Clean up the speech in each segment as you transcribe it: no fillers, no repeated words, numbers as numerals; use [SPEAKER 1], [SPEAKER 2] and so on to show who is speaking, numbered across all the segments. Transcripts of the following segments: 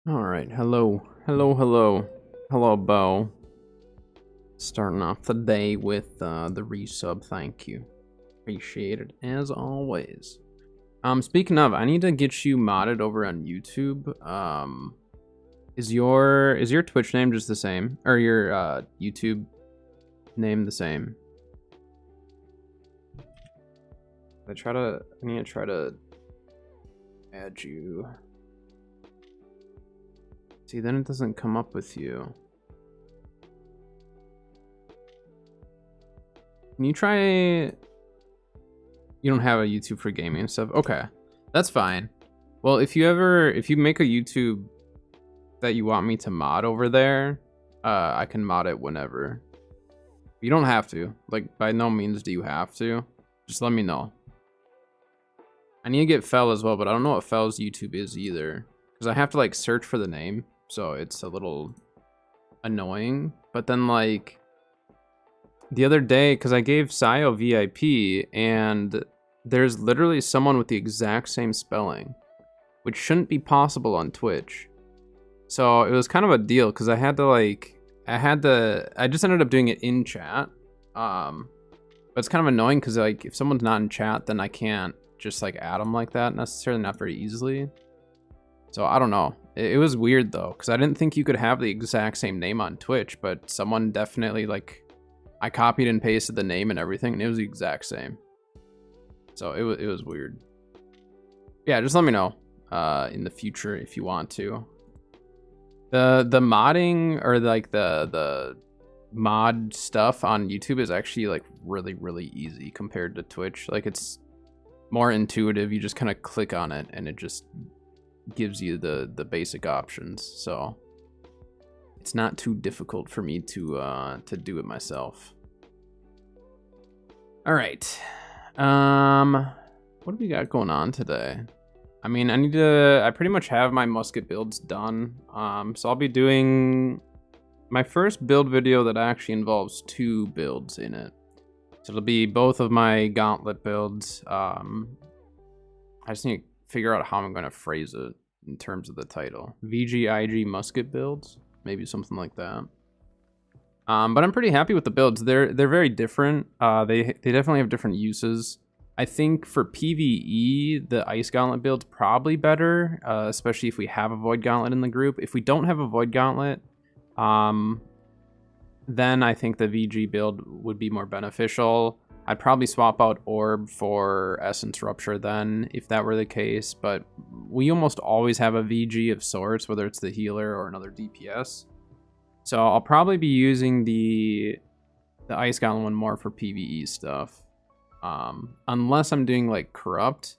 [SPEAKER 1] Alright, hello. Hello, Bo. Starting off the day with the resub, thank you. Appreciate it, as always. Speaking of, I need to get you modded over on YouTube. Is your Twitch name just the same? Or your YouTube name the same? I need to try to add you. See, then it doesn't come up with you. Can you try... You don't have a YouTube for gaming and stuff? Okay, that's fine. Well, if you make a YouTube that you want me to mod over there, I can mod it whenever. You don't have to. Like, by no means do you have to. Just let me know. I need to get Fel as well, but I don't know what Fel's YouTube is either. Because I have to, like, search for the name. So it's a little annoying. But then, like, the other day, because I gave Sayo VIP, and there's literally someone with the exact same spelling, which shouldn't be possible on Twitch. So it was kind of a deal, because I just ended up doing it in chat. But it's kind of annoying, because, like, if someone's not in chat, then I can't just, like, add them like that, necessarily, not very easily. So I don't know. It was weird though, because I didn't think you could have the exact same name on Twitch, but someone definitely, like, I copied and pasted the name and everything, and it was the exact same. So it was weird. Yeah, just let me know in the future if you want to. The modding, or like the mod stuff on YouTube is actually, like, really easy compared to Twitch. Like, it's more intuitive. You just kind of click on it and it just gives you the basic options, so it's not too difficult for me to do it myself. All right, what do we got going on today? I mean, I pretty much have my musket builds done, so I'll be doing my first build video that actually involves 2 builds in it. So it'll be both of my gauntlet builds. I just need to figure out how I'm going to phrase it in terms of the title. VGIG musket builds, maybe something like that. But I'm pretty happy with the builds. They're very different. They definitely have different uses. I think for PvE, the Ice Gauntlet build's probably better, especially if we have a Void Gauntlet in the group. If we don't have a Void Gauntlet, then I think the VG build would be more beneficial. I'd probably swap out Orb for Essence Rupture then, if that were the case, but we almost always have a VG of sorts, whether it's the healer or another DPS. So I'll probably be using the Ice Gauntlet one more for PvE stuff. Unless I'm doing, like, Corrupt.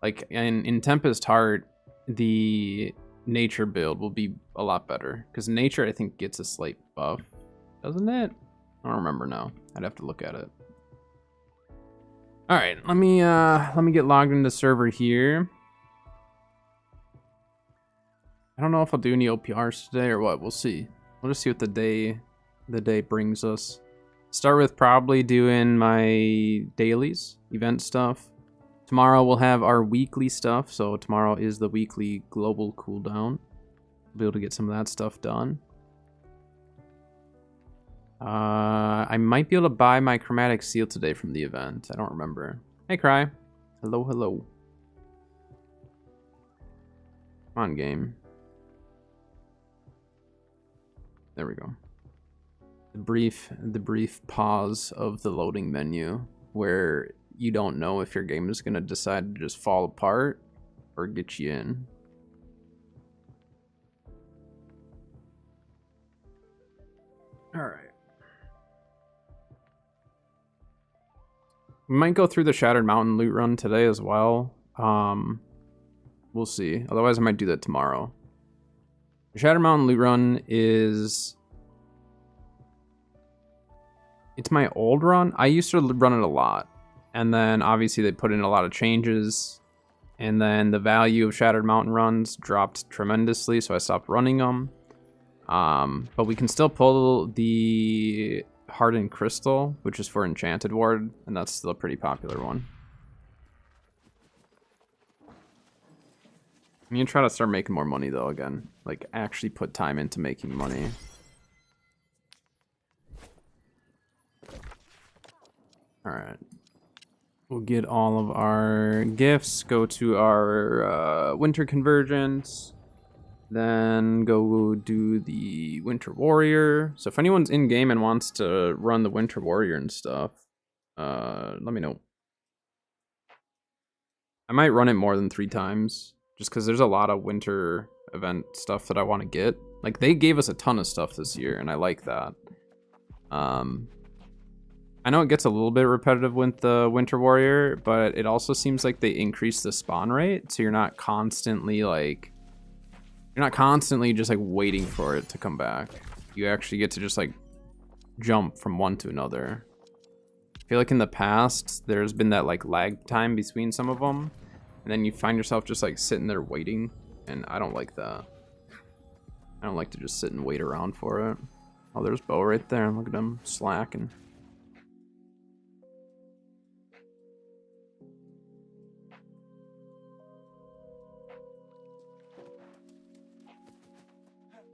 [SPEAKER 1] Like, in Tempest Heart, the Nature build will be a lot better, because Nature, I think, gets a slight buff, doesn't it? I don't remember now. I'd have to look at it. All right, let me get logged into the server here. I don't know if I'll do any OPRs today or what. We'll see. We'll just see what the day brings us. Start with probably doing my dailies, event stuff. Tomorrow we'll have our weekly stuff. So tomorrow is the weekly global cooldown. We'll be able to get some of that stuff done. I might be able to buy my chromatic seal today from the event. I don't remember. Hey, Cry. Hello. Come on, game. There we go. The brief pause of the loading menu where you don't know if your game is going to decide to just fall apart or get you in. All right. We might go through the Shattered Mountain loot run today as well. We'll see. Otherwise, I might do that tomorrow. The Shattered Mountain loot run is... It's my old run. I used to run it a lot. And then, obviously, they put in a lot of changes. And then the value of Shattered Mountain runs dropped tremendously, so I stopped running them. But we can still pull the Hardened Crystal, which is for Enchanted Ward, and that's still a pretty popular one. I'm gonna try to start making more money though again. Like actually put time into making money. Alright. We'll get all of our gifts, go to our winter convergence, then go do the Winter Warrior. So if anyone's in game and wants to run the Winter Warrior and stuff, let me know. I might run it more than 3 times, just because there's a lot of winter event stuff that I want to get. Like, they gave us a ton of stuff this year, and I like that. I know it gets a little bit repetitive with the Winter Warrior, but it also seems like they increase the spawn rate, so you're not constantly just like waiting for it to come back. You actually get to just like jump from one to another. I feel like in the past, there's been that like lag time between some of them, and then you find yourself just like sitting there waiting, and I don't like that. I don't like to just sit and wait around for it. Oh, there's Bo right there. Look at him slacking.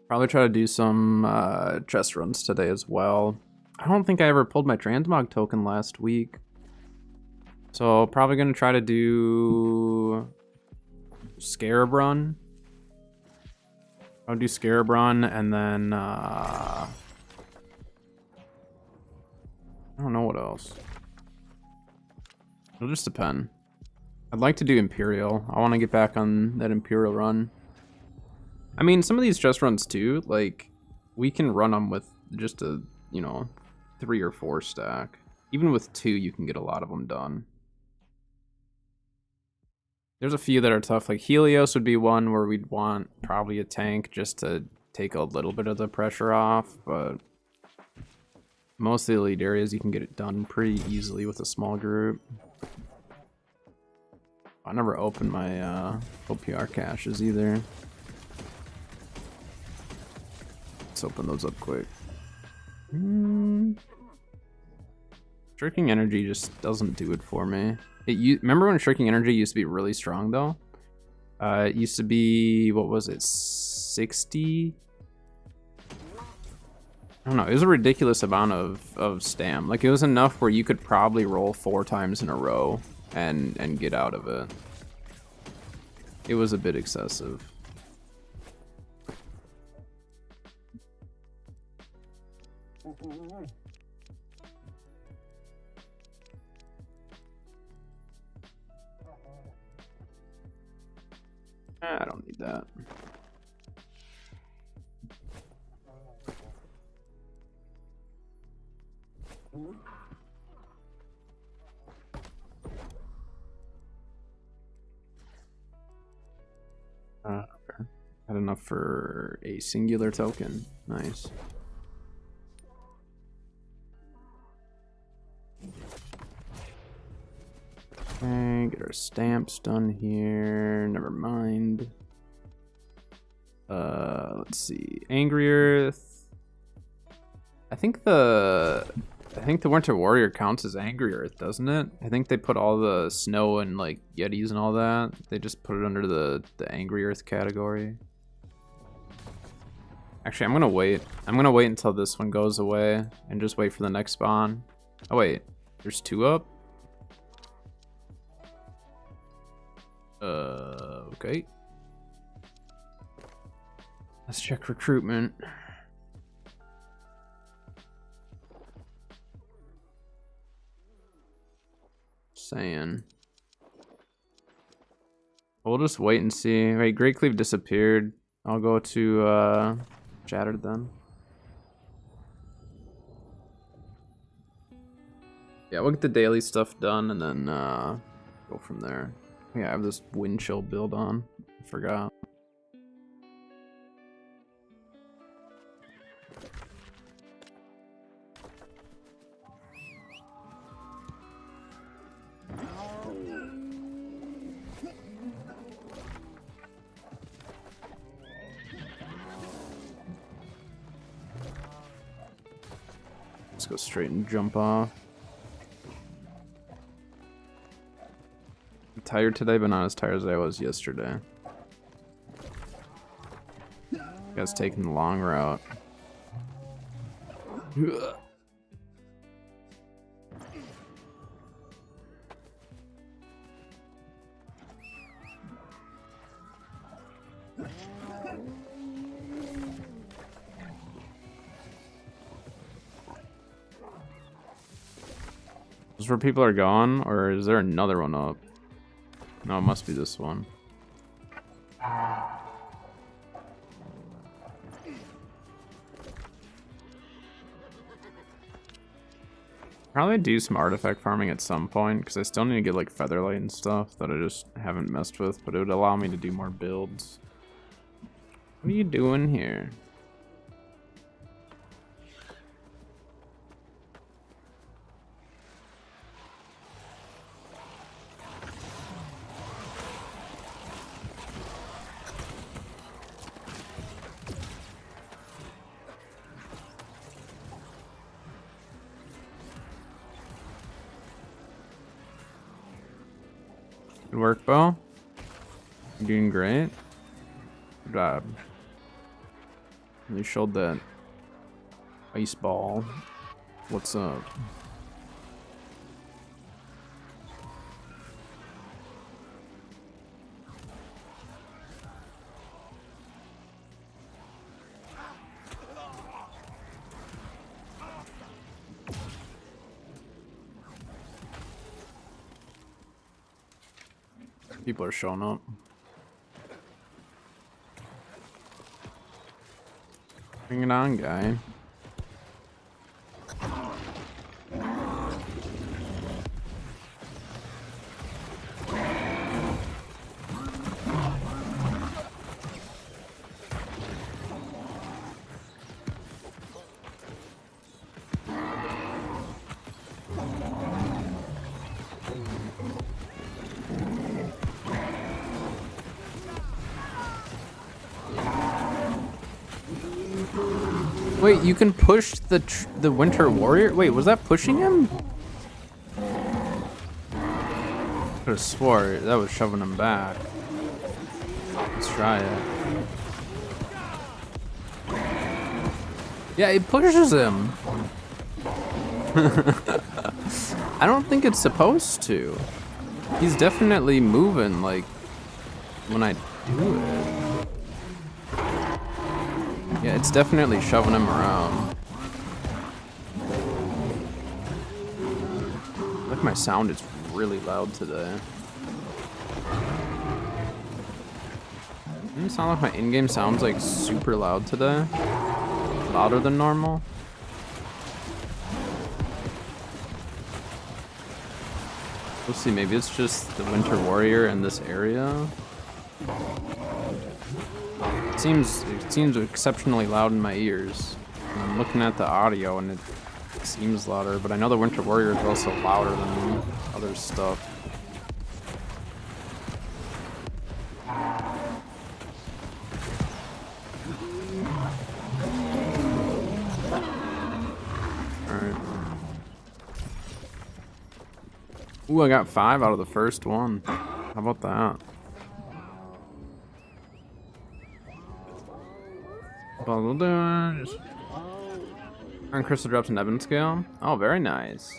[SPEAKER 1] Probably try to do some chest runs today as well. I don't think I ever pulled my transmog token last week. So probably gonna try to do Scarab run. I'll do Scarab run and then I don't know what else. It'll just depend. I'd like to do Imperial. I want to get back on that Imperial run. I mean, some of these chest runs too, like, we can run them with just a, you know, 3 or 4 stack. Even with 2, you can get a lot of them done. There's a few that are tough, like Helios would be one where we'd want probably a tank just to take a little bit of the pressure off, but most of the elite areas you can get it done pretty easily with a small group. I never opened my OPR caches either. Let's open those up quick. Shirking energy just doesn't do it for me. Remember when shirking energy used to be really strong though? It used to be, what was it, 60? I don't know, it was a ridiculous amount of stam. Like, it was enough where you could probably roll 4 times in a row and get out of it. It was a bit excessive. I don't need that. Okay. Had enough for a singular token. Nice. Okay, get our stamps done here. Never mind. Let's see. Angry Earth. I think the Winter Warrior counts as Angry Earth, doesn't it? I think they put all the snow and like Yetis and all that. They just put it under the Angry Earth category. Actually, I'm gonna wait. I'm gonna wait until this one goes away and just wait for the next spawn. Oh wait, there's 2 up? Okay. Let's check recruitment. Saying. We'll just wait and see. Wait, Great Cleave disappeared. I'll go to Shattered then. Yeah, we'll get the daily stuff done and then go from there. Yeah, I have this wind chill build on. I forgot. Let's go straight and jump off. I'm tired today, but not as tired as I was yesterday. Guy's taking the long route. Is where people are going, or is there another one up? No, it must be this one. Probably do some artifact farming at some point, because I still need to get like Featherlight and stuff that I just haven't messed with, but it would allow me to do more builds. What are you doing here? Good work, Bo. You're doing great. Good job. You showed that ice ball. What's up? People are showing up. Bring it on, guy. Wait, you can push the Winter Warrior? Wait, was that pushing him? Could have swore that was shoving him back. Let's try it. Yeah, it pushes him. I don't think it's supposed to. He's definitely moving, like, when I do it. Yeah, it's definitely shoving him around. Like my sound is really loud today. Doesn't it sound like my in-game sound's like super loud today? Louder than normal? We'll see, maybe it's just the Winter Warrior in this area. It seems exceptionally loud in my ears. I'm looking at the audio and it seems louder, but I know the Winter Warrior is also louder than other stuff. Alright. Ooh, I got 5 out of the first one. How about that? Earn crystal drops in Ebon scale. Oh, very nice.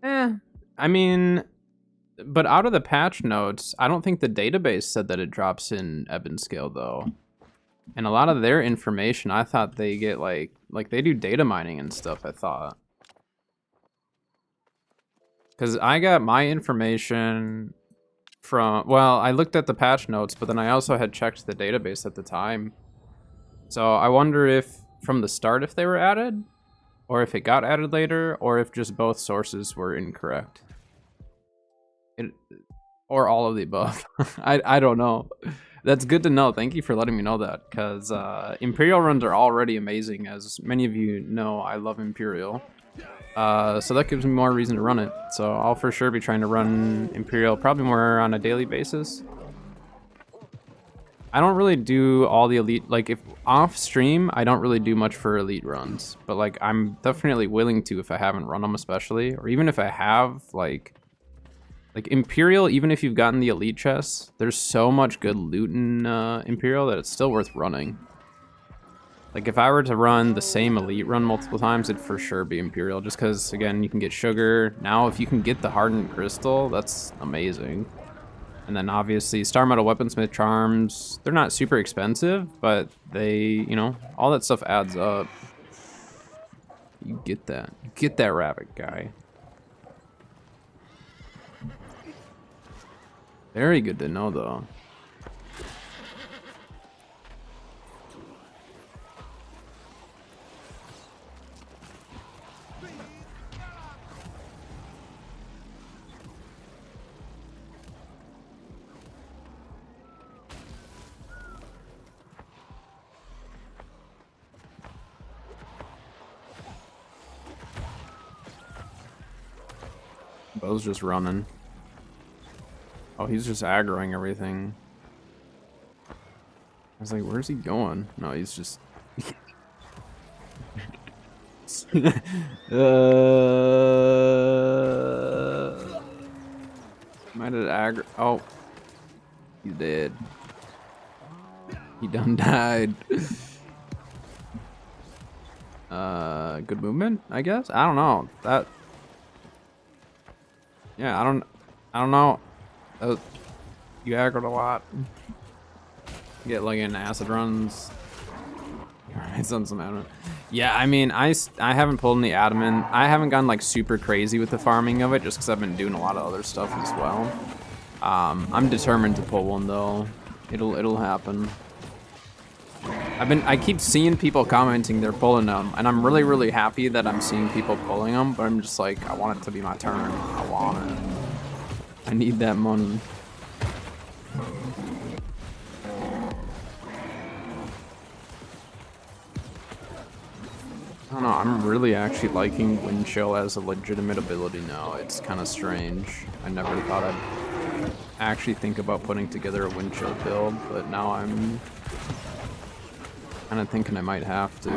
[SPEAKER 1] I mean, but out of the patch notes, I don't think the database said that it drops in Ebon scale though. And a lot of their information, I thought they get like they do data mining and stuff, I thought. Because I got my information from, well, I looked at the patch notes, but then I also had checked the database at the time. So I wonder if from the start if they were added, or if it got added later, or if just both sources were incorrect. Or all of the above. I don't know. That's good to know. Thank you for letting me know that, because Imperial runs are already amazing. As many of you know, I love Imperial. So that gives me more reason to run it. So I'll for sure be trying to run Imperial probably more on a daily basis. I don't really do all the elite, like if off stream, I don't really do much for elite runs, but like I'm definitely willing to if I haven't run them especially, or even if I have, like Like Imperial, even if you've gotten the elite chests, there's so much good loot in Imperial that it's still worth running. Like if I were to run the same elite run multiple times, it'd for sure be Imperial, just because again you can get sugar. Now if you can get the hardened crystal, that's amazing. And then obviously Star Metal Weaponsmith charms, they're not super expensive, but they, you know, all that stuff adds up. You get that. Get that rabbit guy. Very good to know, though. Bo's just running. Oh, he's just aggroing everything. I was like, where's he going? No, he's just... Might have aggro... Oh. He's dead. He done died. Good movement, I guess? I don't know. That... Yeah, I don't know. You aggroed a lot. You get like in acid runs. It's on some adamant. Yeah, I mean, I haven't pulled any adamant. I haven't gone like super crazy with the farming of it just because I've been doing a lot of other stuff as well. I'm determined to pull one though. It'll happen. I keep seeing people commenting they're pulling them, and I'm really happy that I'm seeing people pulling them, but I'm just like, I want it to be my turn. I want it. I need that money. I don't know, I'm really actually liking Wind Chill as a legitimate ability now. It's kind of strange. I never thought I'd actually think about putting together a Wind Chill build, but now I'm kind of thinking I might have to.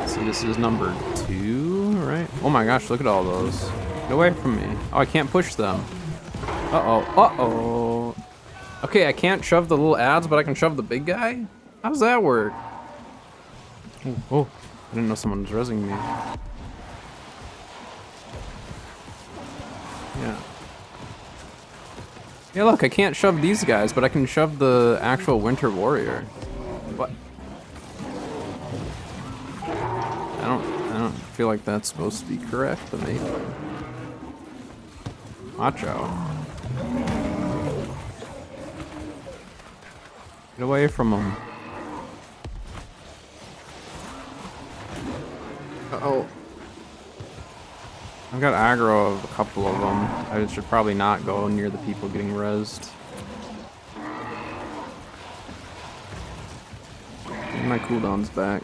[SPEAKER 1] So this is number 2, right? Oh my gosh, look at all those. Get away from me. Oh, I can't push them. Uh-oh, uh-oh. Okay, I can't shove the little ads, but I can shove the big guy? How does that work? Oh, I didn't know someone was rezzing me. Yeah. Yeah, look, I can't shove these guys, but I can shove the actual Winter Warrior. What? I don't feel like that's supposed to be correct, but maybe. Watch out. Get away from him. Uh-oh. I've got aggro of a couple of them. I should probably not go near the people getting rezzed. Get my cooldowns back.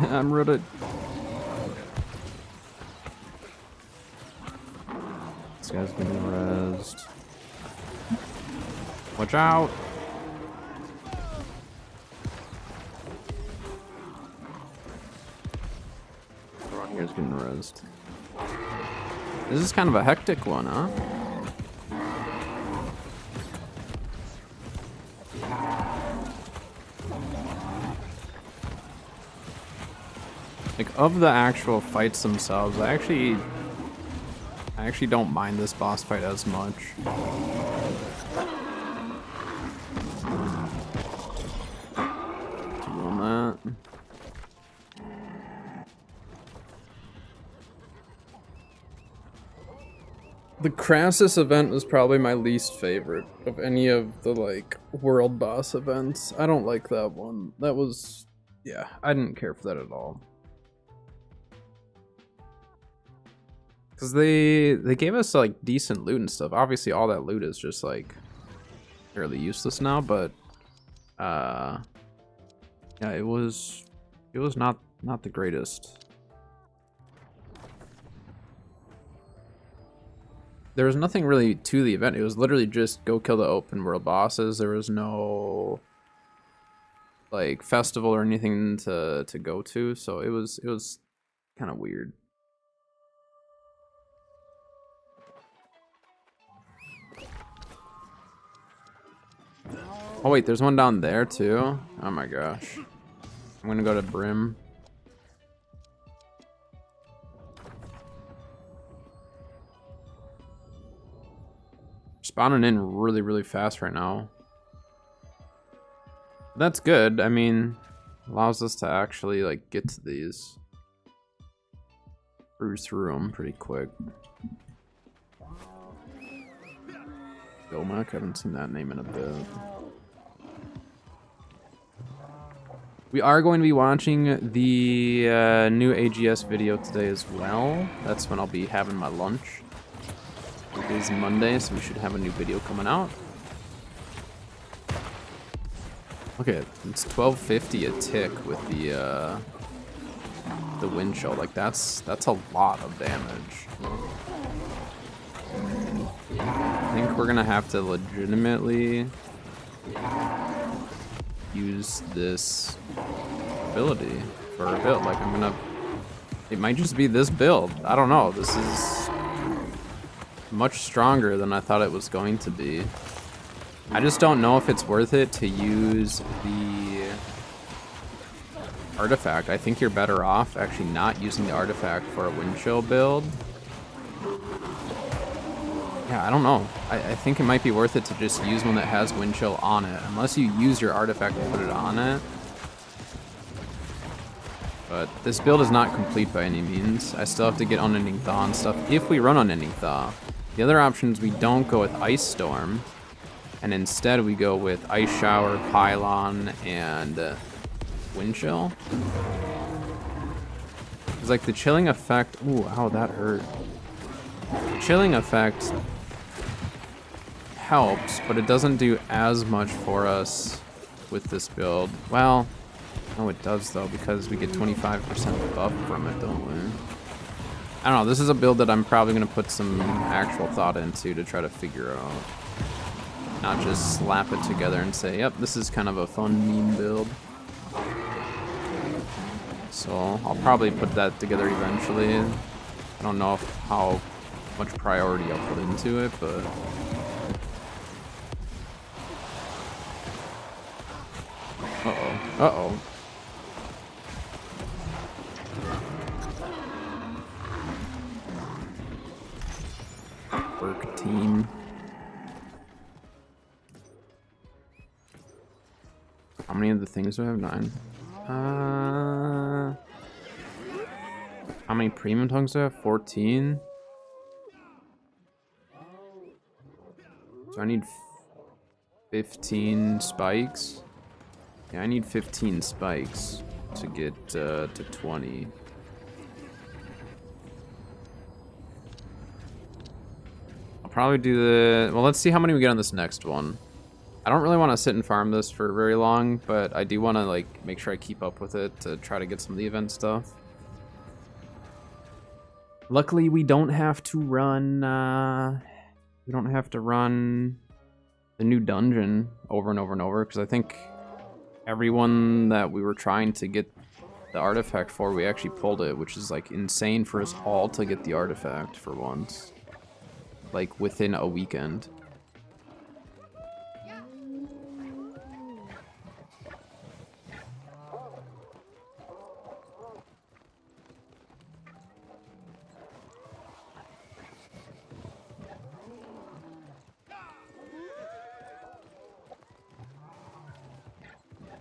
[SPEAKER 1] I'm rooted. This guy's getting rezzed. Watch out! Everyone here's getting rezzed. This is kind of a hectic one, huh? Like, of the actual fights themselves, I actually don't mind this boss fight as much. On that. The Crassus event was probably my least favorite of any of the, like, world boss events. I don't like that one. That was... yeah, I didn't care for that at all. Because they gave us, like, decent loot and stuff. Obviously, all that loot is just, like, fairly useless now, but... yeah, Yeah, it was not the greatest. There was nothing really to the event. It was literally just go kill the open world bosses. There was no like festival or anything to go to, so it was kind of weird. Oh wait, there's one down there too. Oh my gosh. I'm gonna go to Brim. Spawning in really fast right now. That's good. I mean, allows us to actually like get to these. Cruise through them pretty quick. Gomac, I haven't seen that name in a bit. We are going to be watching the new AGS video today as well. That's when I'll be having my lunch. It is Monday, so we should have a new video coming out. Okay, it's 1250 a tick with the wind chill. Like that's a lot of damage. I think we're gonna have to legitimately use this ability for a build. Like it might just be this build. I don't know. This is much stronger than I thought it was going to be. I just don't know if it's worth it to use the artifact. I think you're better off actually not using the artifact for a wind chill build. Yeah, I don't know. I think it might be worth it to just use one that has wind chill on it, unless you use your artifact to put it on it. But this build is not complete by any means. I still have to get Unending Thaw and stuff if we run Unending Thaw. The other options, we don't go with Ice Storm, and instead we go with Ice Shower, Pylon, and Wind Chill. It's like the chilling effect. Ooh, ow, that hurt. The chilling effect helps, but it doesn't do as much for us with this build. Well, no, it does though, because we get 25% buff from it, don't we? I don't know, this is a build that I'm probably going to put some actual thought into to try to figure out. Not just slap it together and say, yep, this is kind of a fun meme build. So I'll probably put that together eventually. I don't know how much priority I'll put into it, but... Uh-oh. Uh-oh. Work team. How many of the things do I have? 9. How many premium tongues do I have? 14. So I need 15 spikes. Yeah, I need 15 spikes to get to 20. I'll probably do the... Well, let's see how many we get on this next one. I don't really want to sit and farm this for very long, but I do want to like make sure I keep up with it to try to get some of the event stuff. Luckily, we don't have to run... we don't have to run the new dungeon over and over and over, because I think everyone that we were trying to get the artifact for, we actually pulled it, which is like insane for us all to get the artifact for once. Like within a weekend.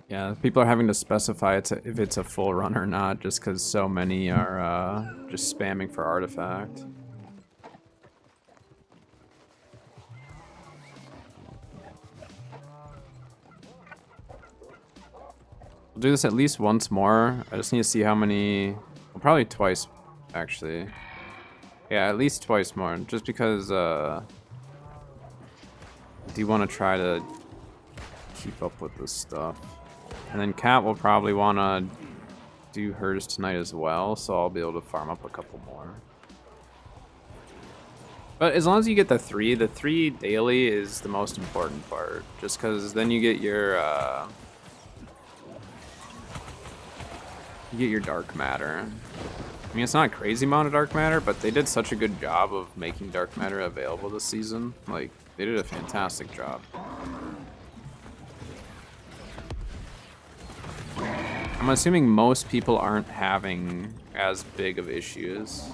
[SPEAKER 1] Yeah, people are having to specify if it's a full run or not, just because so many are just spamming for artifact. We'll do this at least once more. I just need to see how many... Well, probably twice, actually. Yeah, at least twice more, just because I do want to try to keep up with this stuff. And then Cat will probably want to do hers tonight as well, so I'll be able to farm up a couple more. But as long as you get the three daily is the most important part. Just because then you get your dark matter. I mean, it's not a crazy amount of dark matter, but they did such a good job of making dark matter available this season. Like, they did a fantastic job. I'm assuming most people aren't having as big of issues.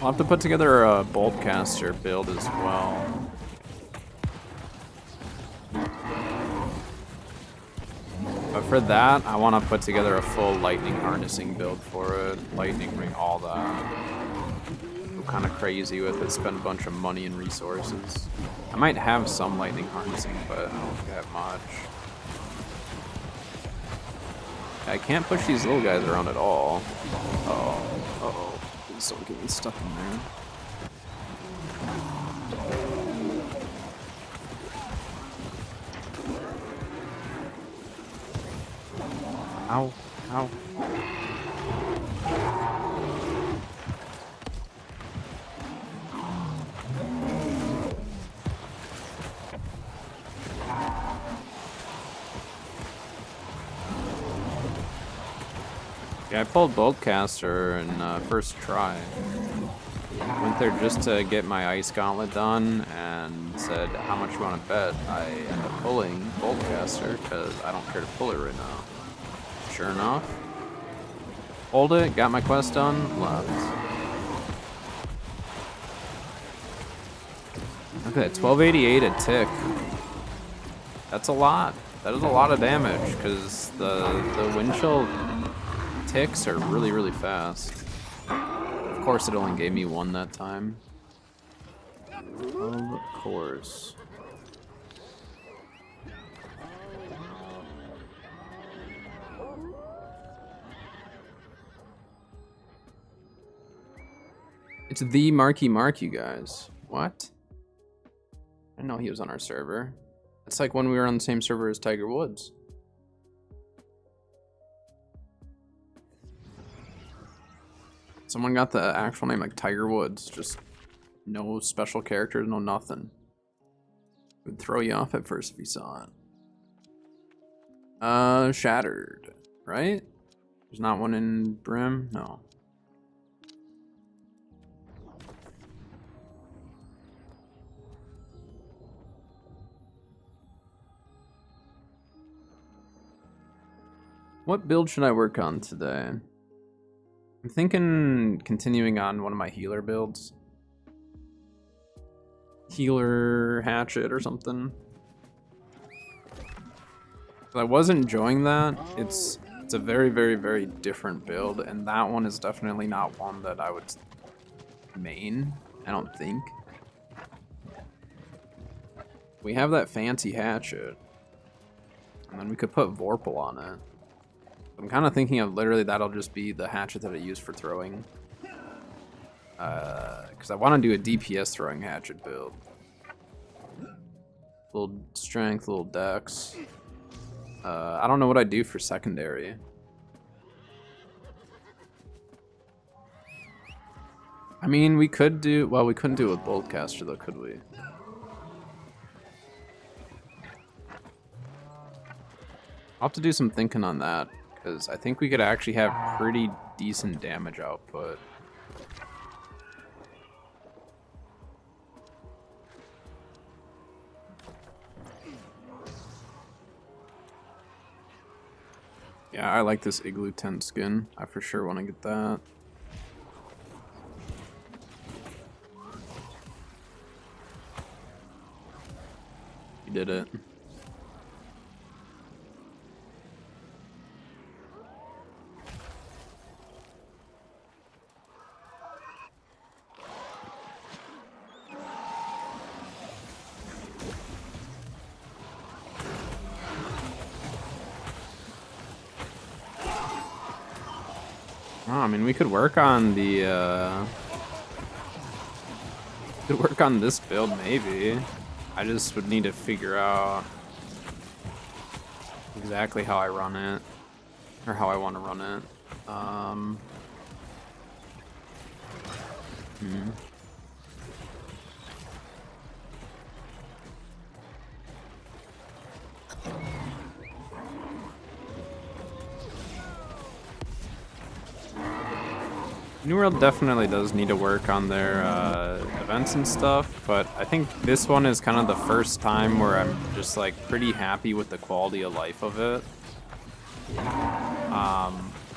[SPEAKER 1] I'll have to put together a boltcaster build as well. But for that, I want to put together a full lightning harnessing build for it. Lightning ring, all that. Go kind of crazy with it, spend a bunch of money and resources. I might have some lightning harnessing, but I don't think I have much. I can't push these little guys around at all. Uh-oh. Please don't get me stuck in there. Ow. Ow. Yeah, I pulled Boltcaster in first try. Went there just to get my Ice Gauntlet done and said, how much you want to bet? I end up pulling Boltcaster because I don't care to pull it right now. Sure enough. Pulled it, got my quest done, left. Look at that, 1288 a tick. That's a lot. That is a lot of damage because the wind chill ticks are really, really fast. Of course, it only gave me one that time. Of course. It's the Marky Mark, you guys. What? I didn't know he was on our server. It's like when we were on the same server as Tiger Woods. Someone got the actual name like Tiger Woods, just no special characters, no nothing. It would throw you off at first if you saw it. Shattered, right? There's not one in Brim? No. What build should I work on today? I'm thinking continuing on one of my healer builds. Healer hatchet or something. I was enjoying that. It's a very, very, very different build, and that one is definitely not one that I would main, I don't think. We have that fancy hatchet, and then we could put Vorpal on it. I'm kind of thinking of literally that'll just be the hatchet that I use for throwing. Because I want to do a DPS throwing hatchet build. Little strength, little dex. I don't know what I do for secondary. I mean, we could do... Well, we couldn't do it with Boltcaster though, could we? I'll have to do some thinking on that. Because I think we could actually have pretty decent damage output. Yeah, I like this igloo tent skin. I for sure want to get that. You did it. Oh, I mean, we could work on the, could work on this build, maybe. I just would need to figure out exactly how I run it. Or how I want to run it. New World definitely does need to work on their events and stuff, but I think this one is kind of the first time where I'm just like pretty happy with the quality of life of it.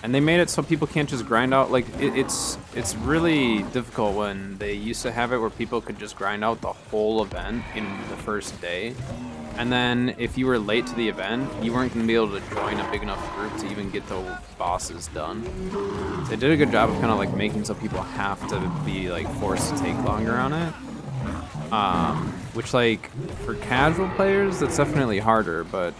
[SPEAKER 1] And they made it so people can't just grind out, like, it's really difficult when they used to have it where people could just grind out the whole event in the first day. And then if you were late to the event, you weren't going to be able to join a big enough group to even get the bosses done. They did a good job of kind of like making so people have to be like forced to take longer on it. Which like for casual players, that's definitely harder, but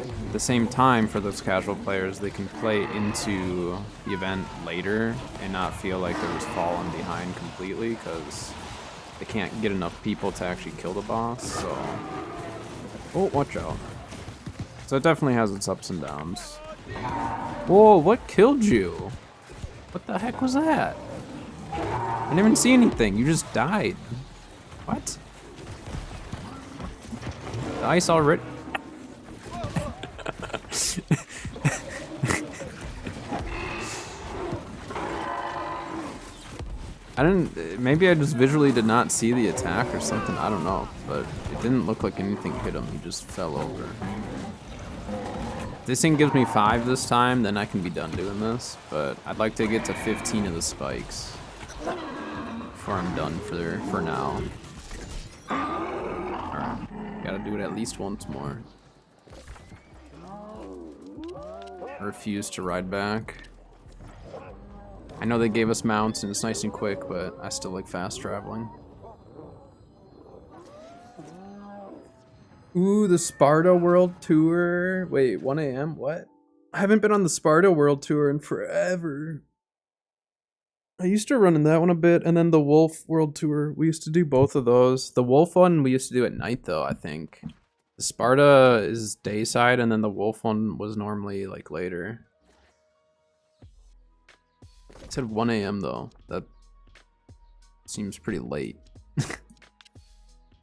[SPEAKER 1] at the same time, for those casual players, they can play into the event later and not feel like they're just falling behind completely because they can't get enough people to actually kill the boss. So, oh, watch out! So it definitely has its ups and downs. Whoa! What killed you? What the heck was that? I didn't even see anything. You just died. What? The ice already. Maybe I just visually did not see the attack or something, I don't know, but it didn't look like anything hit him, he just fell over. If this thing gives me 5 this time, then I can be done doing this, but I'd like to get to 15 of the spikes before I'm done for now. Alright, gotta do it at least once more. I refuse to ride back. I know they gave us mounts and it's nice and quick, but I still like fast traveling. Ooh, the Sparta World Tour. Wait, 1 a.m.? What? I haven't been on the Sparta World Tour in forever. I used to run in that one a bit, and then the Wolf World Tour. We used to do both of those. The Wolf one we used to do at night, though, I think. The Sparta is dayside, and then the Wolf one was normally, like, later. It said 1 a.m. though. That seems pretty late.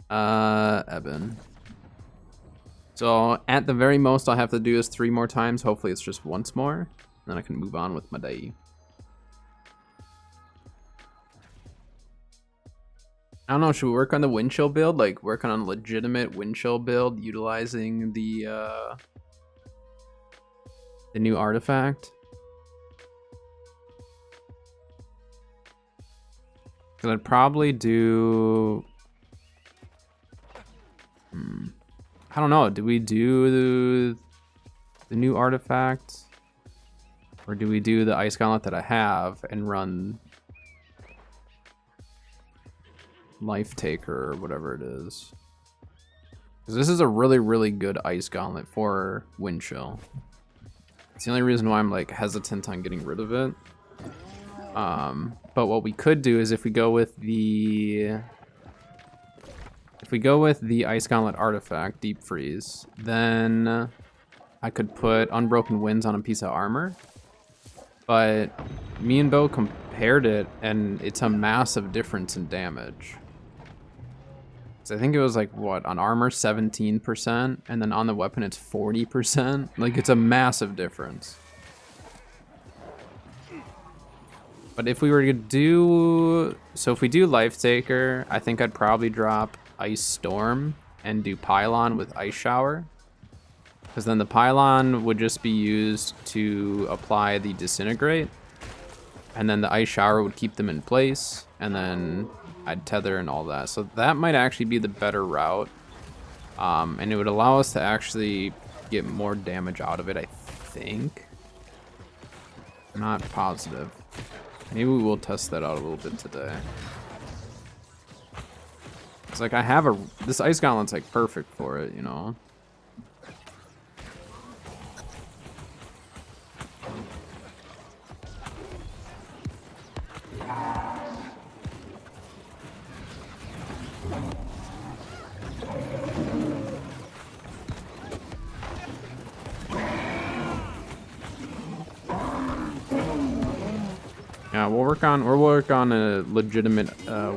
[SPEAKER 1] Eben. So at the very most I'll have to do is 3 more times. Hopefully it's just once more. And then I can move on with my day. I don't know, should we work on the wind chill build? Like work on a legitimate wind chill build utilizing the new artifact? Because I'd probably do... I don't know, do we do the new artifact? Or do we do the ice gauntlet that I have and run Life Taker or whatever it is? Because this is a really, really good ice gauntlet for wind chill. It's the only reason why I'm like hesitant on getting rid of it. But what we could do is if we go with the Ice Gauntlet artifact, Deep Freeze, then I could put Unbroken Winds on a piece of armor. But me and Bo compared it, and it's a massive difference in damage. So I think it was like, what, on armor 17%, and then on the weapon it's 40%. Like, it's a massive difference. But if we were to do... So if we do Life Taker, I think I'd probably drop Ice Storm and do Pylon with Ice Shower. Because then the Pylon would just be used to apply the Disintegrate. And then the Ice Shower would keep them in place. And then I'd tether and all that. So that might actually be the better route. And it would allow us to actually get more damage out of it, I think. I'm not positive. Maybe we will test that out a little bit today. It's like I have this Ice Gauntlet's like perfect for it, you know? we'll work on a legitimate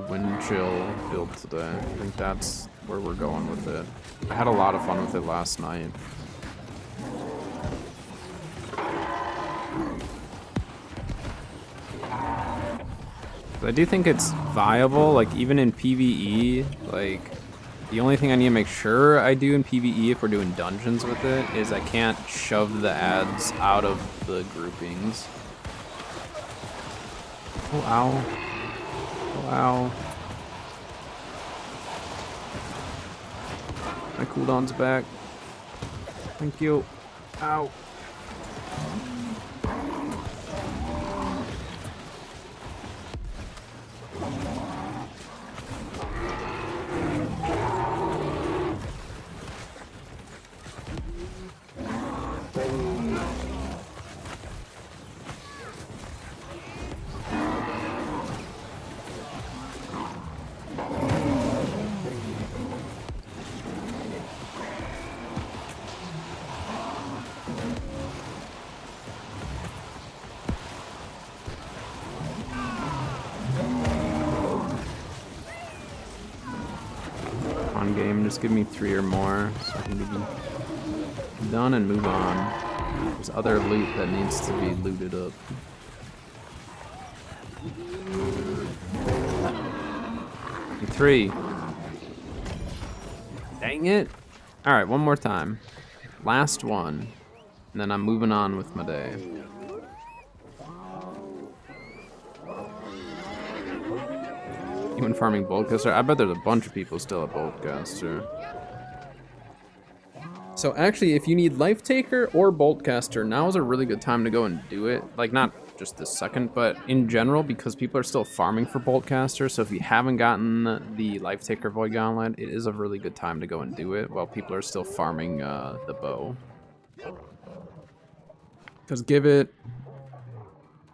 [SPEAKER 1] wind chill build today. I think that's where we're going with it. I had a lot of fun with it last night. I do think it's viable, like even in PvE, like the only thing I need to make sure I do in PvE if we're doing dungeons with it is I can't shove the ads out of the groupings. Oh, ow. Oh, ow. My cooldown's back. Thank you. Ow. Game, just give me 3 or more so I can be done and move on. There's other loot that needs to be looted up. And 3. Dang it. Alright, one more time. Last one. And then I'm moving on with my day. Even farming Boltcaster. I bet there's a bunch of people still at Boltcaster. So actually, if you need Life Taker or Boltcaster, now is a really good time to go and do it. Like, not just this second, but in general, because people are still farming for Boltcaster. So if you haven't gotten the Life Taker Void Gauntlet, it is a really good time to go and do it while people are still farming the bow. Because give it,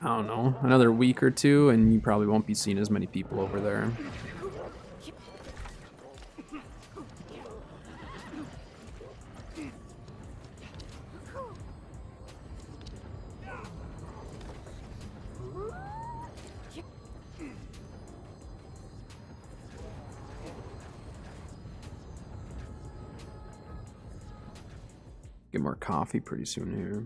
[SPEAKER 1] I don't know, another week or two, and you probably won't be seeing as many people over there. Get more coffee pretty soon here.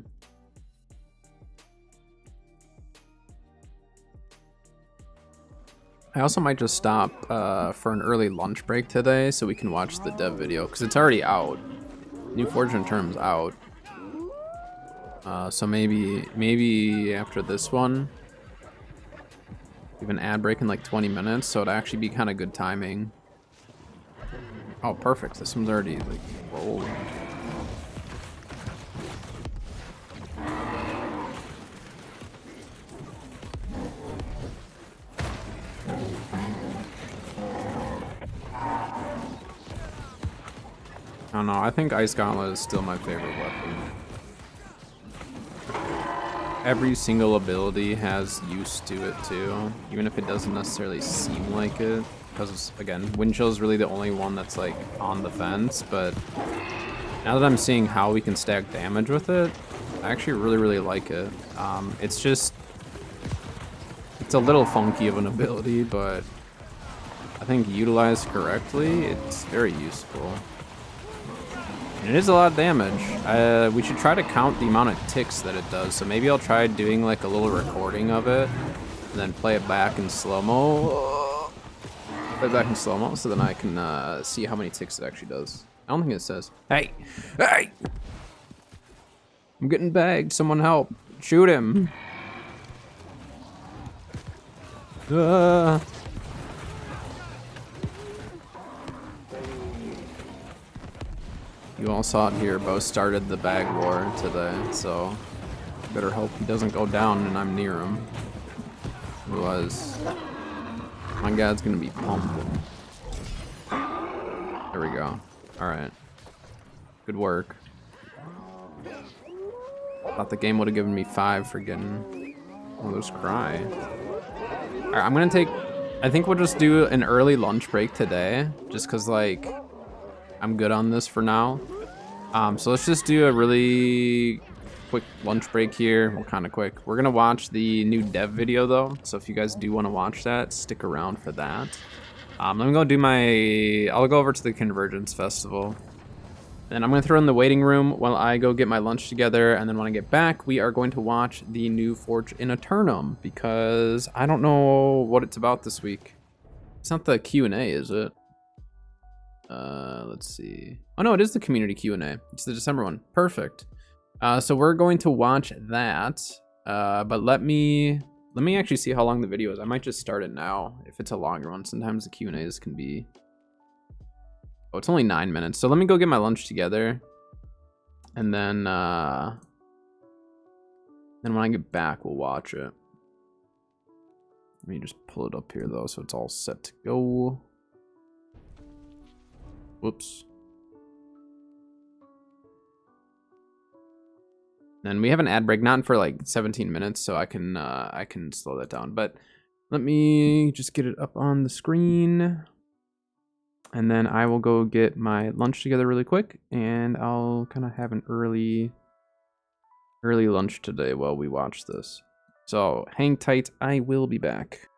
[SPEAKER 1] I also might just stop for an early lunch break today so we can watch the dev video, because it's already out. New Fortune Term's out. So maybe after this one, give an ad break in like 20 minutes, so it'd actually be kind of good timing. Oh, perfect. This one's already like rolled. I don't know, I think Ice Gauntlet is still my favorite weapon. Every single ability has use to it too, even if it doesn't necessarily seem like it. Because again, Wind Chill is really the only one that's like on the fence, but now that I'm seeing how we can stack damage with it, I actually really like it. It's a little funky of an ability, but I think utilized correctly, it's very useful. And it is a lot of damage. We should try to count the amount of ticks that it does. So maybe I'll try doing like a little recording of it and then play it back in slow-mo. Play it back in slow-mo so then I can see how many ticks it actually does. I don't think it says. Hey! Hey! I'm getting bagged. Someone help. Shoot him. You all saw it here, Bo started the bag war today, so better hope he doesn't go down and I'm near him. Otherwise, my guy's gonna be pumped. There we go. Alright. Good work. Thought the game would have given me 5 for getting one of those cry. Alright, I'm gonna take, I think we'll just do an early lunch break today, just cause like, I'm good on this for now. So let's just do a really quick lunch break here. Well, kind of quick. We're gonna watch the new dev video though, so if you guys do want to watch that, stick around for that. Let me go do my. I'll go over to the Convergence Festival, and I'm gonna throw in the waiting room while I go get my lunch together. And then when I get back, we are going to watch the new Forge in Eternum because I don't know what it's about this week. It's not the Q&A, is it? Let's see. Oh no, it is the community Q&A. It's the December one. Perfect. So we're going to watch that. But let me actually see how long the video is. I might just start it now if it's a longer one. Sometimes the Q&As can be. Oh, it's only 9 minutes. So let me go get my lunch together, and then when I get back, we'll watch it. Let me just pull it up here though, so it's all set to go. Whoops. And we have an ad break, not for like 17 minutes, so I can slow that down. But let me just get it up on the screen, and then I will go get my lunch together really quick, and I'll kind of have an early lunch today while we watch this. So hang tight, I will be back.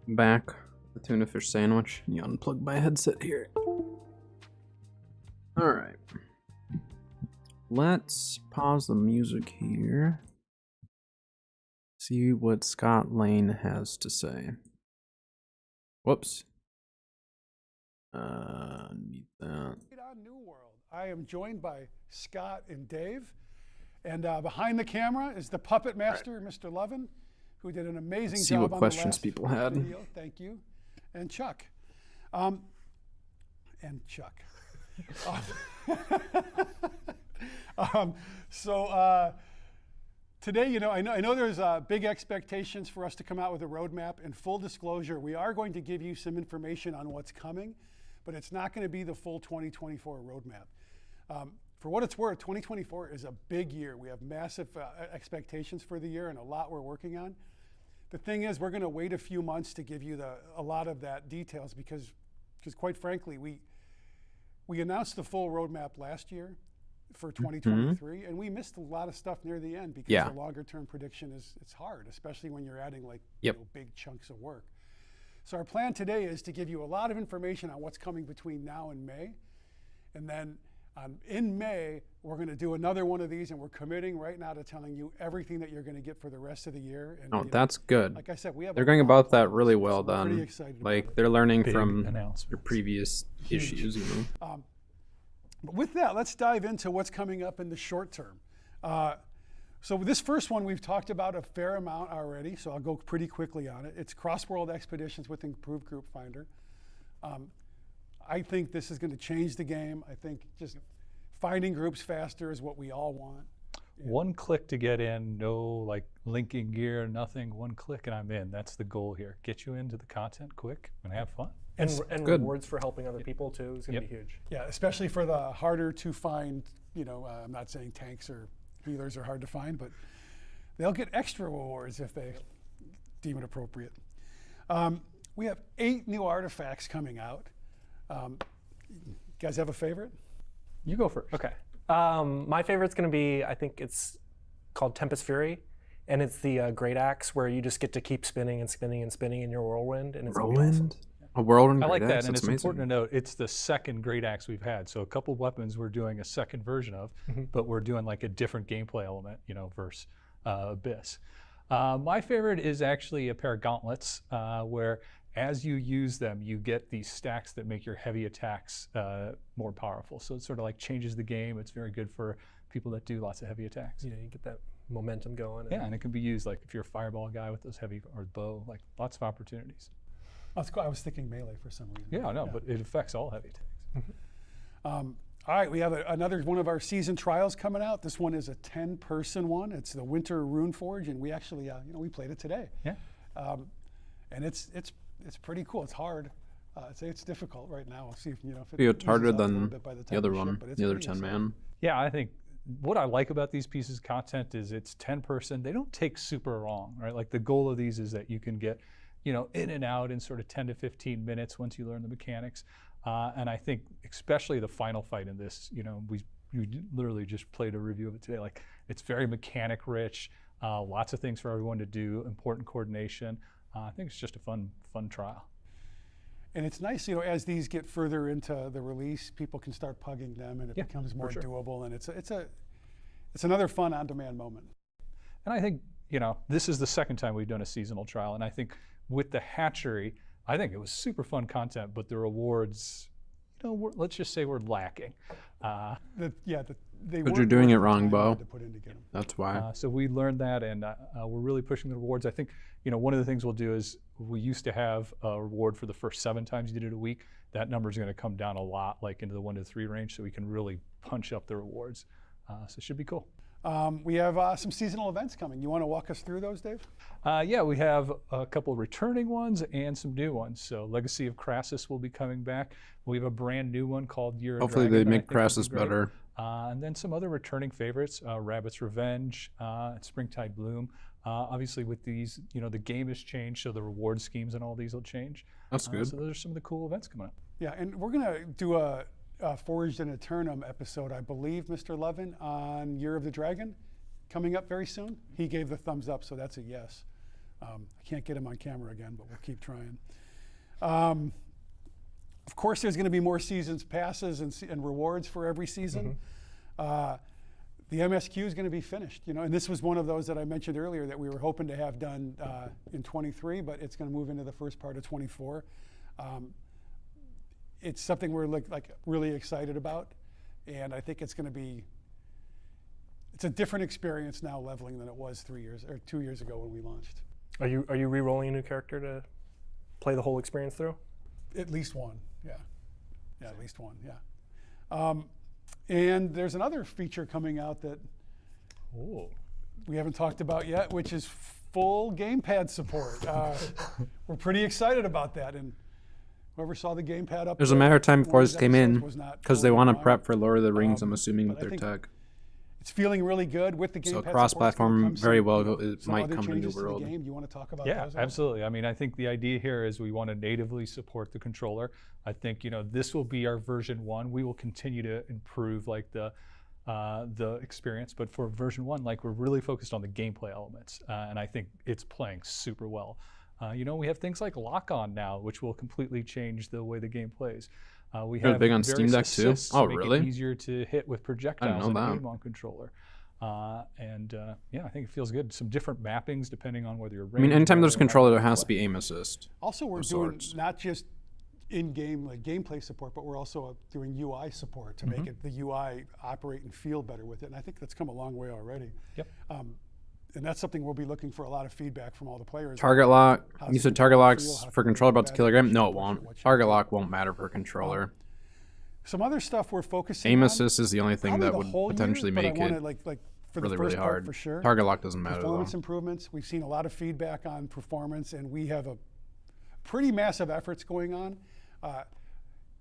[SPEAKER 1] Back the tuna fish sandwich. You unplug my headset here. All right. Let's pause the music here. See what Scott Lane has to say. Whoops. Need that.
[SPEAKER 2] New World. I am joined by Scott and Dave, and behind the camera is the puppet master, right, Mr. Lovin, who did an amazing job.
[SPEAKER 1] See what questions people had.
[SPEAKER 2] Video. Thank you, and Chuck, Today, I know there's big expectations for us to come out with a roadmap. In full disclosure, we are going to give you some information on what's coming, but it's not going to be the full 2024 roadmap. For what it's worth, 2024 is a big year. We have massive expectations for the year and a lot we're working on. The thing is, we're going to wait a few months to give you a lot of that details because quite frankly, we announced the full roadmap last year for 2023, and we missed a lot of stuff near the end because the longer term prediction it's hard, especially when you're adding like big chunks of work. So our plan today is to give you a lot of information on what's coming between now and May, and then in May, we're going to do another one of these, and we're committing right now to telling you everything that you're going to get for the rest of the year. And,
[SPEAKER 1] that's good.
[SPEAKER 2] Like I said,
[SPEAKER 1] they're going about that really well
[SPEAKER 2] so
[SPEAKER 1] done. Like they're learning from your previous issues.
[SPEAKER 2] But with that, let's dive into what's coming up in the short term. So this first one we've talked about a fair amount already, so I'll go pretty quickly on it. It's cross-world expeditions with Improved Group Finder. I think this is going to change the game. I think just finding groups faster is what we all want.
[SPEAKER 3] One click to get in, no like linking gear, nothing. One click and I'm in. That's the goal here. Get you into the content quick and have fun.
[SPEAKER 4] And rewards for helping other people too is going to be huge.
[SPEAKER 2] Yeah, especially for the harder to find, I'm not saying tanks or healers are hard to find, but they'll get extra rewards if they deem it appropriate. We have 8 new artifacts coming out. You guys have a favorite?
[SPEAKER 3] You go first.
[SPEAKER 4] Okay. My favorite's going to be, I think it's called Tempest Fury, and it's the Great Axe where you just get to keep spinning and spinning and spinning in your whirlwind, and it's
[SPEAKER 1] Whirlwind? A whirlwind.
[SPEAKER 3] I like that,
[SPEAKER 1] axe?
[SPEAKER 3] and
[SPEAKER 1] That's
[SPEAKER 3] it's
[SPEAKER 1] amazing.
[SPEAKER 3] important to note it's the second Great Axe we've had. So a couple weapons we're doing a second version of, but we're doing like a different gameplay element, versus Abyss. My favorite is actually a pair of gauntlets where as you use them, you get these stacks that make your heavy attacks more powerful. So it sort of like changes the game. It's very good for people that do lots of heavy attacks.
[SPEAKER 4] Yeah, you get that momentum going.
[SPEAKER 3] Yeah, and it can be used like if you're a fireball guy with those heavy, or bow, like lots of opportunities.
[SPEAKER 2] That's cool. I was thinking melee for some reason.
[SPEAKER 3] Yeah, I know, but it affects all heavy attacks.
[SPEAKER 2] All right, we have another one of our season trials coming out. This one is a 10-person one. It's the Winter Rune Forge, and we actually, we played it today.
[SPEAKER 3] Yeah.
[SPEAKER 2] And it's pretty cool. It's hard. I'd say it's difficult right now. We'll see if if
[SPEAKER 1] It's harder
[SPEAKER 2] eases up a
[SPEAKER 1] than
[SPEAKER 2] little bit by the
[SPEAKER 1] the
[SPEAKER 2] time
[SPEAKER 1] other
[SPEAKER 2] we ship,
[SPEAKER 1] one,
[SPEAKER 2] but it's
[SPEAKER 1] the other
[SPEAKER 2] pretty
[SPEAKER 1] 10
[SPEAKER 2] exciting.
[SPEAKER 1] man.
[SPEAKER 3] Yeah, I think what I like about these pieces of content is it's 10-person. They don't take super long, right? Like the goal of these is that you can get, in and out in sort of 10 to 15 minutes once you learn the mechanics. And I think especially the final fight in this, we literally just played a review of it today. Like it's very mechanic rich, lots of things for everyone to do, important coordination. I think it's just a fun trial.
[SPEAKER 2] And it's nice, as these get further into the release, people can start pugging them, and it becomes more doable. And it's another fun on-demand moment.
[SPEAKER 3] And I think this is the second time we've done a seasonal trial, and I think with the hatchery, I think it was super fun content, but the rewards, let's just say we're lacking.
[SPEAKER 2] But
[SPEAKER 1] you're doing it wrong, Bo. That's why.
[SPEAKER 3] So we learned that, and we're really pushing the rewards. I think one of the things we'll do is we used to have a reward for the first 7 times you did it a week. That number is going to come down a lot, like into the 1 to 3 range, so we can really punch up the rewards. So it should be cool.
[SPEAKER 2] We have some seasonal events coming. You want to walk us through those, Dave?
[SPEAKER 3] Yeah, we have a couple returning ones and some new ones. So Legacy of Crassus will be coming back. We have a brand new one called Year of
[SPEAKER 1] Hopefully
[SPEAKER 3] Dragon
[SPEAKER 1] they make Crassus better.
[SPEAKER 3] And then some other returning favorites, Rabbit's Revenge, Springtide Bloom. Obviously with these, the game has changed, so the reward schemes and all these will change.
[SPEAKER 1] That's good.
[SPEAKER 3] So those are some of the cool events coming up.
[SPEAKER 2] Yeah, and we're going to do a Forged in Eternum episode, I believe, Mr. Levin, on Year of the Dragon, coming up very soon. He gave the thumbs up, so that's a yes. I can't get him on camera again, but we'll keep trying. Of course, there's going to be more seasons passes and rewards for every season. The MSQ is going to be finished, and this was one of those that I mentioned earlier that we were hoping to have done in 23, but it's going to move into the first part of 24. It's something we're really excited about, and I think it's going to be. It's a different experience now leveling than it was 2 years ago when we launched.
[SPEAKER 4] Are you re-rolling a new character to play the whole experience through?
[SPEAKER 2] At least one, yeah. Yeah, at least one, yeah. And there's another feature coming out that
[SPEAKER 3] Ooh.
[SPEAKER 2] we haven't talked about yet, which is full gamepad support. We're pretty excited about that. And whoever saw the gamepad up
[SPEAKER 1] There's
[SPEAKER 2] there,
[SPEAKER 1] a matter of time
[SPEAKER 2] one
[SPEAKER 1] before
[SPEAKER 2] of
[SPEAKER 1] this
[SPEAKER 2] these
[SPEAKER 1] came in
[SPEAKER 2] episodes was not
[SPEAKER 1] because they
[SPEAKER 2] totally
[SPEAKER 1] want to
[SPEAKER 2] wrong.
[SPEAKER 1] prep for Lord of the Rings, I'm assuming,
[SPEAKER 2] but
[SPEAKER 1] with
[SPEAKER 2] I
[SPEAKER 1] their
[SPEAKER 2] think
[SPEAKER 1] tech.
[SPEAKER 2] It's feeling really good with the gamepad
[SPEAKER 1] So
[SPEAKER 2] support.
[SPEAKER 1] cross-platform
[SPEAKER 2] It's gonna
[SPEAKER 1] very
[SPEAKER 2] come
[SPEAKER 1] well
[SPEAKER 2] soon.
[SPEAKER 1] it
[SPEAKER 2] Some
[SPEAKER 1] might
[SPEAKER 2] other
[SPEAKER 1] come to New
[SPEAKER 2] changes to the
[SPEAKER 1] World.
[SPEAKER 2] game. You want to talk about
[SPEAKER 3] Yeah,
[SPEAKER 2] those?
[SPEAKER 3] absolutely. I mean, I think the idea here is we want to natively support the controller. I think, you know, this will be our version 1. We will continue to improve like the experience, but for version 1, like we're really focused on the gameplay elements, and I think it's playing super well. You know, we have things like lock-on now, which will completely change the way the game plays. We
[SPEAKER 1] They're
[SPEAKER 3] have
[SPEAKER 1] big on Steam
[SPEAKER 3] various
[SPEAKER 1] Deck too?
[SPEAKER 3] assists
[SPEAKER 1] Oh,
[SPEAKER 3] to make
[SPEAKER 1] really?
[SPEAKER 3] it easier to hit with projectiles and
[SPEAKER 1] that.
[SPEAKER 3] aim on controller. Yeah, I think it feels good. Some different mappings depending on whether you're.
[SPEAKER 1] I mean, anytime there's a
[SPEAKER 3] range,
[SPEAKER 1] controller, there
[SPEAKER 3] whether
[SPEAKER 1] has
[SPEAKER 3] you
[SPEAKER 1] to be aim assist.
[SPEAKER 2] Also, we're
[SPEAKER 1] of
[SPEAKER 2] doing
[SPEAKER 1] sorts.
[SPEAKER 2] not just in-game like gameplay support, but we're also doing UI support to make it the UI operate and feel better with it. And I think that's come a long way already.
[SPEAKER 3] Yep.
[SPEAKER 2] And that's something we'll be looking for a lot of feedback from all the players.
[SPEAKER 1] Target lock.
[SPEAKER 2] How's
[SPEAKER 1] You
[SPEAKER 2] the
[SPEAKER 1] said target
[SPEAKER 2] controller
[SPEAKER 1] locks
[SPEAKER 2] feel? How
[SPEAKER 1] for
[SPEAKER 2] can we
[SPEAKER 1] controller
[SPEAKER 2] make
[SPEAKER 1] about
[SPEAKER 2] it
[SPEAKER 1] to
[SPEAKER 2] better?
[SPEAKER 1] kilogram.
[SPEAKER 2] What
[SPEAKER 1] No,
[SPEAKER 2] should
[SPEAKER 1] it
[SPEAKER 2] we
[SPEAKER 1] won't.
[SPEAKER 2] push, what should
[SPEAKER 1] Target
[SPEAKER 2] we do?
[SPEAKER 1] lock won't matter per controller.
[SPEAKER 2] Some other stuff we're focusing
[SPEAKER 1] Aim
[SPEAKER 2] on.
[SPEAKER 1] assist is the only thing
[SPEAKER 2] probably
[SPEAKER 1] that
[SPEAKER 2] the
[SPEAKER 1] would
[SPEAKER 2] whole year,
[SPEAKER 1] potentially
[SPEAKER 2] but I
[SPEAKER 1] make
[SPEAKER 2] wanna,
[SPEAKER 1] it
[SPEAKER 2] like for
[SPEAKER 1] really,
[SPEAKER 2] the first
[SPEAKER 1] really
[SPEAKER 2] part
[SPEAKER 1] hard.
[SPEAKER 2] for sure.
[SPEAKER 1] Target lock doesn't matter though.
[SPEAKER 2] Performance improvements. We've seen a lot of feedback on performance, and we have a pretty massive efforts going on.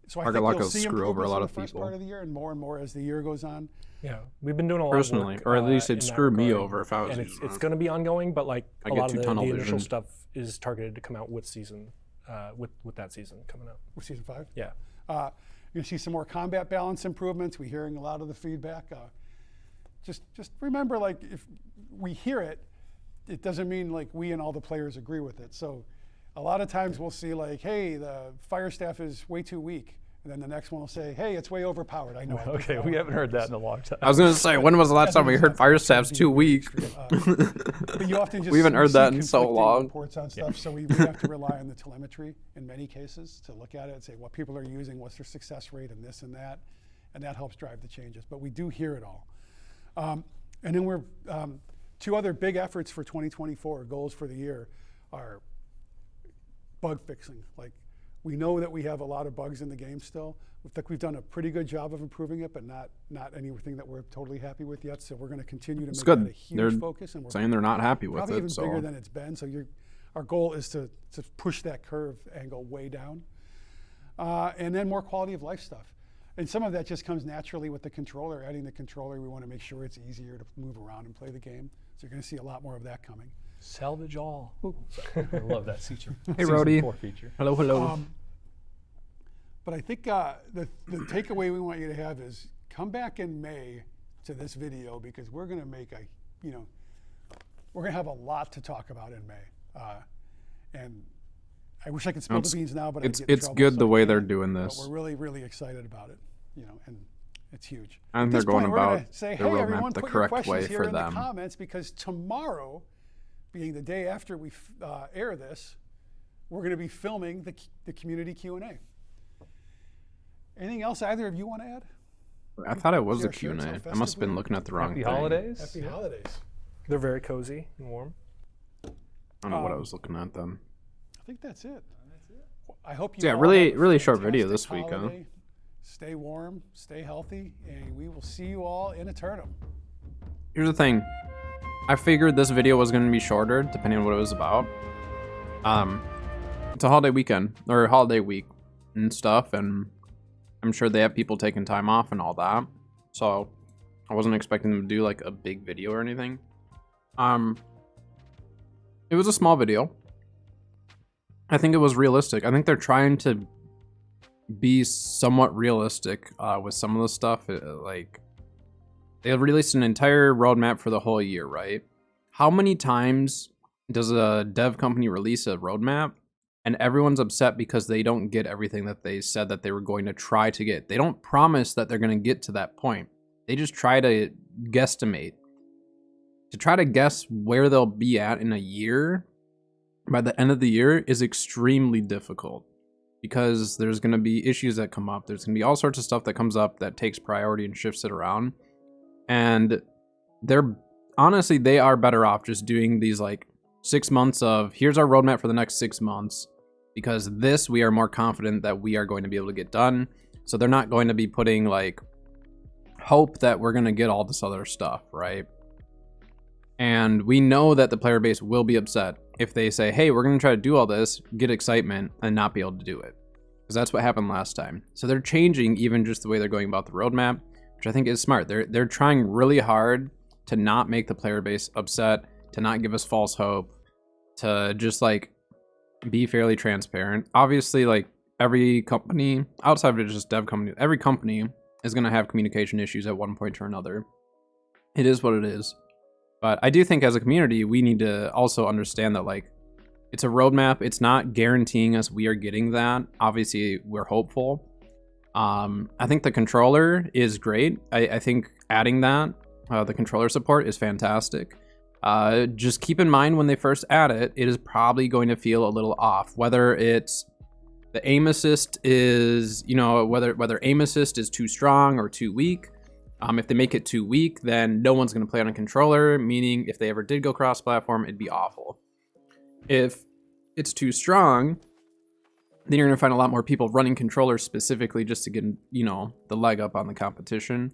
[SPEAKER 2] So I
[SPEAKER 1] Target
[SPEAKER 2] think
[SPEAKER 1] lock
[SPEAKER 2] you'll
[SPEAKER 1] will
[SPEAKER 2] see
[SPEAKER 1] screw over a
[SPEAKER 2] improvements
[SPEAKER 1] lot
[SPEAKER 2] in the
[SPEAKER 1] of
[SPEAKER 2] first
[SPEAKER 1] people.
[SPEAKER 2] part of the year, and more as the year goes on.
[SPEAKER 4] Yeah, we've been doing a lot
[SPEAKER 1] Personally,
[SPEAKER 4] of work,
[SPEAKER 1] or at least
[SPEAKER 4] in
[SPEAKER 1] it'd
[SPEAKER 4] that
[SPEAKER 1] screw me
[SPEAKER 4] regard,
[SPEAKER 1] over if I was
[SPEAKER 4] and
[SPEAKER 1] using
[SPEAKER 4] it's
[SPEAKER 1] it.
[SPEAKER 4] going to be ongoing, but like
[SPEAKER 1] I
[SPEAKER 4] a
[SPEAKER 1] get
[SPEAKER 4] lot
[SPEAKER 1] too
[SPEAKER 4] of
[SPEAKER 1] tunnel
[SPEAKER 4] the initial
[SPEAKER 1] vision.
[SPEAKER 4] stuff is targeted to come out with season, with that season coming out.
[SPEAKER 2] With season 5.
[SPEAKER 4] Yeah.
[SPEAKER 2] You're gonna see some more combat balance improvements. We're hearing a lot of the feedback. Just remember, like if we hear it, it doesn't mean like we and all the players agree with it. So a lot of times we'll see like, hey, the fire staff is way too weak. And then the next one will say, hey, it's way overpowered. I know. I
[SPEAKER 3] Okay, we haven't heard that in a long time.
[SPEAKER 1] I was gonna say, when was the last time we heard fire staff's too weak?
[SPEAKER 2] But you often just
[SPEAKER 1] We haven't heard
[SPEAKER 2] see
[SPEAKER 1] that in so
[SPEAKER 2] conflicting
[SPEAKER 1] long.
[SPEAKER 2] reports on stuff, so we have to rely on the telemetry in many cases to look at it and say what people are using, what's their success rate, and this and that helps drive the changes. But we do hear it all. And then we're two other big efforts for 2024 goals for the year are bug fixing. Like we know that we have a lot of bugs in the game still. We think we've done a pretty good job of improving it, but not anything that we're totally happy with yet. So we're going to continue to
[SPEAKER 1] It's
[SPEAKER 2] make
[SPEAKER 1] good.
[SPEAKER 2] that a huge
[SPEAKER 1] They're
[SPEAKER 2] focus. And we're
[SPEAKER 1] saying they're not happy with
[SPEAKER 2] probably
[SPEAKER 1] it.
[SPEAKER 2] even
[SPEAKER 1] So
[SPEAKER 2] bigger than it's been. So our goal is to push that curve angle way down. And then more quality of life stuff. And some of that just comes naturally with the controller. Adding the controller, we want to make sure it's easier to move around and play the game. So you're going to see a lot more of that coming.
[SPEAKER 3] Salvage all. Ooh, sorry. I love that feature.
[SPEAKER 1] Hey,
[SPEAKER 3] Season
[SPEAKER 1] Rhodey.
[SPEAKER 3] 4 feature.
[SPEAKER 1] hello, hello.
[SPEAKER 2] But I think the takeaway we want you to have is come back in May to this video because we're going to make we're going to have a lot to talk about in May. And I wish I could spill the beans now, but
[SPEAKER 1] it's
[SPEAKER 2] I get in
[SPEAKER 1] it's
[SPEAKER 2] trouble,
[SPEAKER 1] good
[SPEAKER 2] so
[SPEAKER 1] the
[SPEAKER 2] I
[SPEAKER 1] way they're
[SPEAKER 2] can't.
[SPEAKER 1] doing
[SPEAKER 2] But
[SPEAKER 1] this.
[SPEAKER 2] we're really, really excited about it, and it's huge.
[SPEAKER 1] I think
[SPEAKER 2] At
[SPEAKER 1] they're
[SPEAKER 2] this
[SPEAKER 1] going
[SPEAKER 2] point, we're gonna
[SPEAKER 1] about
[SPEAKER 2] say,
[SPEAKER 1] their
[SPEAKER 2] hey,
[SPEAKER 1] roadmap
[SPEAKER 2] everyone,
[SPEAKER 1] the
[SPEAKER 2] put your
[SPEAKER 1] correct
[SPEAKER 2] questions
[SPEAKER 1] way
[SPEAKER 2] here
[SPEAKER 1] for
[SPEAKER 2] in
[SPEAKER 1] them.
[SPEAKER 2] the comments because tomorrow, being the day after we air this, we're going to be filming the community Q&A. Anything else either of you want to add?
[SPEAKER 1] I thought it was
[SPEAKER 2] See
[SPEAKER 1] a
[SPEAKER 2] our shirts,
[SPEAKER 1] Q&A.
[SPEAKER 2] how
[SPEAKER 1] I must have been
[SPEAKER 2] festive we
[SPEAKER 1] looking at the wrong
[SPEAKER 3] Happy
[SPEAKER 1] thing.
[SPEAKER 3] holidays.
[SPEAKER 2] Happy holidays.
[SPEAKER 4] They're very cozy and warm.
[SPEAKER 1] I don't know what I was looking at then.
[SPEAKER 2] I think that's it. I hope you
[SPEAKER 1] Yeah,
[SPEAKER 2] all
[SPEAKER 1] really-
[SPEAKER 2] have a
[SPEAKER 1] really short video
[SPEAKER 2] fantastic
[SPEAKER 1] this week, huh?
[SPEAKER 2] holiday. Stay warm, stay healthy, and we will see you all in Eternum.
[SPEAKER 1] Here's the thing. I figured this video was going to be shorter, depending on what it was about. It's a holiday weekend, or holiday week and stuff, and I'm sure they have people taking time off and all that. So I wasn't expecting them to do like a big video or anything. It was a small video. I think it was realistic. I think they're trying to be somewhat realistic with some of the stuff. Like, they released an entire roadmap for the whole year, right? How many times does a dev company release a roadmap and everyone's upset because they don't get everything that they said that they were going to try to get? They don't promise that they're going to get to that point. They just try to guesstimate. To try to guess where they'll be at in a year by the end of the year is extremely difficult because there's going to be issues that come up. There's going to be all sorts of stuff that comes up that takes priority and shifts it around. And honestly, they are better off just doing these like 6 months of here's our roadmap for the next 6 months, because this we are more confident that we are going to be able to get done. So they're not going to be putting like hope that we're going to get all this other stuff, right? And we know that the player base will be upset if they say, hey, we're going to try to do all this, get excitement, and not be able to do it. Because that's what happened last time. So they're changing even just the way they're going about the roadmap, which I think is smart. They're trying really hard to not make the player base upset, to not give us false hope, to just like be fairly transparent. Obviously, like every company, outside of just dev company, every company is going to have communication issues at one point or another. It is what it is. But I do think as a community, we need to also understand that like it's a roadmap. It's not guaranteeing us we are getting that. Obviously, we're hopeful. I think the controller is great. I think adding that, the controller support is fantastic. Just keep in mind when they first add it, it is probably going to feel a little off. Whether it's the aim assist is, you know, whether aim assist is too strong or too weak. If they make it too weak, then no one's going to play on a controller, meaning if they ever did go cross-platform, it'd be awful. If it's too strong, then you're going to find a lot more people running controllers specifically just to get, you know, the leg up on the competition.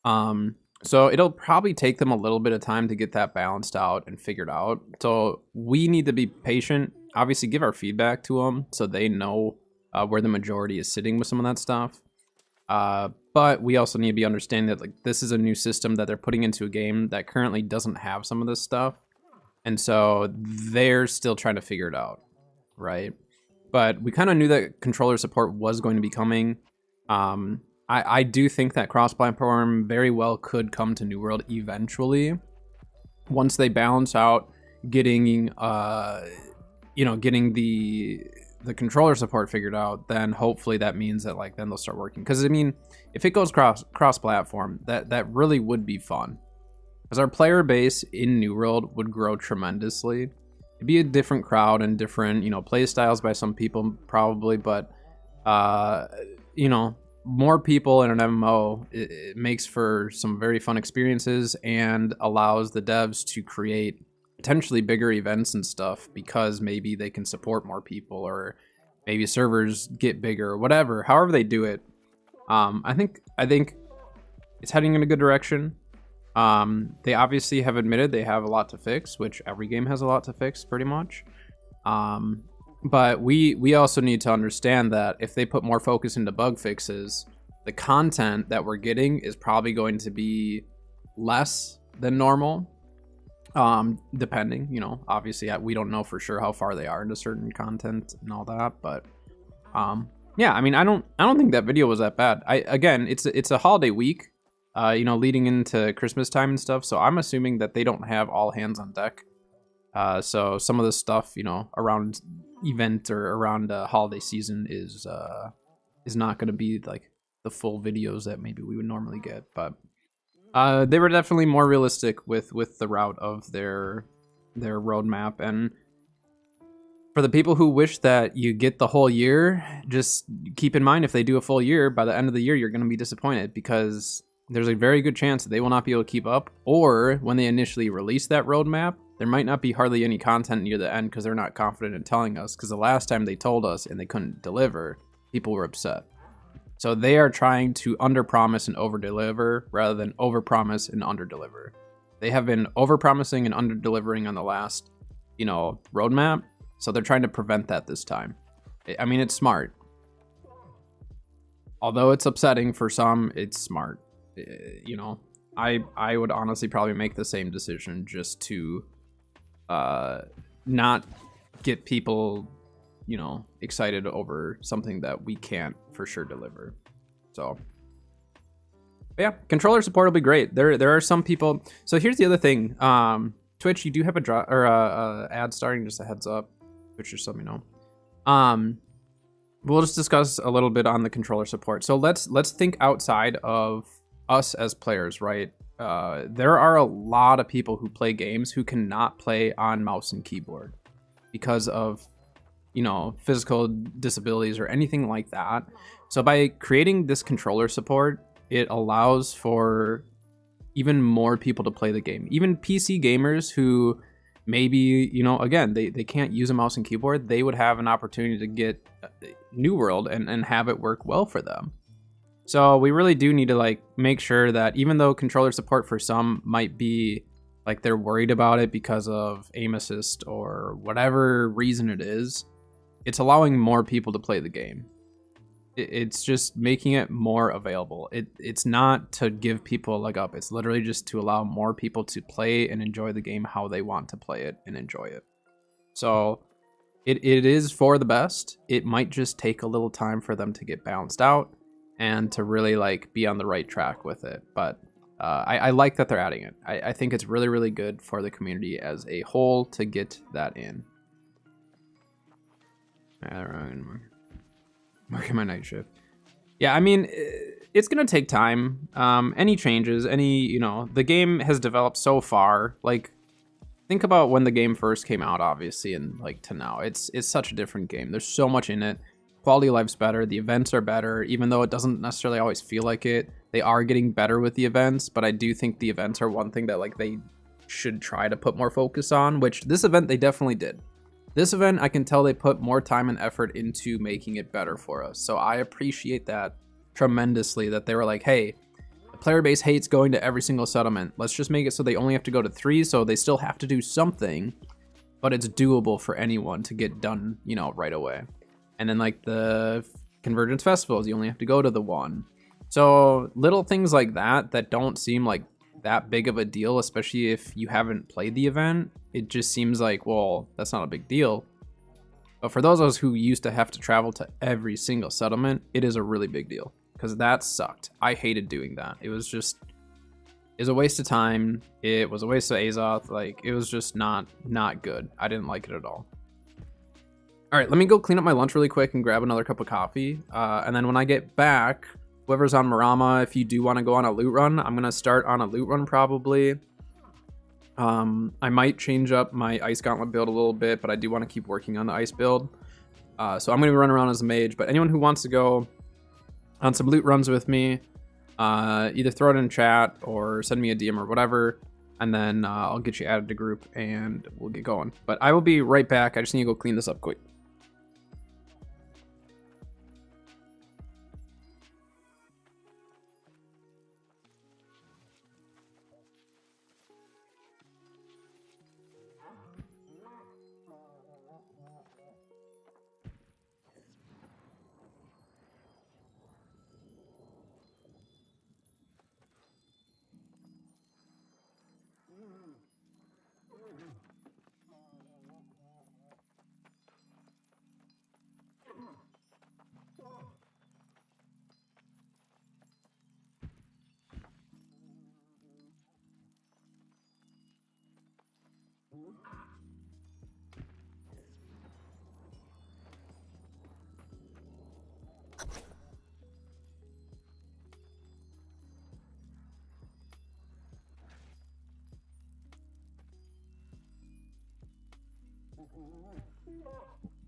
[SPEAKER 1] So it'll probably take them a little bit of time to get that balanced out and figured out. So we need to be patient, obviously give our feedback to them so they know where the majority is sitting with some of that stuff. But we also need to be understanding that like this is a new system that they're putting into a game that currently doesn't have some of this stuff. And so they're still trying to figure it out, right? But we kind of knew that controller support was going to be coming. I do think that cross-platform very well could come to New World eventually. Once they balance out getting, getting the controller support figured out, then hopefully that means that like then they'll start working. Because I mean, if it goes cross-platform, that really would be fun. Because our player base in New World would grow tremendously. It'd be a different crowd and different, play styles by some people probably, but more people in an MMO, it makes for some very fun experiences and allows the devs to create potentially bigger events and stuff because maybe they can support more people or maybe servers get bigger or whatever. However they do it, I think it's heading in a good direction. They obviously have admitted they have a lot to fix, which every game has a lot to fix pretty much. But we also need to understand that if they put more focus into bug fixes, the content that we're getting is probably going to be less than normal. Depending, obviously we don't know for sure how far they are into certain content and all that, but yeah, I mean, I don't think that video was that bad. Again, it's a holiday week, leading into Christmas time and stuff, so I'm assuming that they don't have all hands on deck. So some of the stuff, around event or around holiday season is not going to be like the full videos that maybe we would normally get, but they were definitely more realistic with the route of their roadmap. And for the people who wish that you get the whole year, just keep in mind if they do a full year, by the end of the year you're going to be disappointed because there's a very good chance that they will not be able to keep up, or when they initially release that roadmap, there might not be hardly any content near the end because they're not confident in telling us, because the last time they told us and they couldn't deliver, people were upset. So they are trying to underpromise and overdeliver rather than overpromise and underdeliver. They have been overpromising and underdelivering on the last, roadmap, so they're trying to prevent that this time. I mean, it's smart. Although it's upsetting for some, it's smart. I would honestly probably make the same decision just to not get people, excited over something that we can't for sure deliver. So yeah, controller support will be great. There are some people. So here's the other thing. Twitch, you do have a ad starting, just a heads up. Twitch, just let me know. We'll just discuss a little bit on the controller support. So let's think outside of us as players, right? There are a lot of people who play games who cannot play on mouse and keyboard because of, physical disabilities or anything like that. So by creating this controller support, it allows for even more people to play the game. Even PC gamers who maybe, again, they can't use a mouse and keyboard, they would have an opportunity to get New World and have it work well for them. So we really do need to like make sure that even though controller support for some might be like they're worried about it because of aim assist or whatever reason it is, it's allowing more people to play the game. It's just making it more available. It's not to give people a leg up. It's literally just to allow more people to play and enjoy the game how they want to play it and enjoy it. So it is for the best. It might just take a little time for them to get balanced out and to really like be on the right track with it. But I like that they're adding it. I think it's really, really good for the community as a whole to get that in. Working my night shift. Yeah, I mean, it's gonna take time. Any changes, the game has developed so far. Like, think about when the game first came out, obviously, and like to now. It's such a different game. There's so much in it. Quality of life's better. The events are better, even though it doesn't necessarily always feel like it. They are getting better with the events, but I do think the events are one thing that like they should try to put more focus on, which this event they definitely did. This event, I can tell they put more time and effort into making it better for us. So I appreciate that tremendously, that they were like, hey, the player base hates going to every single settlement. Let's just make it so they only have to go to 3, so they still have to do something, but it's doable for anyone to get done, right away. And then like the Convergence Festivals, you only have to go to the 1. So little things like that don't seem like that big of a deal, especially if you haven't played the event. It just seems like, well, that's not a big deal. But for those of us who used to have to travel to every single settlement, it is a really big deal, because that sucked. I hated doing that. It was a waste of time. It was a waste of Azoth. Like, it was just not good. I didn't like it at all. All right, let me go clean up my lunch really quick and grab another cup of coffee. And then when I get back, whoever's on Marama, if you do want to go on a loot run, I'm going to start on a loot run probably. I might change up my ice gauntlet build a little bit, but I do want to keep working on the ice build. So I'm going to run around as a mage, but anyone who wants to go on some loot runs with me, either throw it in chat or send me a DM or whatever, and then I'll get you added to group and we'll get going. But I will be right back. I just need to go clean this up quick.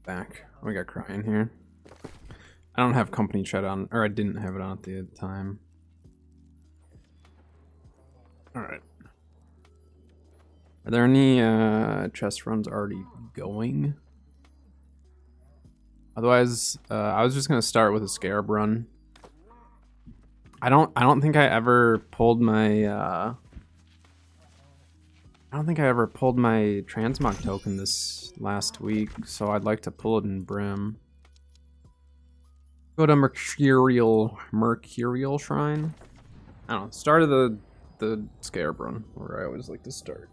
[SPEAKER 1] Back. We got crying here. I don't have company chat on, or I didn't have it on at the time. Alright. Are there any chest runs already going? Otherwise, I was just gonna start with a scarab run. I don't think I ever pulled my I don't think I ever pulled my transmog token this last week, so I'd like to pull it in Brim. Go to Mercurial Shrine. I don't know. Start of the Scarab run, where I always like to start.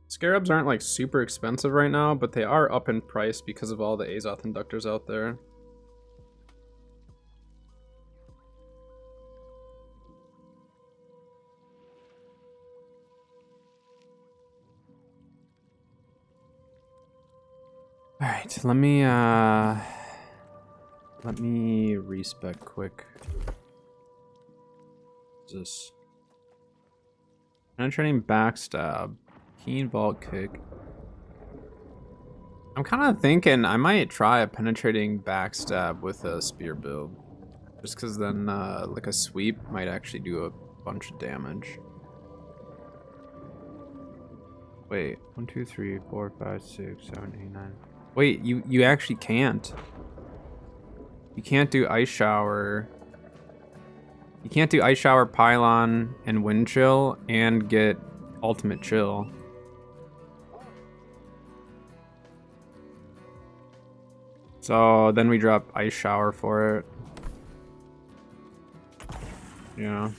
[SPEAKER 1] Scarabs aren't like super expensive right now, but they are up in price because of all the Azoth inductors out there. All right, let me respec quick. What's this? Penetrating backstab, keen vault kick. I'm kind of thinking I might try a penetrating backstab with a spear build, just because then like a sweep might actually do a bunch of damage. Wait, 1, 2, 3, 4, 5, 6, 7, 8, 9. Wait, you actually can't. You can't do ice shower. You can't do ice shower, pylon, and wind chill and get ultimate chill. So then we drop ice shower for it. Yeah.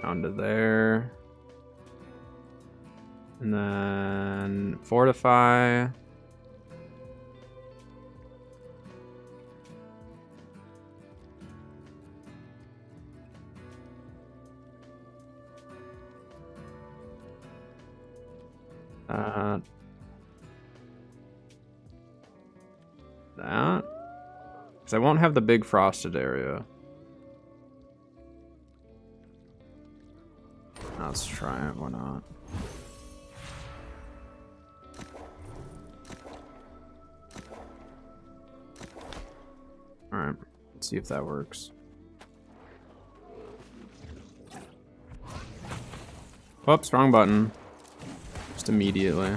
[SPEAKER 1] Down to there. And then fortify. That. Because I won't have the big frosted area. Let's try it, why not? Alright, let's see if that works. Whoops, wrong button. Just immediately.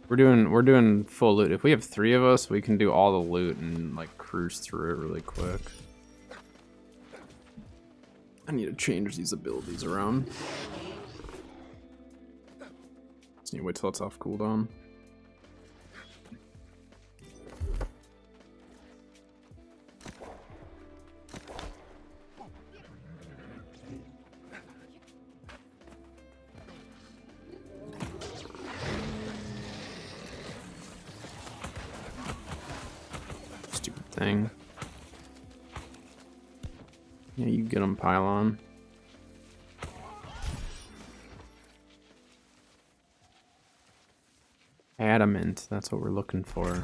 [SPEAKER 1] We're doing full loot. If we have 3 of us, we can do all the loot and like cruise through it really quick. I need to change these abilities around. Just need to wait till it's off cooldown. Thing. Yeah, you get them, pylon. Adamant, that's what we're looking for. I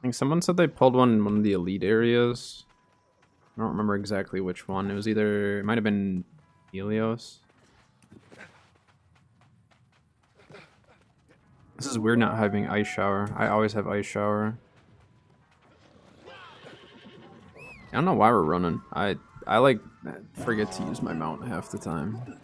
[SPEAKER 1] think someone said they pulled one in one of the elite areas. I don't remember exactly which one. It was either, it might have been Helios. This is weird not having ice shower. I always have ice shower. I don't know why we're running. I like forget to use my mount half the time.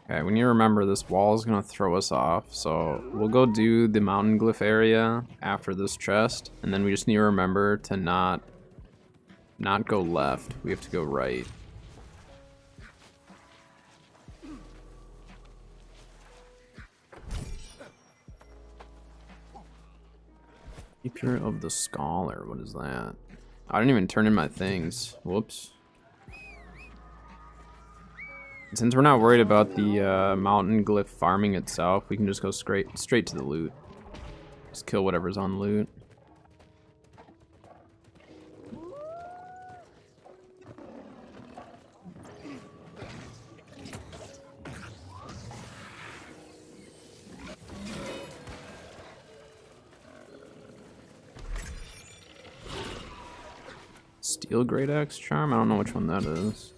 [SPEAKER 1] Okay, we need to remember this wall is gonna throw us off, so we'll go do the mountain glyph area after this chest, and then we just need to remember to not go left. We have to go right. Keeper of the Scholar, what is that? I didn't even turn in my things. Whoops. Since we're not worried about the mountain glyph farming itself, we can just go straight to the loot. Just kill whatever's on loot. Steel Great Axe Charm? I don't know which one that is.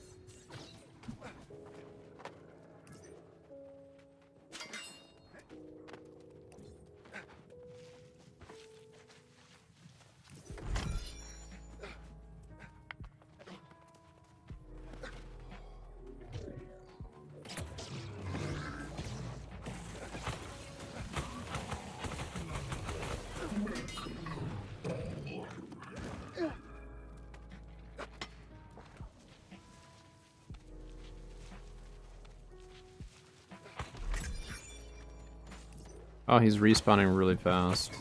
[SPEAKER 1] Oh, he's respawning really fast.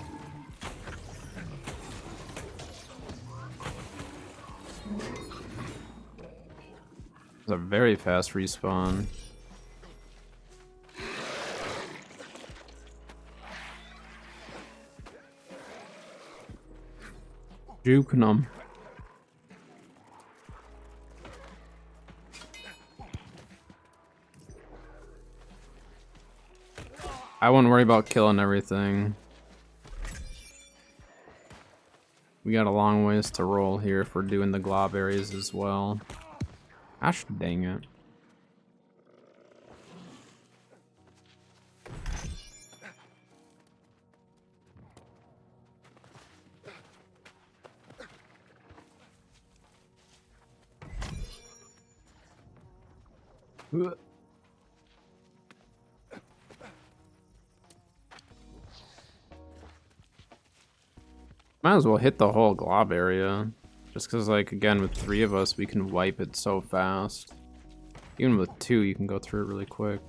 [SPEAKER 1] It's a very fast respawn. Juking them. I wouldn't worry about killing everything. We got a long ways to roll here if we're doing the glob areas as well. Gosh dang it. Might as well hit the whole glob area. Just because, like, again, with 3 of us, we can wipe it so fast. Even with 2, you can go through it really quick.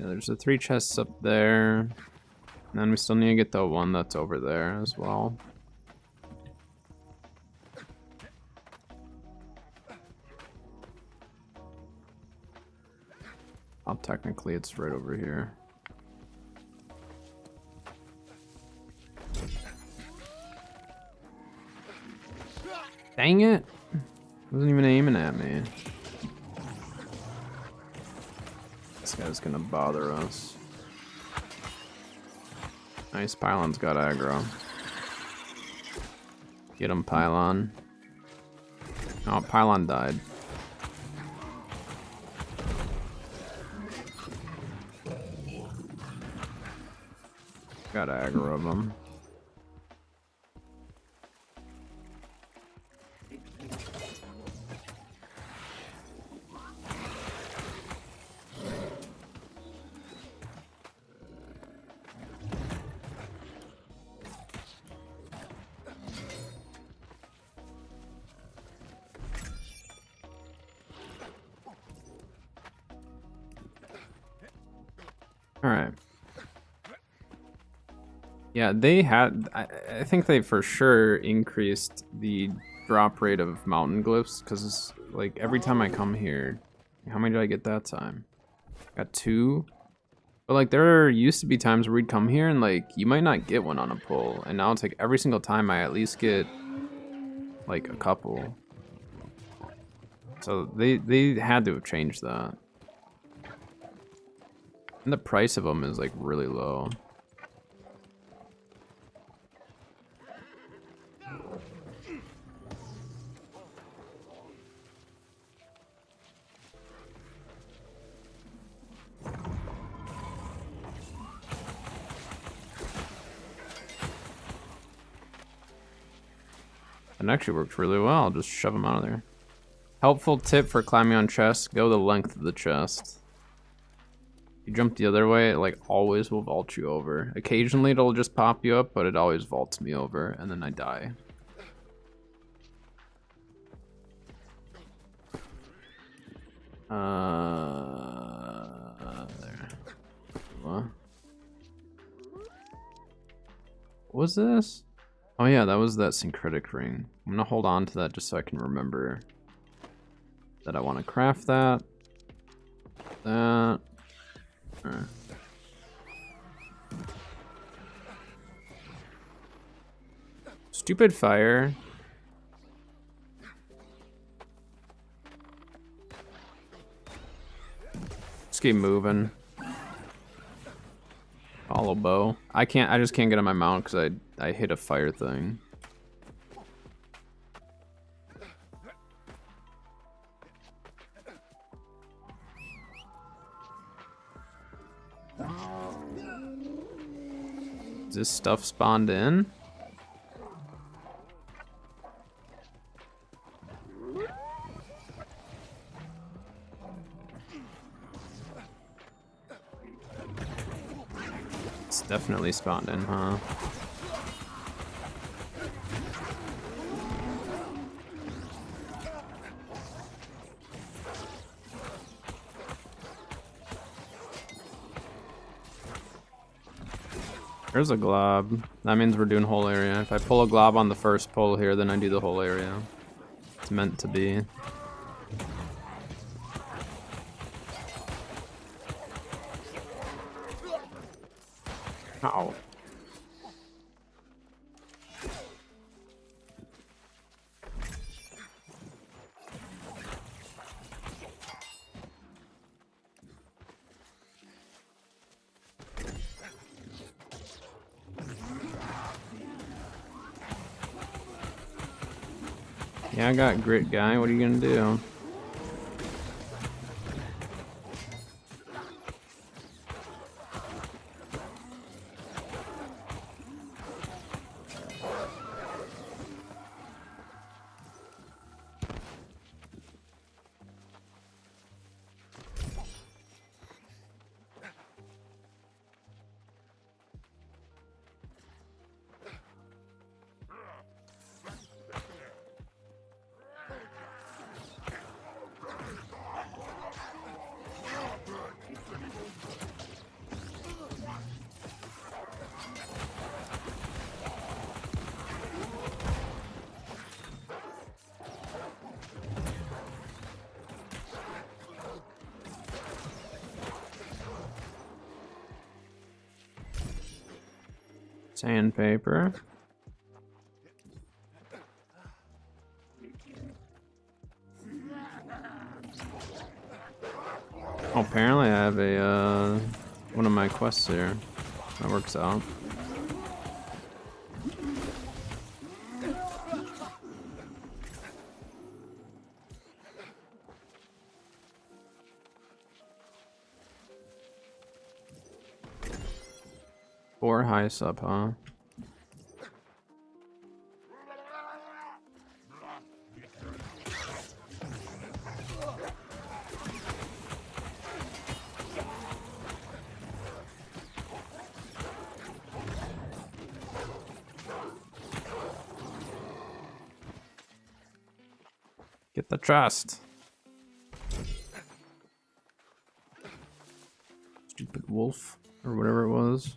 [SPEAKER 1] Yeah, there's the 3 chests up there. And then we still need to get the one that's over there as well. Oh, technically it's right over here. Dang it! Wasn't even aiming at me. This guy's gonna bother us. Nice, Pylon's got aggro. Get him, Pylon. Oh, Pylon died. Got aggro of him. All right. Yeah, they had. I think they for sure increased the drop rate of mountain glyphs because, like, every time I come here, how many did I get that time? Got 2. But like, there used to be times where we'd come here and like you might not get one on a pull, and now it's like every single time I at least get like a couple. So they had to have changed that. And the price of them is like really low. It actually worked really well. Just shove them out of there. Helpful tip for climbing on chests: go the length of the chest. You jump the other way, it like always will vault you over. Occasionally it'll just pop you up, but it always vaults me over, and then I die. There. What was this? Oh yeah, that was that syncretic ring. I'm gonna hold on to that just so I can remember that I want to craft that. That. Alright. Stupid fire. Just keep moving. Hollow bow. I just can't get on my mount because I hit a fire thing. Is this stuff spawned in? It's definitely spawned in, huh? There's a glob. That means we're doing whole area. If I pull a glob on the first pull here, then I do the whole area. It's meant to be. Ow. Yeah, I got grit, guy. What are you gonna do? Sandpaper. Oh, apparently I have a one of my quests here. That works out. Four high sub, huh? Get the trust. Stupid wolf, or whatever it was.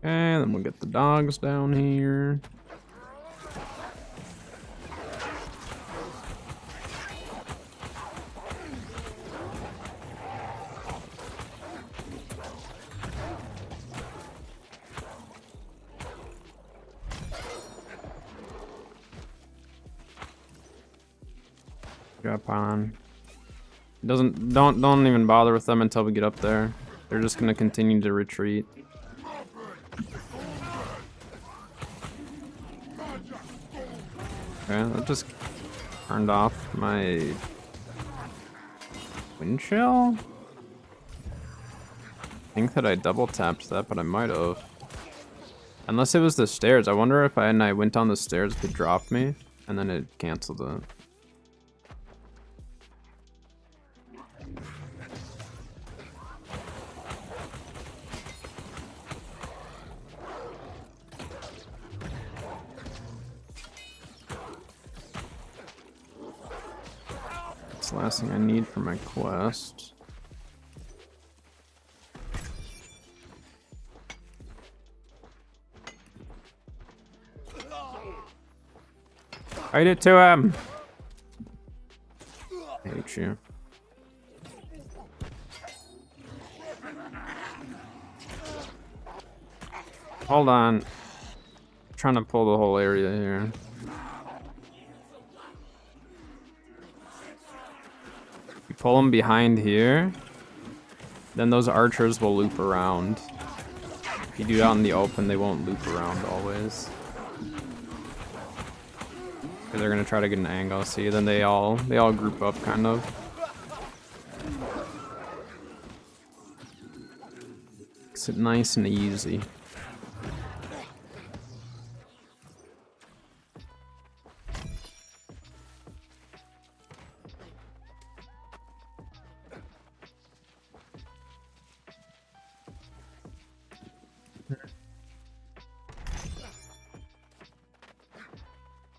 [SPEAKER 1] Okay, then we'll get the dogs down here. Drop on. Don't even bother with them until we get up there. They're just gonna continue to retreat. Okay, that just turned off my wind shell. I think that I double tapped that, but I might have. Unless it was the stairs. I wonder if I went down the stairs, it dropped me, and then it canceled it. That's the last thing I need for my quest. Fight it to him! I hate you. Hold on. I'm trying to pull the whole area here. You pull them behind here, then those archers will loop around. If you do it out in the open, they won't loop around always. Because they're gonna try to get an angle. See, then they all group up kind of. Makes it nice and easy.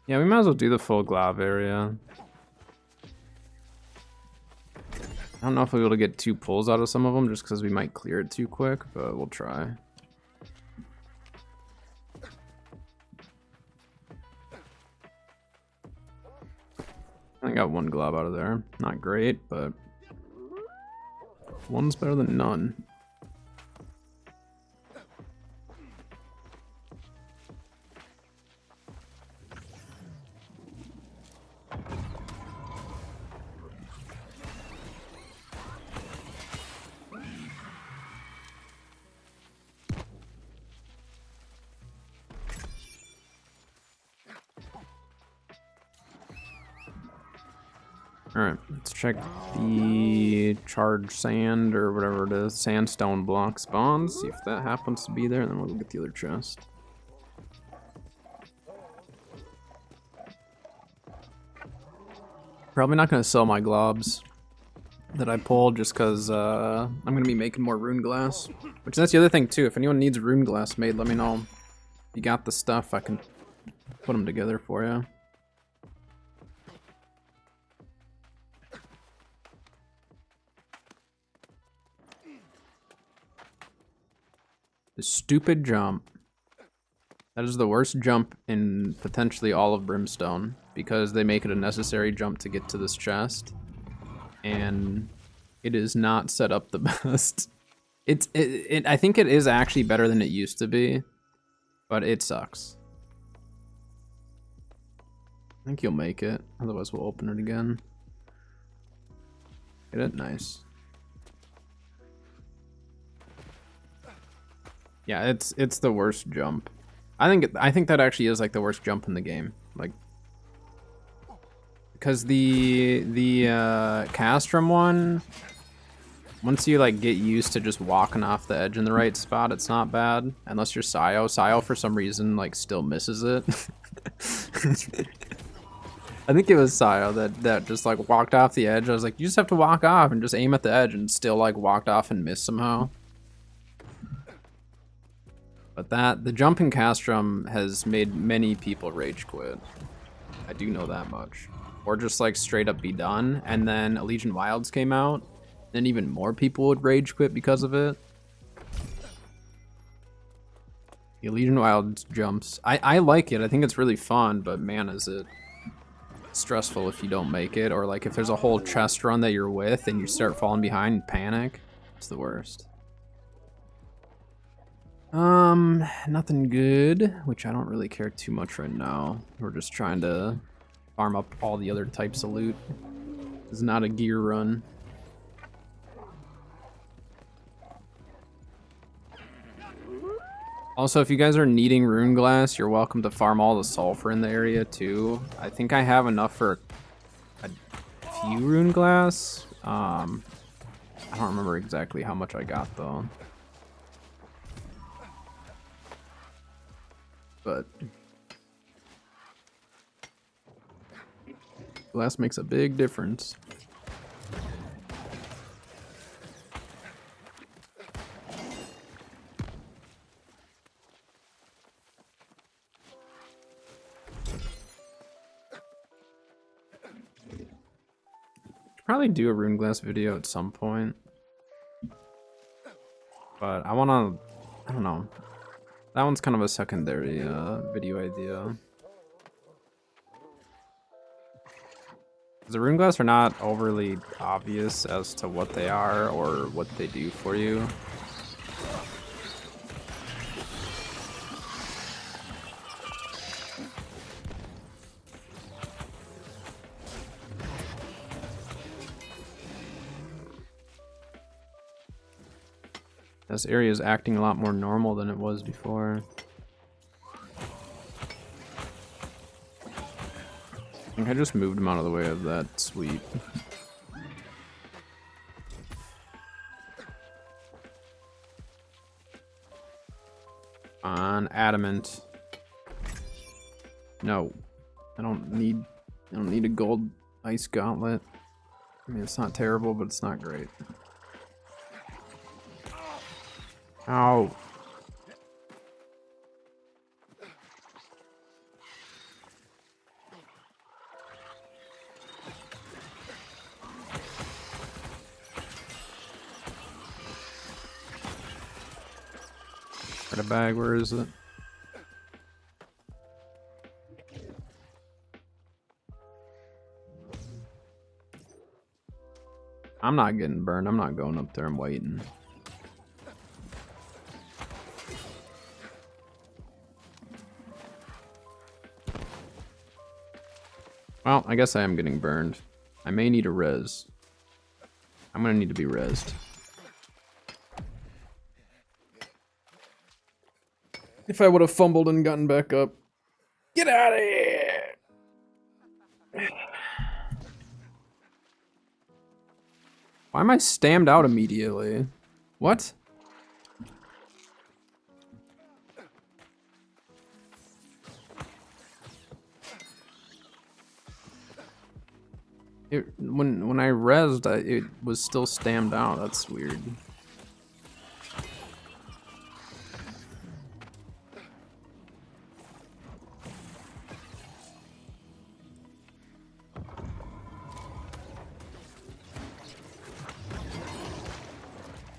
[SPEAKER 1] Yeah, we might as well do the full glob area. I don't know if we'll be able to get 2 pulls out of some of them just because we might clear it too quick, but we'll try. I got 1 glob out of there. Not great, but One's better than none. Alright, let's check the charged sand or whatever it is. Sandstone block spawns. See if that happens to be there, and then we'll go get the other chest. Probably not going to sell my globs that I pulled just because I'm going to be making more rune glass. Which that's the other thing too. If anyone needs rune glass made, let me know. If you got the stuff, I can put them together for you. The stupid jump. That is the worst jump in potentially all of Brimstone because they make it a necessary jump to get to this chest, and it is not set up the best. I think it is actually better than it used to be, but it sucks. I think you'll make it, otherwise we'll open it again. Get it? Nice. Yeah, it's the worst jump. I think that actually is like the worst jump in the game. Like, because the Castrum one, once you like get used to just walking off the edge in the right spot, it's not bad. Unless you're Sio. Sio for some reason like still misses it. I think it was Sio that just like walked off the edge. I was like, you just have to walk off and just aim at the edge, and still like walked off and missed somehow. But the jump in Castrum has made many people rage quit. I do know that much. Or just like straight up be done. And then Allegiant Wilds came out, and even more people would rage quit because of it. The Allegiant Wilds jumps. I like it. I think it's really fun, but man, is it stressful if you don't make it. Or like if there's a whole chest run that you're with and you start falling behind and panic. It's the worst. Nothing good, which I don't really care too much right now. We're just trying to farm up all the other types of loot. It's not a gear run. Also, if you guys are needing rune glass, you're welcome to farm all the sulfur in the area too. I think I have enough for a few rune glass. I don't remember exactly how much I got though. But glass makes a big difference. Probably do a rune glass video at some point, but I don't know. That one's kind of a secondary video idea. The rune glass are not overly obvious as to what they are or what they do for you. This area is acting a lot more normal than it was before. I think I just moved him out of the way of that sweep. On adamant. No. I don't need a gold ice gauntlet. I mean, it's not terrible, but it's not great. Ow. Got a bag, where is it? I'm not getting burned. I'm not going up there. I'm waiting. Well, I guess I am getting burned. I may need a res. I'm gonna need to be rezzed. If I would have fumbled and gotten back up. Get out of here! Why am I stammed out immediately? What? When I rezzed, it was still stammed out. That's weird.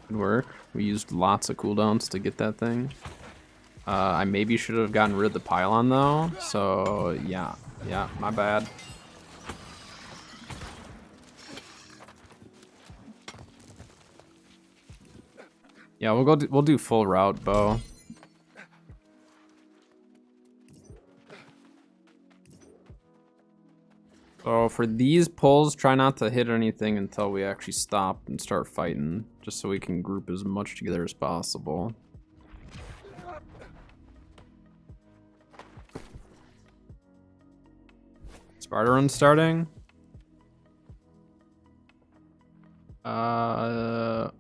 [SPEAKER 1] Good work. We used lots of cooldowns to get that thing. I maybe should have gotten rid of the pylon though. So yeah, my bad. Yeah, we'll do full route, bow. So for these pulls, try not to hit anything until we actually stop and start fighting, just so we can group as much together as possible. Sparta run starting.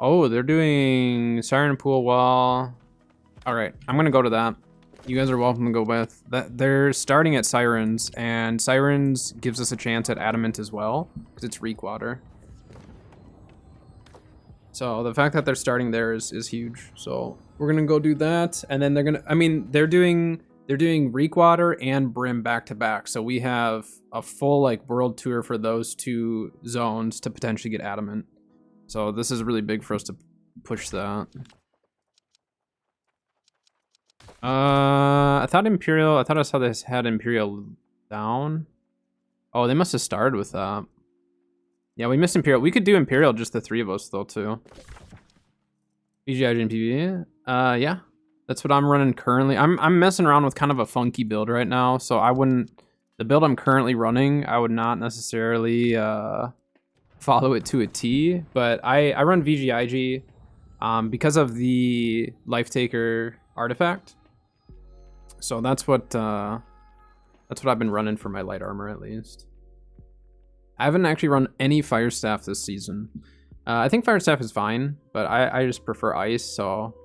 [SPEAKER 1] Oh, they're doing Siren Pool Wall. All right, I'm gonna go to that. You guys are welcome to go with that. They're starting at Sirens, and Sirens gives us a chance at Adamant as well, because it's Reek Water. So the fact that they're starting there is huge. So we're gonna go do that, and then they're gonna. I mean, they're doing Reek Water and Brim back to back. So we have a full like world tour for those two zones to potentially get Adamant. So this is really big for us to push that. I thought I saw this had Imperial down. Oh, they must have started with that. Yeah, we missed Imperial. We could do Imperial, just the three of us though too. BGI and PvE. Yeah, that's what I'm running currently. I'm messing around with kind of a funky build right now, so I wouldn't. The build I'm currently running, I would not necessarily follow it to a T, but I run VGIG because of the Life Taker artifact. So that's what I've been running for my light armor at least. I haven't actually run any Fire Staff this season. I think Fire Staff is fine, but I just prefer Ice. So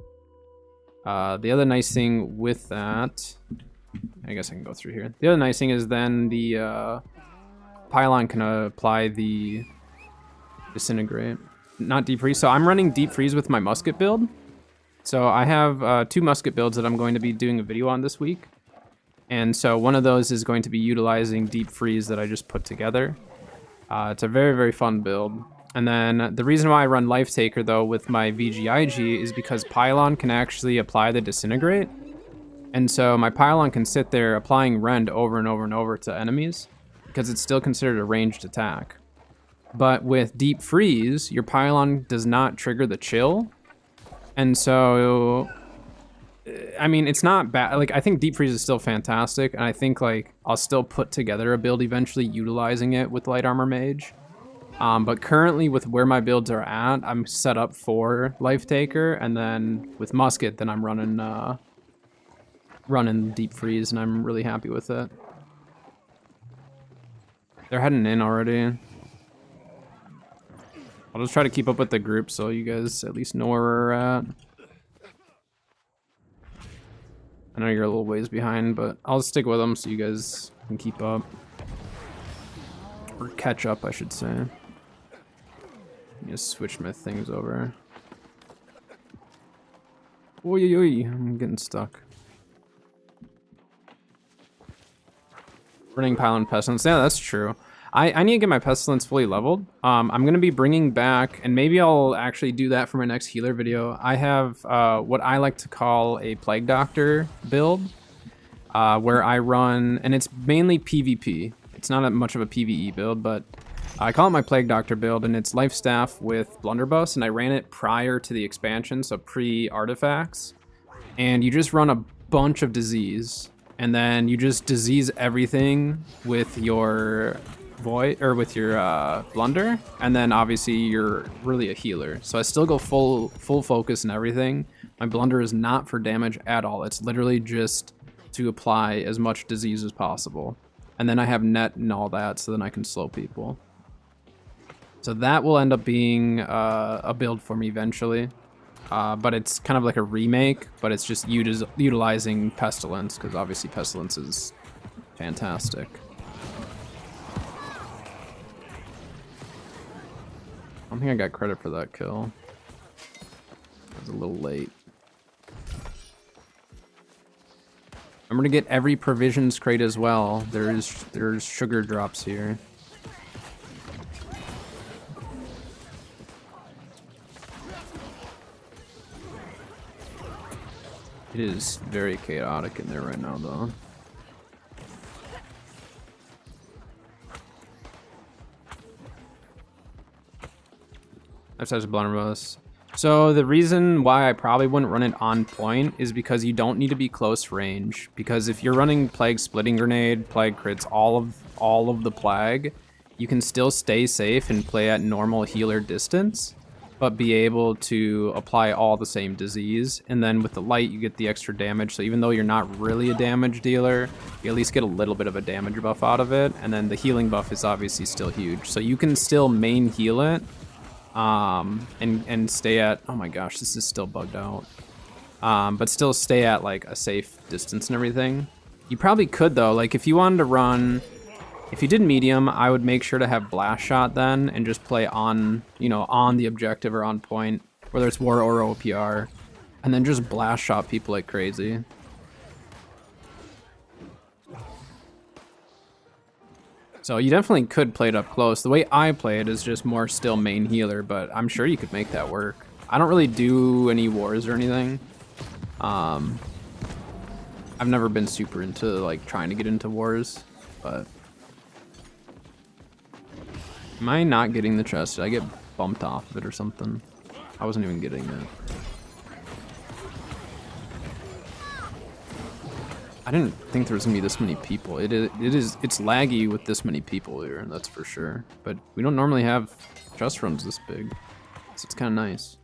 [SPEAKER 1] the other nice thing with that, I guess I can go through here. The other nice thing is then the Pylon can apply the Disintegrate, not Deep Freeze. So I'm running Deep Freeze with my musket build. So I have two musket builds that I'm going to be doing a video on this week. And so one of those is going to be utilizing Deep Freeze that I just put together. It's a very, very fun build. And then the reason why I run Life Taker though with my VGIG is because Pylon can actually apply the Disintegrate. And so my Pylon can sit there applying Rend over and over and over to enemies because it's still considered a ranged attack. But with Deep Freeze, your Pylon does not trigger the chill. And so, I mean, it's not bad. Like, I think Deep Freeze is still fantastic. And I think, like, I'll still put together a build eventually utilizing it with Light Armor Mage. But currently, with where my builds are at, I'm set up for Life Taker. And then with Musket, then I'm running Deep Freeze. And I'm really happy with it. They're heading in already. I'll just try to keep up with the group so you guys at least know where we're at. I know you're a little ways behind, but I'll stick with them so you guys can keep up. Or catch up, I should say. Just switch my things over. Oi, oi, oi, I'm getting stuck. Running Pylon Pestilence, yeah, that's true. I need to get my Pestilence fully leveled. I'm going to be bringing back, and maybe I'll actually do that for my next healer video. I have what I like to call a Plague Doctor build, where I run, and it's mainly PvP. It's not much of a PvE build, but I call it my Plague Doctor build, and it's Life Staff with Blunderbuss, and I ran it prior to the expansion, so pre-artifacts. And you just run a bunch of disease, and then you just disease everything with your void or with your blunder, and then obviously you're really a healer. So I still go full focus and everything. My blunder is not for damage at all. It's literally just to apply as much disease as possible. And then I have net and all that, so then I can slow people. So that will end up being a build for me eventually. But it's kind of like a remake, but it's just utilizing Pestilence, because obviously Pestilence is fantastic. I don't think I got credit for that kill. I was a little late. Remember to get every provisions crate as well. There's sugar drops here. It is very chaotic in there right now, though. That's such a blunderbuss. So the reason why I probably wouldn't run it on point is because you don't need to be close range. Because if you're running Plague Splitting Grenade, Plague Crits, all of the Plague, you can still stay safe and play at normal healer distance, but be able to apply all the same disease. And then with the light, you get the extra damage. So even though you're not really a damage dealer, you at least get a little bit of a damage buff out of it. And then the healing buff is obviously still huge. So you can still main heal it. And stay at, oh my gosh, this is still bugged out. But still stay at like a safe distance and everything. You probably could though, like if you wanted to run, if you did medium, I would make sure to have blast shot then and just play on, you know, on the objective or on point, whether it's war or OPR, and then just blast shot people like crazy. So you definitely could play it up close. The way I play it is just more still main healer, but I'm sure you could make that work. I don't really do any wars or anything. I've never been super into like trying to get into wars, but am I not getting the chest? Did I get bumped off of it or something? I wasn't even getting it. I didn't think there was gonna be this many people. It's laggy with this many people here, that's for sure. But we don't normally have chest runs this big, so it's kind of nice.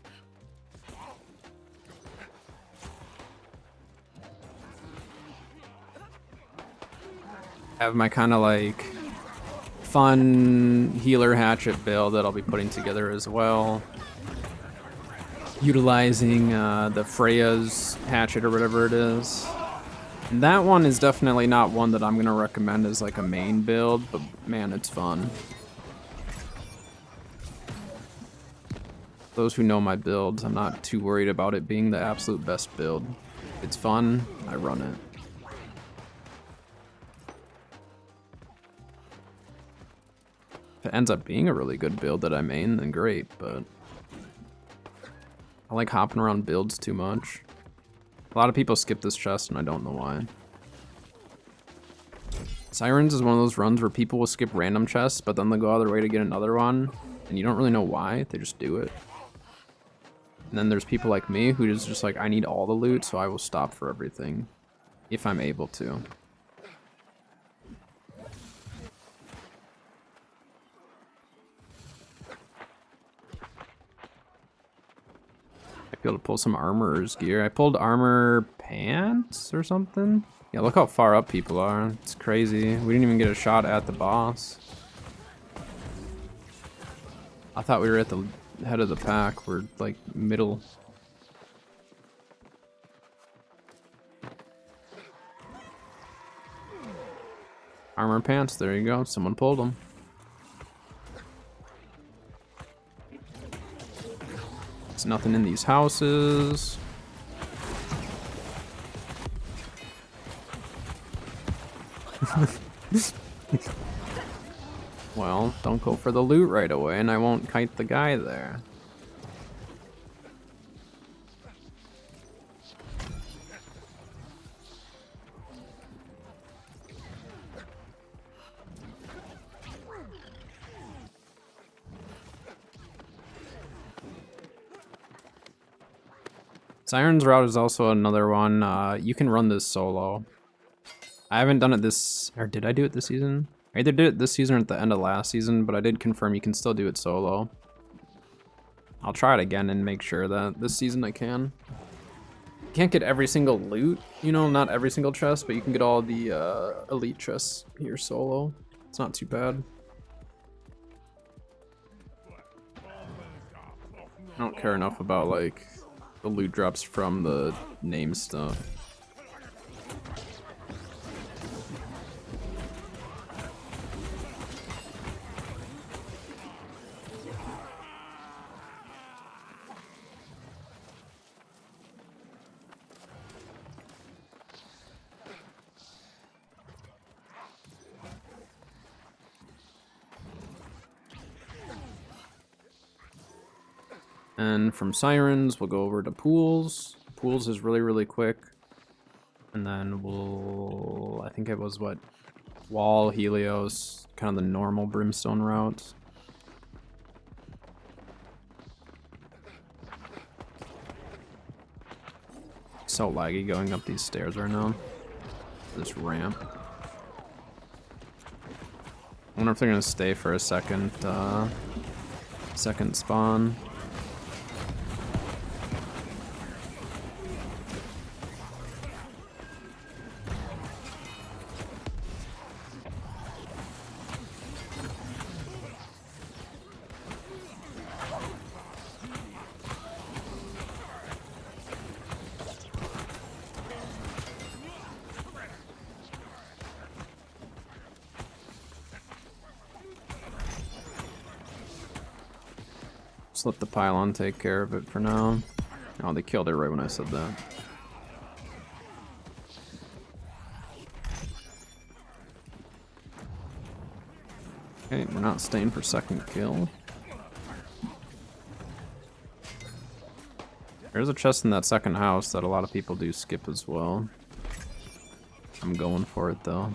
[SPEAKER 1] I have my kind of like fun healer hatchet build that I'll be putting together as well, utilizing the Freya's hatchet or whatever it is. That one is definitely not one that I'm going to recommend as like a main build, but man, it's fun. Those who know my builds, I'm not too worried about it being the absolute best build. It's fun, I run it. If it ends up being a really good build that I main, then great, but I like hopping around builds too much. A lot of people skip this chest, and I don't know why. Sirens is one of those runs where people will skip random chests, but then they'll go out of their way to get another one, and you don't really know why, they just do it. And then there's people like me who is just like, I need all the loot, so I will stop for everything, if I'm able to. Be able to pull some armorer's gear. I pulled armor pants or something. Yeah, look how far up people are. It's crazy. We didn't even get a shot at the boss. I thought we were at the head of the pack. We're like middle. Armor pants, there you go. Someone pulled them. There's nothing in these houses. Well, don't go for the loot right away and I won't kite the guy there. Siren's Route is also another one. You can run this solo. I haven't done it this, or did I do it this season? I either did it this season or at the end of last season, but I did confirm you can still do it solo. I'll try it again and make sure that this season I can. You can't get every single loot, you know, not every single chest, but you can get all the elite chests here solo. It's not too bad. I don't care enough about like the loot drops from the name stuff. And from Sirens, we'll go over to Pools. Pools is really, really quick. And then we'll, I think it was what? Wall, Helios, kind of the normal Brimstone route. So laggy going up these stairs right now. This ramp. I wonder if they're gonna stay for a second spawn. Just let the pylon take care of it for now. Oh, they killed it right when I said that. Okay, we're not staying for second kill. There's a chest in that second house that a lot of people do skip as well. I'm going for it though.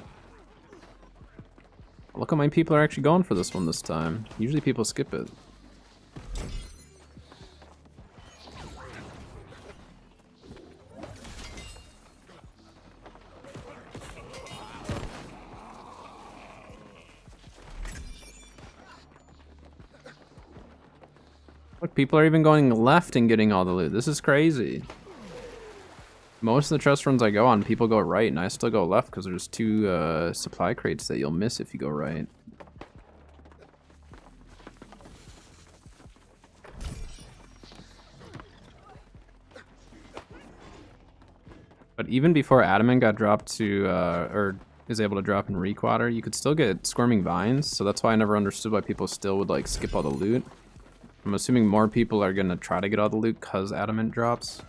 [SPEAKER 1] Look how many people are actually going for this one this time. Usually people skip it. Look, people are even going left and getting all the loot. This is crazy. Most of the trust runs I go on, people go right, and I still go left because there's two supply crates that you'll miss if you go right. But even before Adamant got dropped to, or is able to drop in Requater, you could still get Squirming Vines, so that's why I never understood why people still would like skip all the loot. I'm assuming more people are gonna try to get all the loot because Adamant drops.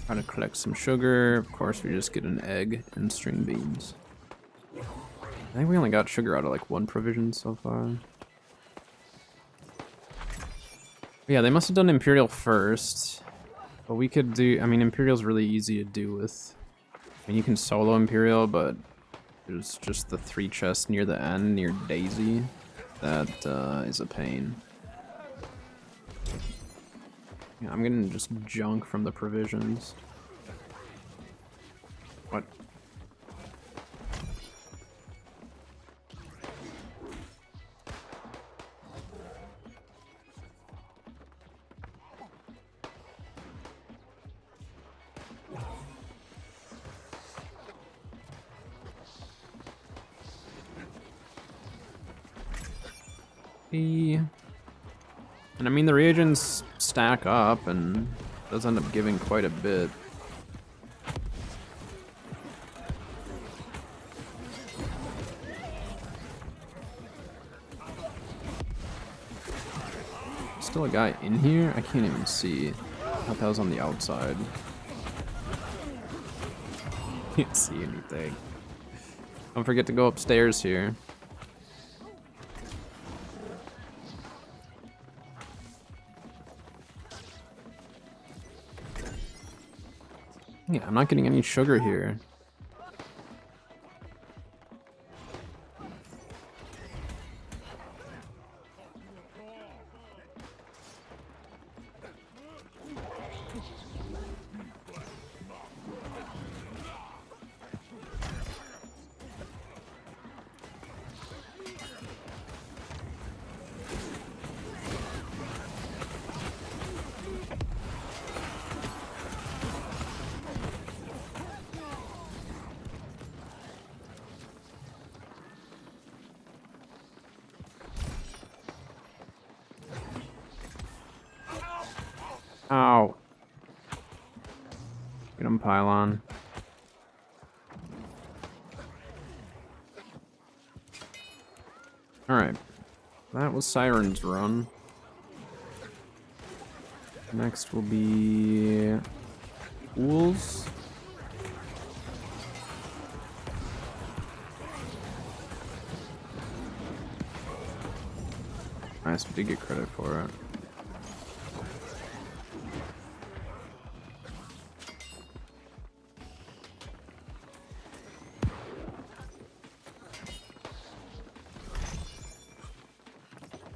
[SPEAKER 1] Trying to collect some sugar. Of course, we just get an egg and string beans. I think we only got sugar out of like one provision so far. Yeah, they must have done Imperial first. But we could do, I mean, Imperial's really easy to do with. I mean, you can solo Imperial, but there's just the 3 chests near the end, near Daisy. That is a pain. Yeah, I'm getting just junk from the provisions. What? And I mean, the reagents stack up and does end up giving quite a bit. Still a guy in here? I can't even see. I thought that was on the outside. Can't see anything. Don't forget to go upstairs here. Yeah, I'm not getting any sugar here. Ow. Get him, pylon. Alright. That was Siren's run. Next will be Pools. Nice, we did get credit for it.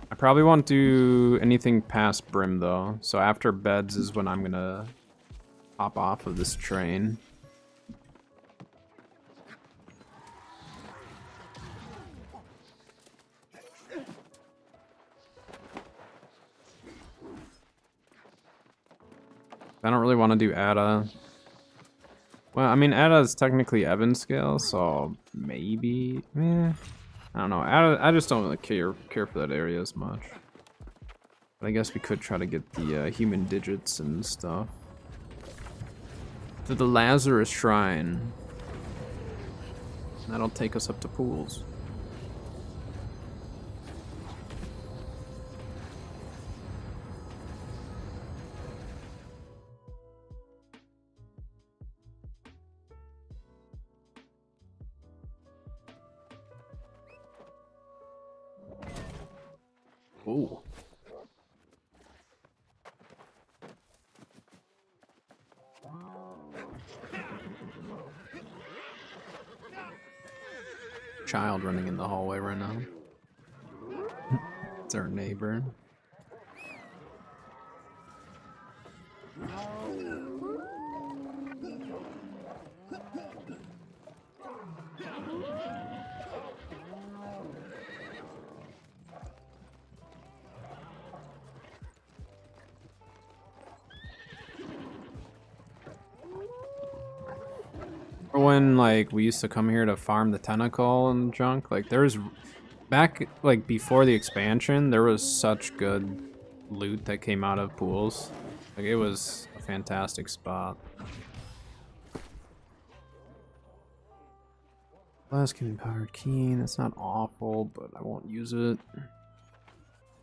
[SPEAKER 1] I probably won't do anything past Brim though, so after beds is when I'm gonna hop off of this train. I don't really want to do Ada. Well, I mean, Ada is technically Evan scale, so maybe. I don't know. Ada, I just don't really care for that area as much. But I guess we could try to get the human digits and stuff. To the Lazarus Shrine. That'll take us up to Pools. Ooh. Child running in the hallway right now. It's our neighbor. When like we used to come here to farm the tentacle and junk, like there's back like before the expansion, there was such good loot that came out of Pools. Like it was a fantastic spot. Last can be powered keen. That's not awful, but I won't use it.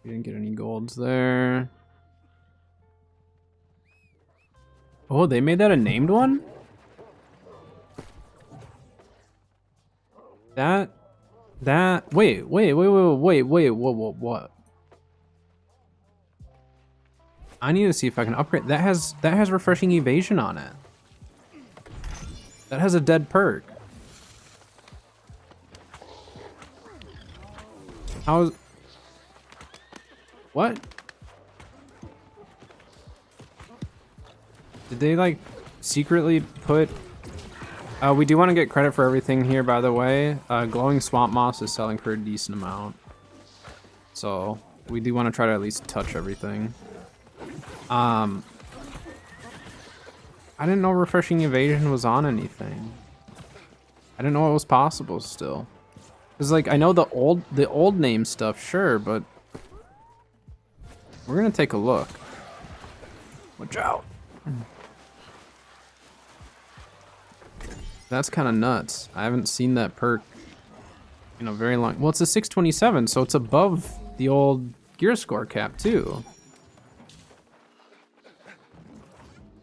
[SPEAKER 1] We didn't get any golds there. Oh, they made that a named one? Wait, what? I need to see if I can upgrade. That has refreshing evasion on it. That has a dead perk. How's... What? Did they like secretly put... we do want to get credit for everything here, by the way. Glowing Swamp Moss is selling for a decent amount. So, we do want to try to at least touch everything. I didn't know Refreshing Evasion was on anything. I didn't know it was possible still. Because, like, I know the old name stuff, sure, but... We're going to take a look. Watch out. That's kind of nuts. I haven't seen that perk in a very long... Well, it's a 627, so it's above the old gear score cap, too.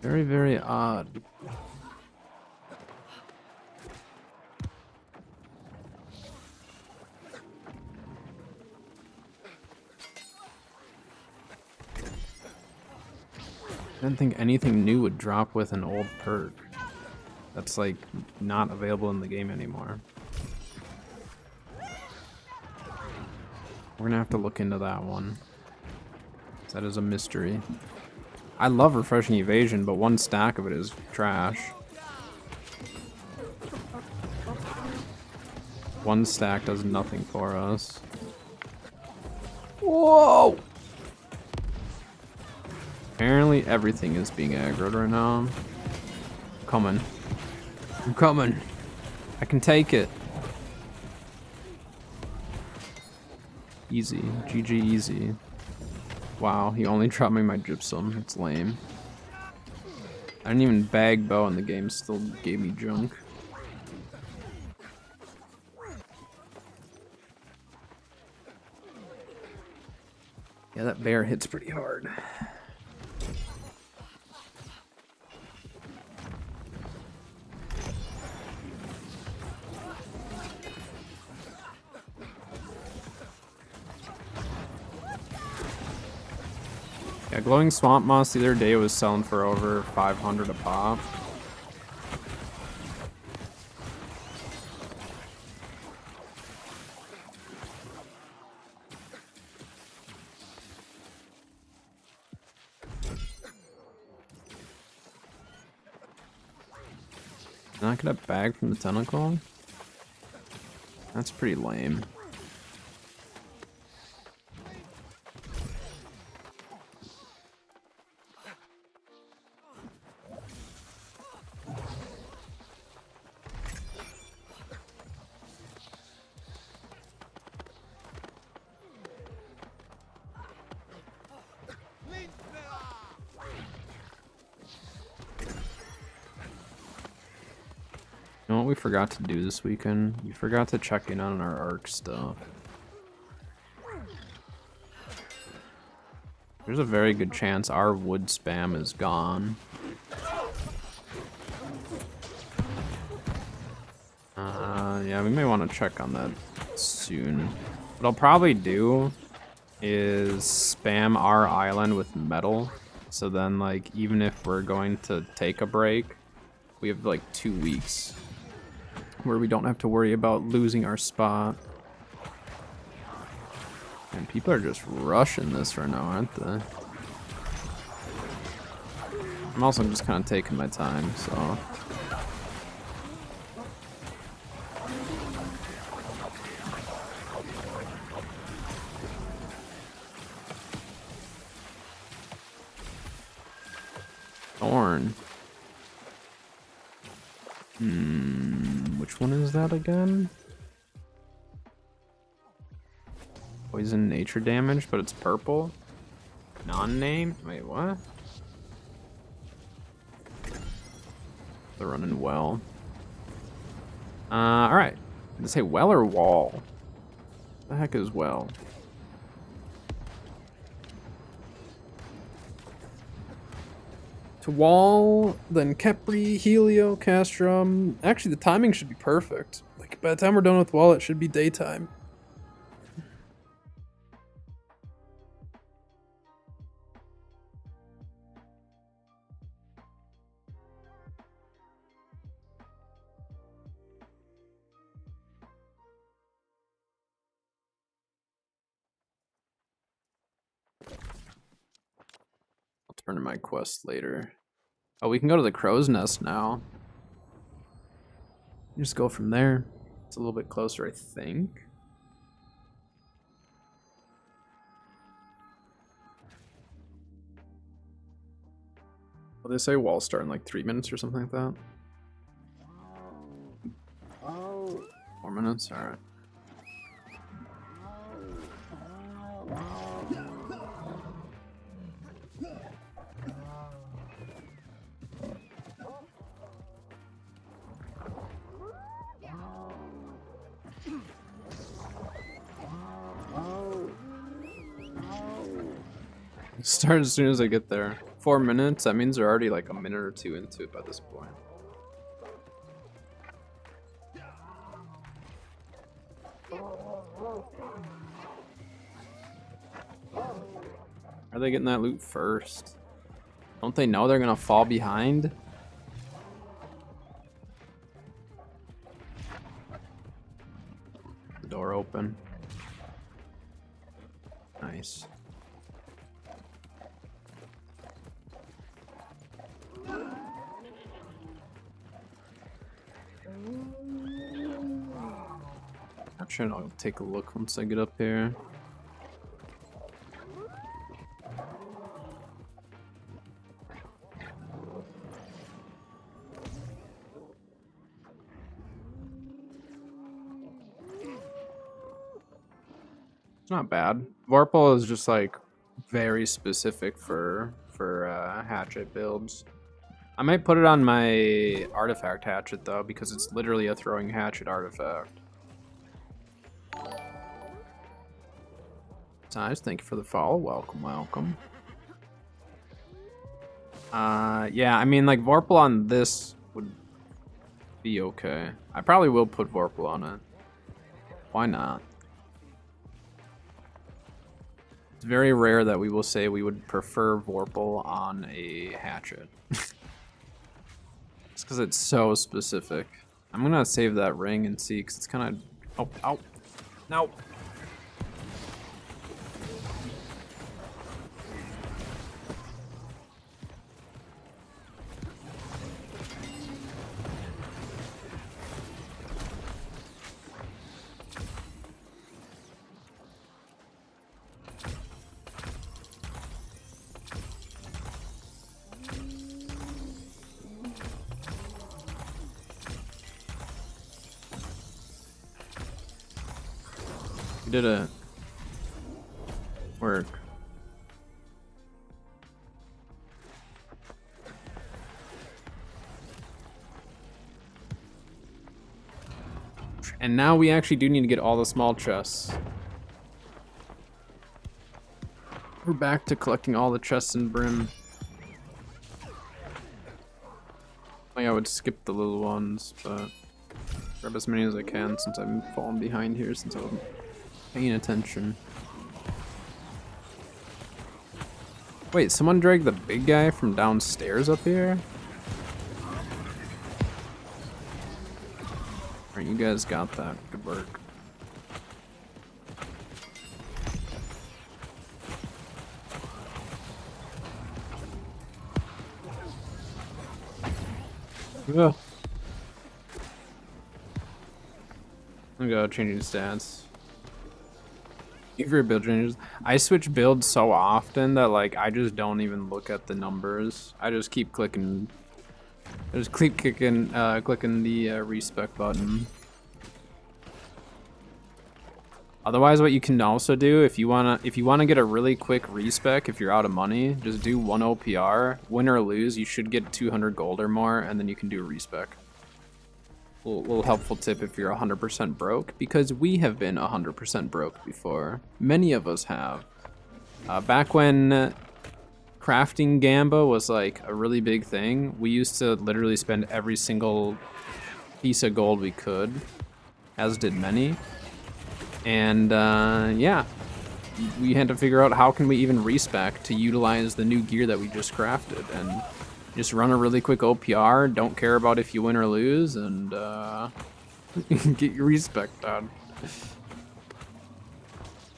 [SPEAKER 1] Very, very odd. I didn't think anything new would drop with an old perk. that's like not available in the game anymore. We're gonna have to look into that one. That is a mystery. I love refreshing evasion, but one stack of it is trash. One stack does nothing for us. Whoa! Apparently everything is being aggroed right now. I'm coming. I'm coming. I can take it. Easy. GG easy. Wow, he only dropped me my gypsum. It's lame. I didn't even bag bow and the game still gave me junk. Yeah, that bear hits pretty hard. Yeah, glowing swamp moss the other day was selling for over 500 a pop. Not get a bag from the tentacle? That's pretty lame. You know what we forgot to do this weekend? We forgot to check in on our arc stuff. There's a very good chance our wood spam is gone. Yeah, we may want to check on that soon. What I'll probably do is spam our island with metal. So then, like, even if we're going to take a break, we have like 2 weeks where we don't have to worry about losing our spot. And people are just rushing this right now, aren't they? I'm also just kind of taking my time, so. Thorn. Which one is that again? Poison nature damage, but it's purple. Non-name? Wait, what? They're running well. Alright. Did it say well or wall? What the heck is well? To wall, then Kepri, Helio, Castrum. Actually, the timing should be perfect. Like, by the time we're done with wall, it should be daytime. I'll turn to my quest later. Oh, we can go to the crow's nest now. Just go from there. It's a little bit closer, I think. Well, they say wall start in like 3 minutes or something like that. 4 minutes? Alright. Start as soon as I get there. 4 minutes, that means they're already like a minute or two into it by this point. Are they getting that loot first? Don't they know they're gonna fall behind? open. Nice. Actually, I'll take a look once I get up here. It's not bad. Vorpal is just like very specific for hatchet builds. I might put it on my artifact hatchet though, because it's literally a throwing hatchet artifact. Nice, thank you for the follow. Welcome, welcome. Yeah, I mean like Vorpal on this would be okay. I probably will put Vorpal on it. Why not? It's very rare that we will say we would prefer Vorpal on a hatchet. It's because it's so specific. I'm gonna save that ring and see, because it's kind of... Oh, ow. No. We did it. Work. And now we actually do need to get all the small chests. We're back to collecting all the chests in Brim. I would skip the little ones, but grab as many as I can since I'm falling behind here since I wasn't paying attention. Wait, someone dragged the big guy from downstairs up here? Alright, you guys got that. Good work. Yeah. I'm gonna go changing stats. Favorite build changes. I switch builds so often that like I just don't even look at the numbers. I just keep clicking. I just keep clicking the respec button. Otherwise, what you can also do if you wanna get a really quick respec, if you're out of money, just do 1 OPR. Win or lose, you should get 200 gold or more, and then you can do a respec. Little helpful tip if you're 100% broke, because we have been 100% broke before. Many of us have. Back when crafting Gamba was like a really big thing, we used to literally spend every single piece of gold we could, as did many. And yeah, we had to figure out how can we even respec to utilize the new gear that we just crafted, and just run a really quick OPR, don't care about if you win or lose, and get your respec done.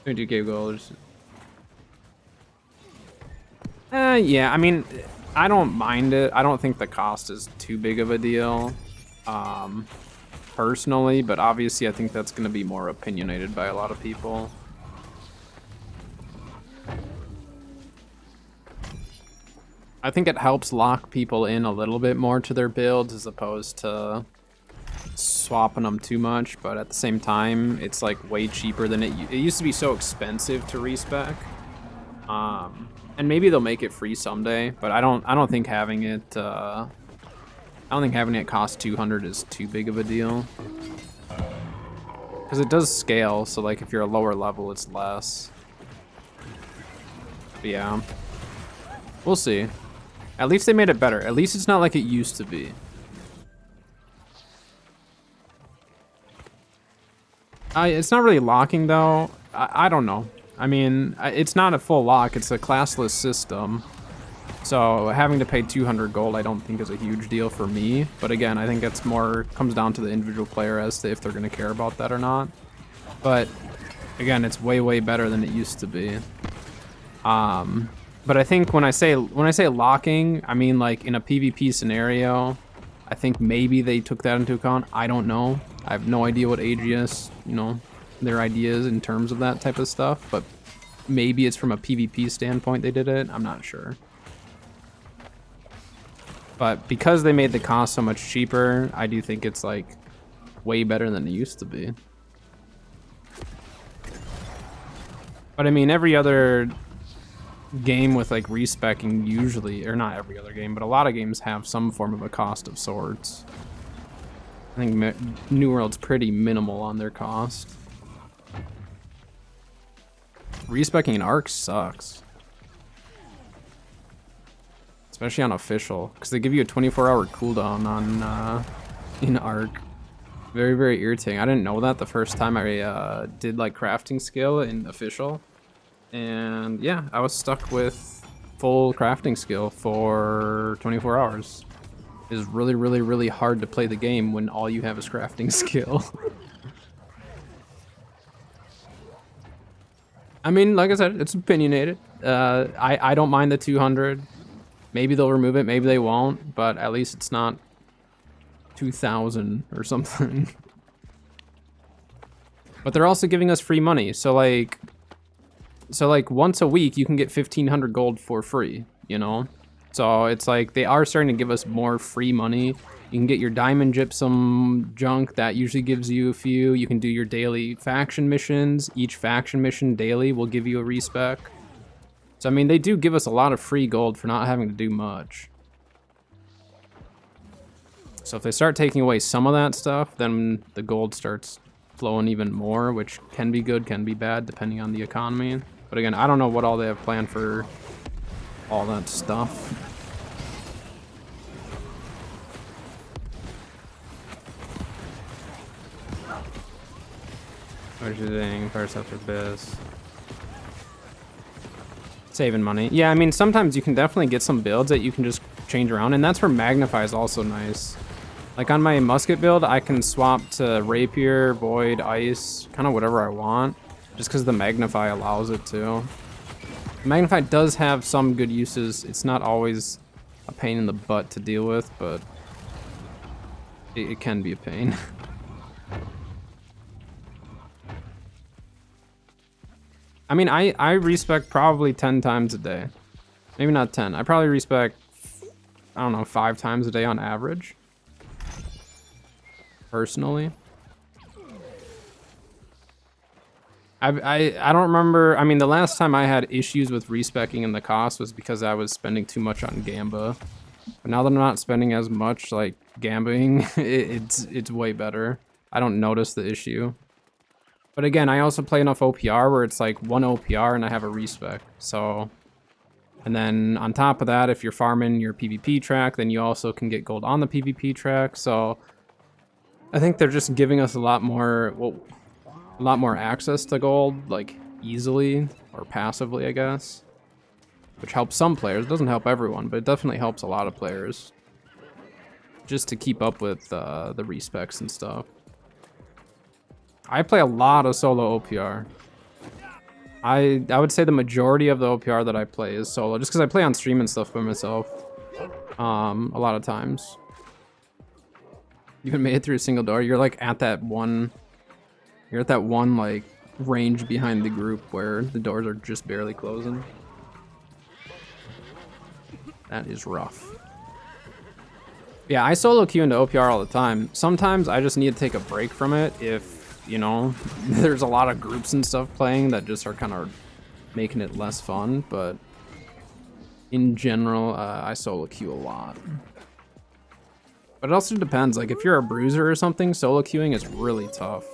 [SPEAKER 1] 22k gold. Yeah, I mean, I don't mind it. I don't think the cost is too big of a deal, personally, but obviously I think that's going to be more opinionated by a lot of people. I think it helps lock people in a little bit more to their builds as opposed to swapping them too much, but at the same time, it's like way cheaper than it used to be. So expensive to respec, and maybe they'll make it free someday. But I don't think having it cost 200 is too big of a deal, because it does scale. So like if you're a lower level, it's less. But yeah, we'll see. At least they made it better. At least it's not like it used to be. It's not really locking though. I don't know. I mean, it's not a full lock. It's a classless system. So having to pay 200 gold I don't think is a huge deal for me. But again, I think it's more comes down to the individual player as to if they're going to care about that or not. But again, it's way better than it used to be. But I think when I say locking, I mean like in a PvP scenario, I think maybe they took that into account. I don't know. I have no idea what AGS, you know, their ideas in terms of that type of stuff, but maybe it's from a PvP standpoint they did it. I'm not sure. But because they made the cost so much cheaper, I do think it's like way better than it used to be. But I mean, every other game with like respecking usually, or not every other game, but a lot of games have some form of a cost of sorts. I think New World's pretty minimal on their cost. Respecking an arc sucks. Especially on official, because they give you a 24-hour cooldown on in arc. Very irritating. I didn't know that the first time I did like crafting skill in official. And yeah, I was stuck with full crafting skill for 24 hours. It's really hard to play the game when all you have is crafting skill. I mean, like I said, it's opinionated. I don't mind the 200. Maybe they'll remove it, maybe they won't, but at least it's not 2,000 or something. But they're also giving us free money, so like once a week you can get 1,500 gold for free, you know? So it's like they are starting to give us more free money. You can get your diamond gypsum junk, that usually gives you a few. You can do your daily faction missions. Each faction mission daily will give you a respec. So I mean, they do give us a lot of free gold for not having to do much. So if they start taking away some of that stuff, then the gold starts flowing even more, which can be good, can be bad, depending on the economy. But again, I don't know what all they have planned for all that stuff. What are you doing? First after biz. Saving money. Yeah, I mean, sometimes you can definitely get some builds that you can just change around, and that's where Magnify is also nice. Like on my musket build, I can swap to Rapier, Void, Ice, kind of whatever I want, just because the Magnify allows it to. Magnify does have some good uses. It's not always a pain in the butt to deal with, but it can be a pain. I mean, I respec probably 10 times a day. Maybe not 10. I probably respec, I don't know, 5 times a day on average. Personally. I don't remember. I mean, the last time I had issues with respecking in the cost was because I was spending too much on Gamba. But now that I'm not spending as much, like, gambling, it's way better. I don't notice the issue. But again, I also play enough OPR where it's like 1 OPR and I have a respec. So, and then on top of that, if you're farming your PvP track, then you also can get gold on the PvP track. So I think they're just giving us a lot more, well, a lot more access to gold, like easily or passively, I guess. Which helps some players. It doesn't help everyone, but it definitely helps a lot of players. Just to keep up with the respecs and stuff. I play a lot of solo OPR. I would say the majority of the OPR that I play is solo, just because I play on stream and stuff by myself. A lot of times. You even made it through a single door. You're like at that one. You're at that one like range behind the group where the doors are just barely closing. That is rough. Yeah, I solo queue into OPR all the time. Sometimes I just need to take a break from it if, you know, there's a lot of groups and stuff playing that just are kind of making it less fun, but in general, I solo queue a lot. But it also depends, like if you're a bruiser or something, solo queuing is really tough.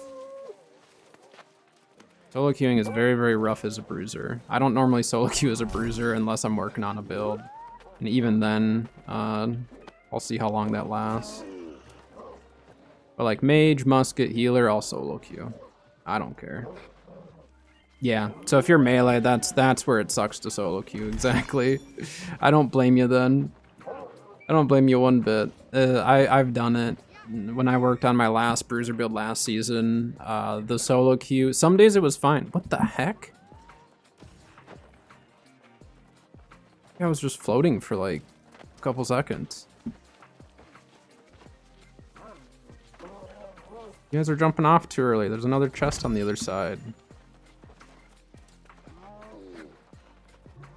[SPEAKER 1] Solo queuing is very rough as a bruiser. I don't normally solo queue as a bruiser unless I'm working on a build. And even then, I'll see how long that lasts. But like mage, musket, healer, I'll solo queue. I don't care. Yeah, so if you're melee, that's where it sucks to solo queue, exactly. I don't blame you then. I don't blame you one bit. I've done it. when I worked on my last bruiser build last season, the solo queue, some days it was fine. What the heck? I was just floating for like a couple seconds. You guys are jumping off too early. There's another chest on the other side.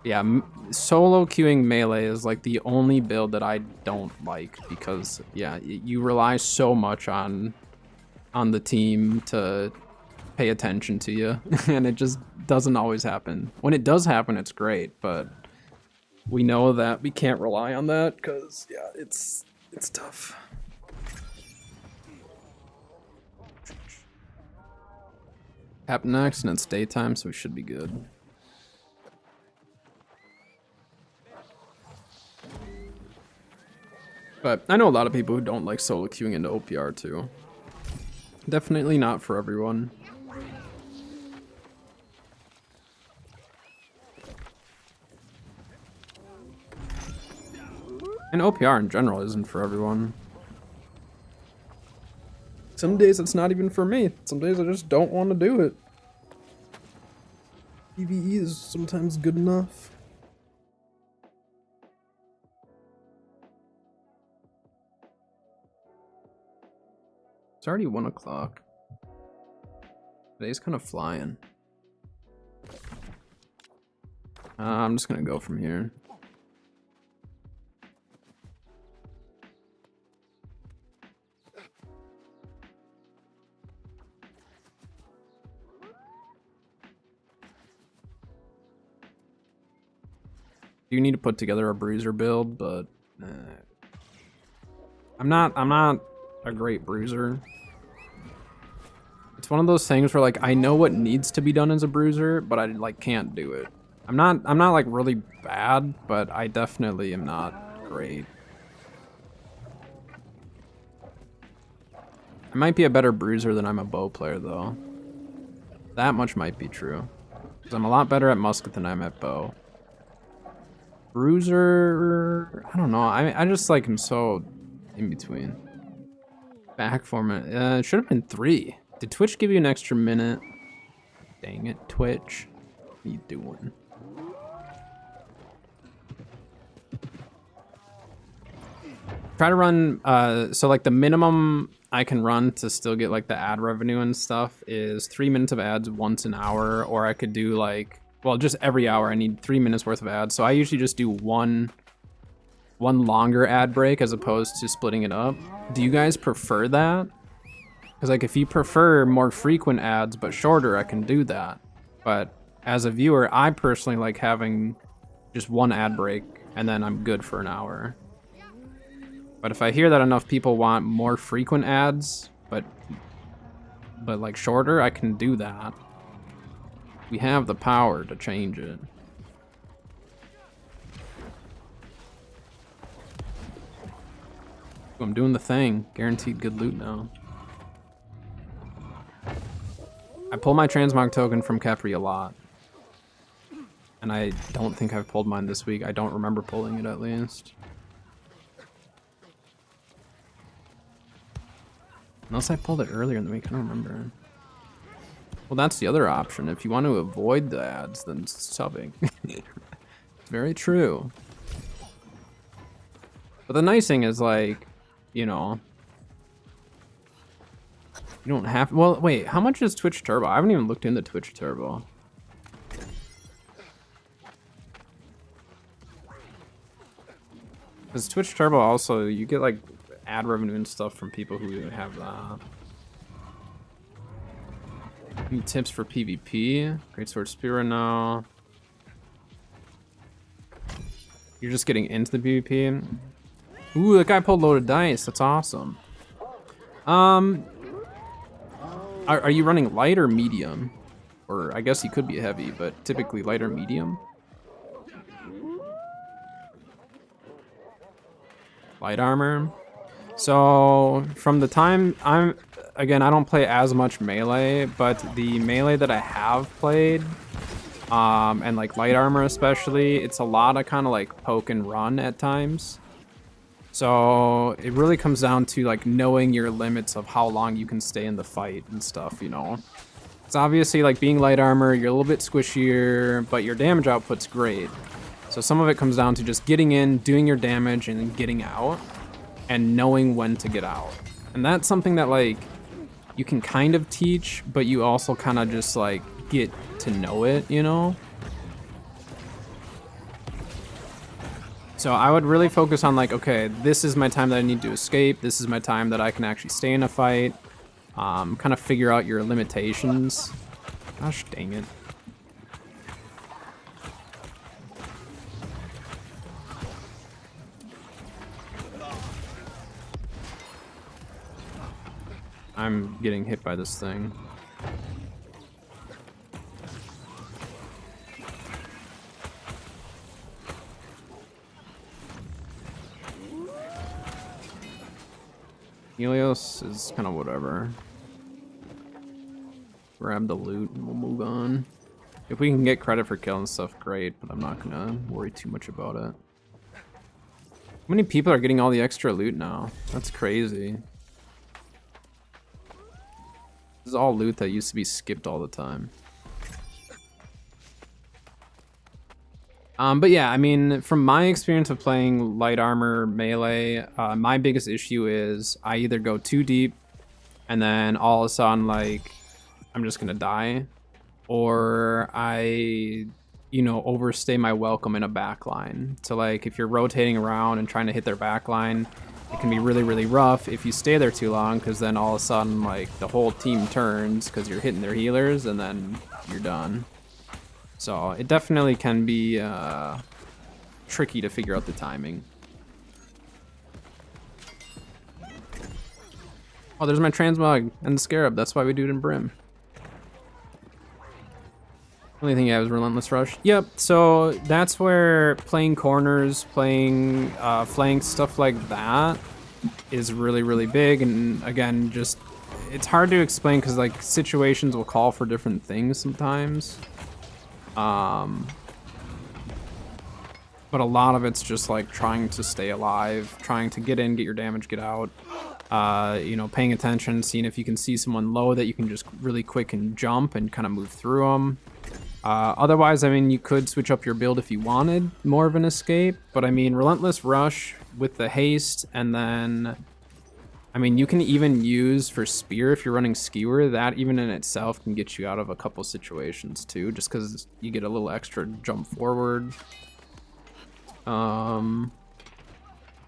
[SPEAKER 1] Yeah, solo queuing melee is like the only build that I don't like because, yeah, you rely so much on the team to pay attention to you, and it just doesn't always happen. When it does happen, it's great, but we know that we can't rely on that because, yeah, it's tough. Happen next, and it's daytime, so we should be good. But I know a lot of people who don't like solo queuing into OPR too. Definitely not for everyone. And OPR in general isn't for everyone. Some days it's not even for me. Some days I just don't want to do it. PvE is sometimes good enough. It's already 1 o'clock. Today's kind of flying. I'm just gonna go from here. You need to put together a bruiser build, but I'm not a great bruiser. It's one of those things where like I know what needs to be done as a bruiser, but I like can't do it. I'm not like really bad, but I definitely am not great. I might be a better bruiser than I'm a bow player though. That much might be true. Because I'm a lot better at musket than I'm at bow. Bruiser, I don't know. I just like am so in between. Back format, it should have been 3. Did Twitch give you an extra minute? Dang it, Twitch. What are you doing? Try to run, so like the minimum I can run to still get like the ad revenue and stuff is 3 minutes of ads once an hour, or I could do like, well, just every hour I need 3 minutes worth of ads. So I usually just do one longer ad break as opposed to splitting it up. Do you guys prefer that? Because like if you prefer more frequent ads but shorter, I can do that. But as a viewer, I personally like having just one ad break and then I'm good for an hour. But if I hear that enough people want more frequent ads, but like shorter, I can do that. We have the power to change it. I'm doing the thing. Guaranteed good loot now. I pull my transmog token from Capri a lot. And I don't think I've pulled mine this week. I don't remember pulling it at least. Unless I pulled it earlier in the week, I don't remember. Well, that's the other option. If you want to avoid the ads, then subbing. It's very true. But the nice thing is, like, you know, you don't have. Well, wait, how much is Twitch Turbo? I haven't even looked into Twitch Turbo. Because Twitch Turbo also, you get like ad revenue and stuff from people who have that. Any tips for PvP? Great Sword Spear now. You're just getting into the PvP. Ooh, that guy pulled loaded dice. That's awesome. Are you running light or medium? Or I guess you could be heavy, but typically light or medium. Light armor. So from the time again, I don't play as much melee, but the melee that I have played, and like light armor especially, it's a lot of kind of like poke and run at times. So it really comes down to like knowing your limits of how long you can stay in the fight and stuff, you know. It's obviously like being light armor, you're a little bit squishier, but your damage output's great. So some of it comes down to just getting in, doing your damage, and then getting out, and knowing when to get out. And that's something that like you can kind of teach, but you also kind of just like get to know it, you know? So I would really focus on like, okay, this is my time that I need to escape. This is my time that I can actually stay in a fight. Kind of figure out your limitations. Gosh dang it. I'm getting hit by this thing. Helios is kind of whatever. Grab the loot and we'll move on. If we can get credit for killing stuff, great, but I'm not gonna worry too much about it. How many people are getting all the extra loot now? That's crazy. This is all loot that used to be skipped all the time. But yeah, I mean, from my experience of playing light armor melee, my biggest issue is I either go too deep and then all of a sudden, like, I'm just gonna die, or I, you know, overstay my welcome in a backline. So like, if you're rotating around and trying to hit their backline, it can be really, really rough if you stay there too long, because then all of a sudden, like, the whole team turns because you're hitting their healers and then you're done. So it definitely can be tricky to figure out the timing. Oh, there's my transmog and the scarab. That's why we do it in Brim. Only thing I have is Relentless Rush. Yep, so that's where playing corners, playing flanks, stuff like that is really, really big. And again, just, it's hard to explain because like situations will call for different things sometimes. But a lot of it's just like trying to stay alive, trying to get in, get your damage, get out. You know, paying attention, seeing if you can see someone low that you can just really quick and jump and kind of move through them. Otherwise, I mean, you could switch up your build if you wanted more of an escape, but I mean, Relentless Rush with the haste, and then, I mean, you can even use for spear if you're running skewer. That even in itself can get you out of a couple situations too, just because you get a little extra jump forward.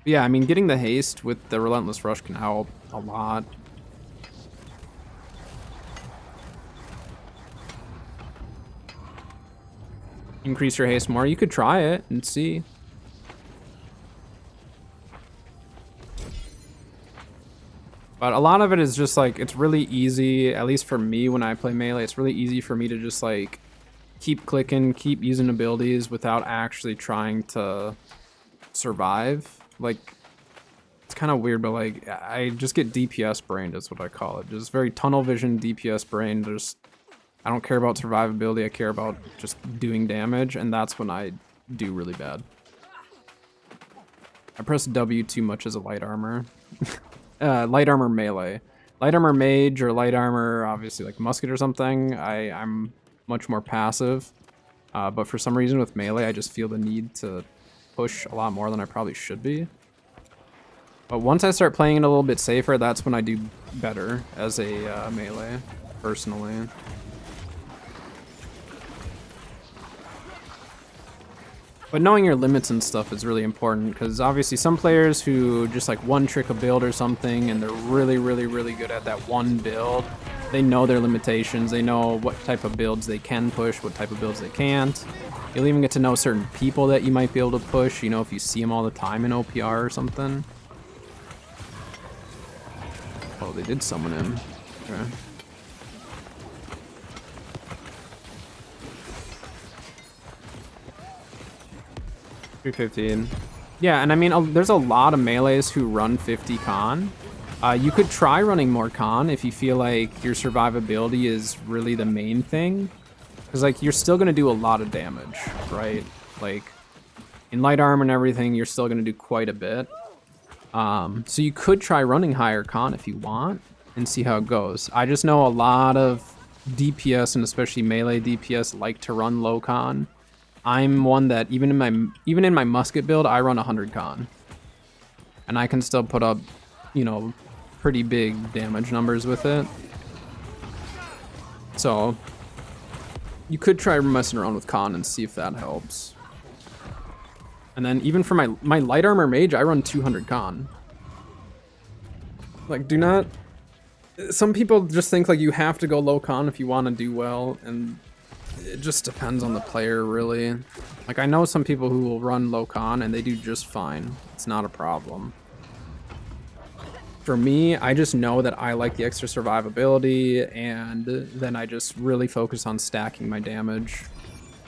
[SPEAKER 1] Yeah, I mean, getting the haste with the Relentless Rush can help a lot. Increase your haste more. You could try it and see. But a lot of it is just like, it's really easy, at least for me when I play melee, it's really easy for me to just like keep clicking, keep using abilities without actually trying to survive. Like, it's kind of weird, but like, I just get DPS brained is what I call it. Just very tunnel vision DPS brained. Just, I don't care about survivability, I care about just doing damage, and that's when I do really bad. I press W too much as a light armor. Light armor melee. Light armor mage or light armor, obviously like musket or something, I'm much more passive. But for some reason with melee, I just feel the need to push a lot more than I probably should be. But once I start playing it a little bit safer, that's when I do better as a melee, personally. But knowing your limits and stuff is really important, because obviously some players who just like one trick a build or something and they're really, really, really good at that one build, they know their limitations, they know what type of builds they can push, what type of builds they can't. You'll even get to know certain people that you might be able to push, you know, if you see them all the time in OPR or something. Oh, they did summon him. Okay. $315. Yeah, and I mean, there's a lot of melees who run 50 con. You could try running more con if you feel like your survivability is really the main thing. Because, like, you're still going to do a lot of damage, right? Like, in light armor and everything, you're still going to do quite a bit. So you could try running higher con if you want and see how it goes. I just know a lot of DPS and especially melee DPS like to run low con. I'm one that even in my musket build, I run 100 con. And I can still put up, you know, pretty big damage numbers with it. So you could try messing around with con and see if that helps. And then even for my light armor mage, I run 200 con. Like, do not... Some people just think like you have to go low con if you want to do well, and it just depends on the player, really. Like, I know some people who will run low con and they do just fine. It's not a problem. For me, I just know that I like the extra survivability, and then I just really focus on stacking my damage,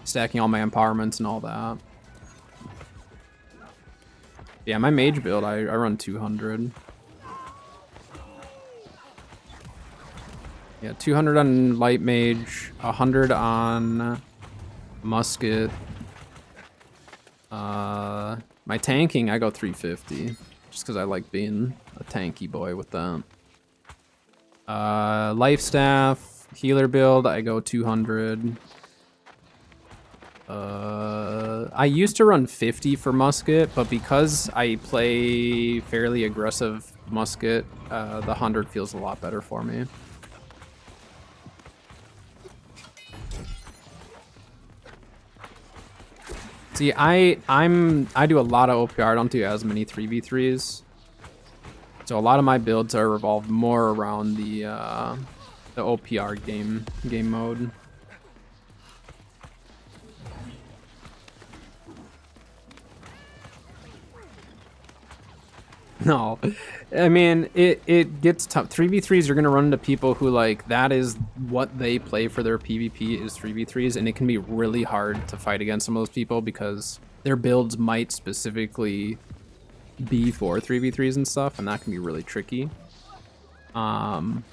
[SPEAKER 1] stacking all my empowerments and all that. Yeah, my mage build, I run 200. Yeah, 200 on light mage, 100 on musket. My tanking, I go 350, just because I like being a tanky boy with that. Life staff, healer build, I go 200. I used to run 50 for musket, but because I play fairly aggressive musket, the 100 feels a lot better for me. See, I do a lot of OPR. I don't do as many 3v3s. So a lot of my builds are revolved more around the OPR game mode. No, I mean, it gets tough. 3v3s, you're going to run into people who, like, that is what they play for their PvP is 3v3s, and it can be really hard to fight against some of those people because their builds might specifically be for 3v3s and stuff, and that can be really tricky. But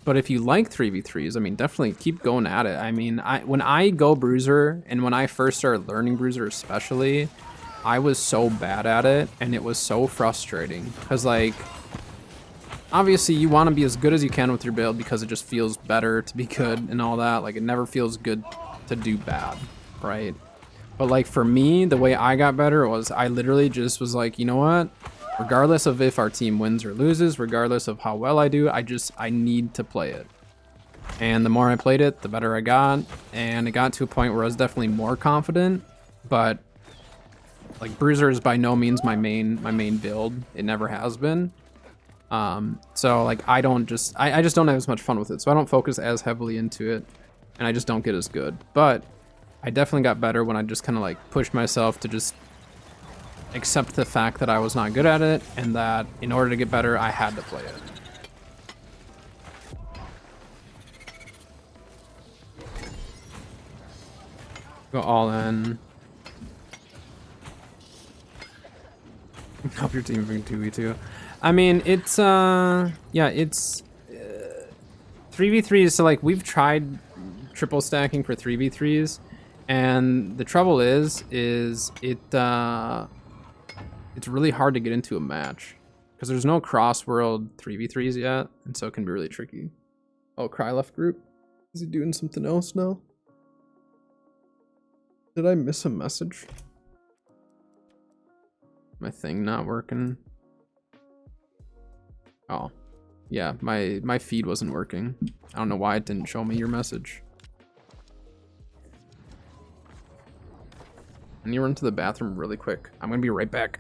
[SPEAKER 1] if you like 3v3s, I mean, definitely keep going at it. I mean, when I go Bruiser, and when I first started learning Bruiser especially, I was so bad at it, and it was so frustrating. Because, like, obviously you want to be as good as you can with your build because it just feels better to be good and all that. Like, it never feels good to do bad, right? But, like, for me, the way I got better was I literally just was like, you know what? Regardless of if our team wins or loses, regardless of how well I do, I need to play it. And the more I played it, the better I got. And it got to a point where I was definitely more confident, but like, Bruiser is by no means my main build. It never has been. So like I just don't have as much fun with it. So I don't focus as heavily into it, and I just don't get as good. But I definitely got better when I just kind of like pushed myself to just accept the fact that I was not good at it, and that in order to get better, I had to play it. Go all in. Help your team bring 2v2. I mean, it's yeah, it's 3v3s. So like we've tried triple stacking for 3v3s, and the trouble is it's really hard to get into a match because there's no cross-world 3v3s yet, and so it can be really tricky. Oh, Cry left group. Is he doing something else now? Did I miss a message? My thing not working. Oh, yeah, my feed wasn't working. I don't know why it didn't show me your message. I need to run to the bathroom really quick. I'm gonna be right back.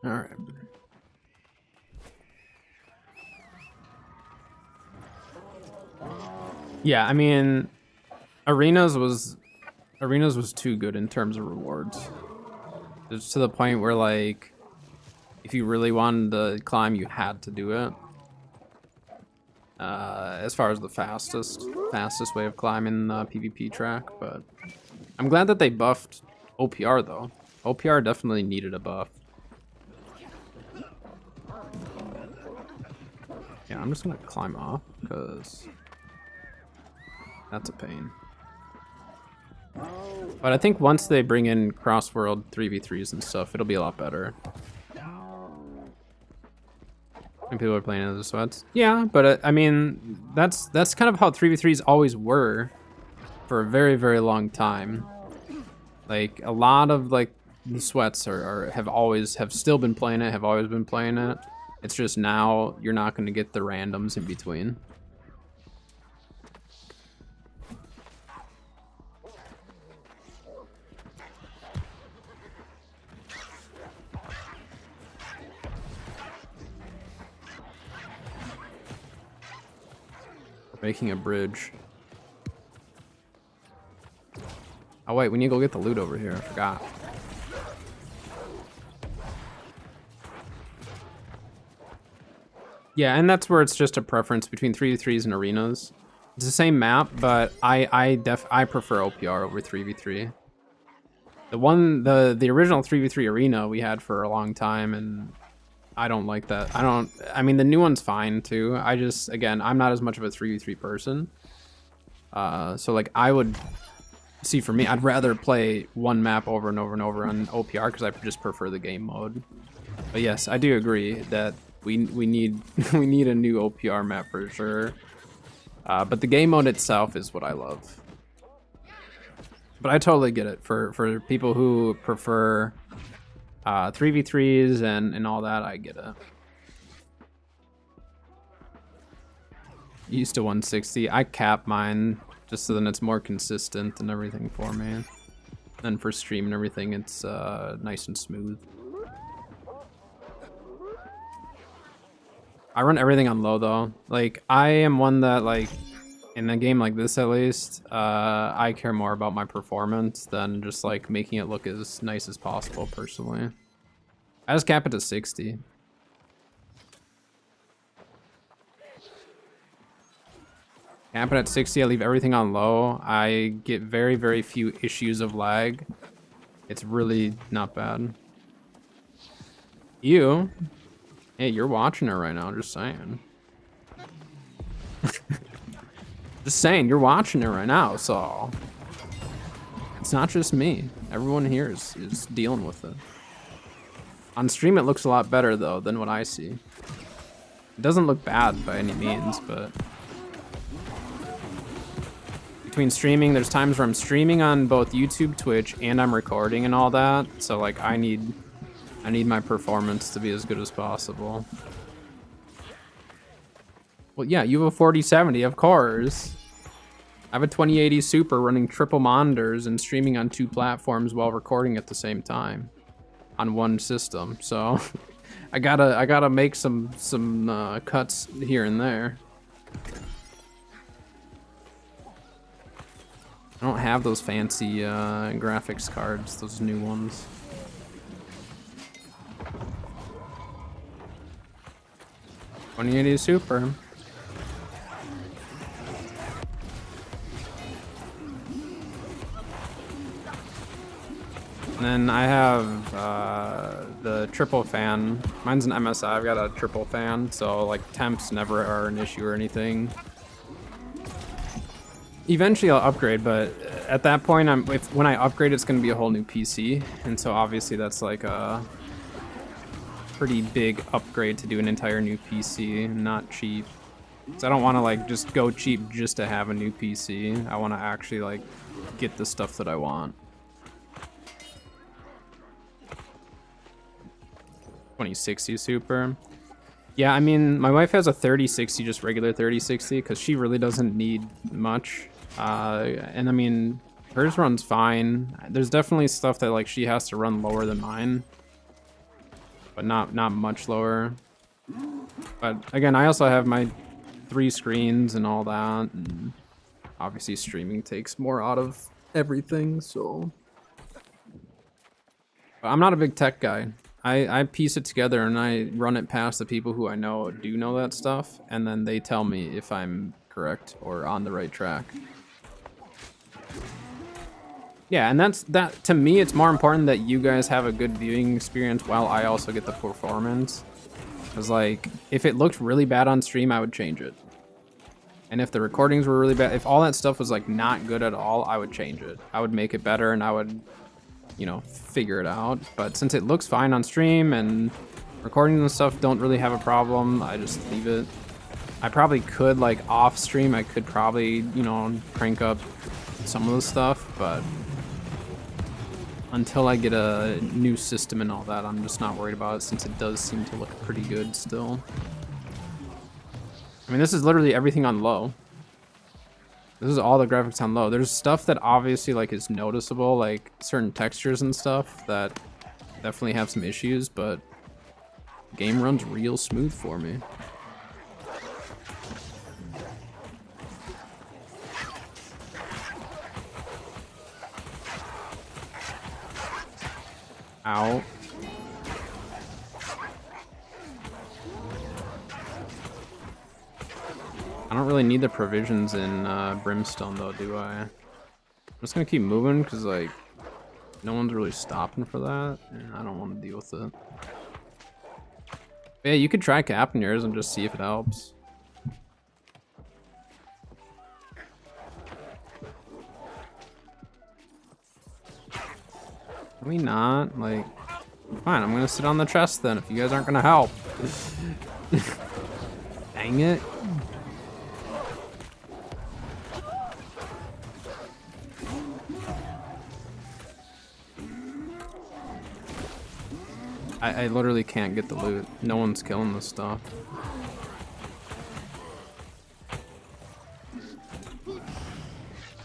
[SPEAKER 1] All right. Yeah, I mean, arenas was too good in terms of rewards. It's to the point where like, if you really wanted to climb, you had to do it. As far as the fastest way of climbing the PvP track, but I'm glad that they buffed OPR though. OPR definitely needed a buff. Yeah, I'm just gonna climb off because that's a pain. But I think once they bring in cross-world 3v3s and stuff, it'll be a lot better. And people are playing as the sweats. Yeah, but I mean, that's kind of how 3v3s always were for a very, very long time. Like a lot of like the sweats have still been playing it, have always been playing it. It's just now you're not going to get the randoms in between. Making a bridge. Oh wait, we need to go get the loot over here. I forgot. Yeah, and that's where it's just a preference between 3v3s and arenas. It's the same map, but I prefer OPR over 3v3. The original 3v3 arena we had for a long time, and I don't like that. I mean, the new one's fine too. Again, I'm not as much of a 3v3 person. So like for me, I'd rather play one map over and over and over on OPR because I just prefer the game mode. But yes, I do agree that we need we need a new OPR map for sure. But the game mode itself is what I love. But I totally get it for people who prefer 3v3s and all that. I get it. Used to 160. I cap mine just so then it's more consistent and everything for me. And for stream and everything, it's nice and smooth. I run everything on low though. Like I am one that like in a game like this at least, I care more about my performance than just like making it look as nice as possible personally. I just cap it to 60. Cap it at 60, I leave everything on low. I get very, very few issues of lag. It's really not bad. You? Hey, you're watching her right now, just saying. Just saying, you're watching it right now, so... It's not just me. Everyone here is dealing with it. On stream, it looks a lot better, though, than what I see. It doesn't look bad by any means, but... Between streaming, there's times where I'm streaming on both YouTube, Twitch, and I'm recording and all that. So, like, I need my performance to be as good as possible. Well, yeah, you have a 4070, of course. I have a 2080 Super running triple monitors and streaming on 2 platforms while recording at the same time on one system. So I gotta make some cuts here and there. I don't have those fancy graphics cards, those new ones. $2080 Super. And then I have the triple fan. Mine's an MSI. I've got a triple fan, so like temps never are an issue or anything. Eventually I'll upgrade, but at that point, when I upgrade, it's going to be a whole new PC, and so obviously that's like a pretty big upgrade to do an entire new PC, not cheap. So I don't want to like just go cheap just to have a new PC. I want to actually like get the stuff that I want. 2060 Super. Yeah, I mean, my wife has a 3060, just regular 3060, because she really doesn't need much. And I mean, hers runs fine. There's definitely stuff that like she has to run lower than mine. but not much lower. But again, I also have my 3 screens and all that, and obviously streaming takes more out of everything, so. But I'm not a big tech guy. I piece it together and I run it past the people who I know do know that stuff, and then they tell me if I'm correct or on the right track. Yeah, and that to me, it's more important that you guys have a good viewing experience while I also get the performance. Because, like, if it looked really bad on stream, I would change it. And if the recordings were really bad, if all that stuff was, like, not good at all, I would change it. I would make it better and I would, you know, figure it out. But since it looks fine on stream and recordings and stuff don't really have a problem, I just leave it. I probably could, like, off stream, I could probably, you know, crank up some of the stuff, but until I get a new system and all that, I'm just not worried about it, since it does seem to look pretty good still. I mean, this is literally everything on low. This is all the graphics on low. There's stuff that obviously, like, is noticeable, like certain textures and stuff that definitely have some issues, but the game runs real smooth for me. Ow. I don't really need the provisions in Brimstone though, do I? I'm just gonna keep moving because, like, no one's really stopping for that, and I don't want to deal with it. But yeah, you could try capping yours and just see if it helps. Can we not? Like, fine, I'm gonna sit on the chest then if you guys aren't gonna help. Dang it. I literally can't get the loot. No one's killing this stuff.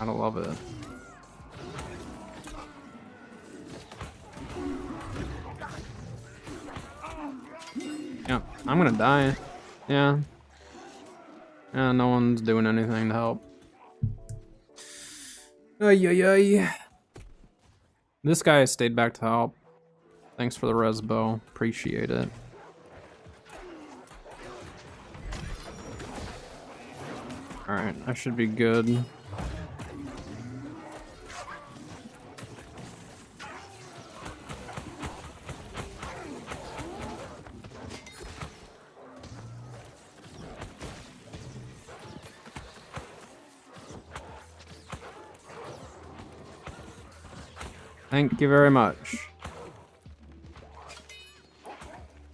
[SPEAKER 1] I don't love it. Yeah, I'm gonna die. Yeah. Yeah, no one's doing anything to help. Ay, ay, ay. This guy stayed back to help. Thanks for the resbo. Appreciate it. Alright, I should be good. Thank you very much.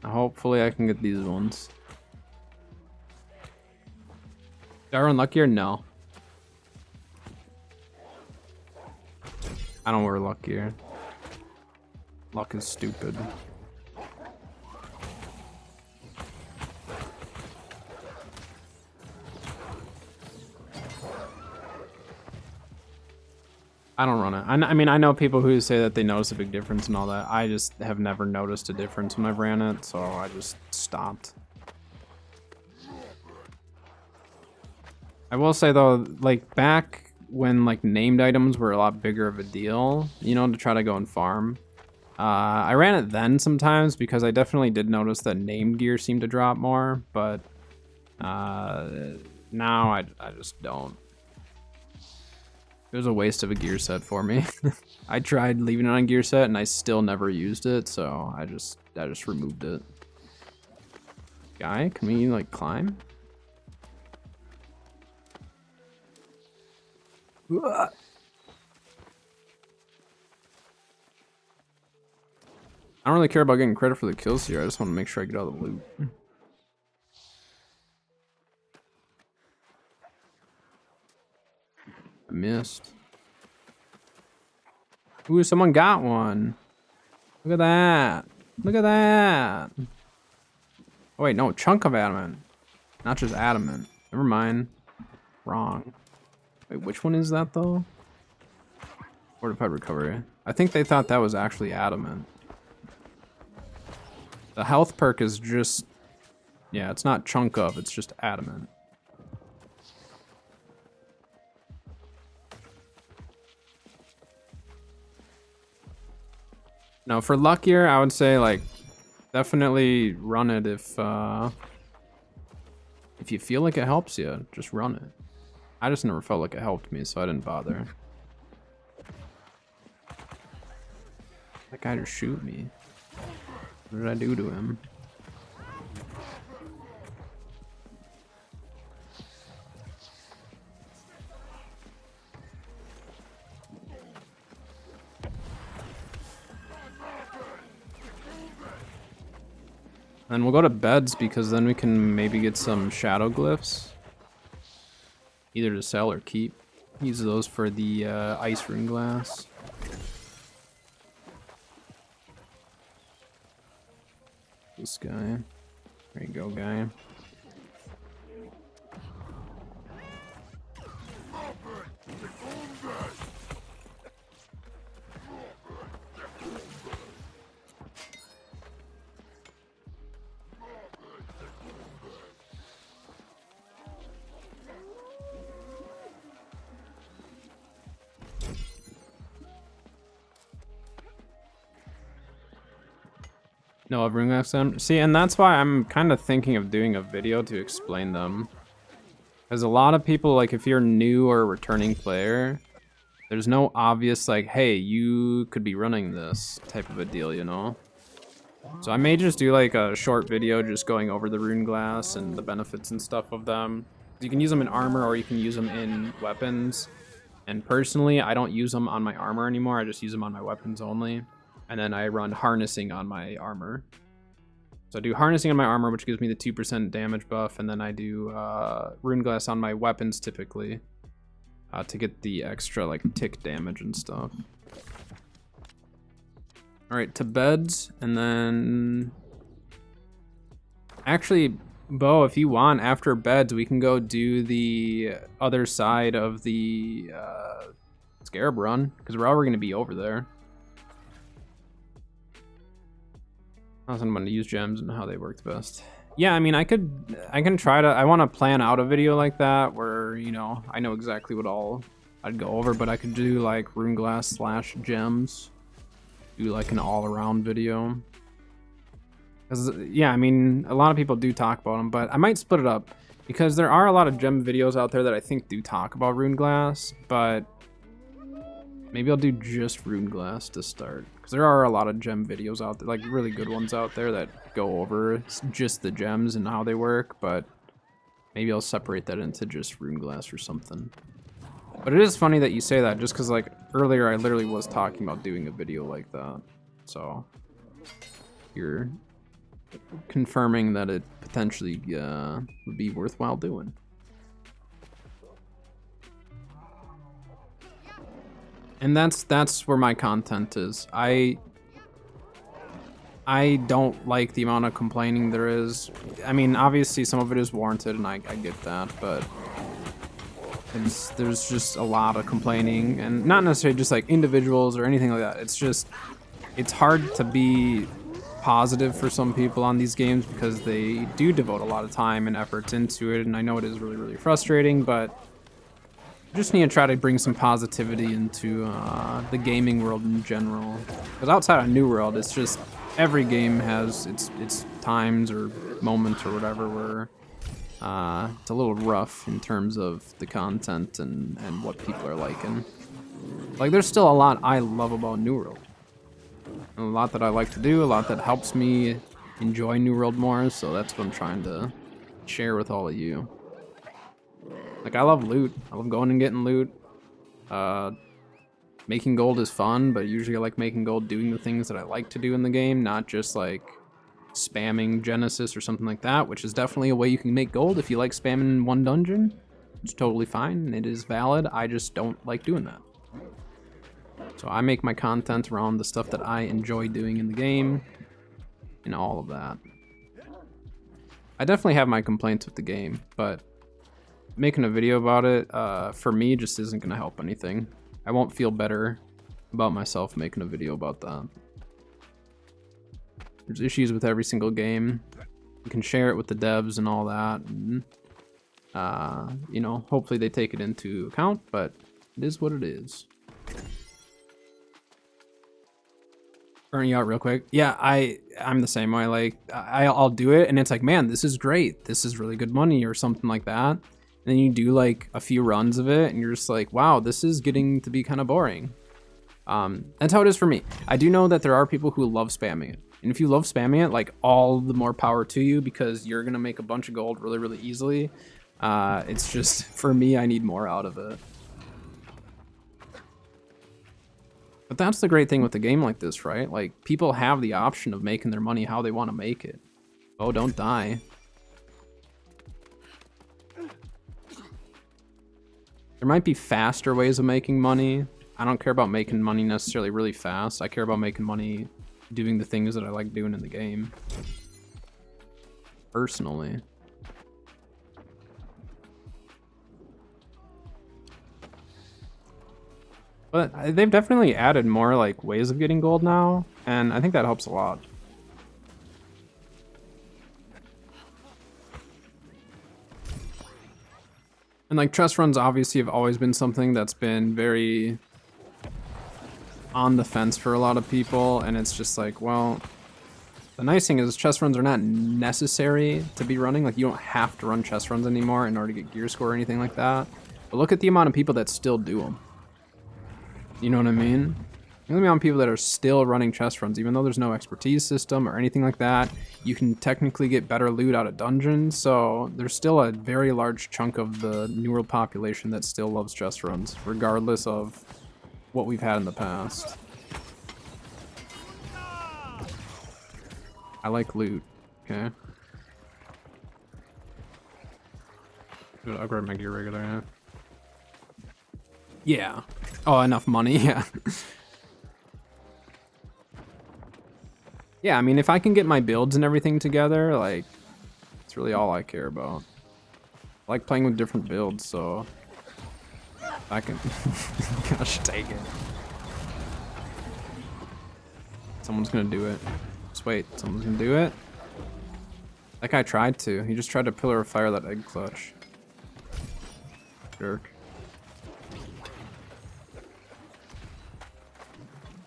[SPEAKER 1] Hopefully I can get these ones. Do I run luckier? No. I don't wear luckier. Luck is stupid. I don't run it. I mean, I know people who say that they notice a big difference and all that. I just have never noticed a difference when I've ran it, so I just stopped. I will say though, like back when like named items were a lot bigger of a deal, you know, to try to go and farm. I ran it then sometimes because I definitely did notice that named gear seemed to drop more, but now I just don't. It was a waste of a gear set for me. I tried leaving it on gear set and I still never used it, so I just removed it. Guy, can we like climb? I don't really care about getting credit for the kills here. I just want to make sure I get all the loot. I missed. Ooh, someone got one. Look at that. Look at that. Oh wait, no, chunk of adamant. Not just adamant. Never mind. Wrong. Wait, which one is that though? Fortified recovery. I think they thought that was actually adamant. The health perk is just, yeah, it's not chunk of, it's just adamant. No, for luckier, I would say like definitely run it if you feel like it helps you, just run it. I just never felt like it helped me, so I didn't bother. That guy just shoot me. What did I do to him? Then we'll go to beds because then we can maybe get some shadow glyphs. Either to sell or keep. Use those for the ice rune glass. This guy. There you go, guy. No, I've ringmaxed them. See, and that's why I'm kind of thinking of doing a video to explain them. Because a lot of people, like, if you're new or a returning player, there's no obvious, like, hey, you could be running this type of a deal, you know? So I may just do, like, a short video just going over the rune glass and the benefits and stuff of them. You can use them in armor or you can use them in weapons. And personally, I don't use them on my armor anymore. I just use them on my weapons only. And then I run harnessing on my armor. So I do harnessing on my armor, which gives me the 2% damage buff, and then I do rune glass on my weapons typically to get the extra like tick damage and stuff. All right, to beds, and then actually, Bo, if you want, after beds, we can go do the other side of the Scarab run because we're already going to be over there. I was going to use gems and how they work the best. Yeah, I mean, I can try to, I want to plan out a video like that where, you know, I know exactly what all I'd go over, but I could do like rune glass / gems, do like an all around video. Because, yeah, I mean, a lot of people do talk about them, but I might split it up because there are a lot of gem videos out there that I think do talk about rune glass, but maybe I'll do just rune glass to start. Because there are a lot of gem videos out there, like really good ones out there that go over just the gems and how they work, but maybe I'll separate that into just rune glass or something. But it is funny that you say that just because like earlier I literally was talking about doing a video like that. So you're confirming that it potentially would be worthwhile doing. And that's where my content is. I don't like the amount of complaining there is. I mean, obviously some of it is warranted, and I get that, but there's just a lot of complaining, and not necessarily just like individuals or anything like that. It's just, it's hard to be positive for some people on these games because they do devote a lot of time and efforts into it, and I know it is really, really frustrating, but just need to try to bring some positivity into the gaming world in general. Because outside of New World, it's just every game has its times or moments or whatever where it's a little rough in terms of the content and what people are liking. Like, there's still a lot I love about New World. And a lot that I like to do, a lot that helps me enjoy New World more, so that's what I'm trying to share with all of you. Like, I love loot. I love going and getting loot. Making gold is fun, but usually I like making gold doing the things that I like to do in the game, not just like spamming Genesis or something like that, which is definitely a way you can make gold if you like spamming in one dungeon. It's totally fine, and it is valid. I just don't like doing that. So I make my content around the stuff that I enjoy doing in the game and all of that. I definitely have my complaints with the game, but making a video about it, for me, just isn't going to help anything. I won't feel better about myself making a video about that. There's issues with every single game. You can share it with the devs and all that. And, you know, hopefully they take it into account, but it is what it is. Burn you out real quick. Yeah, I'm the same way. Like I'll do it and it's like, man, this is great. This is really good money or something like that. And then you do like a few runs of it and you're just like, wow, this is getting to be kind of boring. That's how it is for me. I do know that there are people who love spamming it. And if you love spamming it, like all the more power to you because you're going to make a bunch of gold really, really easily. It's just, for me, I need more out of it. But that's the great thing with a game like this, right? Like, people have the option of making their money how they want to make it. Oh, don't die. There might be faster ways of making money. I don't care about making money necessarily really fast. I care about making money doing the things that I like doing in the game. Personally. But they've definitely added more like ways of getting gold now, and I think that helps a lot. And like chest runs obviously have always been something that's been very on the fence for a lot of people, and it's just like, well, the nice thing is chest runs are not necessary to be running. Like you don't have to run chest runs anymore in order to get gear score or anything like that. But look at the amount of people that still do them. You know what I mean? Look at the amount of people that are still running chest runs, even though there's no expertise system or anything like that. You can technically get better loot out of dungeons, so there's still a very large chunk of the New World population that still loves chest runs, regardless of what we've had in the past. I like loot, okay? Dude, I'll grab my gear regular, yeah. Yeah. Oh, enough money, yeah. Yeah, I mean, if I can get my builds and everything together, like, it's really all I care about. I like playing with different builds, so I can... Gosh, take it. Someone's gonna do it. Just wait, someone's gonna do it? That guy tried to. He just tried to pillar of fire that egg clutch. Jerk.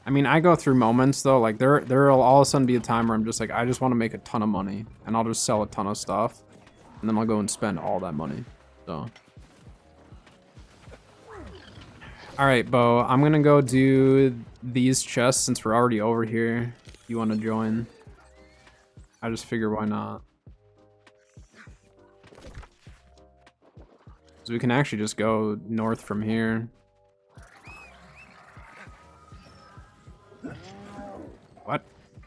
[SPEAKER 1] I mean, I go through moments though, like there'll all of a sudden be a time where I'm just like, I just want to make a ton of money and I'll just sell a ton of stuff and then I'll go and spend all that money. So. All right, Bo, I'm going to go do these chests since we're already over here. You want to join? I just figure why not? So we can actually just go north from here. What?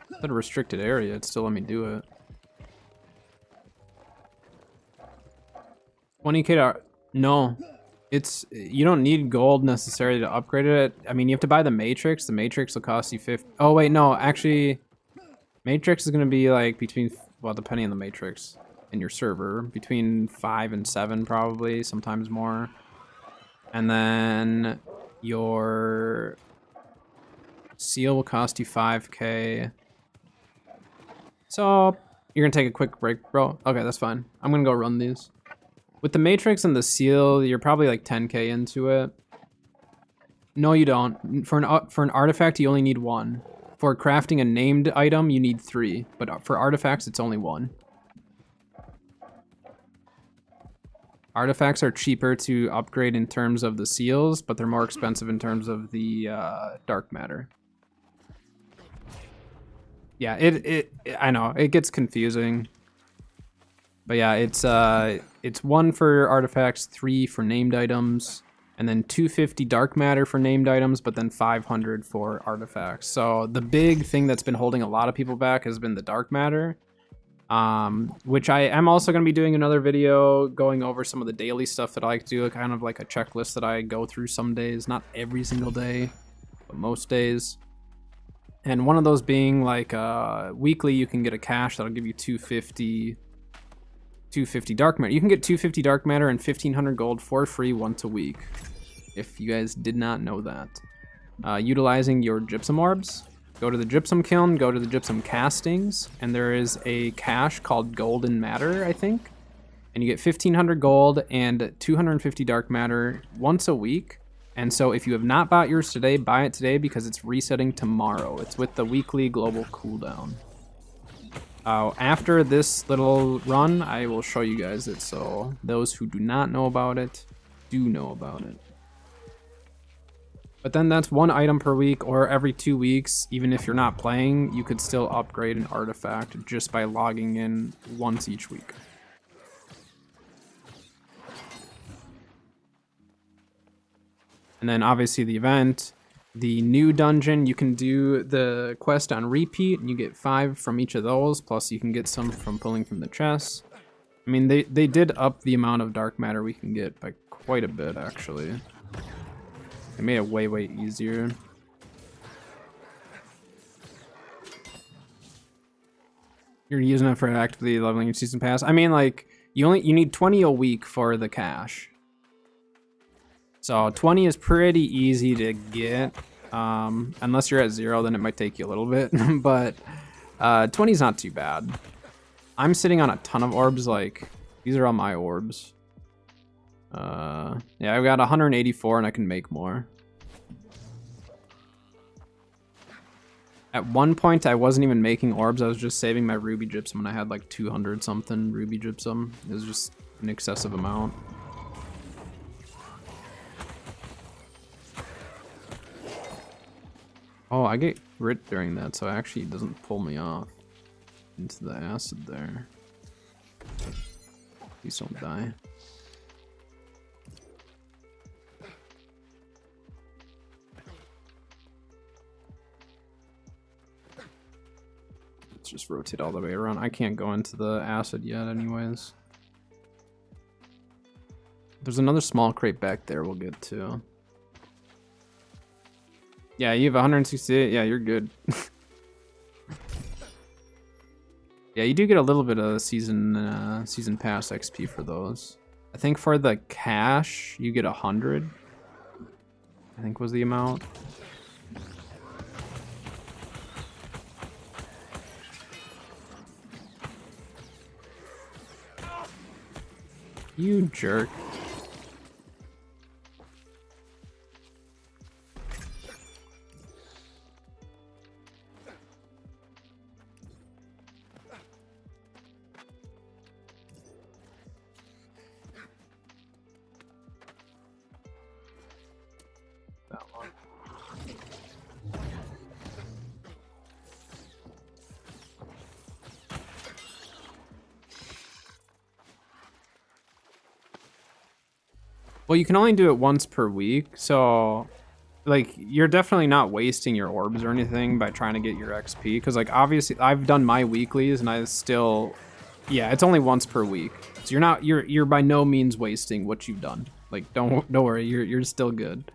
[SPEAKER 1] It's a restricted area. It still let me do it. 20k. No, it's you don't need gold necessarily to upgrade it. I mean, you have to buy the Matrix. The Matrix will cost you 50. Oh wait, no, actually, Matrix is gonna be like between, well, depending on the Matrix in your server, between 5 and 7 probably, sometimes more. And then your seal will cost you 5k. So you're gonna take a quick break, bro? Okay, that's fine. I'm gonna go run these. With the Matrix and the seal, you're probably like 10k into it. No, you don't. For an artifact, you only need 1. For crafting a named item, you need 3. But for artifacts, it's only 1. Artifacts are cheaper to upgrade in terms of the seals, but they're more expensive in terms of the dark matter. Yeah, I know, it gets confusing. But yeah, it's 1 for artifacts, 3 for named items, and then 250 dark matter for named items, but then 500 for artifacts. So the big thing that's been holding a lot of people back has been the dark matter, which I am also going to be doing another video going over some of the daily stuff that I like to do, kind of like a checklist that I go through some days, not every single day, but most days. And one of those being like weekly, you can get a cache that'll give you 250 dark matter. You can get 250 dark matter and 1500 gold for free once a week, if you guys did not know that. Utilizing your gypsum orbs. go to the gypsum kiln, go to the gypsum castings, and there is a cache called Golden Matter, I think. And you get 1,500 gold and 250 dark matter once a week. And so if you have not bought yours today, buy it today because it's resetting tomorrow. It's with the weekly global cooldown. After this little run, I will show you guys it. So those who do not know about it, do know about it. But then that's 1 item per week, or every 2 weeks. Even if you're not playing, you could still upgrade an artifact just by logging in once each week. And then obviously the event, the new dungeon, you can do the quest on repeat and you get 5 from each of those. Plus you can get some from pulling from the chests. I mean, they did up the amount of dark matter we can get by quite a bit, actually. They made it way, way easier. You're using it for actively leveling your season pass. I mean, like, you need 20 a week for the cache. So 20 is pretty easy to get. Unless you're at 0, then it might take you a little bit. But 20 is not too bad. I'm sitting on a ton of orbs. Like, these are all my orbs. Yeah, I've got 184 and I can make more. At one point, I wasn't even making orbs. I was just saving my ruby gypsum and I had like 200 something ruby gypsum. It was just an excessive amount. Oh, I get grit during that, so actually it doesn't pull me off into the acid there. Please don't die. Let's just rotate all the way around. I can't go into the acid yet anyways. There's another small crate back there we'll get to. Yeah, you have 168. Yeah, you're good. Yeah, you do get a little bit of season pass XP for those. I think for the cache, you get 100. I think was the amount. You jerk. Well, you can only do it once per week, so like you're definitely not wasting your orbs or anything by trying to get your XP, because like obviously I've done my weeklies and I still, yeah, it's only once per week, so you're by no means wasting what you've done. Like don't worry, you're still good.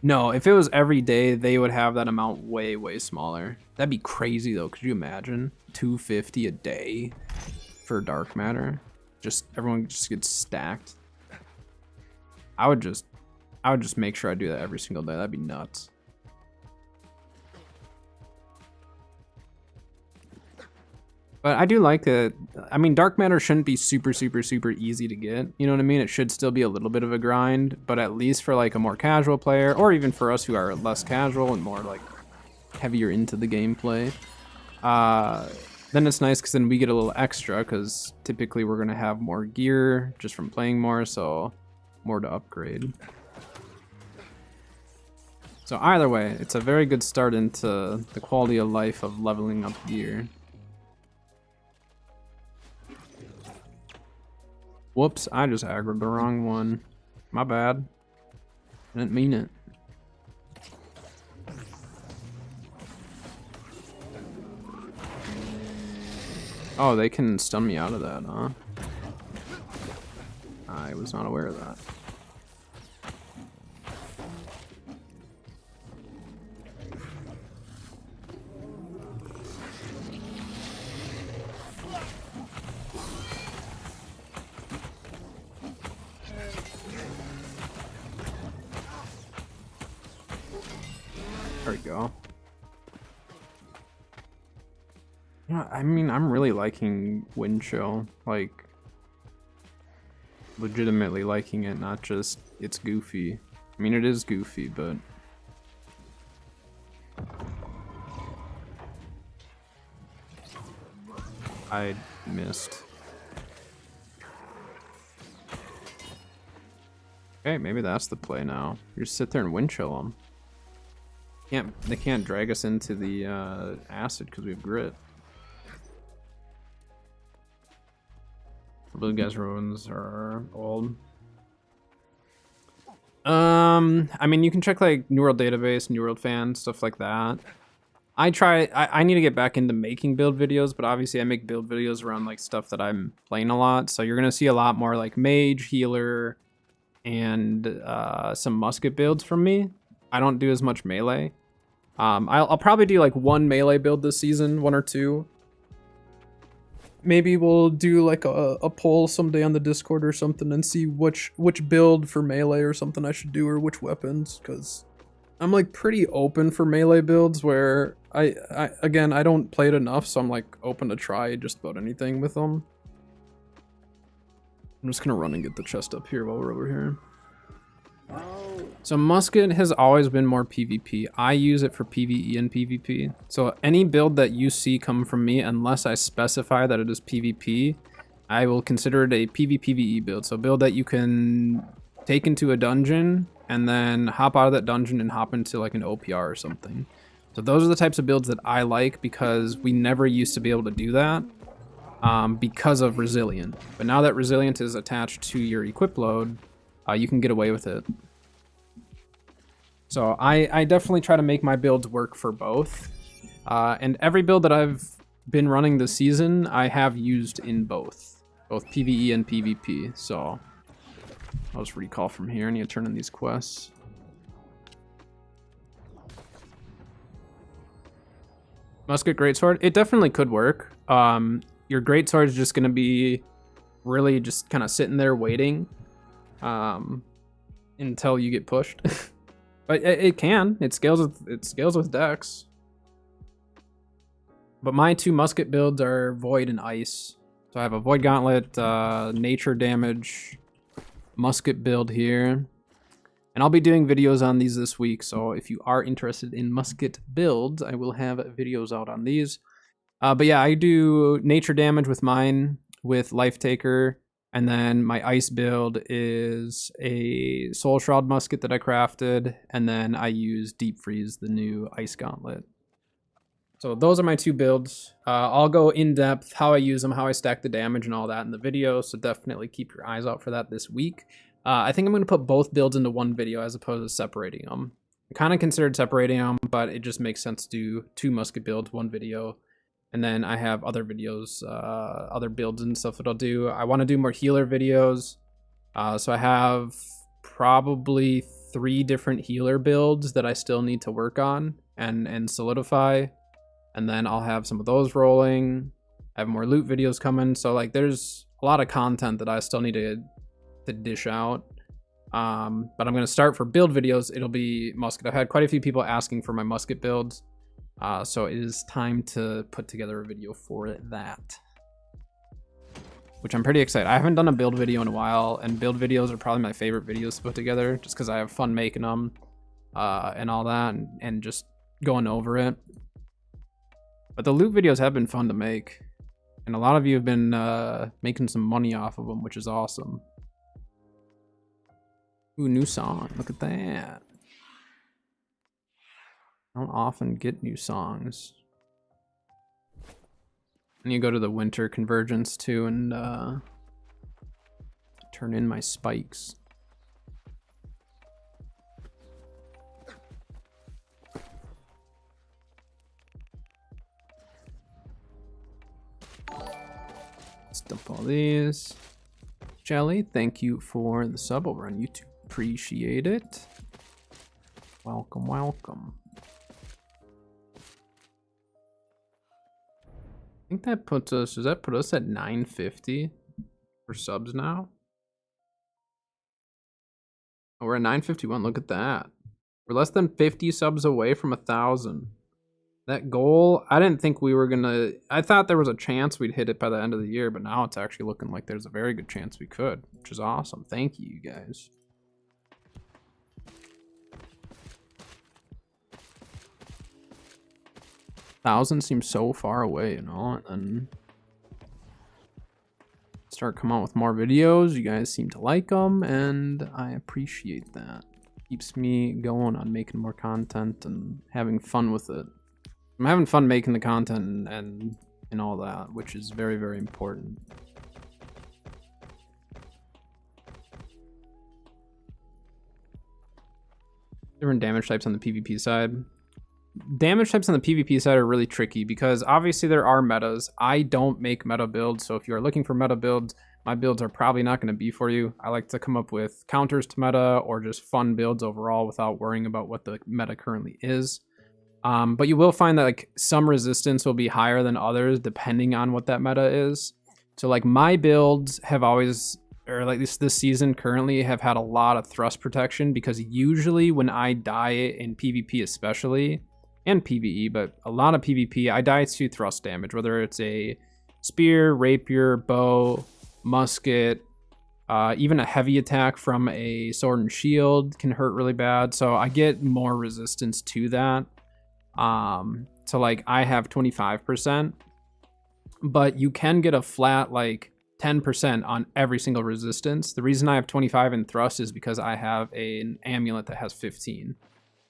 [SPEAKER 1] No, if it was every day, they would have that amount way smaller. That'd be crazy though. Could you imagine 250 a day for dark matter? Just everyone just gets stacked. I would just make sure I do that every single day. That'd be nuts. But I do like that. I mean, dark matter shouldn't be super easy to get. You know what I mean? It should still be a little bit of a grind, but at least for like a more casual player, or even for us who are less casual and more like heavier into the gameplay, then it's nice because then we get a little extra, because typically we're gonna have more gear just from playing more, so more to upgrade. So either way, it's a very good start into the quality of life of leveling up gear. Whoops, I just aggroed the wrong one. My bad. I didn't mean it. Oh, they can stun me out of that, huh? I was not aware of that. There we go. I mean, I'm really liking Wind Chill. Like, legitimately liking it, not just it's goofy. I mean, it is goofy, but I missed. Okay, maybe that's the play now. You just sit there and wind chill them. They can't drag us into the acid because we have grit. Blue guys ruins are old. I mean, you can check like New World Database, New World Fan, stuff like that. I need to get back into making build videos, but obviously I make build videos around like stuff that I'm playing a lot. So you're gonna see a lot more like mage, healer, and some musket builds from me. I don't do as much melee. I'll probably do like one melee build this season, one or two. Maybe we'll do like a poll someday on the Discord or something and see which build for melee or something I should do, or which weapons, because I'm like pretty open for melee builds where again, I don't play it enough, so I'm like open to try just about anything with them. I'm just gonna run and get the chest up here while we're over here. So musket has always been more PvP. I use it for PvE and PvP. So any build that you see come from me, unless I specify that it is PvP, I will consider it a PvPvE build. So a build that you can take into a dungeon and then hop out of that dungeon and hop into like an OPR or something. So those are the types of builds that I like, because we never used to be able to do that because of Resilient. But now that Resilient is attached to your equip load, you can get away with it. So I definitely try to make my builds work for both. And every build that I've been running this season, I have used in both PvE and PvP. So I'll just recall from here. I need to turn in these quests. Musket Greatsword, it definitely could work. Your Greatsword is just going to be really just kind of sitting there waiting until you get pushed. But it can. It scales with Dex. But my two musket builds are Void and Ice. So I have a Void Gauntlet, nature damage, musket build here. And I'll be doing videos on these this week. So if you are interested in musket builds, I will have videos out on these. But yeah, I do nature damage with mine, with Life Taker. And then my ice build is a Soul Shroud musket that I crafted. And then I use Deep Freeze, the new ice gauntlet. So those are my two builds. I'll go in depth how I use them, how I stack the damage and all that in the video. So definitely keep your eyes out for that this week. I think I'm going to put both builds into one video as opposed to separating them. I kind of considered separating them, but it just makes sense to do two musket builds, one video. And then I have other videos, other builds and stuff that I'll do. I want to do more healer videos. So I have probably 3 different healer builds that I still need to work on and solidify. And then I'll have some of those rolling. I have more loot videos coming. So like there's a lot of content that I still need to dish out. But I'm going to start for build videos. It'll be musket. I've had quite a few people asking for my musket builds. So it is time to put together a video for that, which I'm pretty excited. I haven't done a build video in a while, and build videos are probably my favorite videos to put together just because I have fun making them and all that, and just going over it. But the loot videos have been fun to make, and a lot of you have been making some money off of them, which is awesome. Ooh, new song. Look at that. I don't often get new songs. And you go to the winter convergence too and turn in my spikes. Let's dump all these. Jelly, thank you for the sub over on YouTube. Appreciate it. Welcome, welcome. I think that puts us, does that put us at 950 for subs now? Oh, we're at 951, look at that. We're less than 50 subs away from 1,000. That goal, I didn't think we were gonna. I thought there was a chance we'd hit it by the end of the year, but now it's actually looking like there's a very good chance we could, which is awesome. Thank you, you guys. Thousand seems so far away, you know, and then start coming out with more videos. You guys seem to like them, and I appreciate that. Keeps me going on making more content and having fun with it. I'm having fun making the content and all that, which is very, very important. Different damage types on the PvP side. Damage types on the PvP side are really tricky because obviously there are metas. I don't make meta builds, so if you're looking for meta builds, my builds are probably not going to be for you. I like to come up with counters to meta or just fun builds overall without worrying about what the meta currently is. But you will find that like some resistance will be higher than others depending on what that meta is. So like my builds have always, or like this season currently, have had a lot of thrust protection because usually when I die in PvP especially, and PvE, but a lot of PvP, I die to thrust damage, whether it's a spear, rapier, bow, musket, even a heavy attack from a sword and shield can hurt really bad. So I get more resistance to that. So like I have 25%, but you can get a flat like 10% on every single resistance. The reason I have 25 in thrust is because I have an amulet that has 15.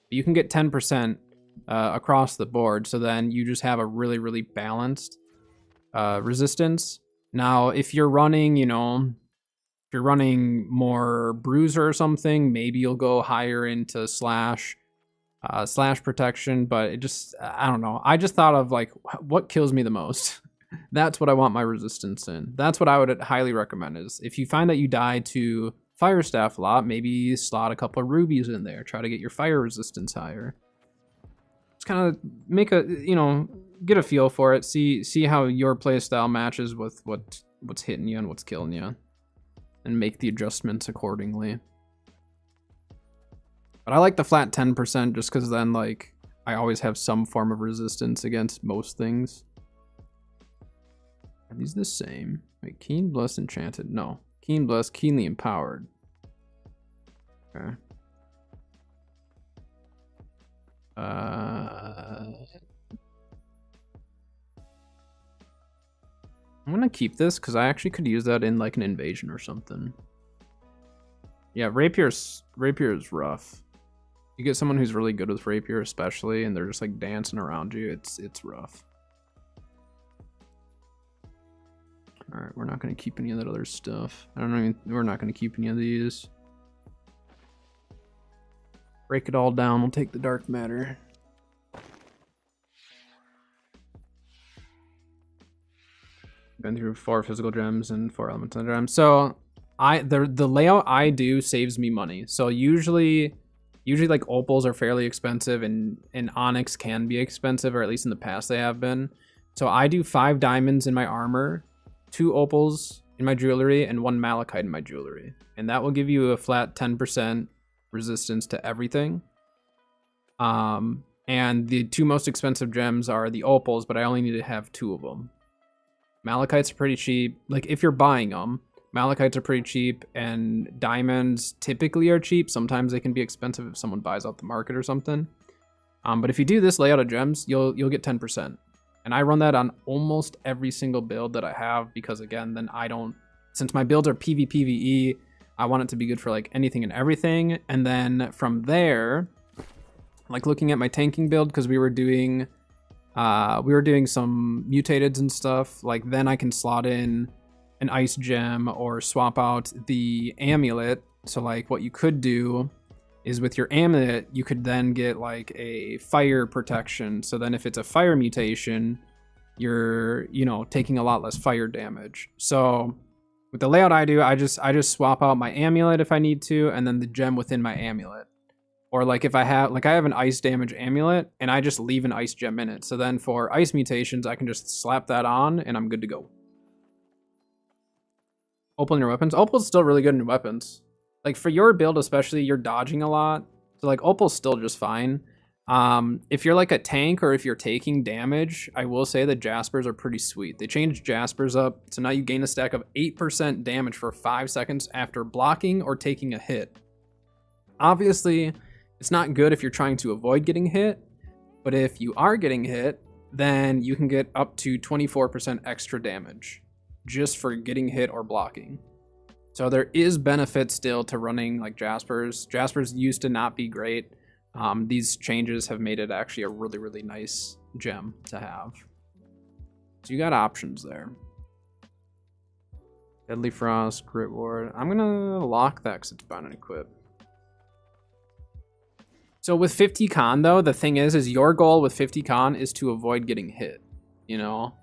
[SPEAKER 1] You can get 10% across the board, so then you just have a really, really balanced resistance. Now, if you're running, you know, if you're running more bruiser or something, maybe you'll go higher into slash protection, but it just, I don't know. I just thought of like, what kills me the most? That's what I want my resistance in. That's what I would highly recommend is if you find that you die to fire staff a lot, maybe slot a couple of rubies in there. Try to get your fire resistance higher. Just kind of make a, you know, get a feel for it. See how your playstyle matches with what's hitting you and what's killing you. And make the adjustments accordingly. But I like the flat 10% just because then, like, I always have some form of resistance against most things. Are these the same? Wait, Keen, Blessed, Enchanted. No. Keen, Blessed, Keenly Empowered. Okay. I'm gonna keep this because I actually could use that in, like, an invasion or something. Yeah, Rapier is rough. You get someone who's really good with Rapier especially, and they're just like dancing around you, it's rough. Alright, we're not gonna keep any of that other stuff. We're not gonna keep any of these. Break it all down, we'll take the dark matter. Been through 4 physical gems and 4 elemental gems. So the layout I do saves me money. So usually like opals are fairly expensive and onyx can be expensive, or at least in the past they have been. So I do 5 diamonds in my armor, 2 opals in my jewelry, and 1 malachite in my jewelry. And that will give you a flat 10% resistance to everything. And the 2 most expensive gems are the opals, but I only need to have 2 of them. Malachites are pretty cheap. Like if you're buying them, Malachites are pretty cheap, and diamonds typically are cheap. Sometimes they can be expensive if someone buys out the market or something. But if you do this layout of gems, you'll get 10%. And I run that on almost every single build that I have because, again, then I don't... Since my builds are PvPvE, I want it to be good for like anything and everything. And then from there, like looking at my tanking build, because we were doing some mutateds and stuff, like then I can slot in an ice gem or swap out the amulet. So like what you could do is with your amulet, you could then get like a fire protection. So then if it's a fire mutation, you're, you know, taking a lot less fire damage. So with the layout I do, I just swap out my amulet if I need to, and then the gem within my amulet. Or like if I have an ice damage amulet and I just leave an ice gem in it. So then for ice mutations, I can just slap that on and I'm good to go. Opal in your weapons. Opal's still really good in your weapons. Like for your build especially, you're dodging a lot. So like Opal's still just fine. If you're like a tank or if you're taking damage, I will say that Jaspers are pretty sweet. They changed Jaspers up, so now you gain a stack of 8% damage for 5 seconds after blocking or taking a hit. Obviously, it's not good if you're trying to avoid getting hit, but if you are getting hit, then you can get up to 24% extra damage just for getting hit or blocking. So there is benefit still to running like Jaspers. Jaspers used to not be great. These changes have made it actually a really, really nice gem to have. So you got options there. Deadly Frost, Grit Ward. I'm gonna lock that because it's bound and equip. So with 50 con though, the thing is your goal with 50 con is to avoid getting hit, you know?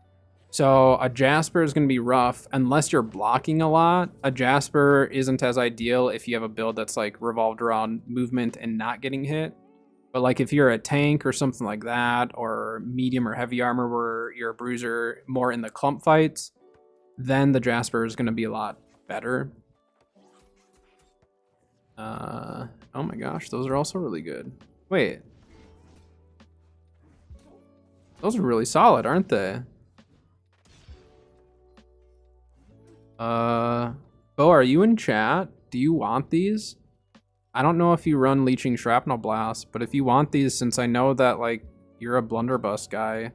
[SPEAKER 1] So a Jasper is going to be rough unless you're blocking a lot. A Jasper isn't as ideal if you have a build that's like revolved around movement and not getting hit. But like if you're a tank or something like that, or medium or heavy armor where you're a bruiser more in the clump fights, then the Jasper is going to be a lot better. Oh my gosh, those are also really good. Wait. Those are really solid, aren't they? Bo, are you in chat? Do you want these? I don't know if you run Leeching Shrapnel Blast, but if you want these, since I know that, like, you're a Blunderbuss guy, if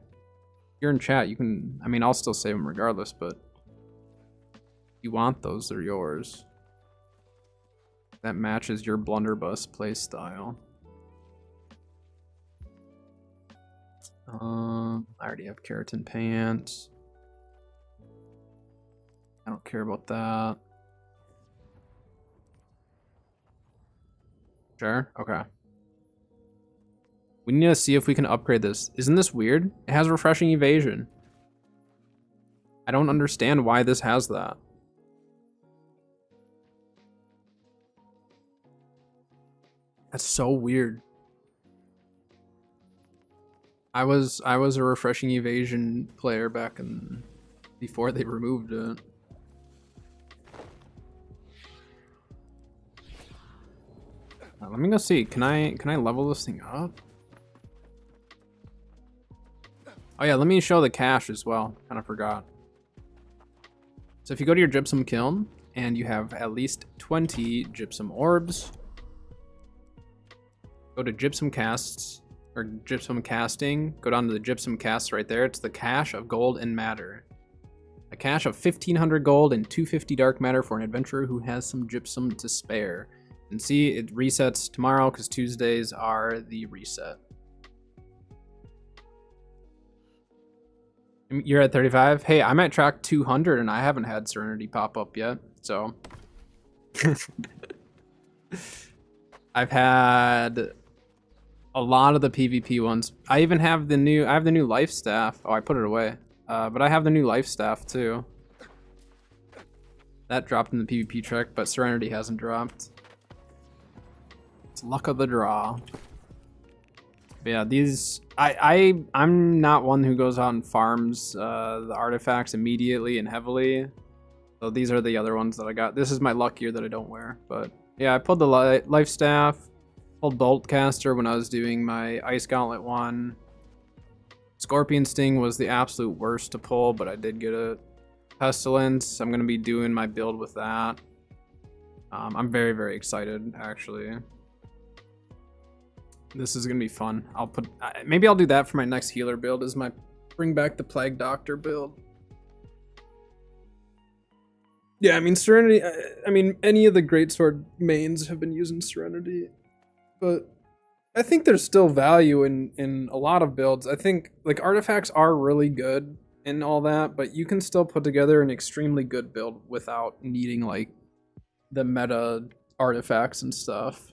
[SPEAKER 1] you're in chat, you can... I mean, I'll still save them regardless, but... if you want those, they're yours. That matches your Blunderbuss playstyle. I already have Keratin Pants. I don't care about that. Sure, okay. We need to see if we can upgrade this. Isn't this weird? It has refreshing evasion. I don't understand why this has that. That's so weird. I was a refreshing evasion player back in before they removed it. Let me go see. Can I level this thing up? Oh yeah, let me show the cache as well. Kind of forgot. So if you go to your gypsum kiln and you have at least 20 gypsum orbs, go to gypsum casts or gypsum casting. Go down to the gypsum casts right there. It's the cache of gold and matter. A cache of 1,500 gold and 250 dark matter for an adventurer who has some gypsum to spare. And see, it resets tomorrow because Tuesdays are the reset. You're at 35? Hey, I'm at track 200 and I haven't had Serenity pop up yet, so. I've had a lot of the PvP ones. I even have the new life staff. Oh, I put it away. But I have the new life staff too. That dropped in the PvP track, but Serenity hasn't dropped. It's luck of the draw. But yeah, these I'm not one who goes out and farms the artifacts immediately and heavily. So these are the other ones that I got. This is my luck gear that I don't wear. But yeah, I pulled the life staff, pulled Boltcaster when I was doing my Ice Gauntlet one. Scorpion Sting was the absolute worst to pull, but I did get a Pestilence. I'm gonna be doing my build with that. I'm very, very excited actually. This is gonna be fun. Maybe I'll do that for my next healer build, is my bring back the Plague Doctor build. Yeah, I mean Serenity. I mean any of the Greatsword mains have been using Serenity, but I think there's still value in a lot of builds. I think like artifacts are really good and all that, but you can still put together an extremely good build without needing like the meta artifacts and stuff.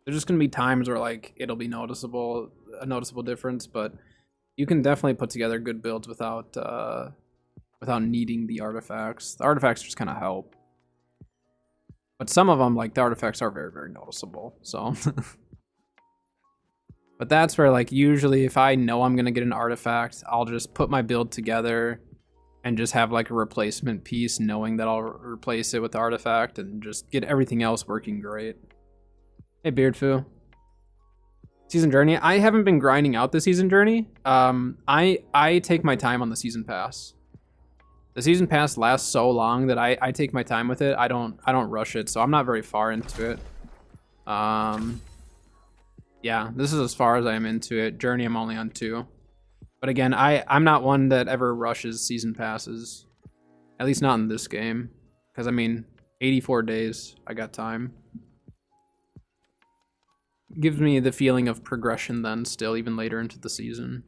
[SPEAKER 1] There's just gonna be times where like it'll be a noticeable difference, but you can definitely put together good builds without needing the artifacts. The artifacts just kind of help, but some of them, like the artifacts, are very, very noticeable. So, but that's where like usually if I know I'm gonna get an artifact, I'll just put my build together and just have like a replacement piece, knowing that I'll replace it with the artifact and just get everything else working great. Hey, Beardfoo. Season journey. I haven't been grinding out the season journey. I take my time on the season pass. The season pass lasts so long that I take my time with it. I don't rush it, so I'm not very far into it. Yeah, this is as far as I am into it. Journey, I'm only on 2. But again, I'm not one that ever rushes season passes. At least not in this game. Because, I mean, 84 days, I got time. Gives me the feeling of progression then still, even later into the season.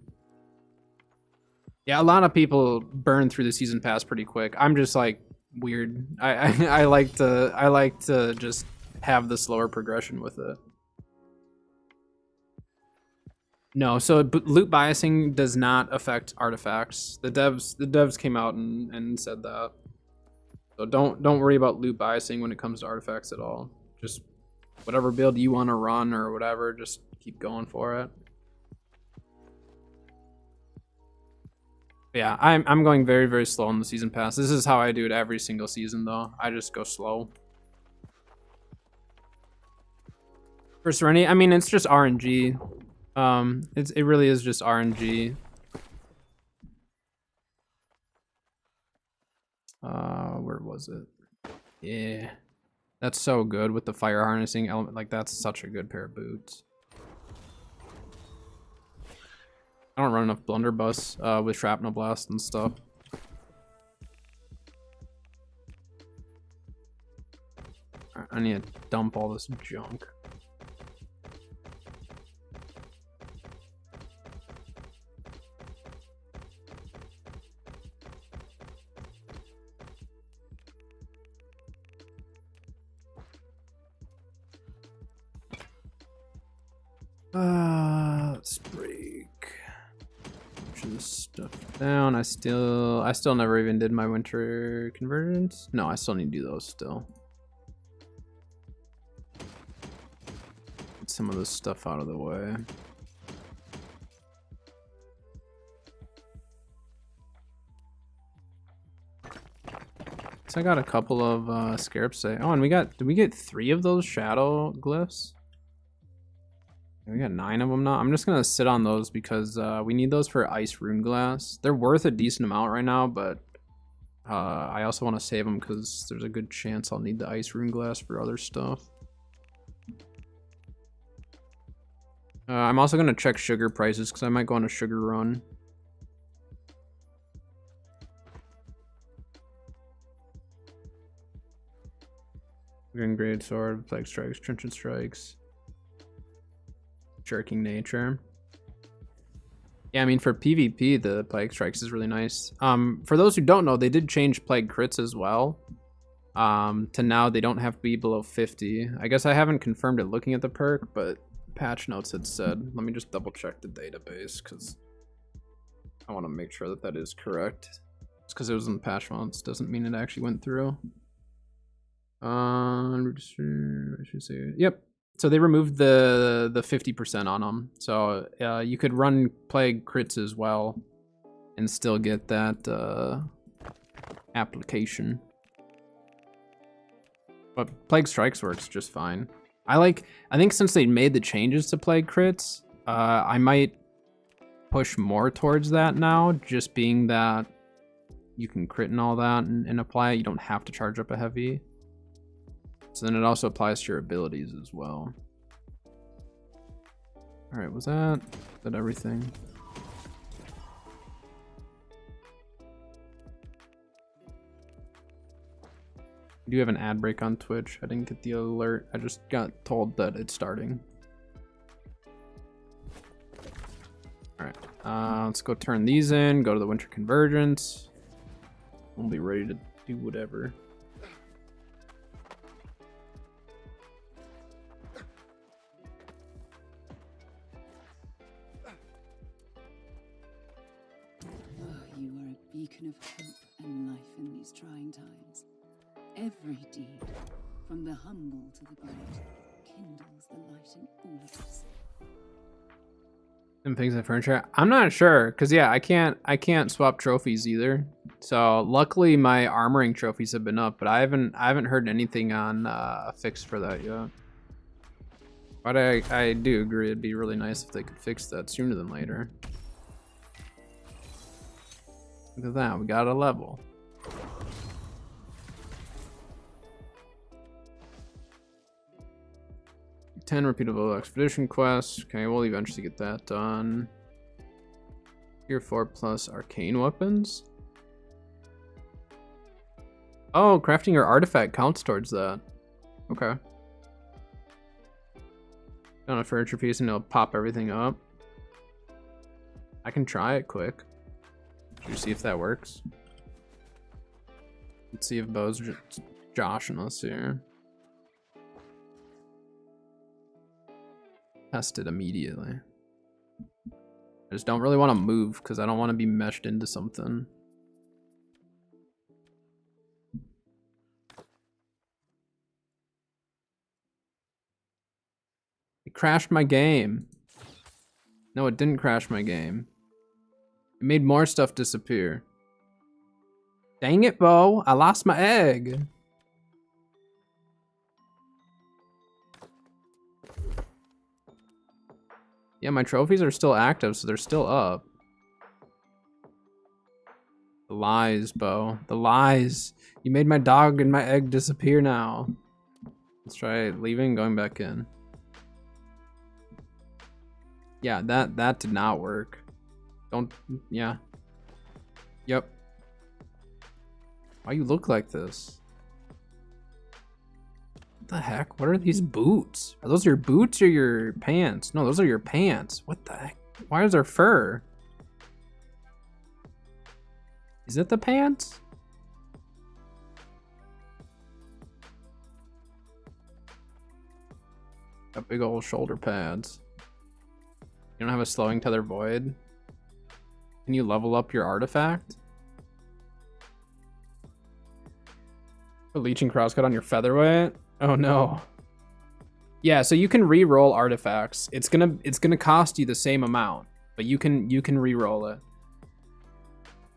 [SPEAKER 1] Yeah, a lot of people burn through the season pass pretty quick. I'm just like weird. I like to just have the slower progression with it. No, so loot biasing does not affect artifacts. The devs came out and said that. So don't worry about loot biasing when it comes to artifacts at all. Just whatever build you want to run or whatever, just keep going for it. Yeah, I'm going very, very slow on the season pass. This is how I do it every single season, though. I just go slow. For Serenity, I mean, it's just RNG. It really is just RNG. Where was it? Yeah, that's so good with the fire harnessing element. Like, that's such a good pair of boots. I don't run enough blunderbuss with shrapnel blast and stuff. I need to dump all this junk. Let's break. Pushing this stuff down. I still never even did my winter conversions. No, I still need to do those still. Get some of this stuff out of the way. So I got a couple of scarabs. Oh, and did we get 3 of those shadow glyphs? We got 9 of them now. I'm just gonna sit on those because we need those for ice rune glass. They're worth a decent amount right now, but I also want to save them because there's a good chance I'll need the ice rune glass for other stuff. I'm also gonna check sugar prices because I might go on a sugar run. Green grade sword, plague strikes, trenchant strikes. Jerking nature. Yeah, I mean, for PvP, the plague strikes is really nice. For those who don't know, they did change plague crits as well. To now they don't have to be below 50. I guess I haven't confirmed it looking at the perk, but patch notes had said. Let me just double check the database because I want to make sure that that is correct. Just because it was in the patch notes doesn't mean it actually went through. I should say, yep. So they removed the 50% on them. So you could run plague crits as well and still get that application. But plague strikes works just fine. I think since they made the changes to plague crits, I might push more towards that now, just being that you can crit and all that and apply it. You don't have to charge up a heavy. So then it also applies to your abilities as well. All right, was that everything? We do have an ad break on Twitch. I didn't get the alert. I just got told that it's starting. All right, let's go turn these in, go to the winter convergence. We'll be ready to do whatever.
[SPEAKER 5] Beacon of hope and life in these trying times. Every deed, from the humble to the great, kindles the light in all of us.
[SPEAKER 1] And things like furniture. I'm not sure, cause yeah, I can't swap trophies either. So luckily my armoring trophies have been up, but I haven't heard anything on a fix for that yet. But I do agree it'd be really nice if they could fix that sooner than later. Look at that, we got a level. Ten repeatable expedition quests. Okay, we'll eventually get that done. Tier 4 plus arcane weapons. Oh, crafting your artifact counts towards that. Okay. On a furniture piece and it'll pop everything up. I can try it quick. Should we see if that works? Let's see if Bo's joshing us here. Test it immediately. I just don't really want to move because I don't want to be meshed into something. It crashed my game. No, it didn't crash my game. It made more stuff disappear. Dang it, Bo. I lost my egg. Yeah, my trophies are still active, so they're still up. The lies, Bo. The lies. You made my dog and my egg disappear now. Let's try leaving, going back in. Yeah, that did not work. Don't, yeah. Yep. Why you look like this? What the heck? What are these boots? Are those your boots or your pants? No, those are your pants. What the heck? Why is there fur? Is it the pants? Got big old shoulder pads. You don't have a slowing tether void? Can you level up your artifact? A leeching crosscut on your featherweight? Oh no. Yeah, so you can re-roll artifacts. It's gonna cost you the same amount, but you can re-roll it.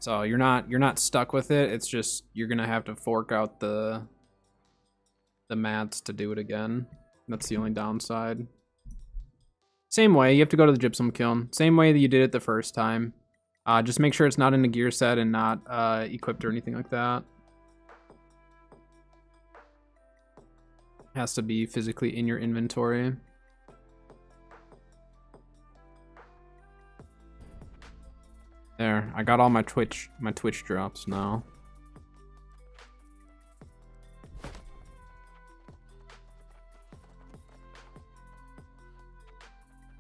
[SPEAKER 1] So you're not stuck with it. It's just you're gonna have to fork out the mats to do it again. That's the only downside. Same way, you have to go to the gypsum kiln. Same way that you did it the first time. Just make sure it's not in a gear set and not equipped or anything like that. Has to be physically in your inventory. There, I got all my Twitch drops now.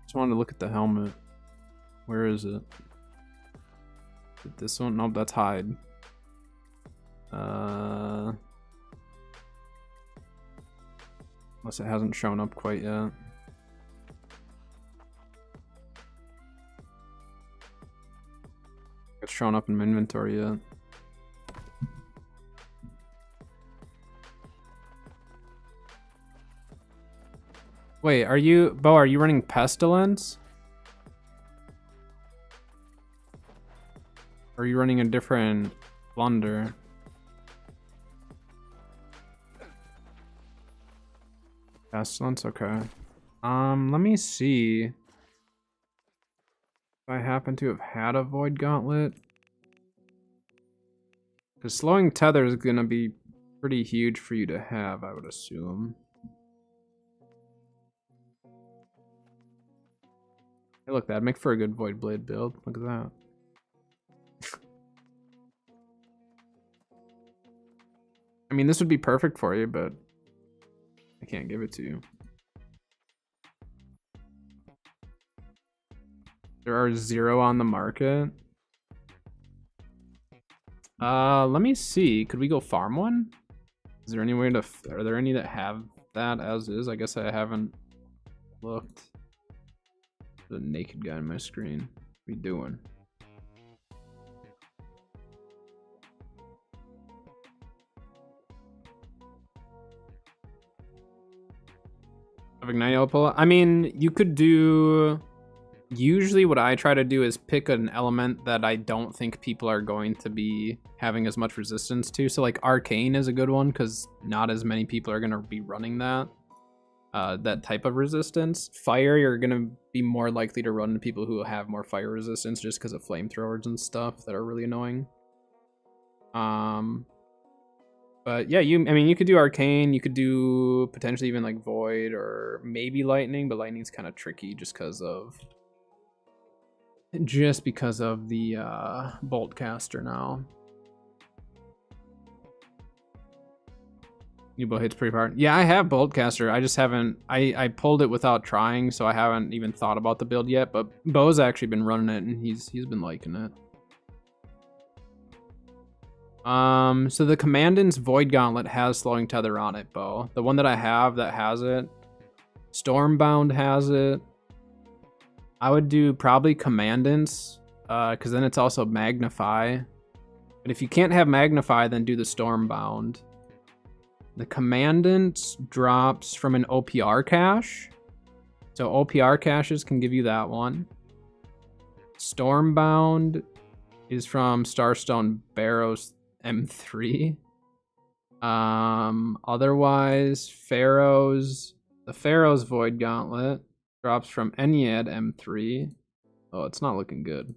[SPEAKER 1] Just wanted to look at the helmet. Where is it? Is it this one? Nope, that's hide. Unless it hasn't shown up quite yet. It's shown up in my inventory yet. Wait, Bo, are you running Pestilence? Or are you running a different Plunder? Pestilence, okay. Let me see if I happen to have had a Void Gauntlet. Because slowing tether is gonna be pretty huge for you to have, I would assume. Hey, look, that'd make for a good Void Blade build. Look at that. I mean, this would be perfect for you, but I can't give it to you. There are 0 on the market. Let me see. Could we go farm one? Is there any way to... Are there any that have that as is? I guess I haven't looked. The naked guy on my screen. What are you doing? I mean, you could do... Usually what I try to do is pick an element that I don't think people are going to be having as much resistance to. So like Arcane is a good one because not as many people are going to be running that. that type of resistance. Fire, you're gonna be more likely to run into people who have more fire resistance just because of flamethrowers and stuff that are really annoying. But yeah, I mean, you could do arcane, you could do potentially even like void or maybe lightning, but lightning's kind of tricky just because of the bolt caster now. New bow hits pretty hard. Yeah, I have Boltcaster. I just haven't. I pulled it without trying, so I haven't even thought about the build yet. But Bo's actually been running it, and he's been liking it. So the Commandant's Void Gauntlet has slowing tether on it, Bo. The one that I have that has it, Stormbound has it. I would do probably Commandant's, because then it's also Magnify. But if you can't have Magnify, then do the Stormbound. The Commandant drops from an OPR cache. So OPR caches can give you that one. Stormbound is from Starstone Barrows M3. Otherwise, the Pharaoh's Void Gauntlet drops from Ennead M3. Oh, it's not looking good.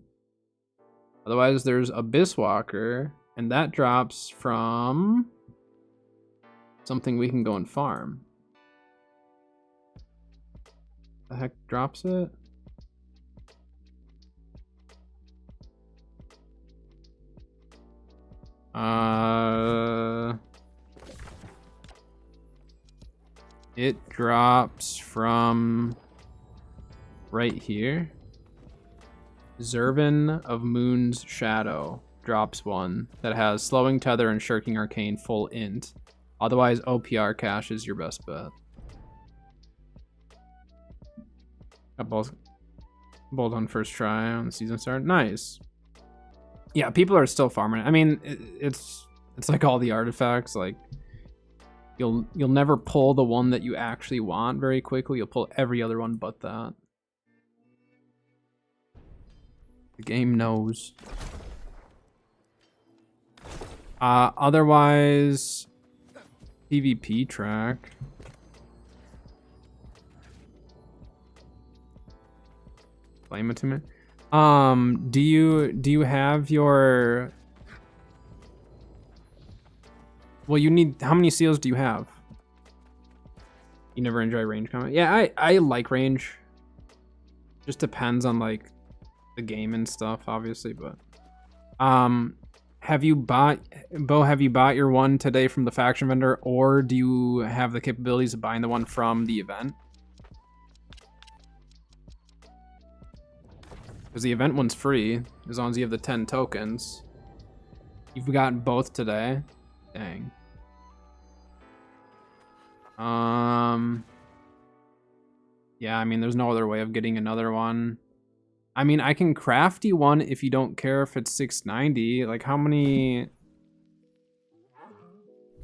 [SPEAKER 1] Otherwise, there's Abyss Walker, and that drops from something we can go and farm. The heck drops it? It drops from right here. Zervin of Moon's Shadow drops one that has Slowing Tether and Shirking Arcane full int. Otherwise, OPR cache is your best bet. Got both on first try on the season start. Nice. Yeah, people are still farming it. I mean, it's like all the artifacts. Like you'll never pull the one that you actually want very quickly. You'll pull every other one but that. The game knows. Otherwise, PvP track. Flame attunement. Do you have your? Well, you need. How many seals do you have? You never enjoy range combat? Yeah, I like range. Just depends on like the game and stuff, obviously, but have you bought your one today from the faction vendor, or do you have the capabilities of buying the one from the event? Because the event one's free as long as you have the 10 tokens. You've gotten both today. Dang. Yeah, I mean, there's no other way of getting another one. I mean, I can craft you one if you don't care if it's 690. Like, how many?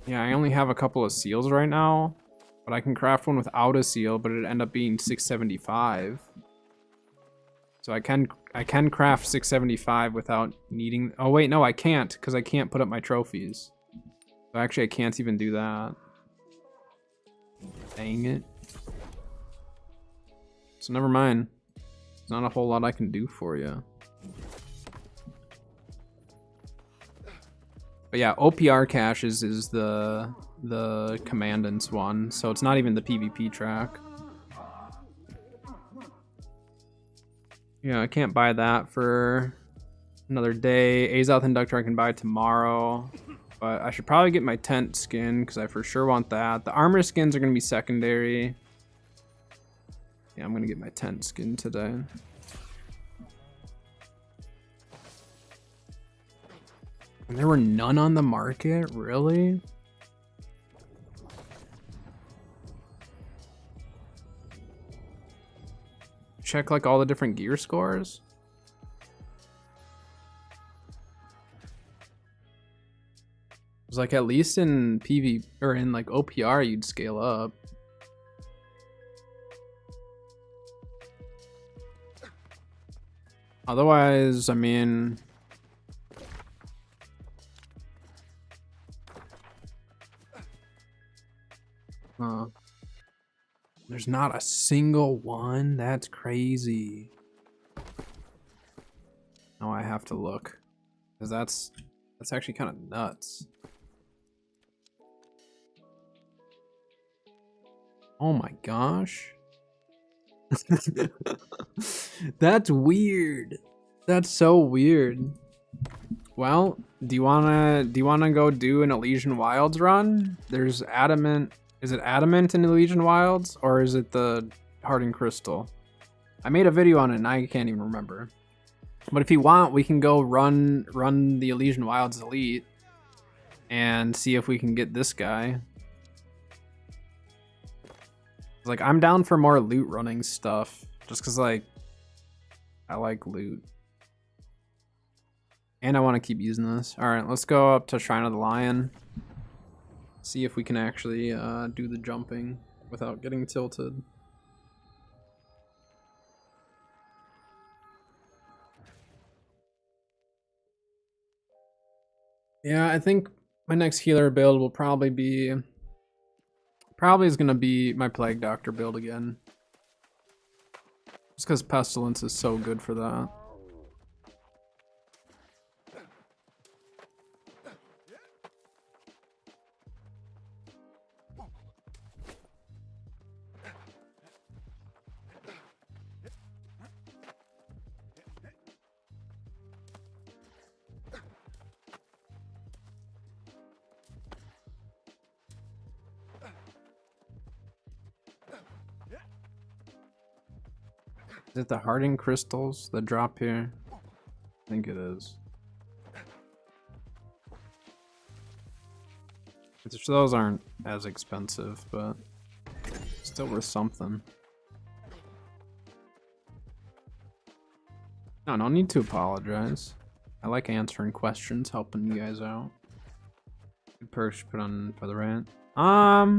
[SPEAKER 1] Yeah, I only have a couple of seals right now, but I can craft one without a seal, but it'd end up being 675. So I can craft 675 without needing. Oh wait, no, I can't, because I can't put up my trophies. So actually, I can't even do that. Dang it. So never mind. There's not a whole lot I can do for you. But yeah, OPR caches is the Commandant's one, so it's not even the PvP track. Yeah, I can't buy that for another day. Azoth Inductor I can buy tomorrow. But I should probably get my tent skin, because I for sure want that. The armor skins are going to be secondary. Yeah, I'm going to get my tent skin today. And there were none on the market? Really? Check like all the different gear scores? It was like at least in PV or in like OPR you'd scale up. Otherwise, I mean, There's not a single one? That's crazy. Now I have to look. Because that's actually kind of nuts. Oh my gosh. That's weird. That's so weird. Well, do you wanna go do an Elysian Wilds run? There's adamant. Is it adamant in Elysian Wilds, or is it the hardened crystal? I made a video on it and I can't even remember. But if you want, we can go run the Elysian Wilds Elite and see if we can get this guy. Like, I'm down for more loot running stuff, just because, like, I like loot. And I want to keep using this. Alright, let's go up to Shrine of the Lion. See if we can actually do the jumping without getting tilted. Yeah, I think my next healer build will probably is gonna be my Plague Doctor build again. Just because Pestilence is so good for that. Is it the hardened crystals that drop here? I think it is. Those aren't as expensive, but still worth something. No need to apologize. I like answering questions, helping you guys out. Good perks put on for the rant. I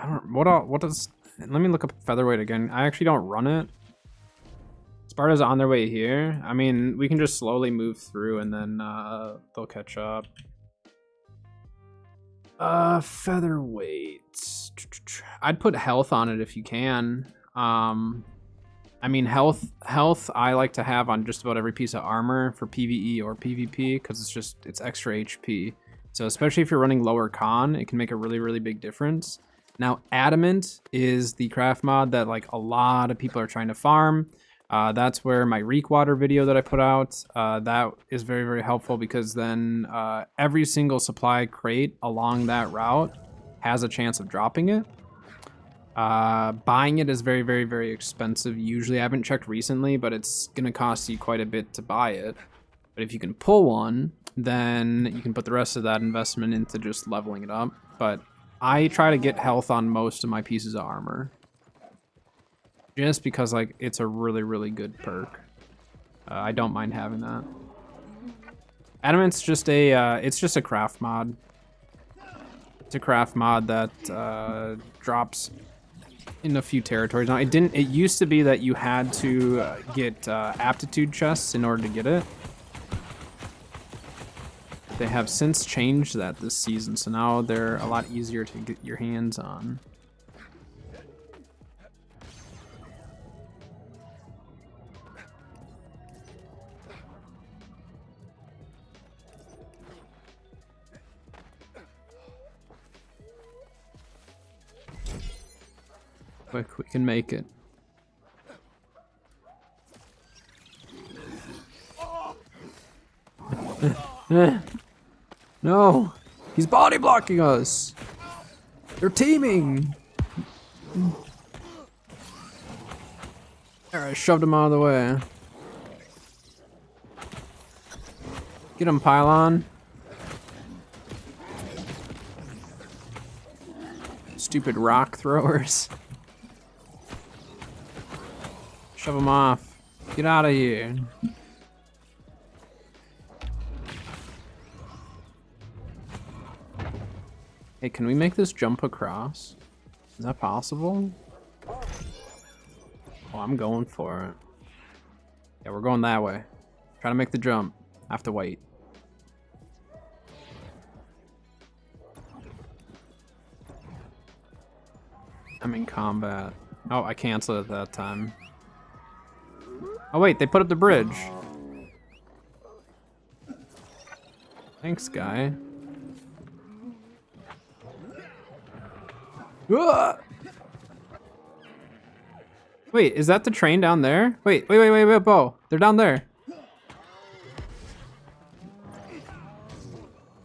[SPEAKER 1] don't. What does? Let me look up featherweight again. I actually don't run it. Sparta's on their way here. I mean, we can just slowly move through and then they'll catch up. Featherweight. I'd put health on it if you can. I mean, health I like to have on just about every piece of armor for PvE or PvP because it's extra HP. So especially if you're running lower con, it can make a really, really big difference. Now, Adamant is the craft mod that like a lot of people are trying to farm. That's where my Reek Water video that I put out, that is very, very helpful because then every single supply crate along that route has a chance of dropping it. Buying it is very, very, very expensive. Usually, I haven't checked recently, but it's going to cost you quite a bit to buy it. But if you can pull one, then you can put the rest of that investment into just leveling it up. But I try to get health on most of my pieces of armor. Just because, like, it's a really, really good perk. I don't mind having that. Adamant's just it's just a craft mod. It's a craft mod that drops in a few territories. Now, it used to be that you had to get aptitude chests in order to get it. They have since changed that this season, so now they're a lot easier to get your hands on. Quick, we can make it. No, he's body blocking us. They're teaming. There, I shoved him out of the way. Get him, Pylon. Stupid rock throwers. Shove him off. Get out of here. Hey, can we make this jump across? Is that possible? Oh, I'm going for it. Yeah, we're going that way. Try to make the jump. I have to wait. Incoming combat. Oh, I canceled it that time. Oh wait, they put up the bridge. Thanks, guy. Ah! Wait, is that the train down there? Wait, Bo. They're down there.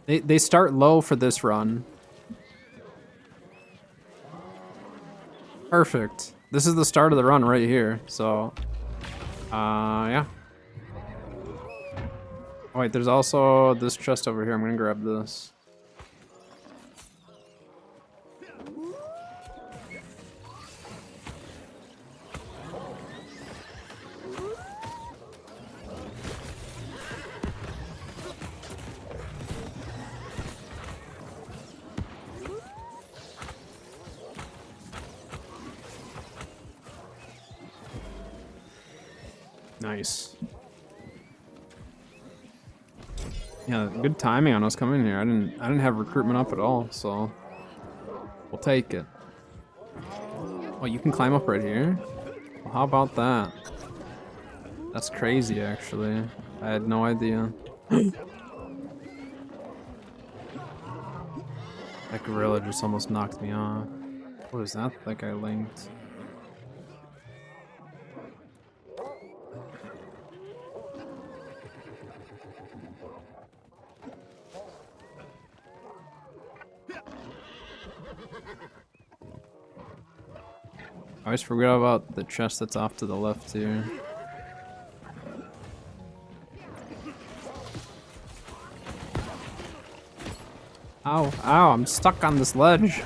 [SPEAKER 1] They start low for this run. Perfect. This is the start of the run right here, so... yeah. Oh, wait, there's also this chest over here. I'm gonna grab this. Nice. Yeah, good timing on us coming here. I didn't have recruitment up at all, so we'll take it. Oh, you can climb up right here? Well, how about that? That's crazy, actually. I had no idea. That gorilla just almost knocked me off. What is that? That guy linked. I always forget about the chest that's off to the left here. Ow, ow, I'm stuck on this ledge.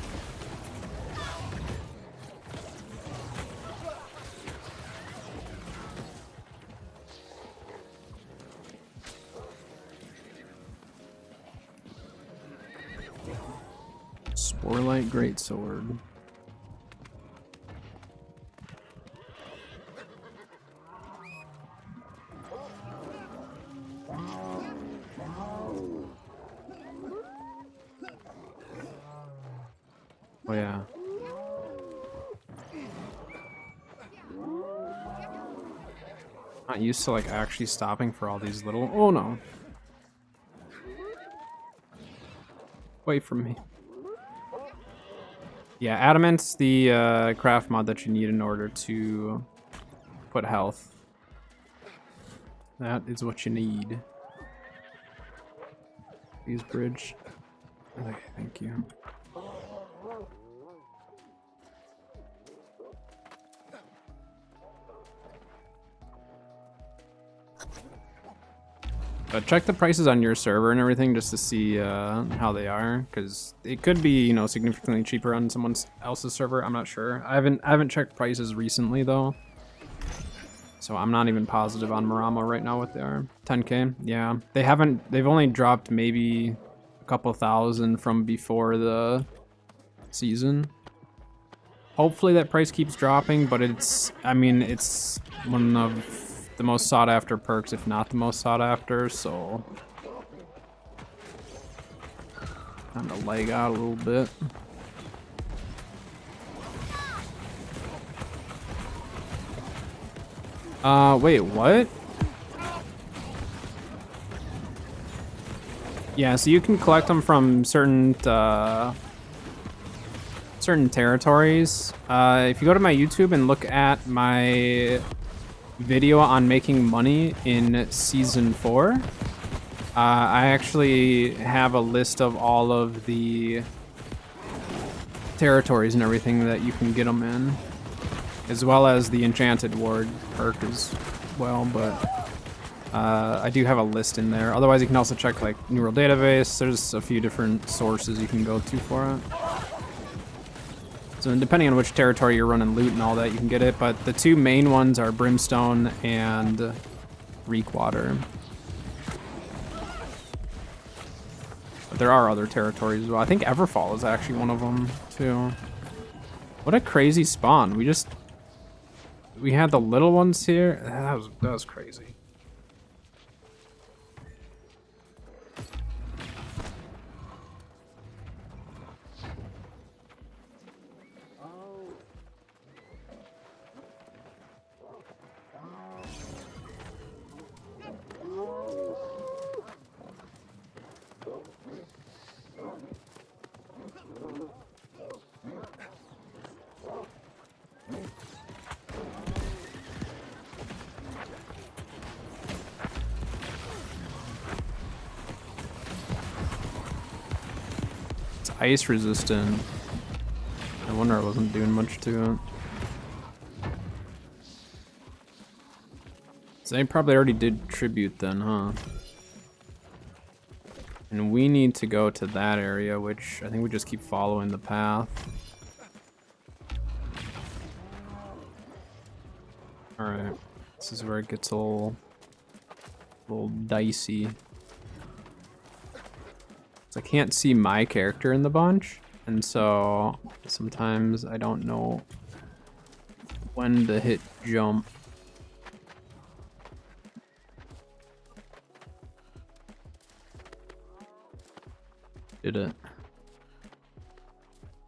[SPEAKER 1] Sporelight Greatsword. Oh yeah. Not used to like actually stopping for all these little. Oh no. Wait for me. Yeah, adamant's the craft mod that you need in order to put health. That is what you need. Use bridge. Okay, thank you. Check the prices on your server and everything just to see how they are, because it could be, you know, significantly cheaper on someone else's server. I'm not sure. I haven't checked prices recently though, so I'm not even positive on Marama right now what they are. 10K, yeah. They've only dropped maybe a couple thousand from before the season. Hopefully that price keeps dropping, but I mean, it's one of the most sought after perks, if not the most sought after, so time to lag out a little bit. Wait, what? Yeah, so you can collect them from certain territories. If you go to my YouTube and look at my video on making money in season 4, I actually have a list of all of the territories and everything that you can get them in, as well as the enchanted ward perk as well, but I do have a list in there. Otherwise you can also check like New World Database. There's a few different sources you can go to for it. So depending on which territory you're running loot and all that, you can get it, but the two main ones are Brimstone and Reekwater. But there are other territories as well. I think Everfall is actually one of them too. What a crazy spawn. We had the little ones here. That was crazy. ice resistant. I wonder I wasn't doing much to it. So they probably already did tribute then, huh? And we need to go to that area, which I think we just keep following the path. Alright. This is where it gets a little dicey. So I can't see my character in the bunch, and so sometimes I don't know when to hit jump. Did it.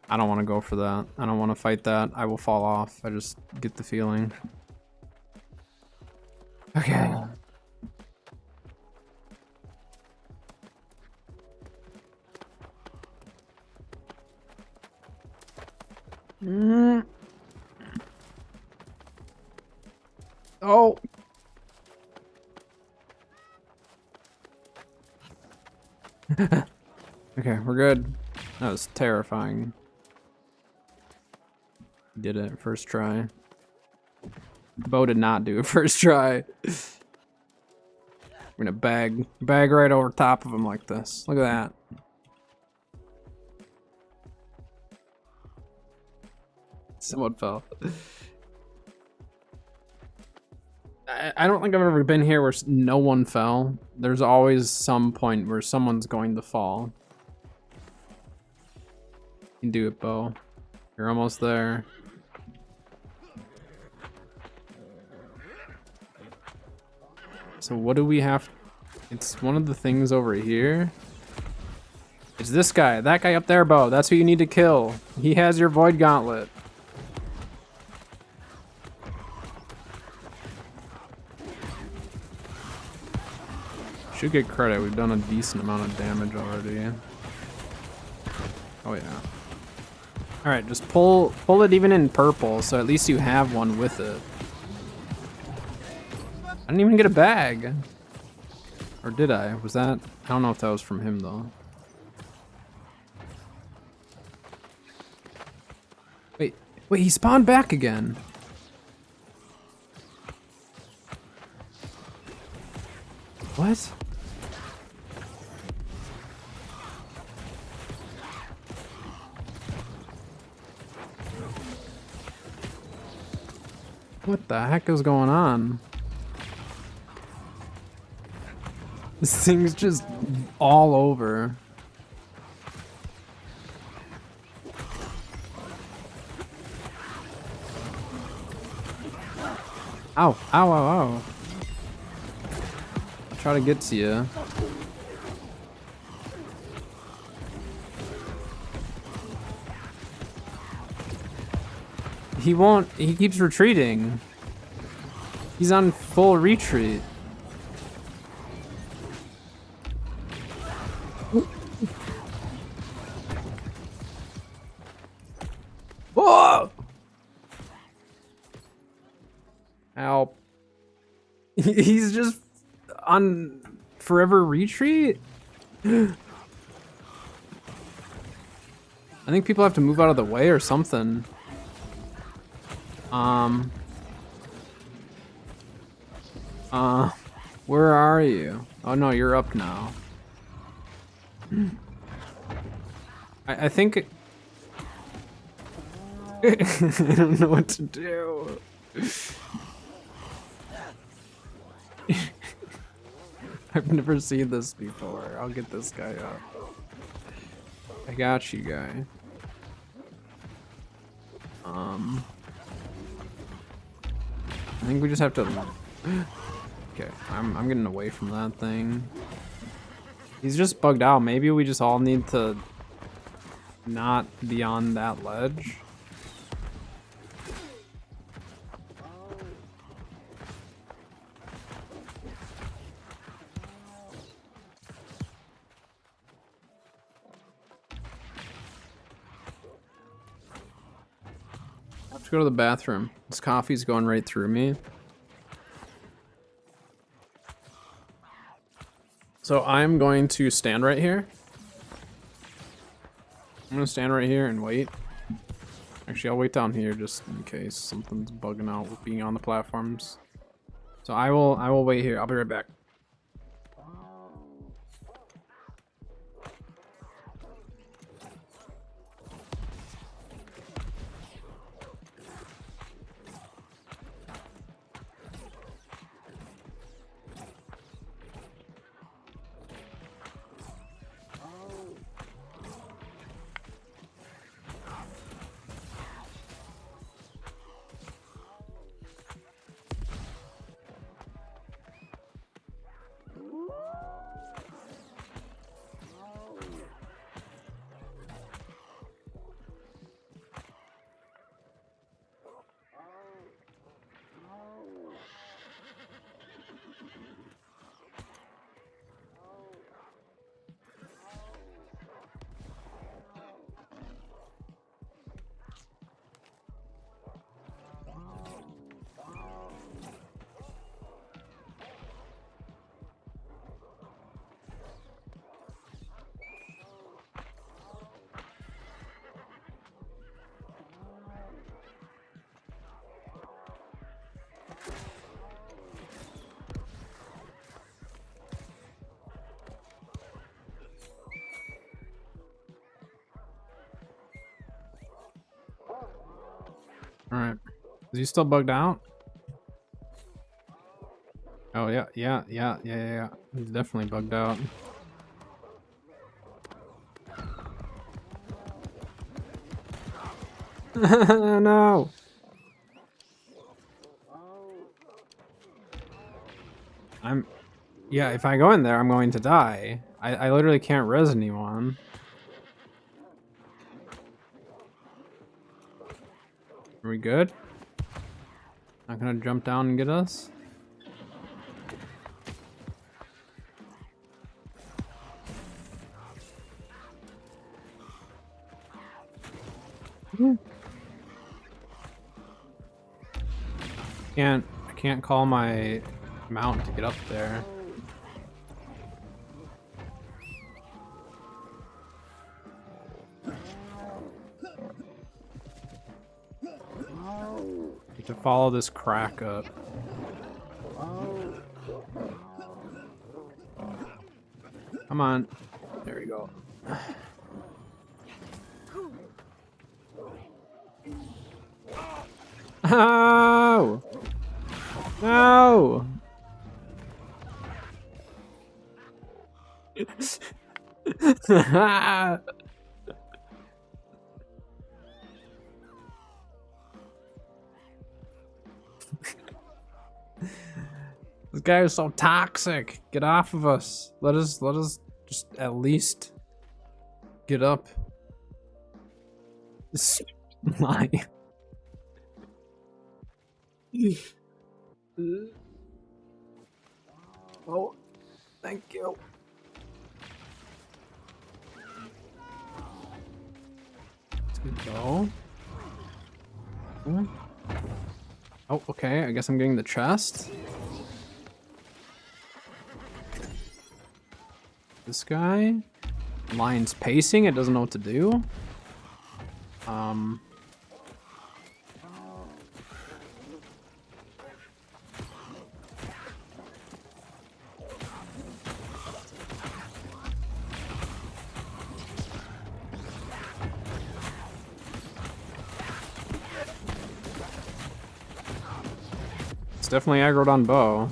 [SPEAKER 1] I don't want to go for that. I don't want to fight that. I will fall off. I just get the feeling. Okay. Oh. Okay, we're good. That was terrifying. Did it first try. Bo did not do it first try. We're gonna bag right over top of him like this. Look at that. Someone fell. I don't think I've ever been here where no one fell. There's always some point where someone's going to fall. You can do it, Bo. You're almost there. So what do we have? It's one of the things over here. It's this guy. That guy up there, Bo. That's who you need to kill. He has your Void Gauntlet. Should get credit. We've done a decent amount of damage already. Oh yeah. All right, just pull it even in purple, so at least you have one with it. I didn't even get a bag. Or did I? Was that? I don't know if that was from him though. Wait, he spawned back again. What? What the heck is going on? This thing's just all over. Ow, ow, ow, ow. I'll try to get to you. He won't, he keeps retreating. He's on full retreat. Whoa! Help. He's just on forever retreat? I think people have to move out of the way or something. Where are you? Oh no, you're up now. I think I don't know what to do. I've never seen this before. I'll get this guy up. I got you, guy. I think we just have to. Okay, I'm getting away from that thing. He's just bugged out. Maybe we just all need to not be on that ledge. I have to go to the bathroom. This coffee's going right through me. So I'm going to stand right here. I'm I'm gonna stand right here and wait. Actually, I'll wait down here just in case something's bugging out with being on the platforms. So I will wait here. I'll be right back. Alright. Is he still bugged out? Oh, yeah. He's definitely bugged out. No! Yeah, if I go in there, I'm going to die. I literally can't res anyone. Are we good? Not gonna jump down and get us? I can't call my mount to get up there. To follow this crack up. Come on. There we go. Oh! No! This guy is so toxic. Get off of us. Let us just at least get up. This lie. Oh, thank you. Let's go. Oh, okay. I guess I'm getting the chest. This guy. Lion's pacing. It doesn't know what to do. It's definitely aggroed on bow.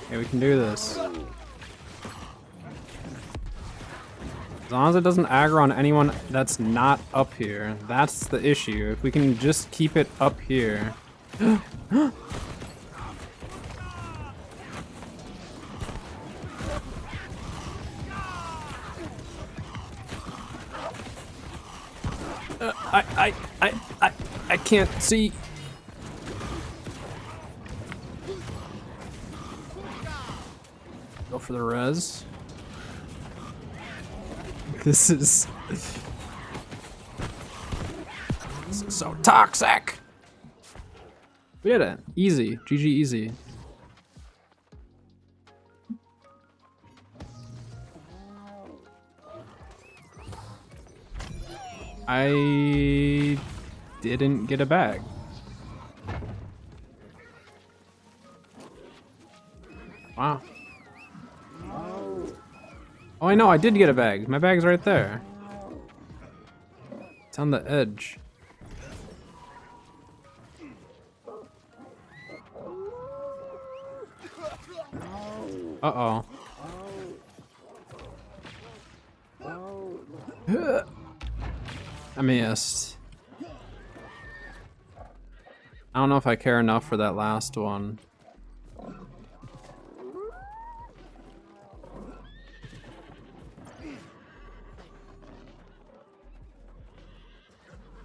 [SPEAKER 1] Okay, we can do this. As long as it doesn't aggro on anyone that's not up here. That's the issue. If we can just keep it up here. I can't see. Go for the res. This is so toxic. We did it. Easy. GG easy. I didn't get a bag. Wow. Oh, I know, I did get a bag. My bag's right there. It's on the edge. Uh-oh. I missed. I don't know if I care enough for that last one.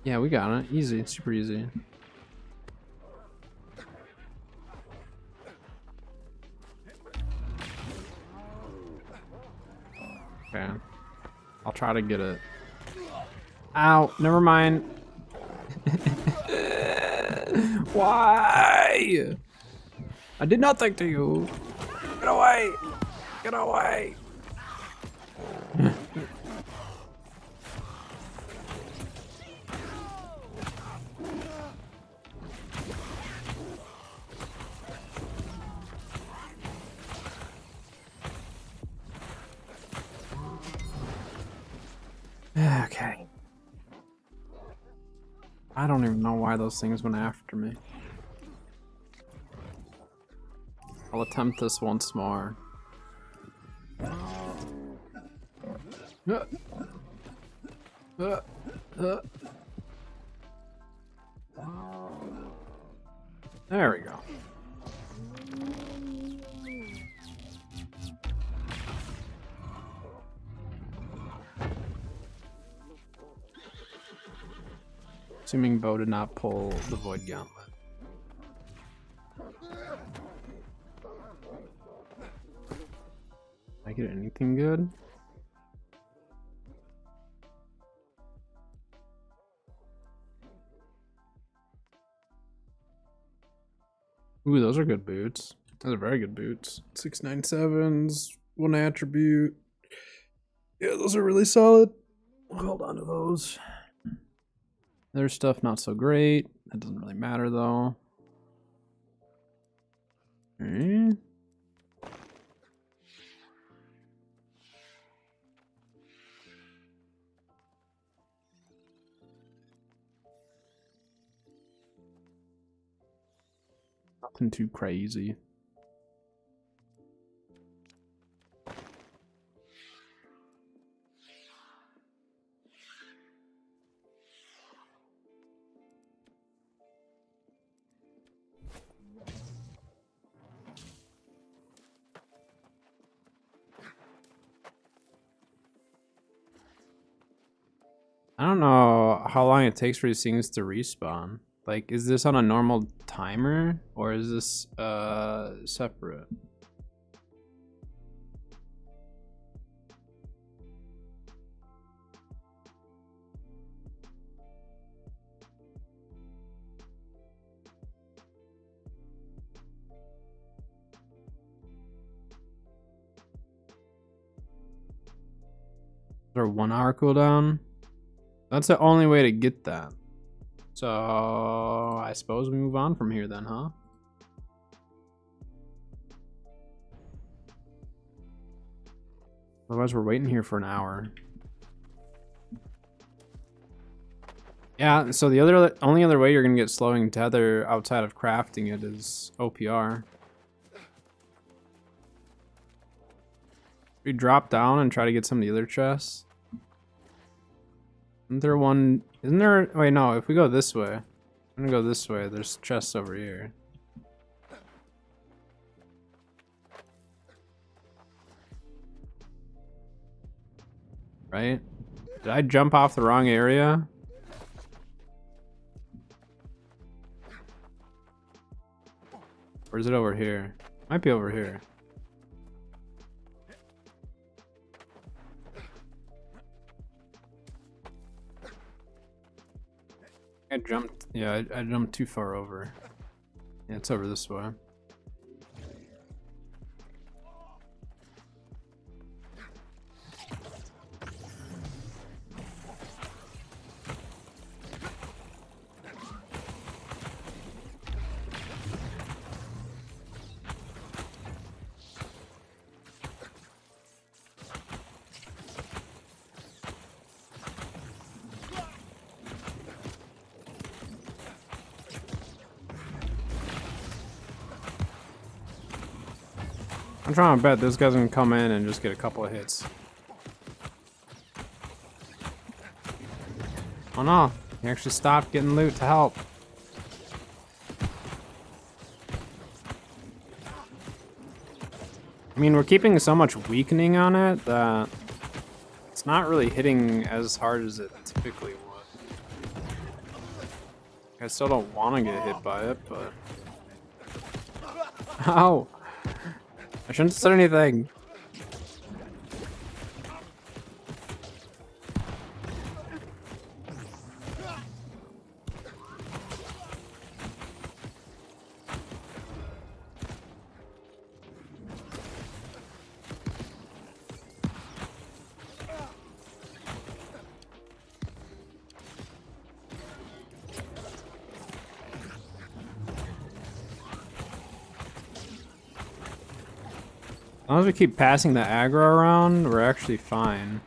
[SPEAKER 1] Yeah, we got it. Easy, super easy. Okay. I'll try to get it. Ow, never mind. Why? I did nothing to you. Get away. Get away. Okay. I don't even know why those things went after me. I'll attempt this once more. There we go. Assuming Bo did not pull the Void Gauntlet. Did I get anything good? Ooh, those are good boots. Those are very good boots. 697s, one attribute. Yeah, those are really solid. I'll hold on to those. Their stuff not so great. That doesn't really matter though. Okay. Nothing too crazy. I don't know how long it takes for these things to respawn. Like, is this on a normal timer or is this separate? Is there a 1 hour cooldown? That's the only way to get that. So I suppose we move on from here then, huh? Otherwise we're waiting here for an hour. Yeah, so the only other way you're gonna get slowing tether outside of crafting it is OPR. We drop down and try to get some of the other chests. Isn't there one? Isn't there? Wait, no. If we go this way, I'm gonna go this way. There's chests over here. Right? Did I jump off the wrong area? Or is it over here? Might be over here. I jumped. Yeah, I jumped too far over. Yeah, it's over this way. I'm trying to bet this guy's gonna come in and just get a couple of hits. Oh no, he actually stopped getting loot to help. I mean, we're keeping so much weakening on it that it's not really hitting as hard as it typically would. I still don't want to get hit by it, but... Ow! I shouldn't have said anything. As long as we keep passing the aggro around, we're actually fine.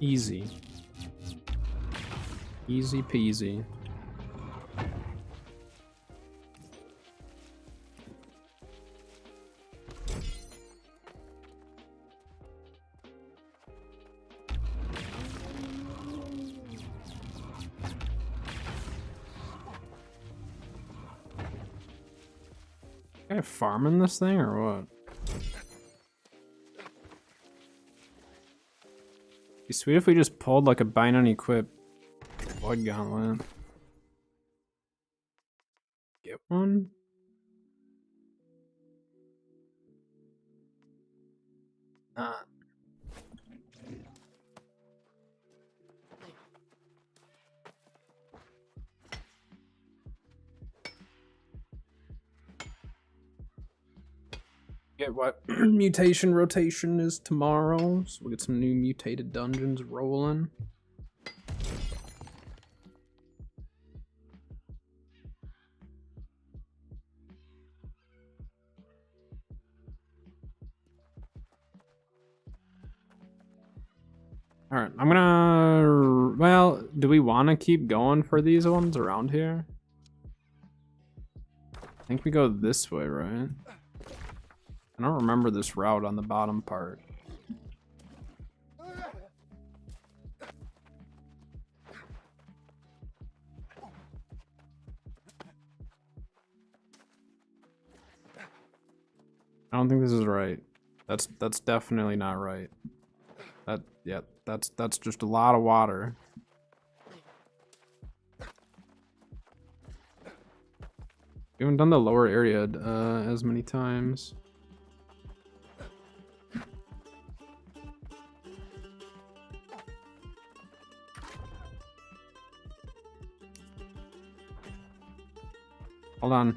[SPEAKER 1] Easy. Easy peasy. Guy farming this thing or what? Be sweet if we just pulled like a bind unequipped Void Gauntlet. Get one? Nah. Get what mutation rotation is tomorrow, so we'll get some new mutated dungeons rolling. Alright, I'm gonna... Well, do we want to keep going for these ones around here? I think we go this way, right? I don't remember this route on the bottom part. I don't think this is right. That's definitely not right. That's just a lot of water. We haven't done the lower area as many times. Hold on.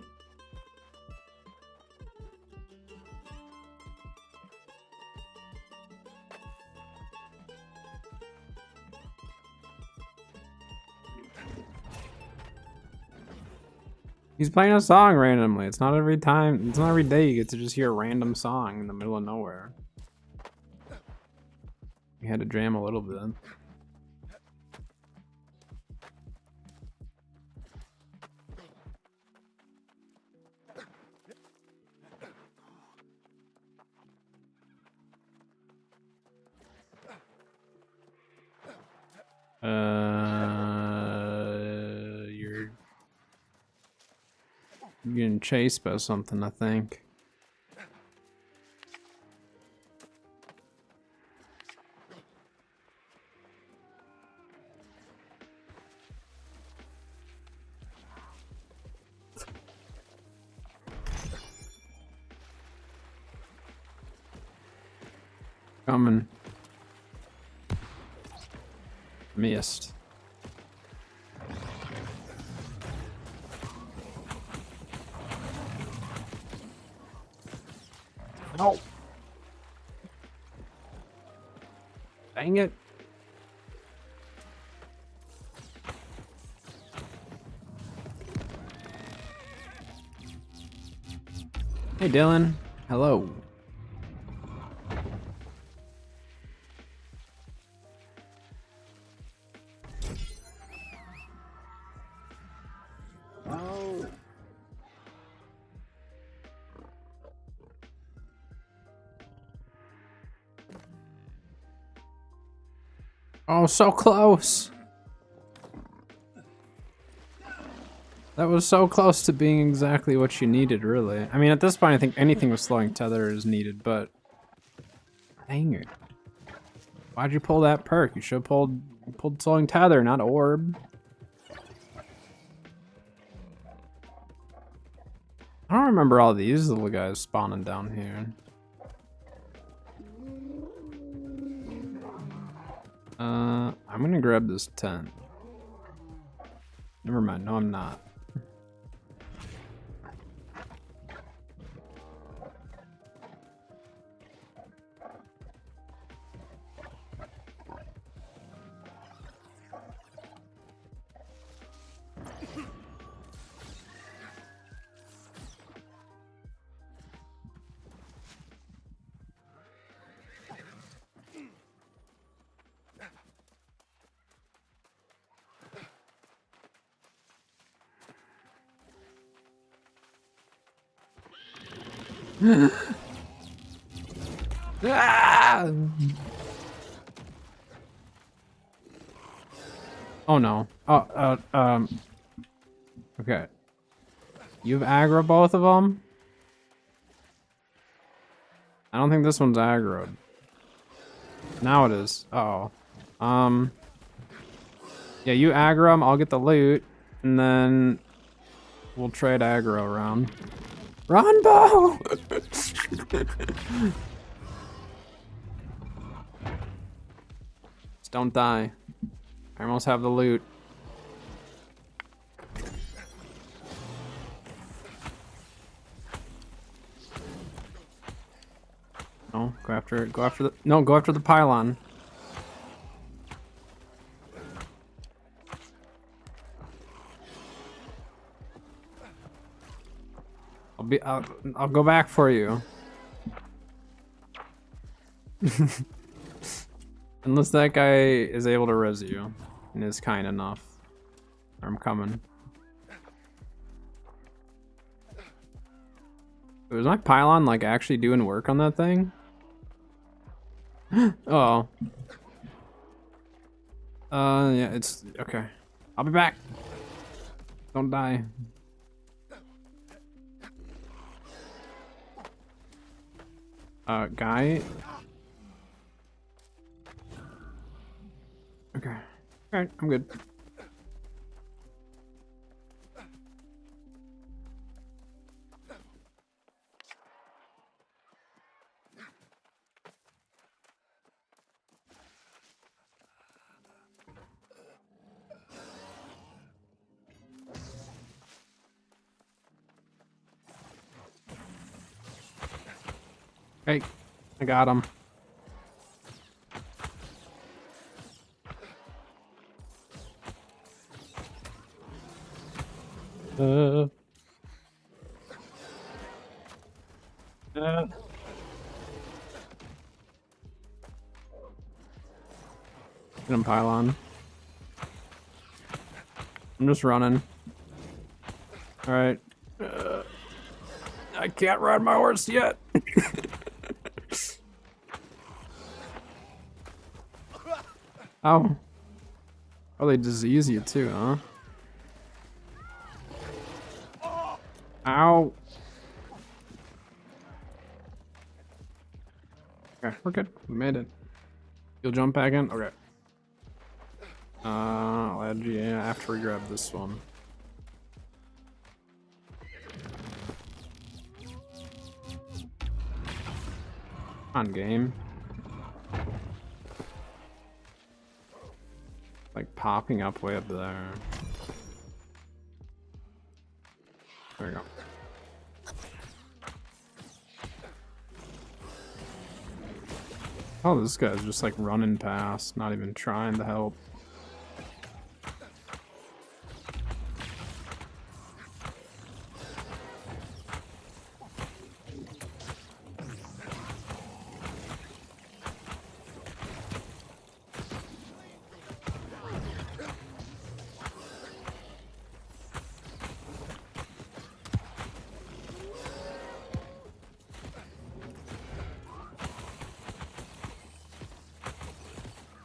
[SPEAKER 1] He's playing a song randomly. It's not every time, it's not every day you get to just hear a random song in the middle of nowhere. We had to jam a little bit. You're getting chased by something, I think. Coming. Missed. No. Dang it. Hey, Dylan. Hello. Oh, so close. That was so close to being exactly what you needed, really. I mean, at this point, I think anything with slowing tether is needed, but... Dang it. Why'd you pull that perk? You should have pulled slowing tether, not orb. I don't remember all these little guys spawning down here. I'm gonna grab this tent. Never mind, no I'm not. Ah! Oh no. Okay. You've aggro both of them? I don't think this one's aggroed. Now it is. Uh oh. Yeah, you aggro them, I'll get the loot, and then we'll trade aggro around. Run, Bo! Just don't die. I almost have the loot. No, go after it. Go after the. No, go after the pylon. I'll go back for you. Unless that guy is able to res you and is kind enough. I'm coming. Was my pylon like actually doing work on that thing? Oh. Yeah, it's okay. I'll be back. Don't die. Guy. Okay. Alright, I'm good. Hey, I got him. Get him, pylon. I'm just running. All right. I can't ride my horse yet. Ow. Oh, they disease you too, huh? Ow. Okay, we're good. We made it. You'll jump back in? Okay. I'll add you after we grab this one. On game. popping up way up there. There we go. Oh, this guy's just like running past, not even trying to help.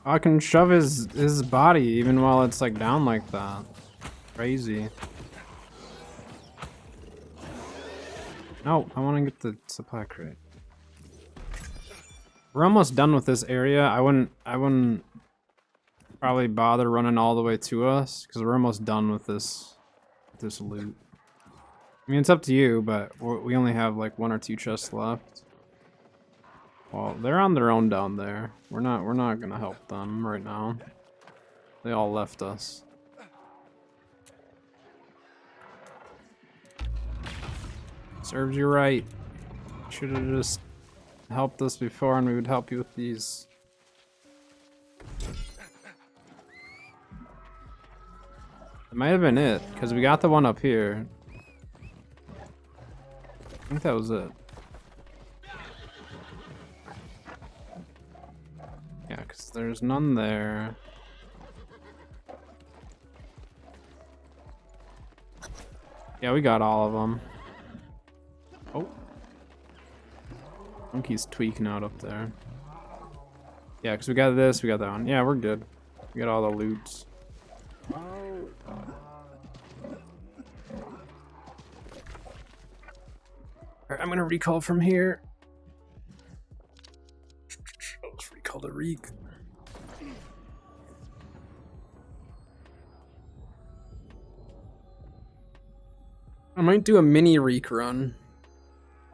[SPEAKER 1] I can shove his body even while it's like down like that. Crazy. No, I want to get the supply crate. We're almost done with this area. I wouldn't probably bother running all the way to us because we're almost done with this loot. I mean, it's up to you, but we only have like 1 or 2 chests left. Well, they're on their own down there. We're not gonna help them right now. They all left us. Serves you right. Should have just helped us before and we would help you with these. It might have been it, because we got the one up here. I think that was it. Yeah, because there's none there. Yeah, we got all of them. Oh. I think he's tweaking out up there. Yeah, because we got this, we got that one. Yeah, we're good. We got all the loots. Alright, I'm gonna recall from here. I'll just recall the reek. I might do a mini reek run.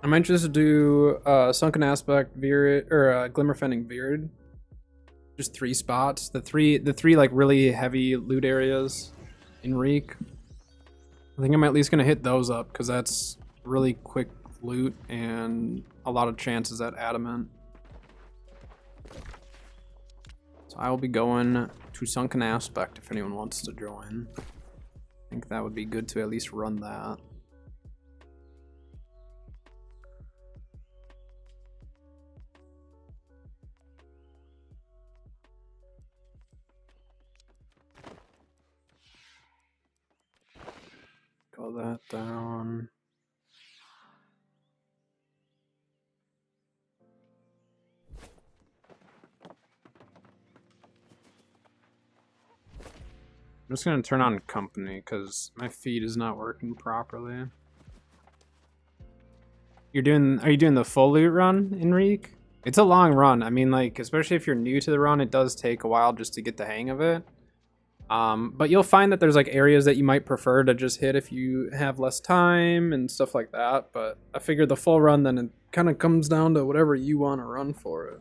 [SPEAKER 1] I might just do Sunken Aspect, Virid, or Glimmerfending Virid. Just 3 spots. The three like really heavy loot areas in Reek. I think I'm at least gonna hit those up because that's really quick loot and a lot of chances at adamant. So I will be going to Sunken Aspect if anyone wants to join. I think that would be good to at least run that. Call that down. I'm just gonna turn on company because my feed is not working properly. Are you doing the full loot run in Reek? It's a long run. I mean, like, especially if you're new to the run, it does take a while just to get the hang of it. But you'll find that there's like areas that you might prefer to just hit if you have less time and stuff like that. But I figured the full run, then it kind of comes down to whatever you want to run for it.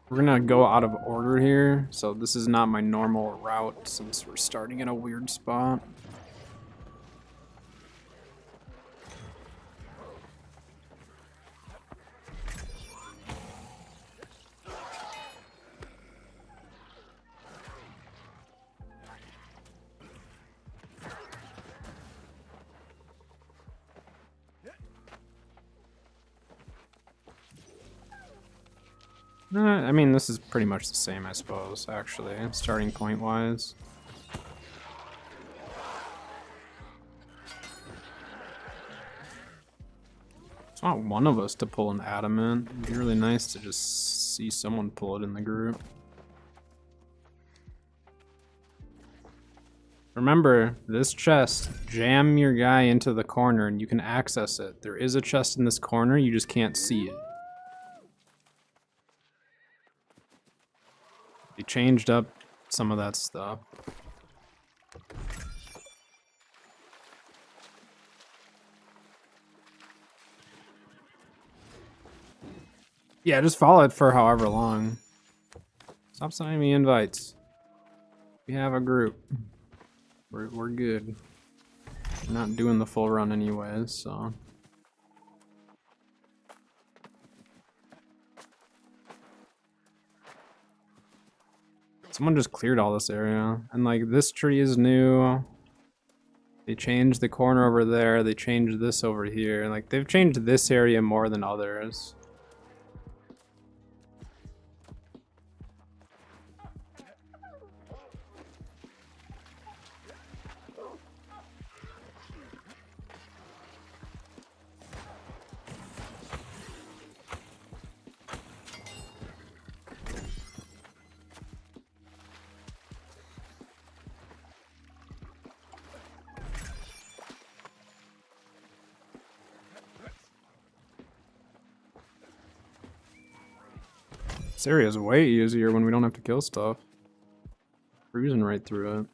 [SPEAKER 1] We're gonna go out of order here, so this is not my normal route since we're starting in a weird spot. I mean, this is pretty much the same, I suppose, actually, starting point wise. It's not one of us to pull an adamant. It'd be really nice to just see someone pull it in the group. Remember, this chest, jam your guy into the corner and you can access it. There is a chest in this corner, you just can't see it. They changed up some of that stuff. Yeah, just follow it for however long. Stop sending me invites. We have a group. We're good. We're not doing the full run anyways, so. Someone just cleared all this area. And like this tree is new. They changed the corner over there. They changed this over here. Like they've changed this area more than others. This area is way easier when we don't have to kill stuff. Cruising right through it.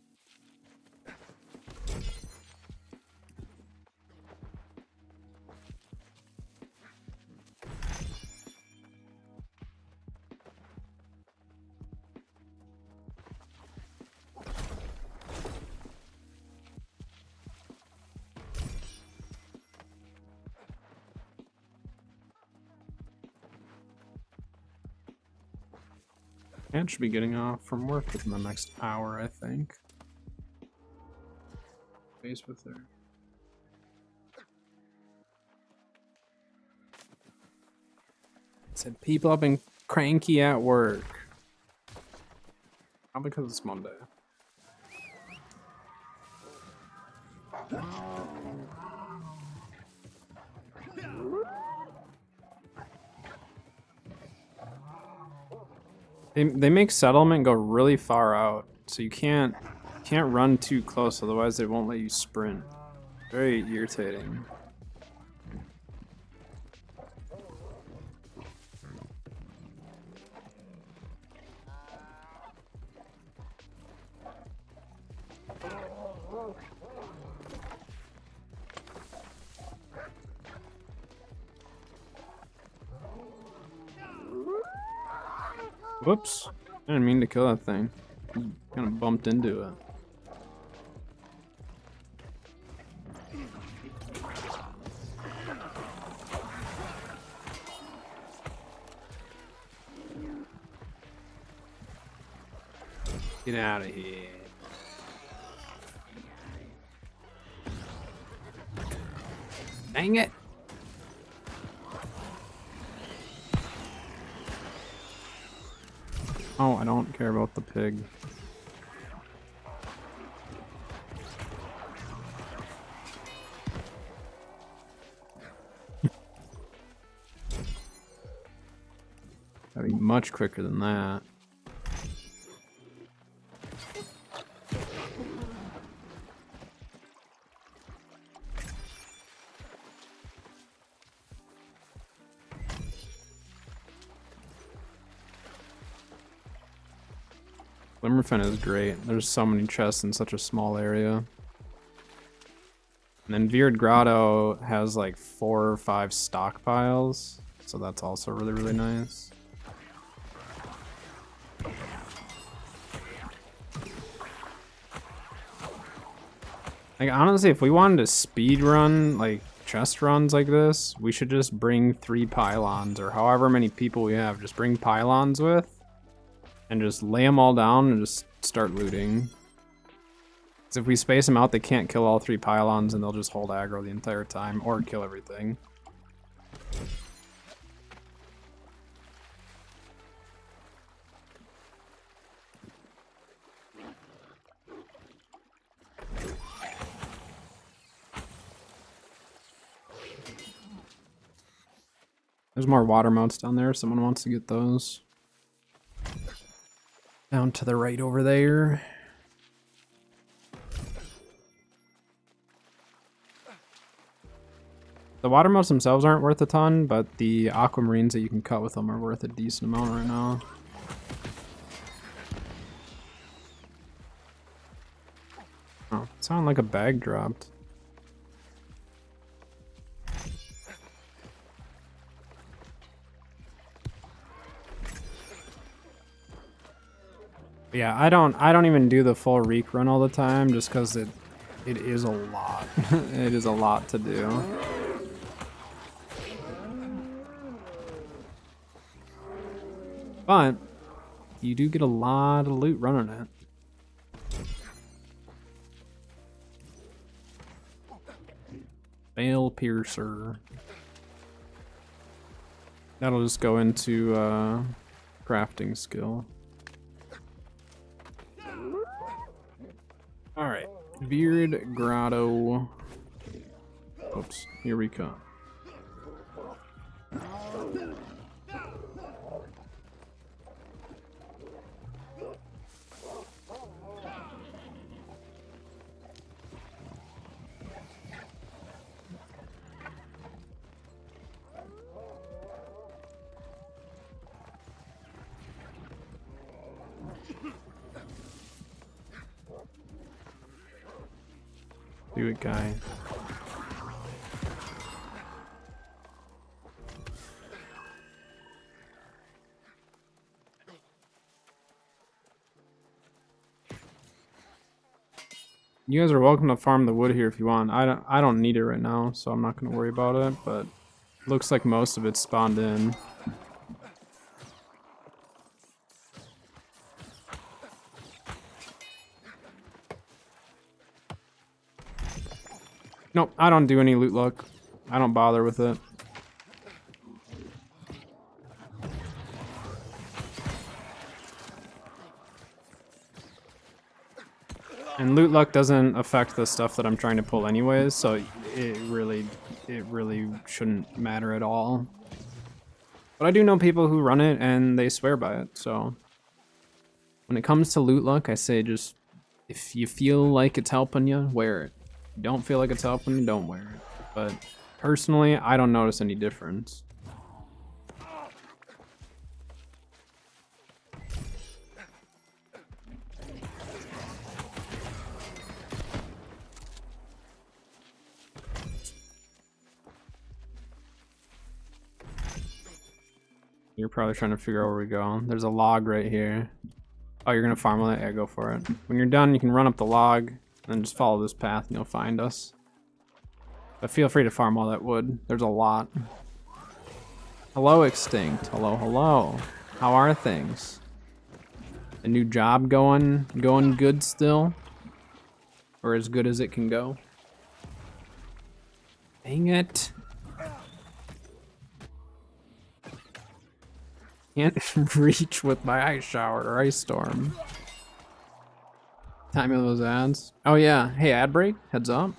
[SPEAKER 1] Ant should be getting off from work within the next hour, I think. Face with her. Said people have been cranky at work. Probably because it's Monday. They make settlement go really far out, so you can't run too close, otherwise they won't let you sprint. Very irritating. Whoops. I didn't mean to kill that thing. Kind of bumped into it. Get out of here. Dang it. Oh, I don't care about the pig. Gotta be much quicker than that. Glimmerfen is great. There's so many chests in such a small area. And then Veered Grotto has like 4 or 5 stockpiles, so that's also really, really nice. Like honestly, if we wanted to speed run like chest runs like this, we should just bring 3 pylons or however many people we have. Just bring pylons with. And just lay them all down and just start looting. Because if we space them out, they can't kill all 3 pylons and they'll just hold aggro the entire time or kill everything. There's more water mounts down there if someone wants to get those. Down to the right over there. The water mounts themselves aren't worth a ton, but the aquamarines that you can cut with them are worth a decent amount right now. Sound like a bag dropped. Yeah, I don't even do the full reek run all the time just because it is a lot. It is a lot to do. But you do get a lot of loot running it. Veil Piercer. That'll just go into crafting skill. Alright. Beard Grotto. Oops, here we come. Do it, guy. You guys are welcome to farm the wood here if you want. I don't need it right now, so I'm not gonna worry about it, but looks like most of it's spawned in. Nope, I don't do any loot luck. I don't bother with it. And loot luck doesn't affect the stuff that I'm trying to pull anyways, so it really shouldn't matter at all. But I do know people who run it and they swear by it, so when it comes to loot luck, I say just if you feel like it's helping you, wear it. If you don't feel like it's helping you, don't wear it. But personally, I don't notice any difference. You're probably trying to figure out where we go. There's a log right here. Oh, you're gonna farm with it? Yeah, go for it. When you're done, you can run up the log, and then just follow this path and you'll find us. But feel free to farm all that wood. There's a lot. Hello, Extinct. Hello, hello. How are things? A new job going good still? Or as good as it can go? Dang it. Can't reach with my ice shower or ice storm. Timing those ads. Oh yeah. Hey, ad break. Heads up.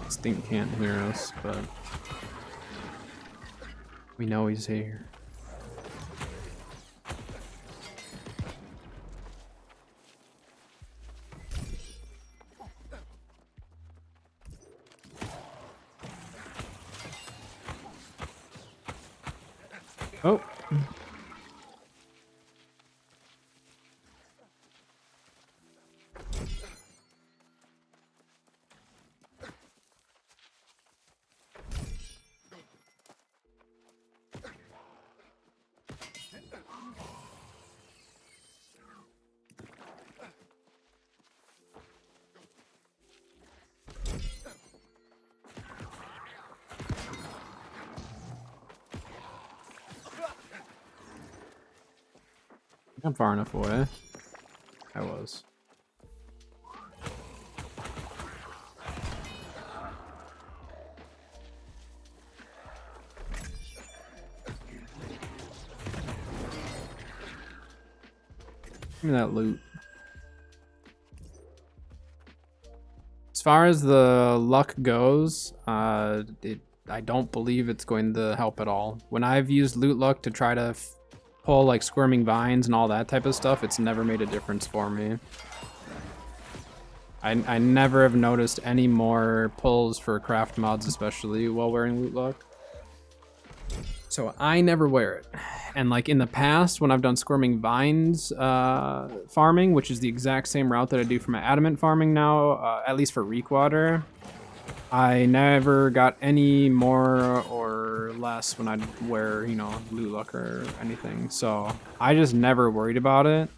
[SPEAKER 1] Stink can't hear us, but we know he's here. Oh. I'm far enough away. I was. Give me that loot. As far as the luck goes, it I don't believe it's going to help at all. When I've used Loot Luck to try to pull like Squirming Vines and all that type of stuff, it's never made a difference for me. I never have noticed any more pulls for craft mods, especially while wearing Loot Luck. So I never wear it. And like in the past, when I've done Squirming Vines farming, which is the exact same route that I do for my Adamant farming now, at least for Reekwater, I never got any more or less when I'd wear, you know, Loot Luck or anything. So I just never worried about it.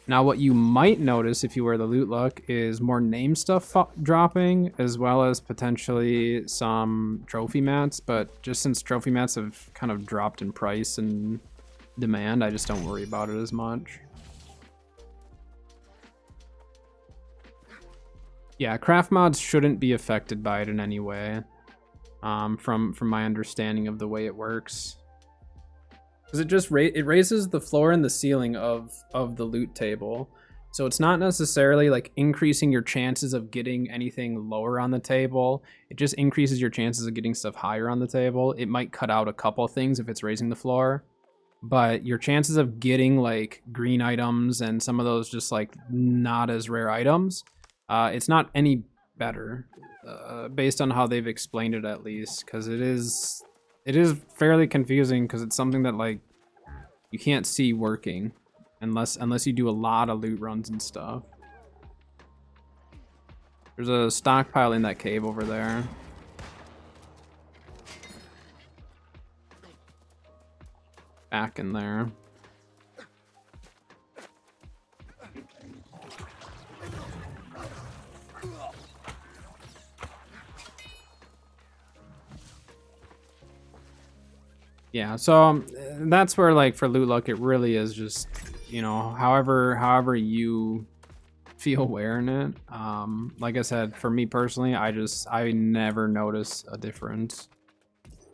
[SPEAKER 1] Now, what you might notice if you wear the Loot Luck is more name stuff dropping, as well as potentially some trophy mats. But just since trophy mats have kind of dropped in price and demand, I just don't worry about it as much. Yeah, craft mods shouldn't be affected by it in any way, from my understanding of the way it works. Because it just it raises the floor and the ceiling of the loot table. So it's not necessarily like increasing your chances of getting anything lower on the table. It just increases your chances of getting stuff higher on the table. It might cut out a couple things if it's raising the floor. But your chances of getting like green items and some of those just like not as rare items, it's not any better based on how they've explained it, at least, because it is fairly confusing, because it's something that like you can't see working unless you do a lot of loot runs and stuff. There's a stockpile in that cave over there. Back in there. Yeah, so that's where, like, for Loot Luck, it really is just, you know, however you feel wearing it. Like I said, for me personally, I never notice a difference.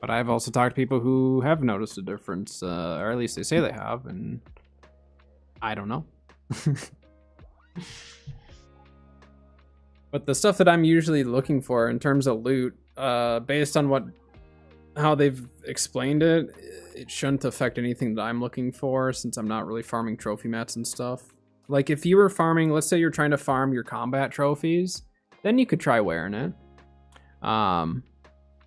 [SPEAKER 1] But I've also talked to people who have noticed a difference, or at least they say they have, and I don't know. But the stuff that I'm usually looking for in terms of loot, based on how they've explained it, it shouldn't affect anything that I'm looking for, since I'm not really farming trophy mats and stuff. Like if you were farming, let's say you're trying to farm your combat trophies, then you could try wearing it.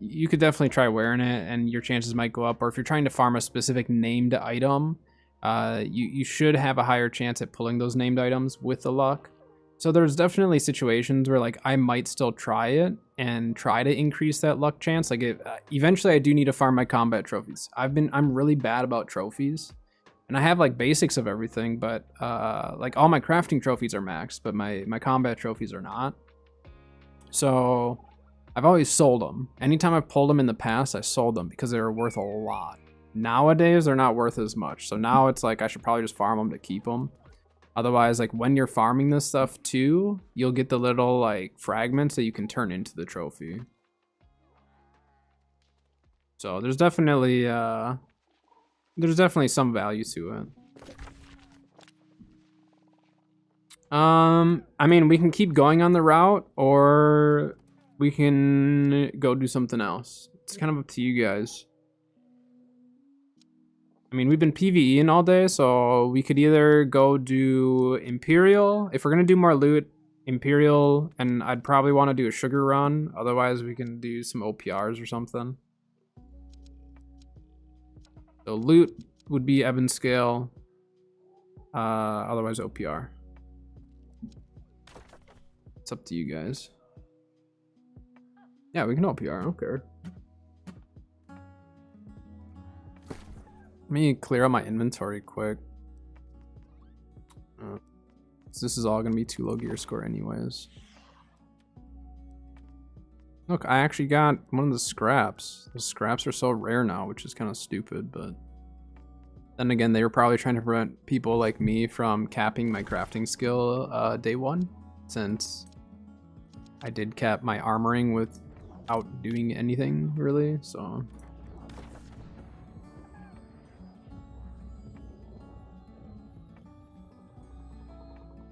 [SPEAKER 1] You could definitely try wearing it and your chances might go up. Or if you're trying to farm a specific named item, you should have a higher chance at pulling those named items with the luck. So there's definitely situations where like I might still try it and try to increase that luck chance. Like eventually I do need to farm my combat trophies. I'm really bad about trophies, and I have like basics of everything, but like all my crafting trophies are maxed, but my combat trophies are not. So I've always sold them. Anytime I've pulled them in the past, I sold them because they were worth a lot. Nowadays they're not worth as much. So now it's like I should probably just farm them to keep them. Otherwise, like when you're farming this stuff too, you'll get the little like fragments that you can turn into the trophy. So there's definitely some value to it. I mean, we can keep going on the route, or we can go do something else. It's kind of up to you guys. I mean, we've been PvEing all day, so we could either go do Imperial. If we're going to do more loot, Imperial, and I'd probably want to do a sugar run. Otherwise, we can do some OPRs or something. So loot would be Ebon Scale. Otherwise, OPR. It's up to you guys. Yeah, we can OPR. I don't care. Let me clear out my inventory quick. So this is all gonna be too low gear score anyways. Look, I actually got one of the scraps. The scraps are so rare now, which is kind of stupid, but then again, they were probably trying to prevent people like me from capping my crafting skill day one, since I did cap my armoring without doing anything really, so.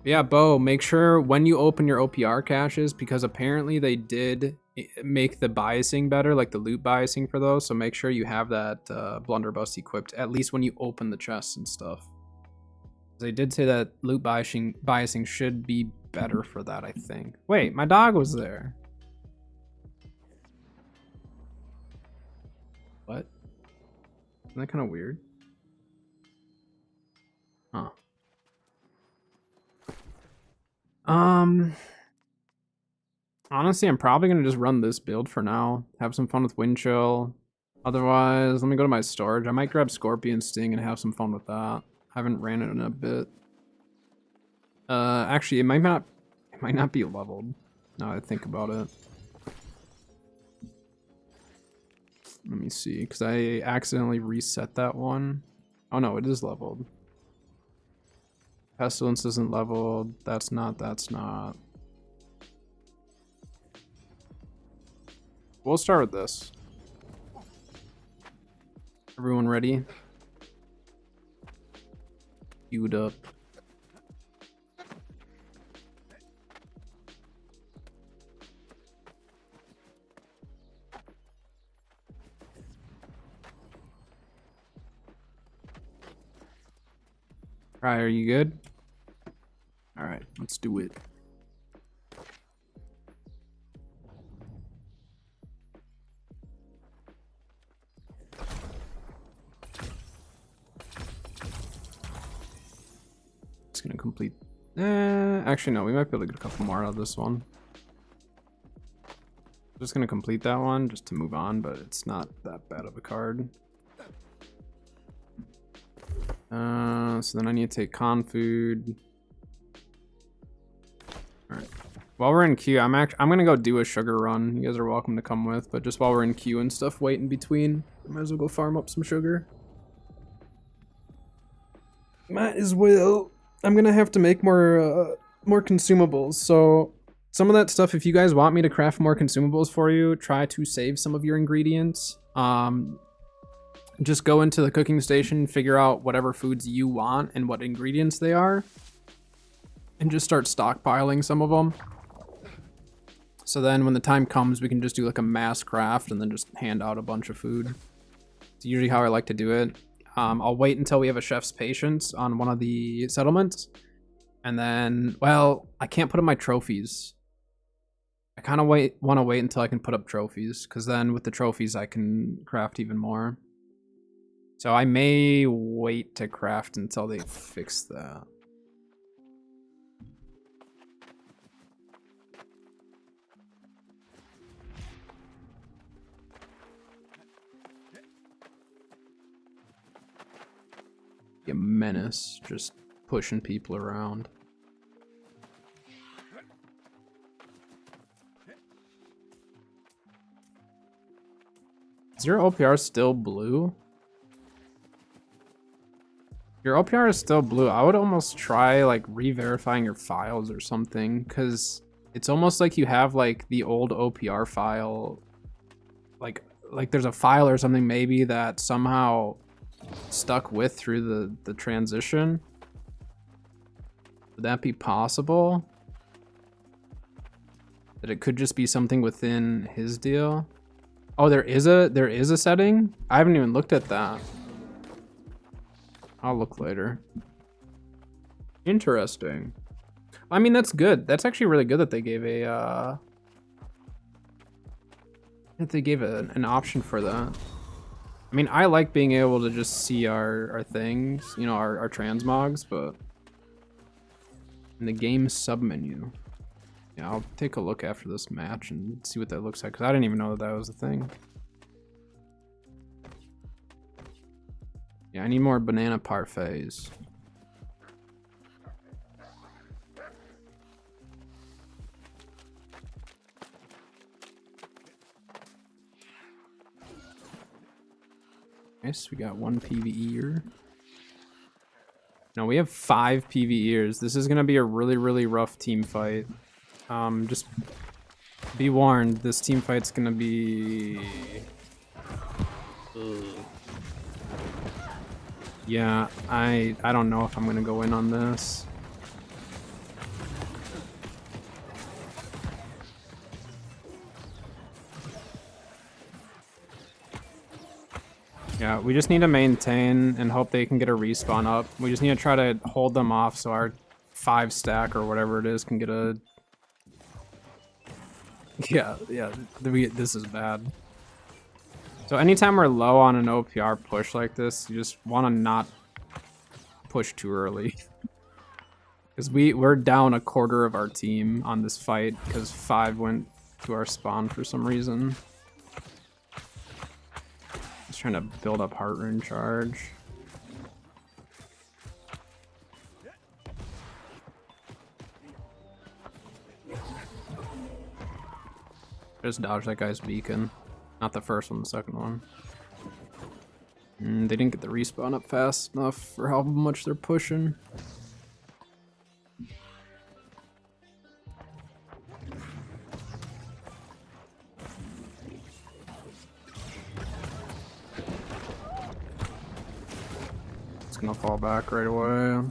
[SPEAKER 1] Yeah, Bo, make sure when you open your OPR caches, because apparently they did make the biasing better, like the loot biasing for those, so make sure you have that blunderbuss equipped, at least when you open the chests and stuff. They did say that loot biasing should be better for that, I think. Wait, my dog was there. What? Isn't that kind of weird? Huh. Honestly, I'm probably gonna just run this build for now. Have some fun with wind chill. Otherwise, let me go to my storage. I might grab Scorpion Sting and have some fun with that. I haven't ran it in a bit. Actually, it might not be leveled. Now that I think about it. Let me see, because I accidentally reset that one. Oh no, it is leveled. Pestilence isn't leveled. That's not. We'll start with this. Everyone ready? Queued up. Alright, are you good? Alright, let's do it. It's gonna complete. Actually, no, we might be able to get a couple more out of this one. Just gonna complete that one just to move on, but it's not that bad of a card. So then I need to take con food. Alright. While we're in queue, I'm gonna go do a sugar run. You guys are welcome to come with, but just while we're in queue and stuff, wait in between. Might as well go farm up some sugar. Might as well. I'm gonna have to make more consumables, so some of that stuff, if you guys want me to craft more consumables for you, try to save some of your ingredients. Just go into the cooking station, figure out whatever foods you want and what ingredients they are, and just start stockpiling some of them. So then when the time comes, we can just do like a mass craft and then just hand out a bunch of food. It's usually how I like to do it. I'll wait until we have a chef's patience on one of the settlements. And then, well, I can't put up my trophies. I kind of want to wait until I can put up trophies, because then with the trophies I can craft even more. So I may wait to craft until they fix that. A menace, just pushing people around. Is your OPR still blue? Your OPR is still blue. I would almost try like re-verifying your files or something, because it's almost like you have like the old OPR file, like there's a file or something maybe that somehow stuck with through the transition. Would that be possible? That it could just be something within his deal? Oh, there is a setting? I haven't even looked at that. I'll look later. Interesting. I mean, that's good. That's actually really good that they gave a an option for that. I mean, I like being able to just see our things, you know, our transmogs, but in the game submenu. Yeah, I'll take a look after this match and see what that looks like, because I didn't even know that was a thing. Yeah, I need more banana parfaits. Nice, we got one PvEer. No, we have 5 PvEers. This is gonna be a really rough team fight. Just be warned, this team fight's gonna be... Ugh. Yeah, I don't know if I'm gonna go in on this. Yeah, we just need to maintain and hope they can get a respawn up. We just need to try to hold them off so our 5 stack or whatever it is can get a... Yeah, this is bad. So anytime we're low on an OPR push like this, you just want to not push too early. Because we're down a quarter of our team on this fight because 5 went to our spawn for some reason. Just trying to build up Heart Rune charge. Just dodge that guy's beacon. Not the first one, the second one. They didn't get the respawn up fast enough for how much they're pushing. It's gonna fall back right away.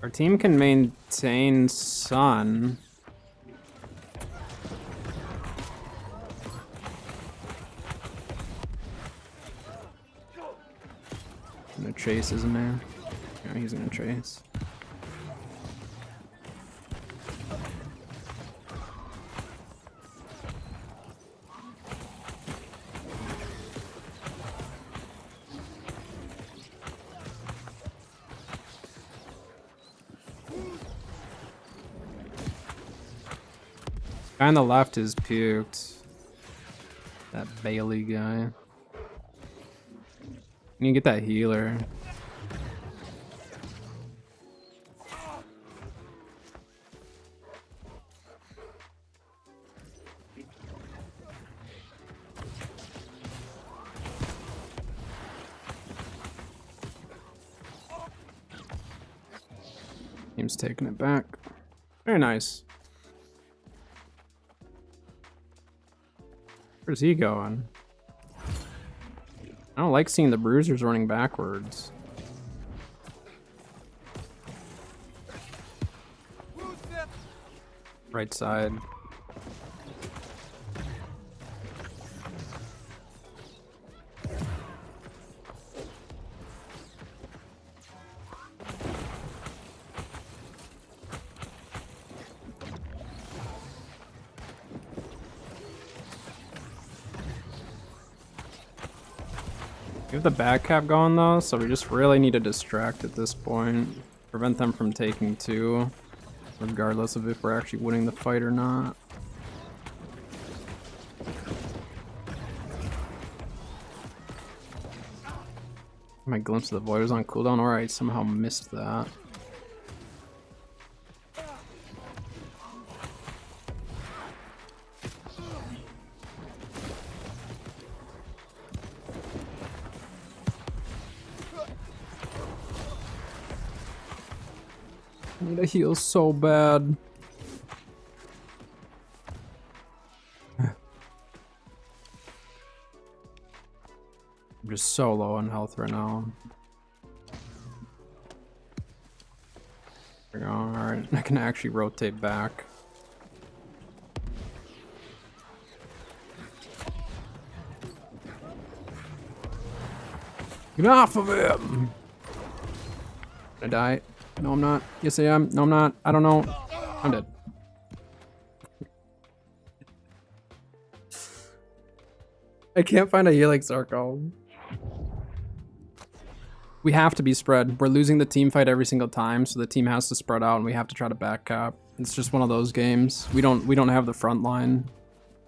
[SPEAKER 1] Our team can maintain Sun. Gonna chase, isn't there? Yeah, he's gonna chase. Guy on the left is puked. That Bailey guy. You need to get that healer. Team's taking it back. Very nice. Where's he going? I don't like seeing the bruisers running backwards. Right side. We have the back cap going though, so we just really need to distract at this point. Prevent them from taking 2, regardless of if we're actually winning the fight or not. My Glimpse of the Void was on cooldown, or I somehow missed that. I need a heal so bad. I'm just so low on health right now. There we go. Alright, I can actually rotate back. Get off of him! I die. No, I'm not. Yes, I am. No, I'm not. I don't know. I'm dead. I can't find a healing circle. We have to be spread. We're losing the team fight every single time, so the team has to spread out, and we have to try to back cap. It's just one of those games. We don't have the front line.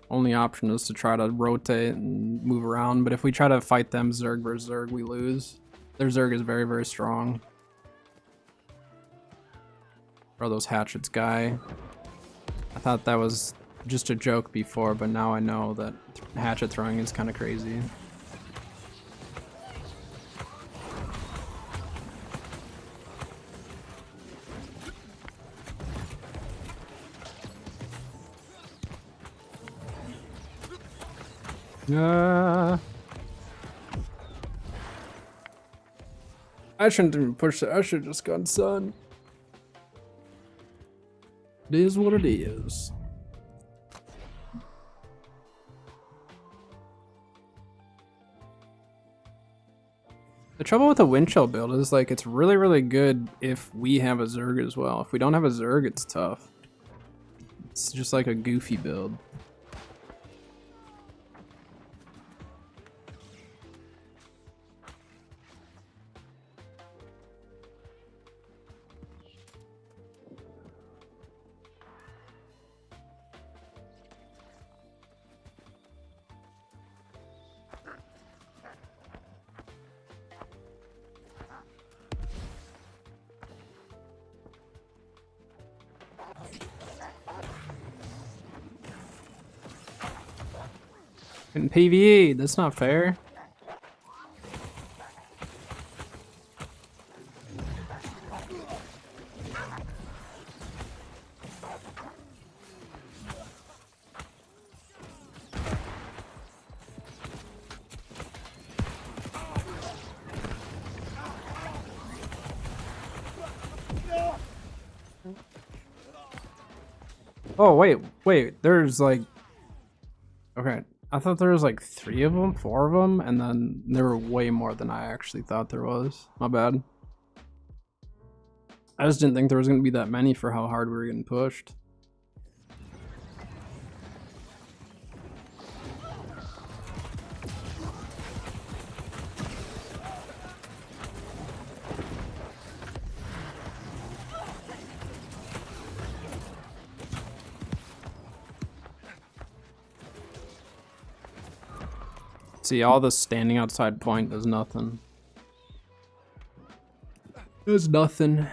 [SPEAKER 1] Only option is to try to rotate and move around. But if we try to fight them Zerg versus Zerg, we lose. Their Zerg is very, very strong. Throw those hatchets, guy. I thought that was just a joke before, but now I know that hatchet throwing is kind of crazy. I I shouldn't even push it. I should have just gone sun. It is what it is. The trouble with the wind chill build is like it's really, really good if we have a Zerg as well. If we don't have a Zerg, it's tough. It's just like a goofy build. In PvE, that's not fair. Oh, wait, there's like... Okay, I thought there was like 3 of them, 4 of them, and then there were way more than I actually thought there was. My bad. I just didn't think there was going to be that many for how hard we were getting pushed. See, all this standing outside point does nothing. Does nothing.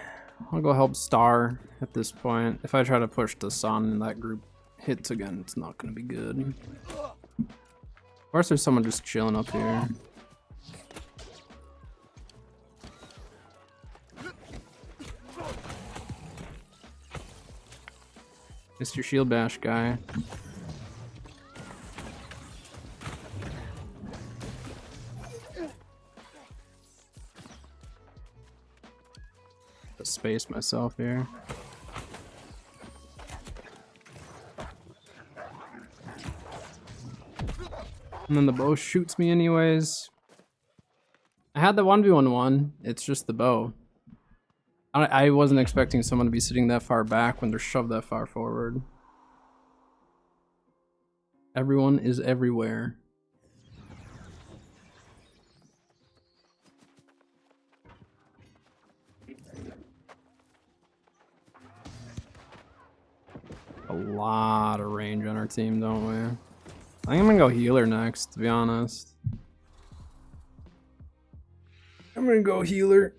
[SPEAKER 1] I'll go help Star at this point. If I try to push the Sun and that group hits again, it's not going to be good. Of course, there's someone just chilling up here. Mr. Shield Bash guy. Space myself here. And then the bow shoots me anyways. I had the 1v1. It's just the bow. I wasn't expecting someone to be sitting that far back when they're shoved that far forward. Everyone is everywhere. A lot of range on our team, don't we? I think I'm gonna go healer next, to be honest. I'm gonna go healer.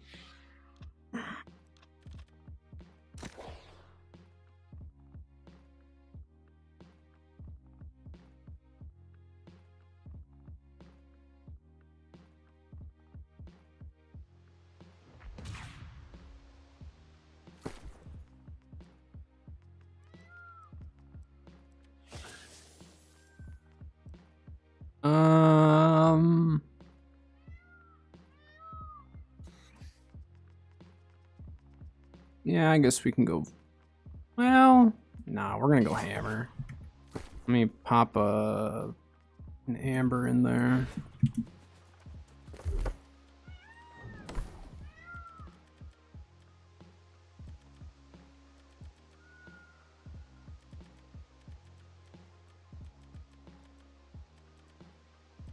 [SPEAKER 1] Yeah, I guess we can go. Well, nah, we're gonna go hammer. Let me pop an amber in there.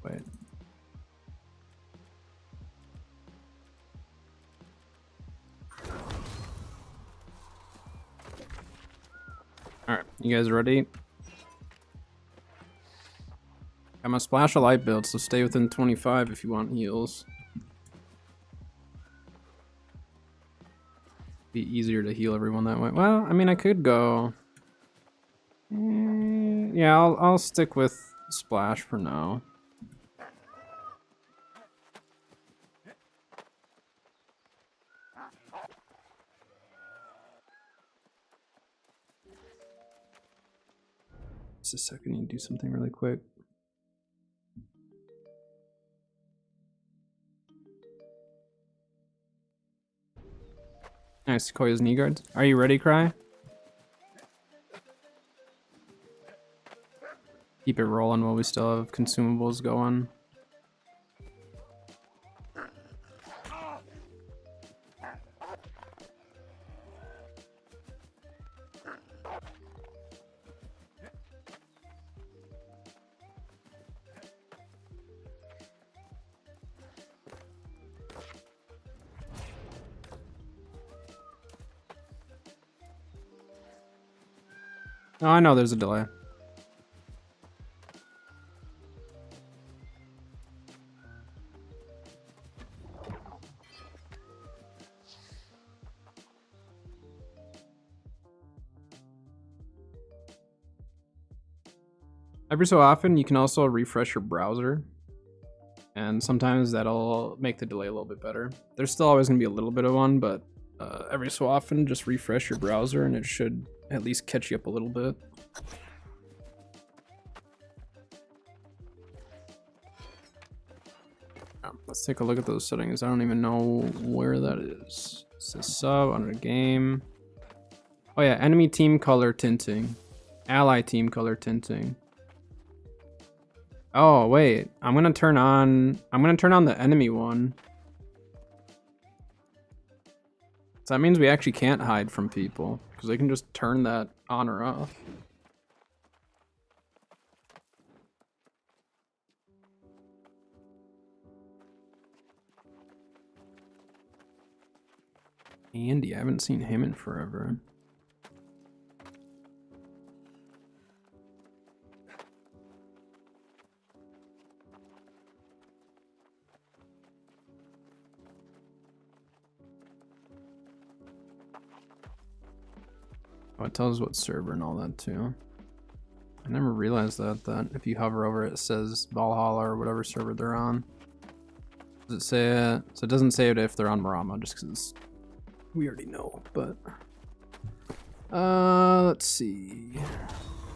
[SPEAKER 1] Wait. Alright, you guys ready? I'm a splash of light build, so stay within 25 if you want heals. Be easier to heal everyone that way. Well, I mean, I could go. Yeah, I'll stick with splash for now. Just a second, I need to do something really quick. Nice, Sequoia's knee guards. Are you ready, Cry? Keep it rolling while we still have consumables going. Oh, I know there's a delay. Every so often, you can also refresh your browser, and sometimes that'll make the delay a little bit better. There's still always going to be a little bit of one, but every so often, just refresh your browser, and it should at least catch you up a little bit. Let's take a look at those settings. I don't even know where that is. It says sub under game. Oh yeah, enemy team color tinting, ally team color tinting. Oh wait, I'm gonna turn on the enemy one. So that means we actually can't hide from people because they can just turn that on or off. Andy, I haven't seen him in forever. Oh, it tells what server and all that too. I never realized that if you hover over it, it says Valhalla or whatever server they're on. Does it say it? So it doesn't say it if they're on Marama, just because we already know, but let's see.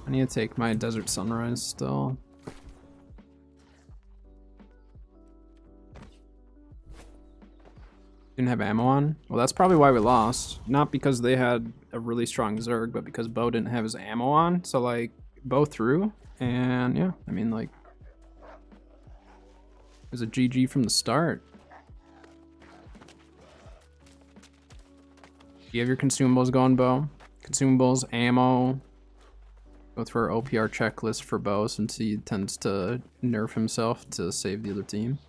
[SPEAKER 1] I need to take my Desert Sunrise still. Didn't have ammo on? Well, that's probably why we lost. Not because they had a really strong Zerg, but because Bo didn't have his ammo on. So like, Bo threw, and yeah, I mean like, it was a GG from the start. Do you have your consumables going, Bo? Consumables, ammo. Go through our OPR checklist for Bo since he tends to nerf himself to save the other team.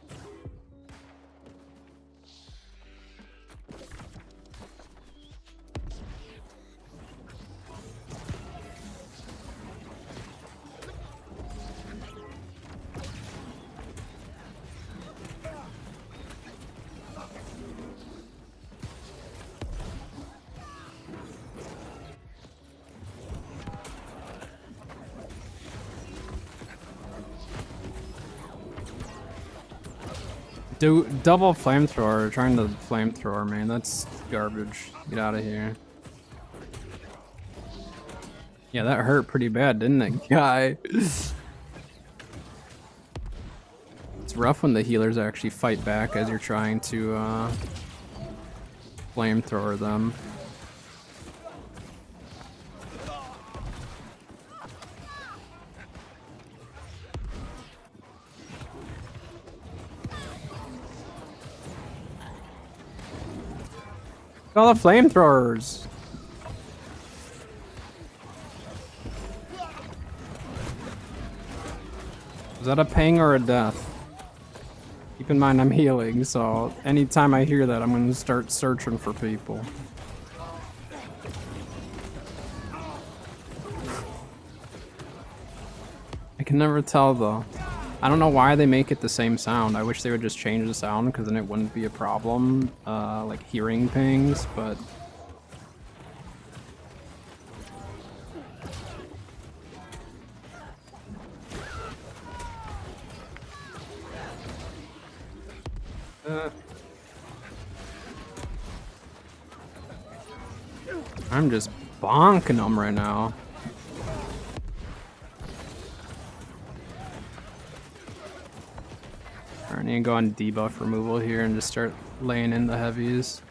[SPEAKER 1] Do double flamethrower, trying to flamethrower, man. That's garbage. Get out of here. Yeah, that hurt pretty bad, didn't it, guy? It's rough when the healers actually fight back as you're trying to flamethrower them. All the flamethrowers. Is that a ping or a death? Keep in mind I'm healing, so anytime I hear that, I'm going to start searching for people. I can never tell though. I don't know why they make it the same sound. I wish they would just change the sound because then it wouldn't be a problem, like hearing pings, but... I'm just bonking them right now. I need to go on debuff removal here and just start laying in the heavies.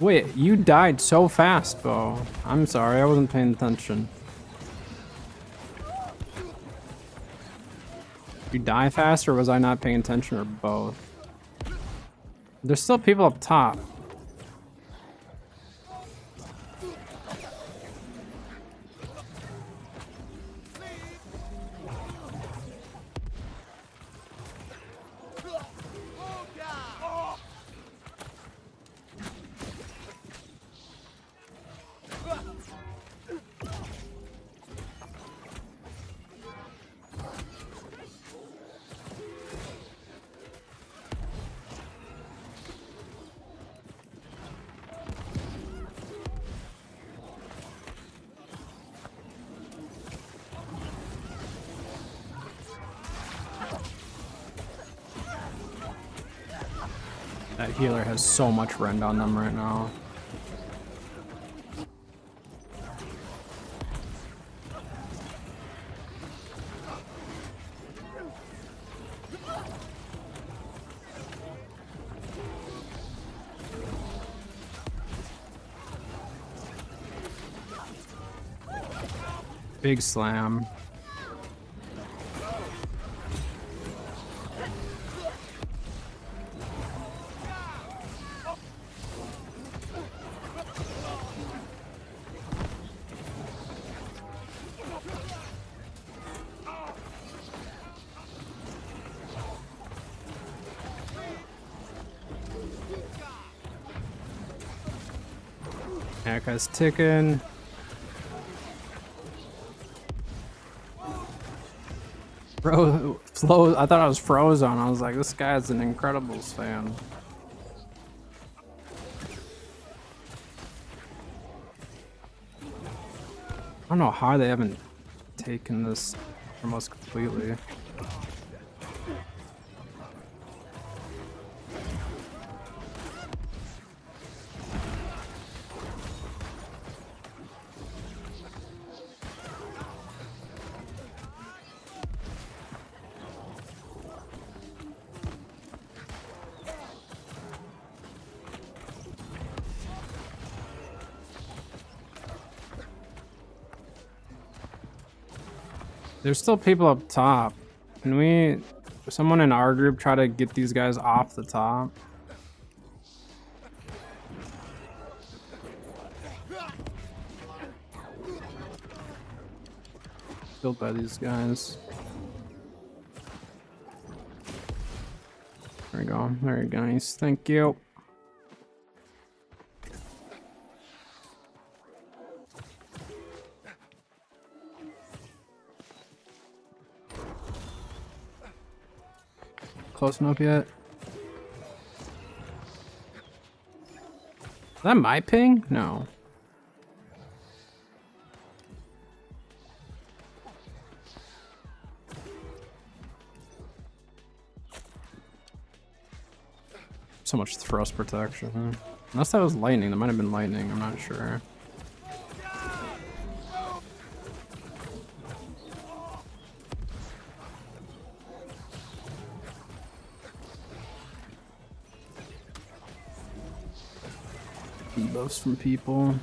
[SPEAKER 1] Wait, you died so fast, Bo. I'm sorry, I wasn't paying attention. You die fast, or was I not paying attention, or both? There's still people up top. That healer has so much rend on them right now. Big slam. That guy's ticking. Flow. I thought I was Frozone. I was like, this guy's an Incredibles fan. I don't know how they haven't taken this from us completely. There's still people up top. Can someone in our group try to get these guys off the top? Built by these guys. There we go. Very nice. Thank you. Close enough yet? Is that my ping? No. So much thrust protection. Huh? Unless that was lightning. That might have been lightning. I'm not sure. Debuffs from people.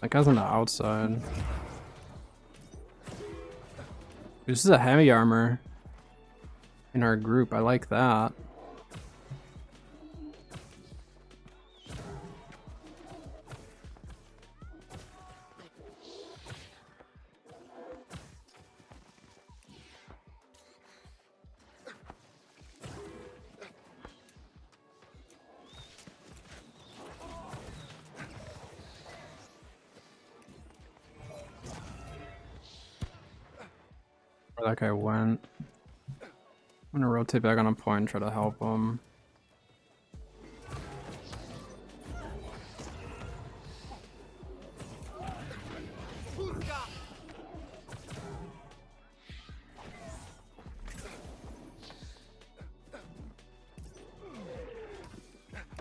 [SPEAKER 1] That guy's on the outside. This is a heavy armor in our group. I like that. Where that guy went. I'm gonna rotate back on a point and try to help him.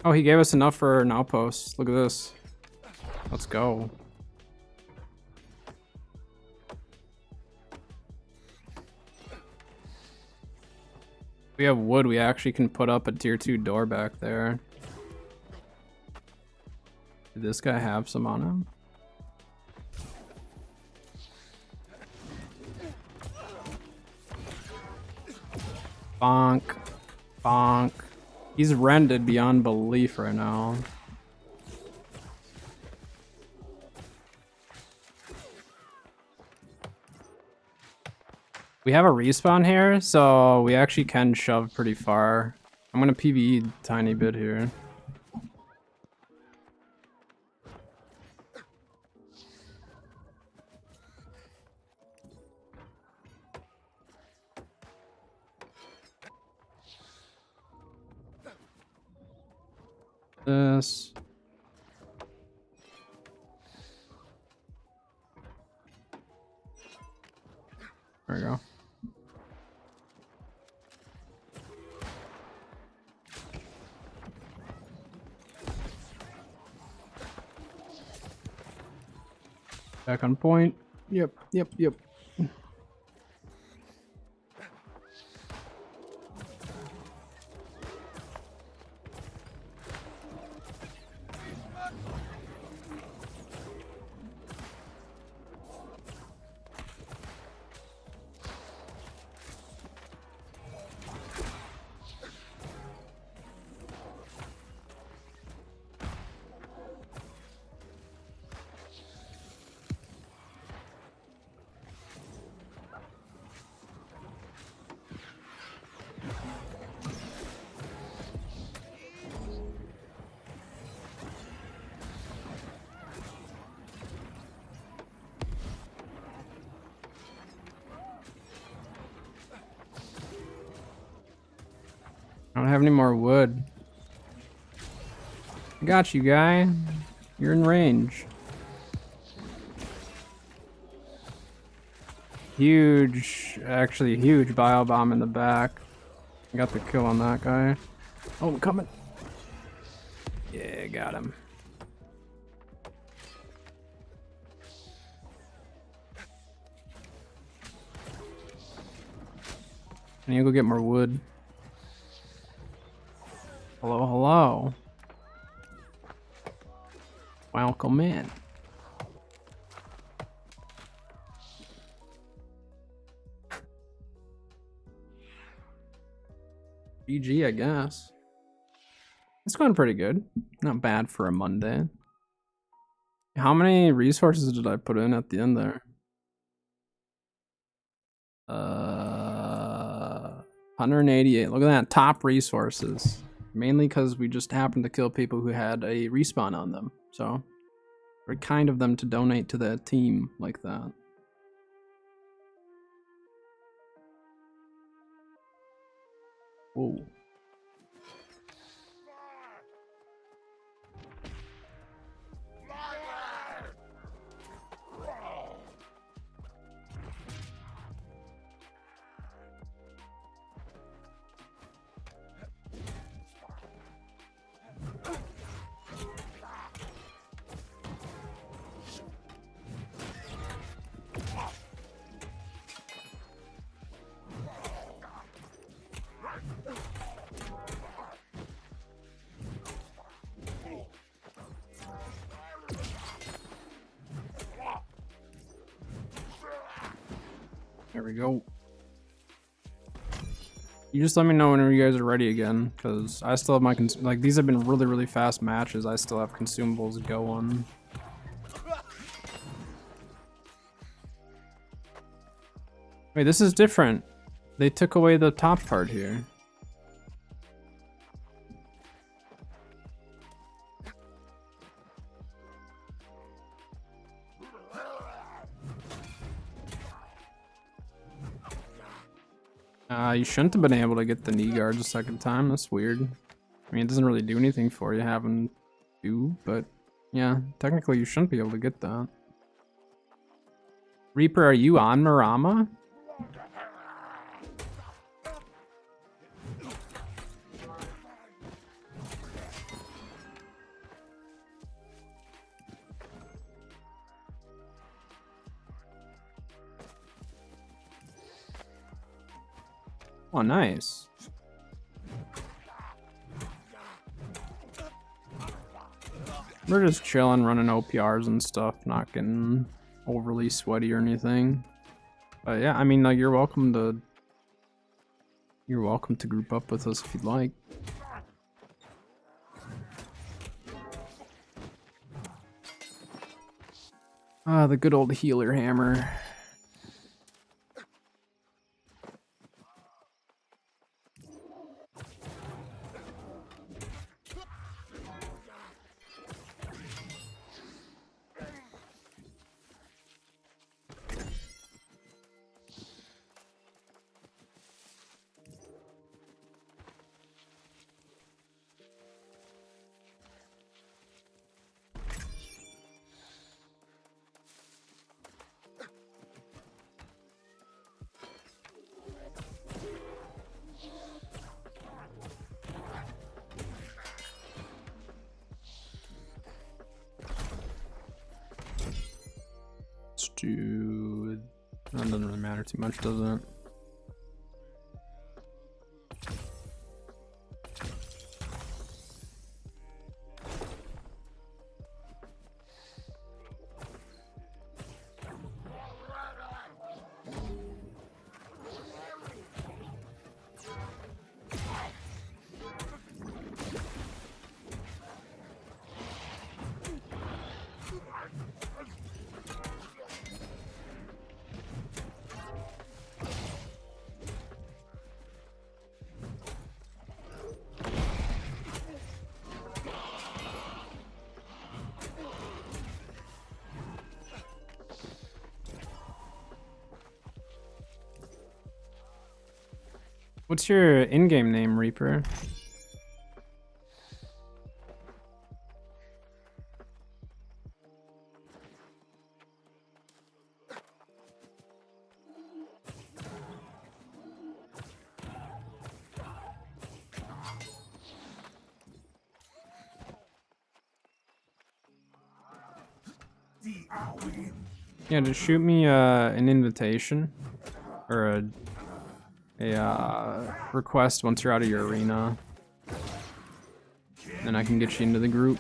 [SPEAKER 1] Oh, he gave us enough for an outpost. Look at this. Let's go. We have wood. We actually can put up a tier 2 door back there. Did this guy have some on him? Bonk. Bonk. He's rented beyond belief right now. We have a respawn here, so we actually can shove pretty far. I'm gonna PvE a tiny bit here. This. There we go. Back on point. Yep. I don't have any more wood. I got you, guy. You're in range. Huge, actually huge bio bomb in the back. I got the kill on that guy. Oh, I'm coming. Yeah, got him. I need to go get more wood. Hello, hello. Welcome in. GG, I guess. It's going pretty good. Not bad for a Monday. How many resources did I put in at the end there? 188. Look at that. Top resources. Mainly because we just happened to kill people who had a respawn on them. So, very kind of them to donate to the team like that. Whoa. There we go. You just let me know whenever you guys are ready again, because I still have my like these have been really fast matches. I still have consumables going. Wait, this is different. They took away the top part here. You shouldn't have been able to get the knee guards a second time. That's weird. I mean, it doesn't really do anything for you having to, but yeah, technically you shouldn't be able to get that. Reaper, are you on Marama? Oh, nice. We're just chilling, running OPRs and stuff, not getting overly sweaty or anything. But yeah, I mean, like, you're welcome to group up with us if you'd like. Ah, the good old healer hammer. Let's do... That doesn't really matter too much, does it? What's your in-game name, Reaper? Yeah, just shoot me an invitation or a request once you're out of your arena. Then I can get you into the group.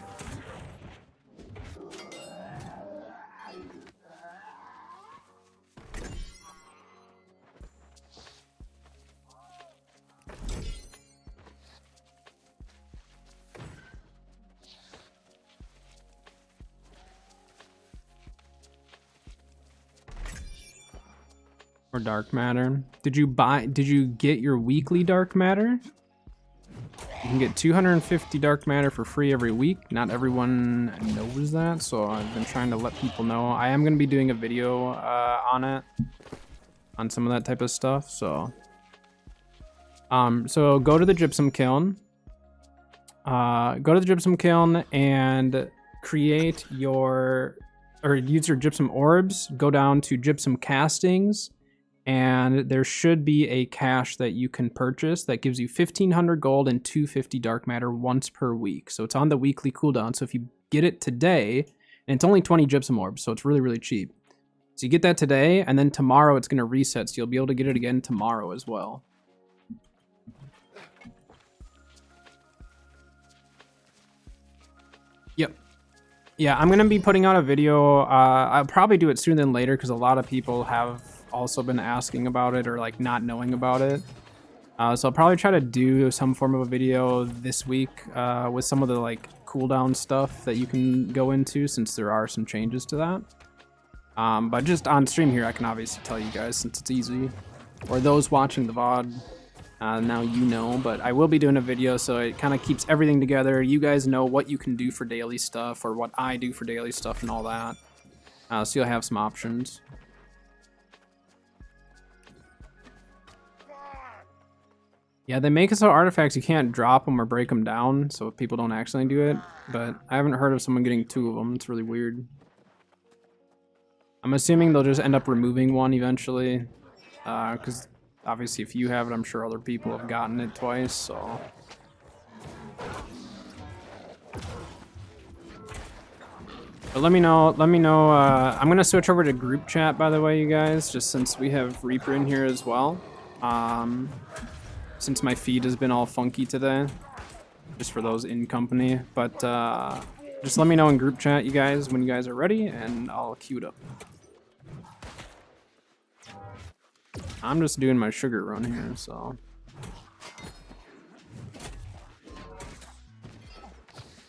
[SPEAKER 1] Or dark matter. Did you get your weekly dark matter? You can get 250 dark matter for free every week. Not everyone knows that, so I've been trying to let people know. I am going to be doing a video on it, on some of that type of stuff. So go to the gypsum kiln. Go to the gypsum kiln and create your, or use your gypsum orbs. Go down to gypsum castings. And there should be a cache that you can purchase that gives you 1,500 gold and 250 dark matter once per week. So it's on the weekly cooldown. So if you get it today, and it's only 20 gypsum orbs, so it's really, really cheap. So you get that today, and then tomorrow it's going to reset, so you'll be able to get it again tomorrow as well. Yep. Yeah, I'm going to be putting out a video. I'll probably do it sooner than later because a lot of people have also been asking about it or like not knowing about it. So I'll probably try to do some form of a video this week with some of the like cooldown stuff that you can go into, since there are some changes to that. But just on stream here, I can obviously tell you guys since it's easy. Or those watching the VOD, now you know, but I will be doing a video so it kind of keeps everything together. You guys know what you can do for daily stuff or what I do for daily stuff and all that. So you'll have some options. Yeah, they make it so artifacts you can't drop them or break them down, so people don't accidentally do it. But I haven't heard of someone getting 2 of them. It's really weird. I'm assuming they'll just end up removing one eventually, because obviously if you have it, I'm sure other people have gotten it twice. So. But let me know. I'm gonna switch over to group chat, by the way, you guys, just since we have Reaper in here as well. Since my feed has been all funky today, just for those in company. But Just let me know in group chat, you guys, when you guys are ready, and I'll queue it up. I'm just doing my sugar run here, so.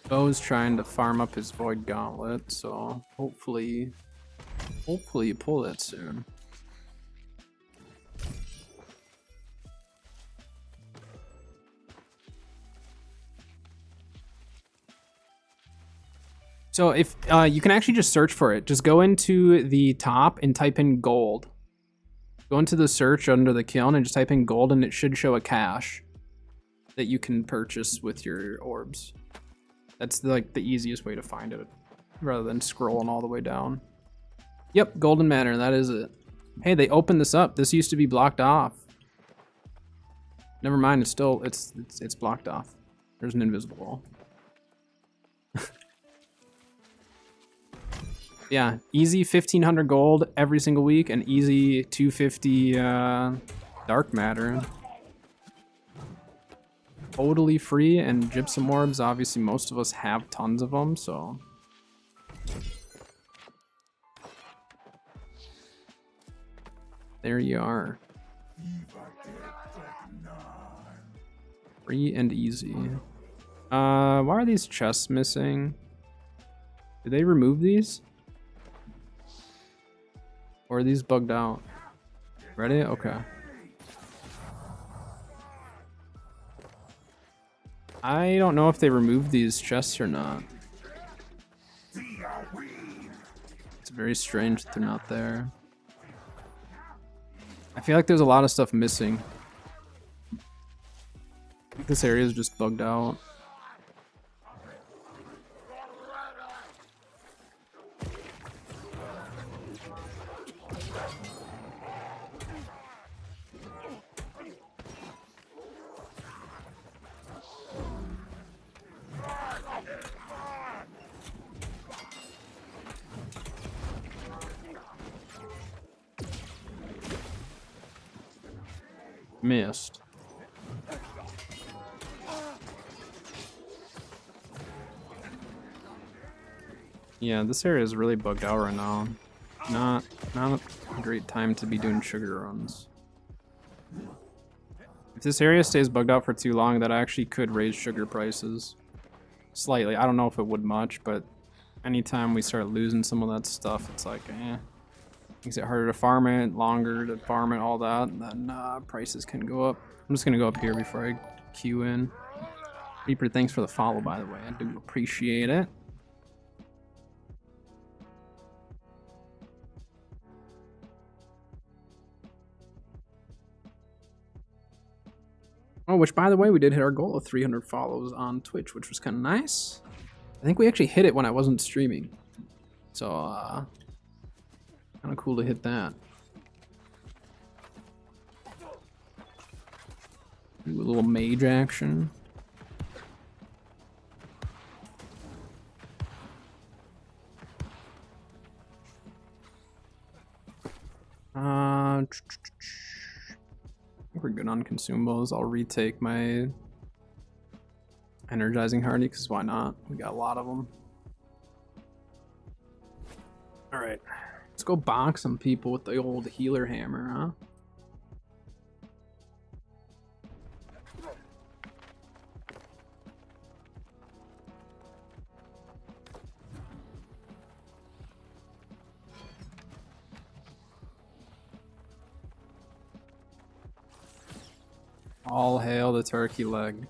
[SPEAKER 1] Bo's trying to farm up his Void Gauntlet, so hopefully you pull that soon. So if you can actually just search for it, just go into the top and type in gold. Go into the search under the kiln and just type in gold, and it should show a cache that you can purchase with your orbs. That's like the easiest way to find it, rather than scrolling all the way down. Yep, Golden Manor, that is it. Hey, they opened this up. This used to be blocked off. Never mind, it's blocked off. There's an invisible wall. Yeah, easy 1,500 gold every single week, and easy 250 dark matter. Totally free, and gypsum orbs, obviously most of us have tons of them, so. There you are. Free and easy. Why are these chests missing? Did they remove these? Or are these bugged out? Ready? Okay. I don't know if they removed these chests or not. It's very strange that they're not there. I feel like there's a lot of stuff missing. I think this area is just bugged out. Missed. Yeah, this area is really bugged out right now. Not a great time to be doing sugar runs. If this area stays bugged out for too long, that actually could raise sugar prices. Slightly. I don't know if it would much, but anytime we start losing some of that stuff, it's like, makes it harder to farm it, longer to farm it, all that, and then prices can go up. I'm just gonna go up here before I queue in. Reaper, thanks for the follow, by the way. I do appreciate it. Oh, which, by the way, we did hit our goal of 300 follows on Twitch, which was kind of nice. I think we actually hit it when I wasn't streaming. So, kind of cool to hit that. Do a little mage action. We're good on consumables. I'll retake my energizing hardy, because why not? We got a lot of them. All right, let's go bonk some people with the old healer hammer, huh? All hail the turkey leg.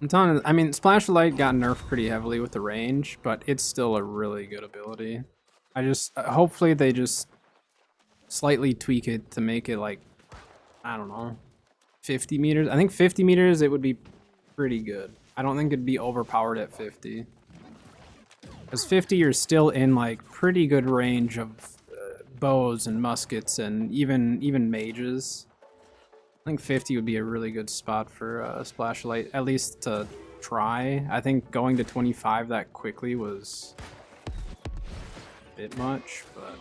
[SPEAKER 1] I'm telling you, I mean, Splash of Light got nerfed pretty heavily with the range, but it's still a really good ability. I just, hopefully they just slightly tweak it to make it like, I don't know, 50 meters. I think 50 meters, it would be pretty good. I don't think it'd be overpowered at 50. Because 50, you're still in like pretty good range of bows and muskets and even mages. I think 50 would be a really good spot for Splash Light, at least to try. I think going to 25 that quickly was a bit much, but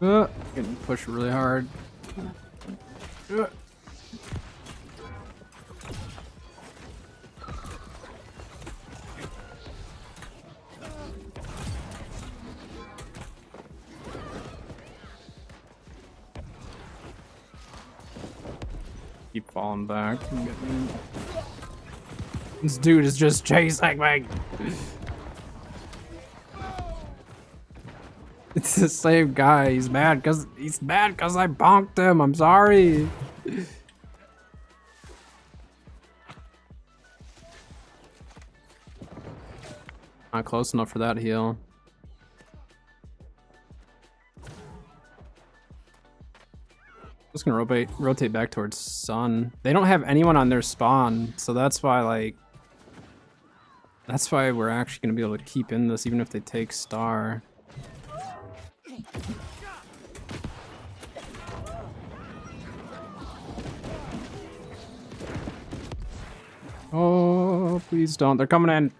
[SPEAKER 1] Getting pushed really hard. Keep falling back. This dude is just chasing me. It's the same guy. He's mad because I bonked him. I'm sorry. Not close enough for that heal. Just gonna rotate back towards Sun. They don't have anyone on their spawn, so that's why we're actually gonna be able to keep in this even if they take Star. Oh, please don't. They're coming in.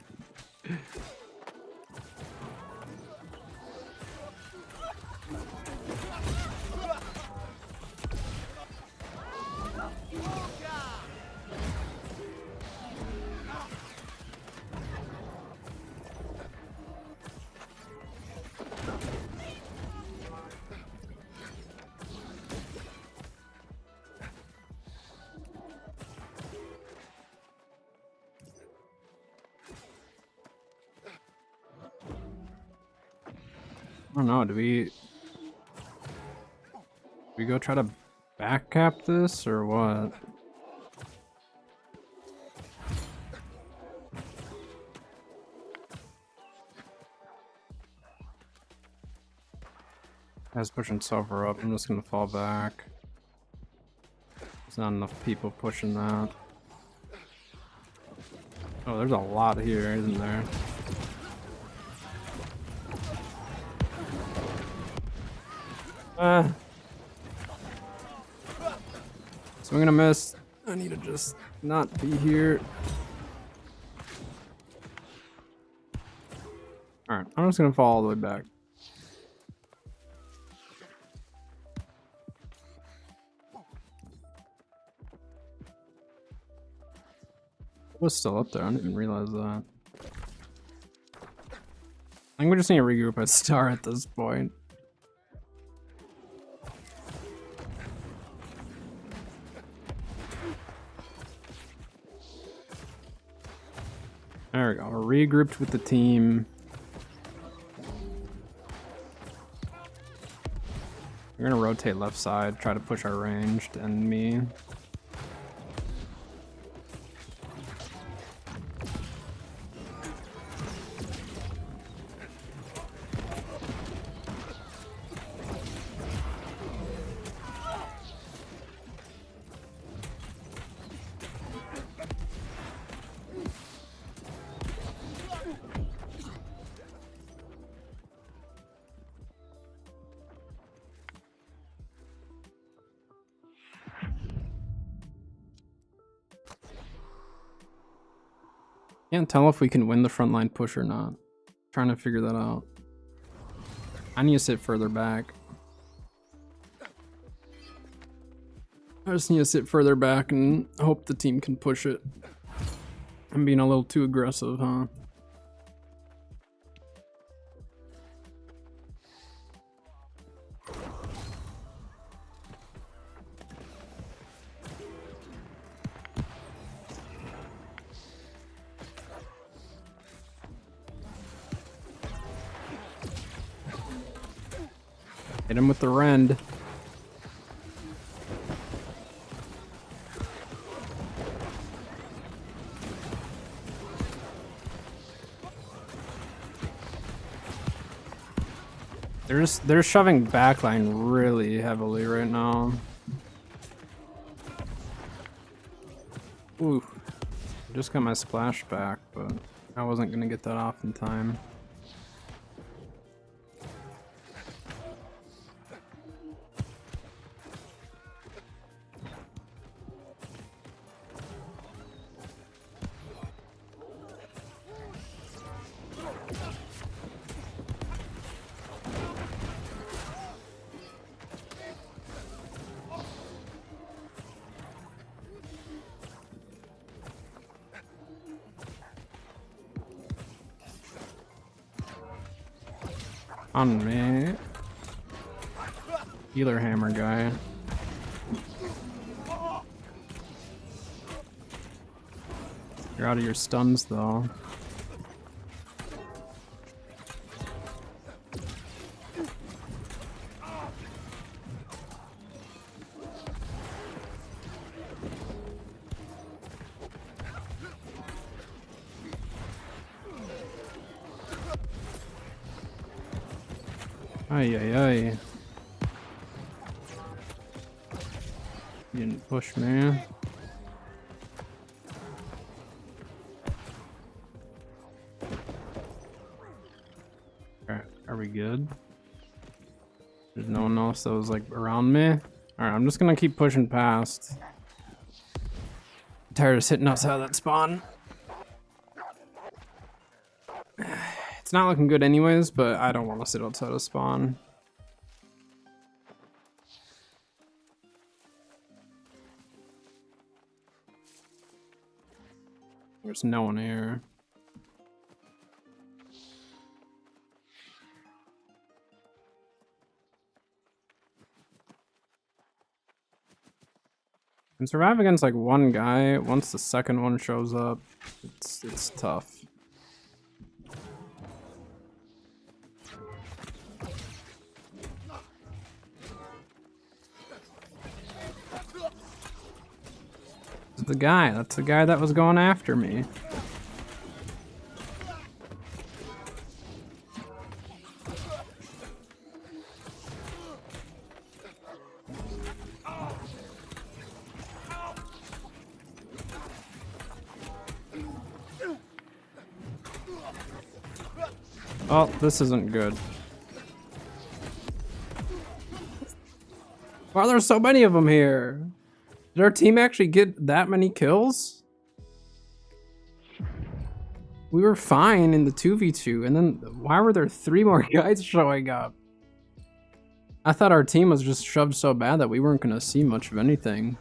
[SPEAKER 1] I don't know, do we go try to back cap this or what? Guy's pushing Sulfur up, I'm just gonna fall back. There's not enough people pushing that. Oh, there's a lot here, isn't there? So I'm gonna miss. I need to just not be here. Alright, I'm just gonna fall all the way back. It was still up there, I didn't even realize that. I think we just need to regroup at Star at this point. There we go, we're regrouped with the team. We're gonna rotate left side, try to push our ranged enemy. Can't tell if we can win the frontline push or not. Trying to figure that out. I need to sit further back. I just need to sit further back and hope the team can push it. I'm being a little too aggressive, huh? Hit him with the rend. They're shoving backline really heavily right now. Ooh, just got my splash back, but I wasn't gonna get that off in time. On me. Healer hammer guy. You're out of your stuns though. Ay, ay, ay. You didn't push me. Alright, are we good? There's no one else that was like around me. Alright, I'm just gonna keep pushing past. I'm tired of sitting outside of that spawn. It's not looking good anyways, but I don't want to sit outside of spawn. There's no one here. Can survive against like one guy. Once the second one shows up, it's tough. That's the guy that was going after me. Oh, this isn't good. Why are there so many of them here? Did our team actually get that many kills? We were fine in the 2v2, and then why were there 3 more guys showing up? I thought our team was just shoved so bad that we weren't gonna see much of anything.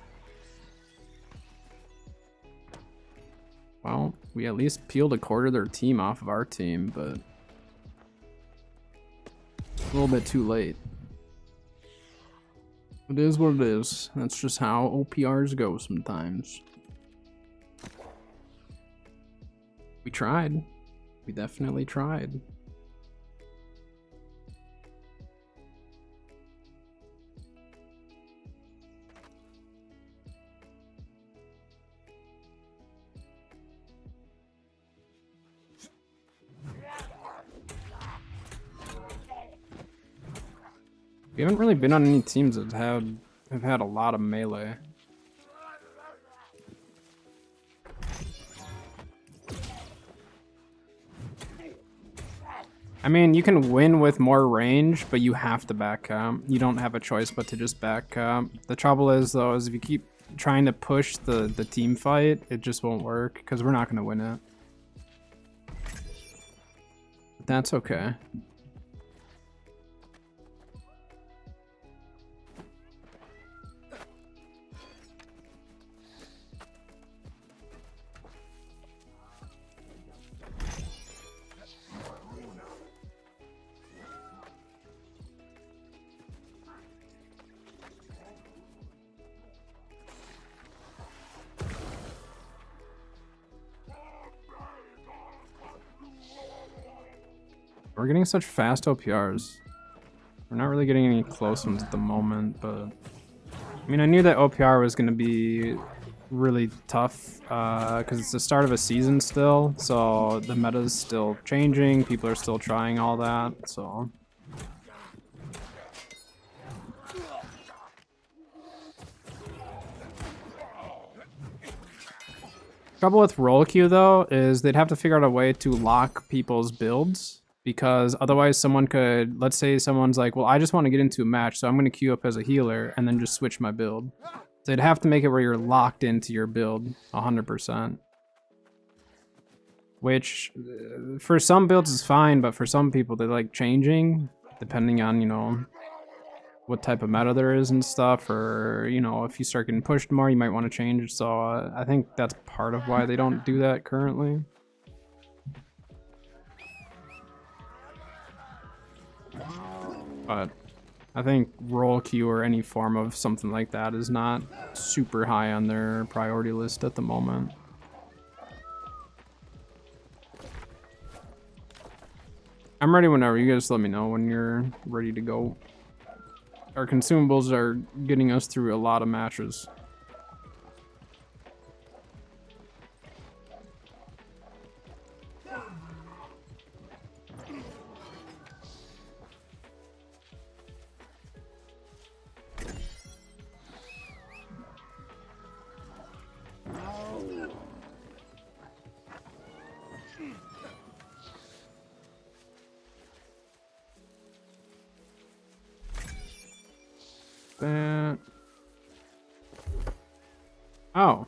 [SPEAKER 1] Well, we at least peeled a quarter of their team off of our team, but a little bit too late. It is what it is. That's just how OPRs go sometimes. We tried. We definitely tried. We haven't really been on any teams that have had a lot of melee. I mean, you can win with more range, but you have to back camp. You don't have a choice but to just back camp. The trouble is, though, is if you keep trying to push the team fight, it just won't work, because we're not going to win it. But that's okay. We're getting such fast OPRs. We're not really getting any close ones at the moment, but I mean, I knew that OPR was going to be really tough because it's the start of a season still, so the meta's still changing, people are still trying all that, so. Trouble with roll queue though is they'd have to figure out a way to lock people's builds. Because otherwise someone could, let's say someone's like, well, I just want to get into a match, so I'm going to queue up as a healer and then just switch my build. So they'd have to make it where you're locked into your build 100%. Which, for some builds is fine, but for some people they like changing, depending on, you know, what type of meta there is and stuff, or, you know, if you start getting pushed more, you might want to change. So I think that's part of why they don't do that currently. But I think roll queue or any form of something like that is not super high on their priority list at the moment. I'm ready whenever. You guys let me know when you're ready to go. Our consumables are getting us through a lot of matches. That. Oh.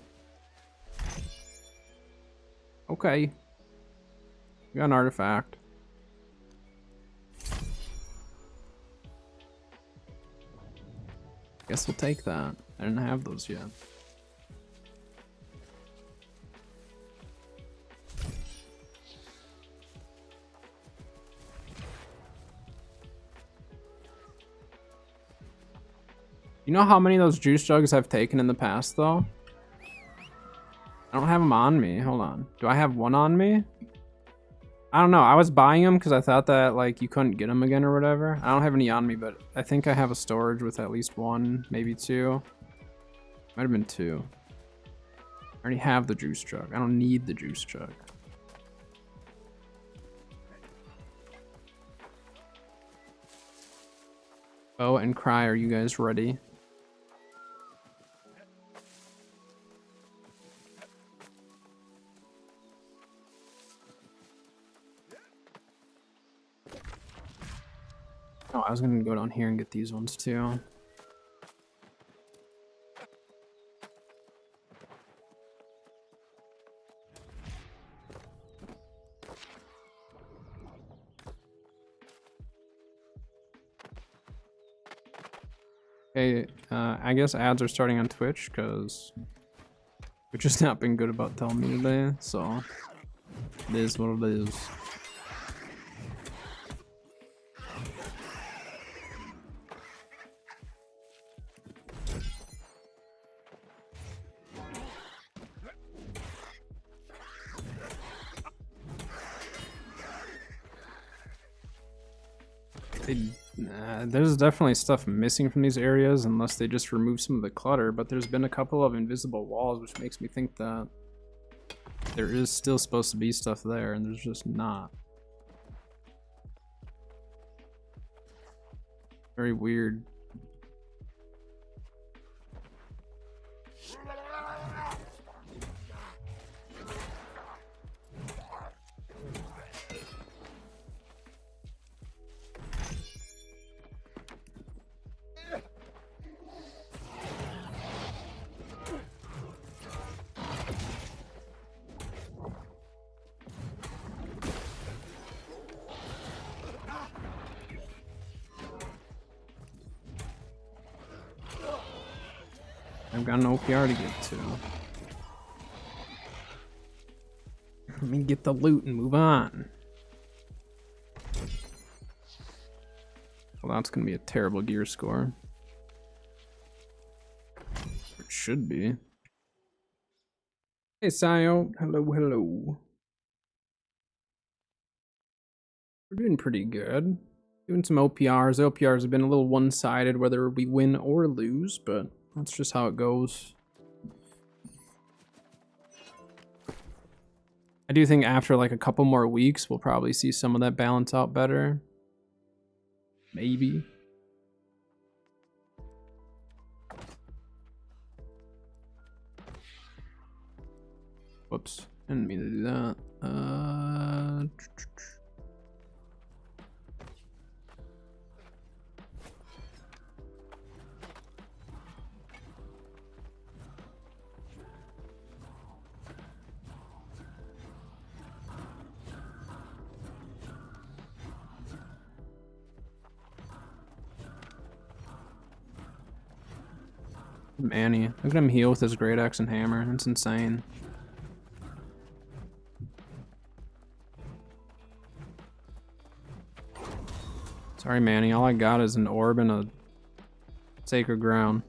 [SPEAKER 1] Okay. We got an artifact. Guess we'll take that. I didn't have those yet. You know how many of those juice jugs I've taken in the past, though? I don't have them on me. Hold on. Do I have one on me? I don't know. I was buying them because I thought that, like, you couldn't get them again or whatever. I don't have any on me, but I think I have a storage with at least one, maybe two. Might have been two. I already have the juice jug. I don't need the juice jug. Oh, and Cry, are you guys ready? Oh, I was gonna go down here and get these ones too. Okay, I guess ads are starting on Twitch because Twitch has not been good about telling me today, so it is what it is. There's definitely stuff missing from these areas unless they just remove some of the clutter, but there's been a couple of invisible walls, which makes me think that there is still supposed to be stuff there, and there's just not. Very weird. I've got an OPR to get to. Let me get the loot and move on. Well, that's gonna be a terrible gear score. It should be. Hey, Sayo. Hello, hello. We're doing pretty good. Doing some OPRs. The OPRs have been a little one-sided, whether we win or lose, but that's just how it goes. I do think after like a couple more weeks, we'll probably see some of that balance out better. Maybe. Whoops. I didn't mean to do that. Manny. Look at him heal with his great axe and hammer. That's insane. Sorry, Manny. All I got is an orb and a sacred ground.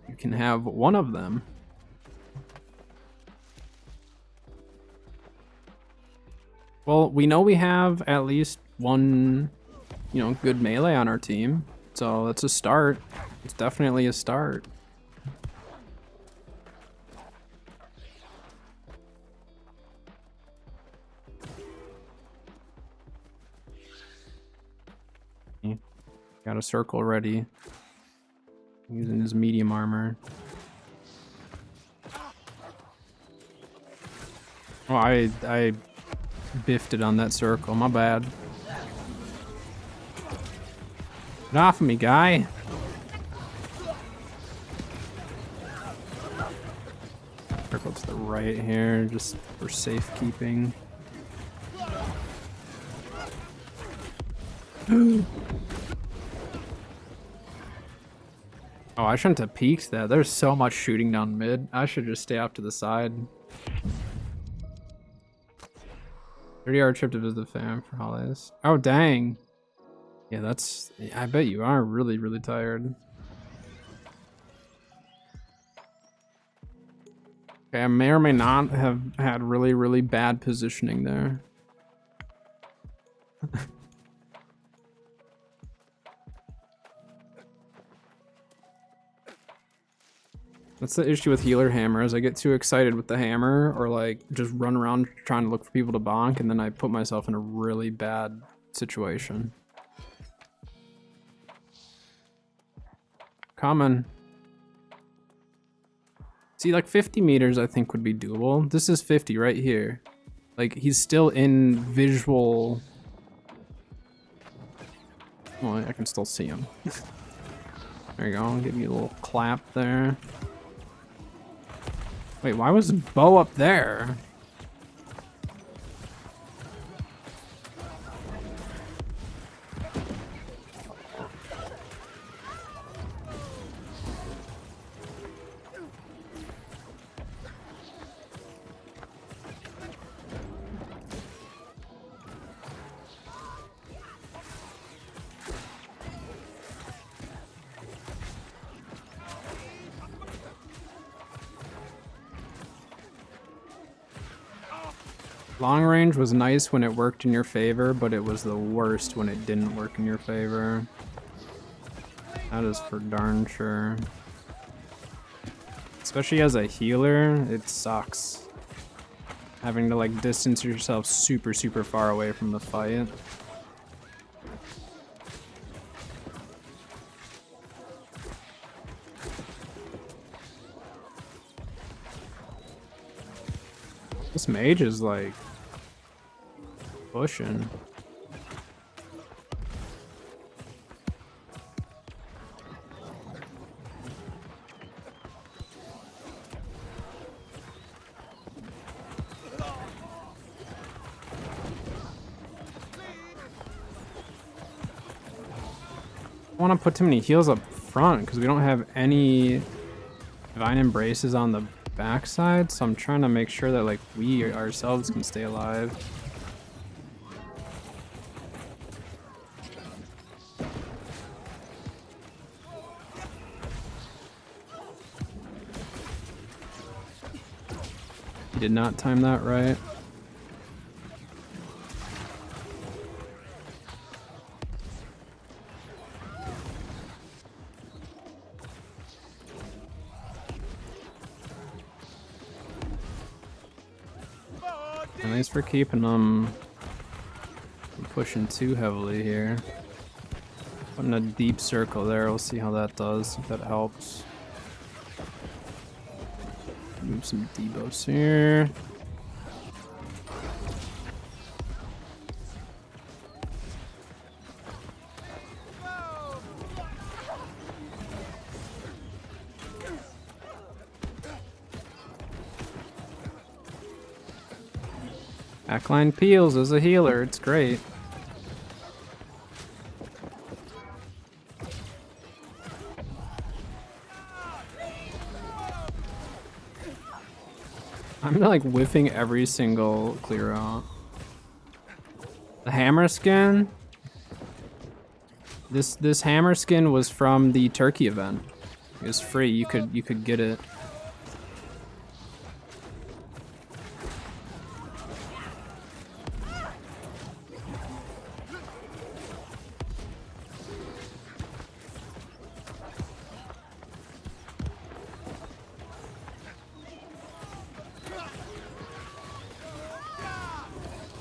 [SPEAKER 1] You can have one of them. Well, we know we have at least one, you know, good melee on our team. So that's a start. It's definitely a start. Got a circle ready. Using his medium armor. Oh, I biffed it on that circle. My bad. Get off of me, guy. Circle to the right here, just for safekeeping. Oh, I shouldn't have peeked that. There's so much shooting down mid. I should just stay off to the side. 30-hour trip to visit the fam for holidays. Oh, dang. Yeah, that's... I bet you are really, really tired. Okay, I may or may not have had really, really bad positioning there. That's the issue with healer hammers. I get too excited with the hammer or like just run around trying to look for people to bonk, and then I put myself in a really bad situation. Coming. See, like 50 meters I think would be doable. This is 50 right here. Like he's still in visual. Well, I can still see him. There you go. I'll give you a little clap there. Wait, why was Bo up there? Long range was nice when it worked in your favor, but it was the worst when it didn't work in your favor. That is for darn sure. Especially as a healer, it sucks. Having to like distance yourself super, super far away from the fight. This mage is like pushing. I don't want to put too many heals up front because we don't have any divine embraces on the backside, so I'm trying to make sure that like we ourselves can stay alive. He did not time that right. Thanks for keeping them from pushing too heavily here. Putting a deep circle there, we'll see how that does, if that helps. Move some debuffs here. Backline peels as a healer, it's great. I'm like whiffing every single clear out. The hammer skin. This hammer skin was from the turkey event. It was free. You could get it.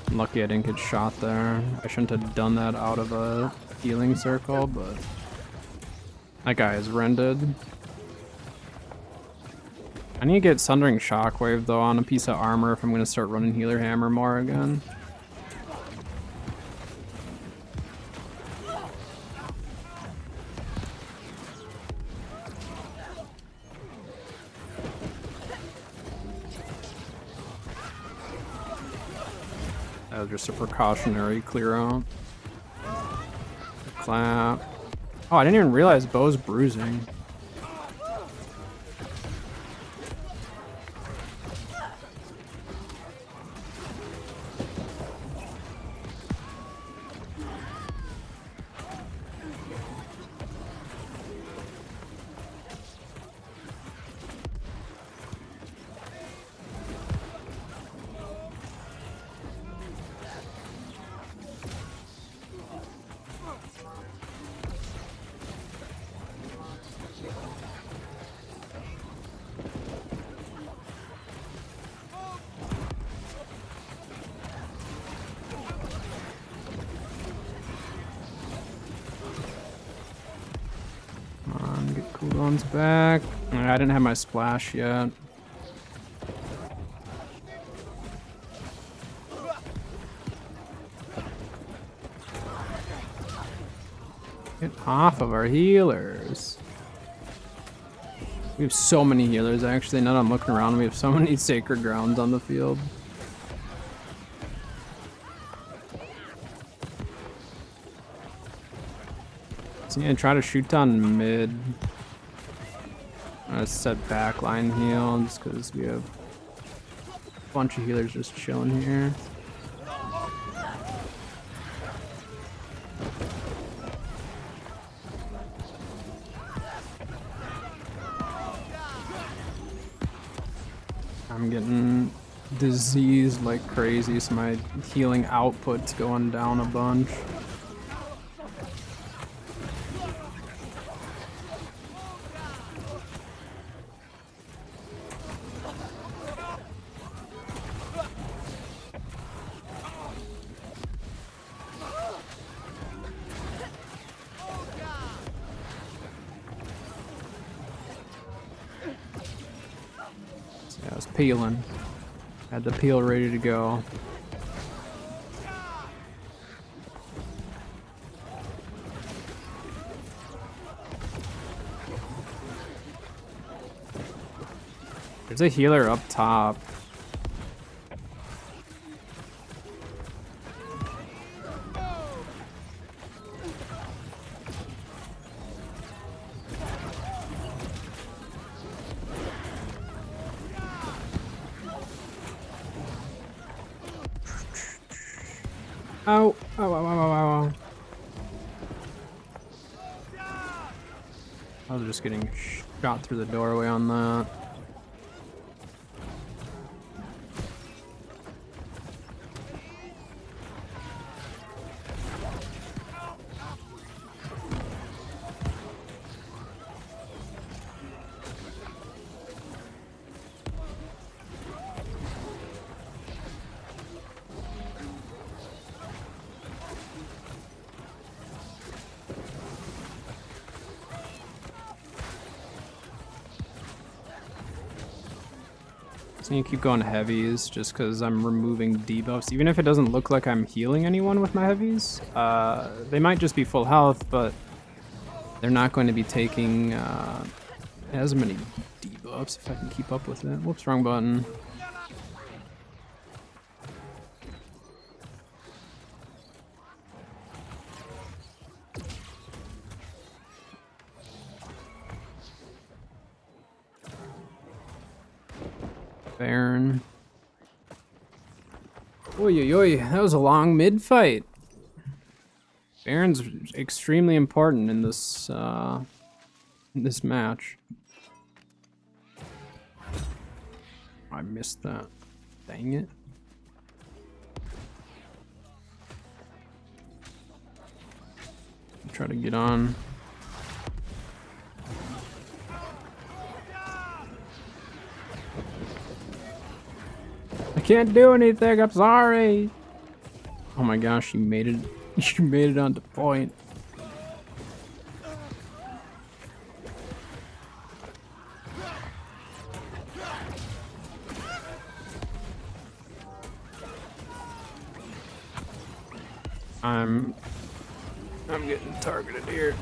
[SPEAKER 1] I'm lucky I didn't get shot there. I shouldn't have done that out of a healing circle, but that guy is rendered. I need to get Sundering Shockwave though on a piece of armor if I'm gonna start running Healer Hammer more again. That was just a precautionary clear out. Clap. Oh, I didn't even realize Bo's bruising. Get cooldowns back. I didn't have my splash yet. Get off of our healers. We have so many healers actually. Now that I'm looking around, we have so many sacred grounds on the field. So yeah, try to shoot down mid. I'm gonna set backline heal just because we have a bunch of healers just chilling here. I'm getting diseased like crazy, so my healing output's going down a bunch. I was peeling. Had the peel ready to go. There's a healer up top. Ow, ow, ow, ow, ow, ow. I was just getting shot through the doorway on that. So you keep going heavies just because I'm removing debuffs. Even if it doesn't look like I'm healing anyone with my heavies, they might just be full health, but they're not going to be taking as many debuffs if I can keep up with it. Whoops, wrong button. Baron. Oi, oi, oi, that was a long mid fight. Baron's extremely important in this match. I missed that. Dang it. Try to get on. I can't do anything, I'm sorry. Oh my gosh, you made it. You made it onto point. I'm getting targeted here.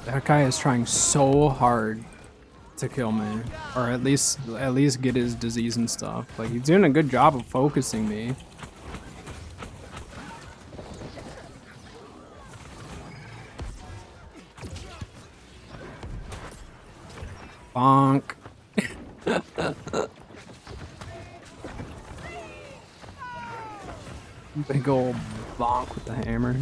[SPEAKER 1] That guy is trying so hard to kill me, or at least get his disease and stuff. Like, he's doing a good job of focusing me. Bonk. Big old bonk with the hammer.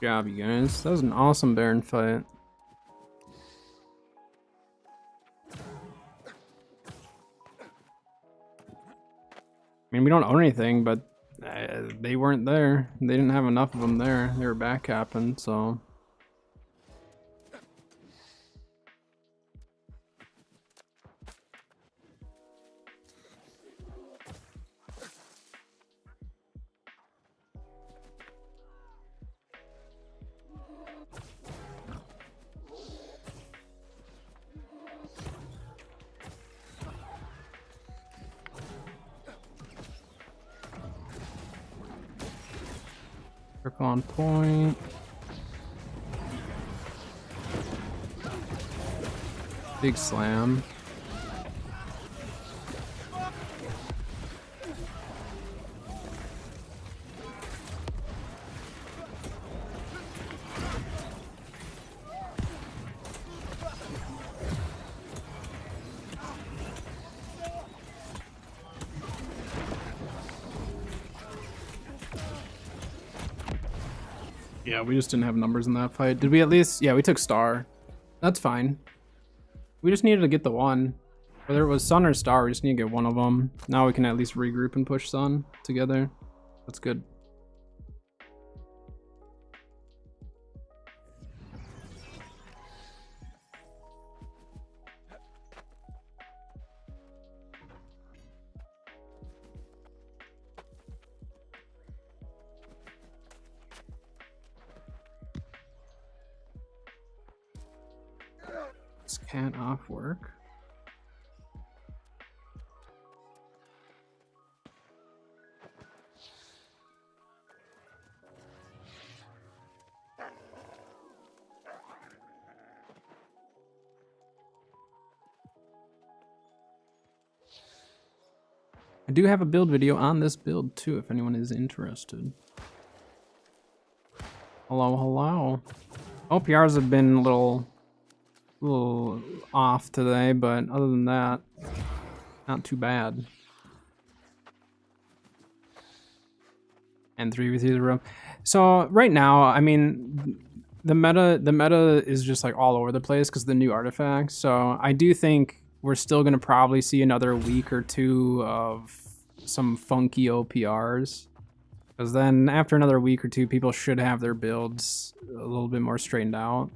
[SPEAKER 1] Good job, you guys. That was an awesome Baron fight. I mean, we don't own anything, but they weren't there. They didn't have enough of them there. They were back capping, so. On point. Big slam. Yeah, we just didn't have numbers in that fight. Did we at least? Yeah, we took Star. That's fine. We just needed to get the one. Whether it was Sun or Star, we just need to get one of them. Now we can at least regroup and push Sun together. That's good. This can't off work. I do have a build video on this build too, if anyone is interested. Hello, hello. OPRs have been a little off today, but other than that, not too bad. And 3v3 the room. So right now, I mean, the meta is just like all over the place because of the new artifacts. So I do think we're still gonna probably see another week or two of some funky OPRs. Because then after another week or two, people should have their builds a little bit more straightened out.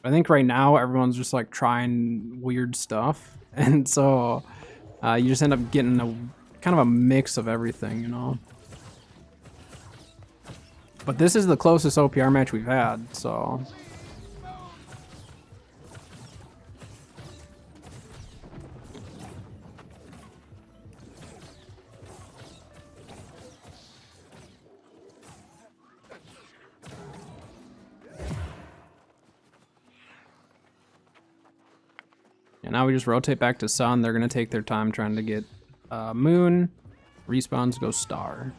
[SPEAKER 1] I think right now everyone's just like trying weird stuff. And so you just end up getting a kind of a mix of everything, you know? But this is the closest OPR match we've had, so... And now we just rotate back to Sun. They're going to take their time trying to get Moon. Respawns, go Star.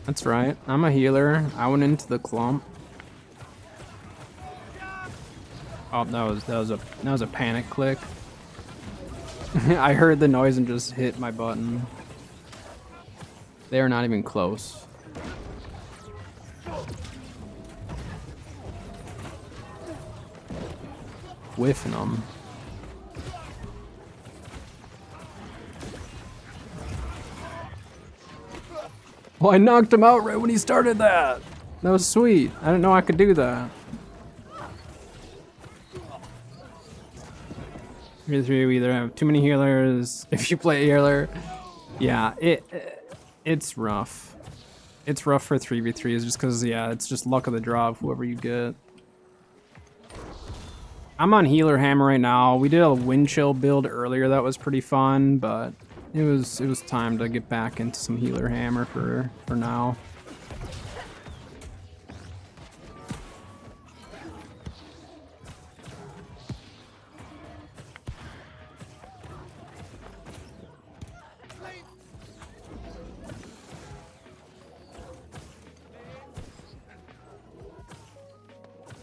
[SPEAKER 1] That's right. I'm a healer. I went into the clump. Oh, that was a panic click. I heard the noise and just hit my button. They are not even close. Whiffing them. Well, I knocked him out right when he started that. That was sweet. I didn't know I could do that. 3-3, we either have too many healers. If you play a healer, yeah, it's rough. It's rough for 3v3s just because, yeah, it's just luck of the draw of whoever you get. I'm on healer hammer right now. We did a wind chill build earlier that was pretty fun, but it was time to get back into some healer hammer for now.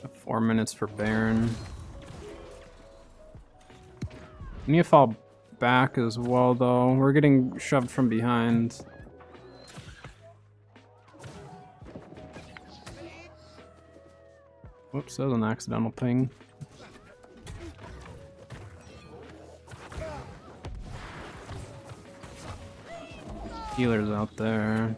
[SPEAKER 1] Got 4 minutes for Baron. We need to fall back as well, though. We're getting shoved from behind. Whoops, that was an accidental ping. Healer's out there.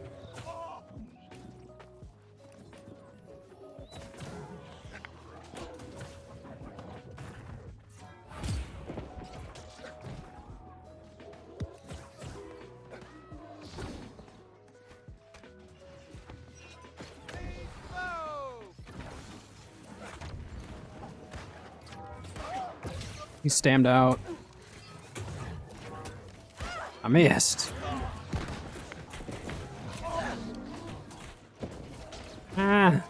[SPEAKER 1] He's stammed out. I missed. Ah.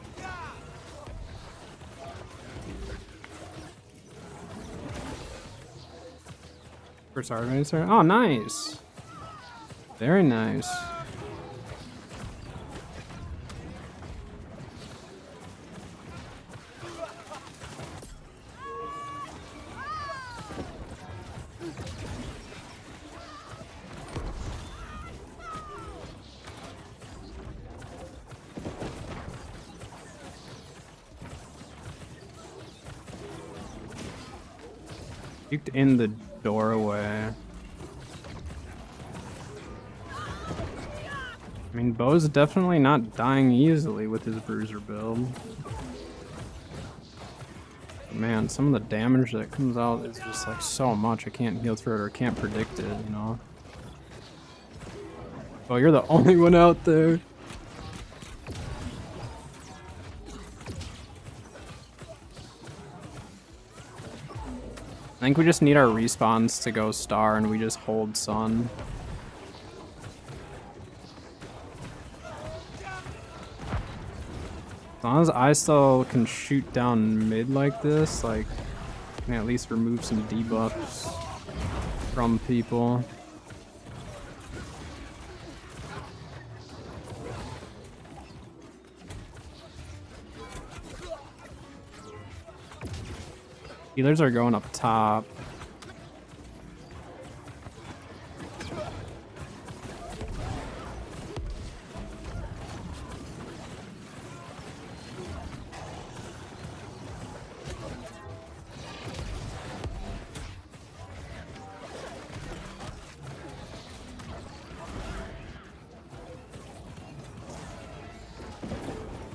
[SPEAKER 1] First Artemis. Oh, nice. Very nice. Kicked in the doorway. I mean, Bo's definitely not dying easily with his bruiser build. Man, some of the damage that comes out is just like so much. I can't heal through it or can't predict it, you know? Oh, you're the only one out there. I think we just need our respawns to go Star and we just hold Sun. As long as I still can shoot down mid like this, like, I can at least remove some debuffs from people. Healers are going up top.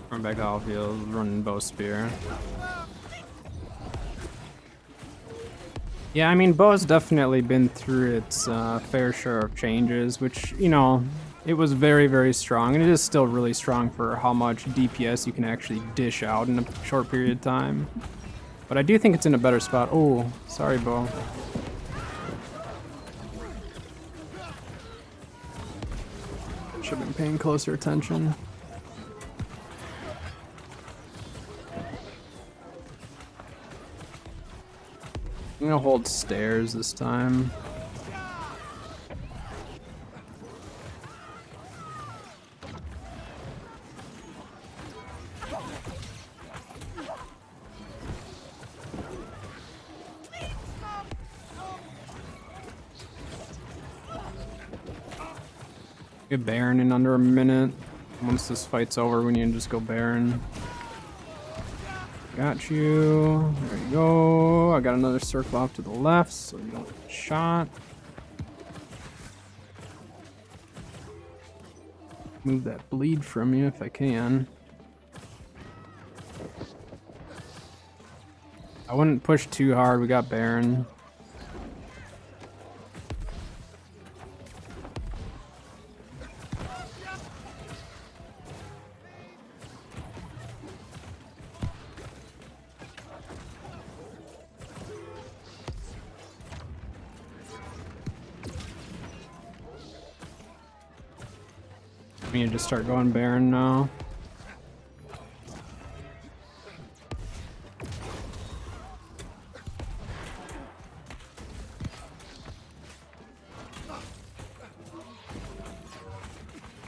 [SPEAKER 1] Run back to outfield, running bow spear. Yeah, I mean, Bo's definitely been through its fair share of changes, which, you know, it was very, very strong, and it is still really strong for how much DPS you can actually dish out in a short period of time. But I do think it's in a better spot. Oh, sorry, Bo. Should have been paying closer attention. I'm gonna hold stairs this time. Get Baron in under a minute. Once this fight's over, we need to just go Baron. Got you. There you go. I got another circle off to the left, so you don't get shot. Move that bleed from you if I can. I wouldn't push too hard. We got Baron. We need to start going Baron now.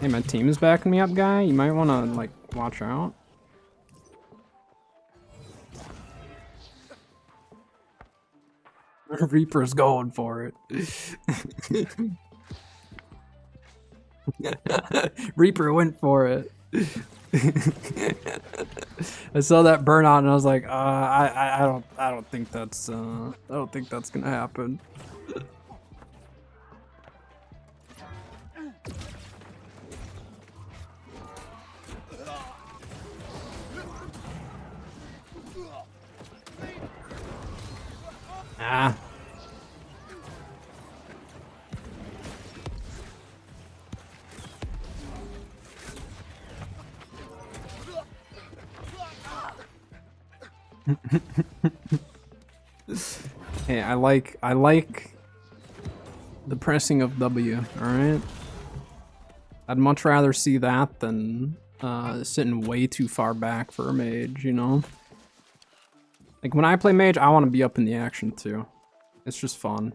[SPEAKER 1] Hey, my team is backing me up, guy. You might want to, like, watch out. Reaper's going for it. Reaper went for it. I saw that burnout and I was like, I don't think that's gonna happen. Ah. Hey, I like the pressing of W, alright? I'd much rather see that than sitting way too far back for a mage, you know? Like, when I play mage, I want to be up in the action, too. It's just fun.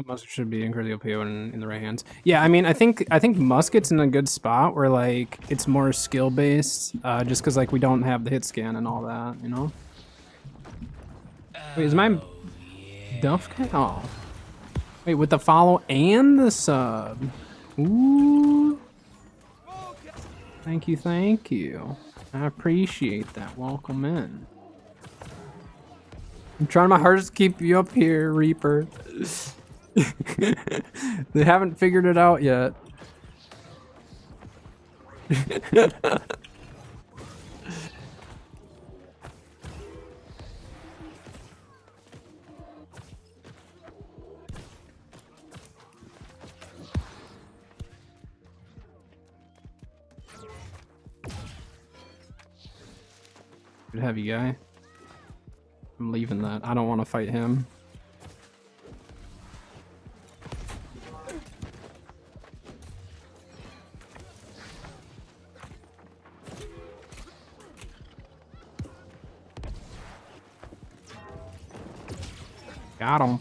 [SPEAKER 1] Musket should be incredibly OP when in the right hands. Yeah, I mean, I think Musket's in a good spot where, like, it's more skill-based, just because, like, we don't have the hit scan and all that, you know? Wait, is my Duff guy? Oh. Wait, with the follow and the sub. Ooh. Thank you, thank you. I appreciate that. Welcome in. I'm trying my hardest to keep you up here, Reaper. They haven't figured it out yet. Good heavy guy. I'm leaving that. I don't want to fight him. Got him.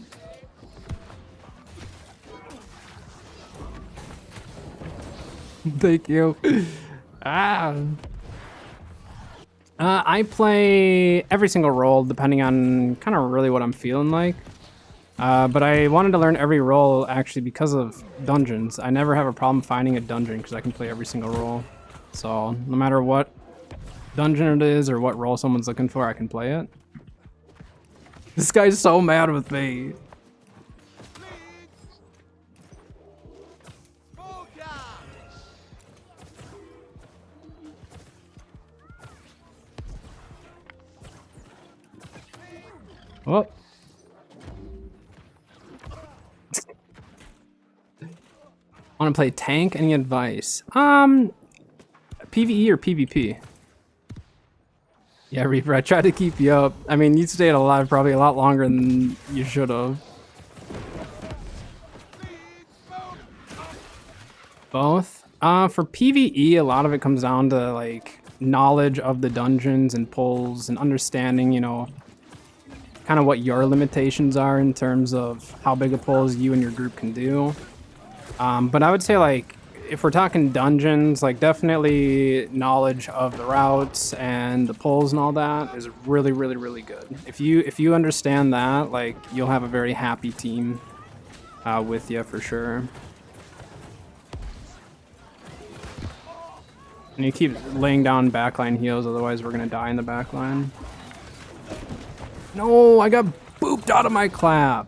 [SPEAKER 1] Thank you. Ah. I play every single role depending on kind of really what I'm feeling like. But I wanted to learn every role actually because of dungeons. I never have a problem finding a dungeon because I can play every single role. So no matter what dungeon it is or what role someone's looking for, I can play it. This guy's so mad with me. Oh. Want to play tank? Any advice? PvE or PvP? Yeah, Reaper, I tried to keep you up. I mean, you stayed alive probably a lot longer than you should have. Both? For PvE, a lot of it comes down to, like, knowledge of the dungeons and pulls and understanding, you know, kind of what your limitations are in terms of how big a pulls you and your group can do. But I would say, like, if we're talking dungeons, like, definitely knowledge of the routes and the pulls and all that is really, really, really good. If you understand that, like, you'll have a very happy team with you for sure. And you keep laying down backline heals, otherwise we're gonna die in the backline. No, I got booped out of my clap.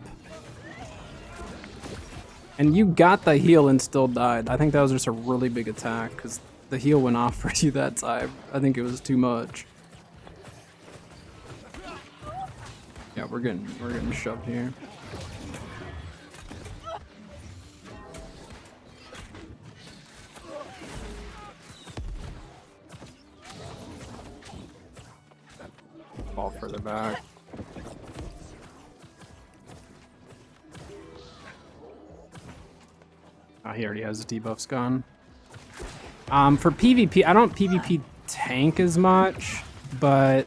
[SPEAKER 1] And you got the heal and still died. I think that was just a really big attack because the heal went off for you that time. I think it was too much. Yeah, we're getting shoved here. Fall further back. Oh, he already has the debuffs gone. For PvP, I don't PvP tank as much, but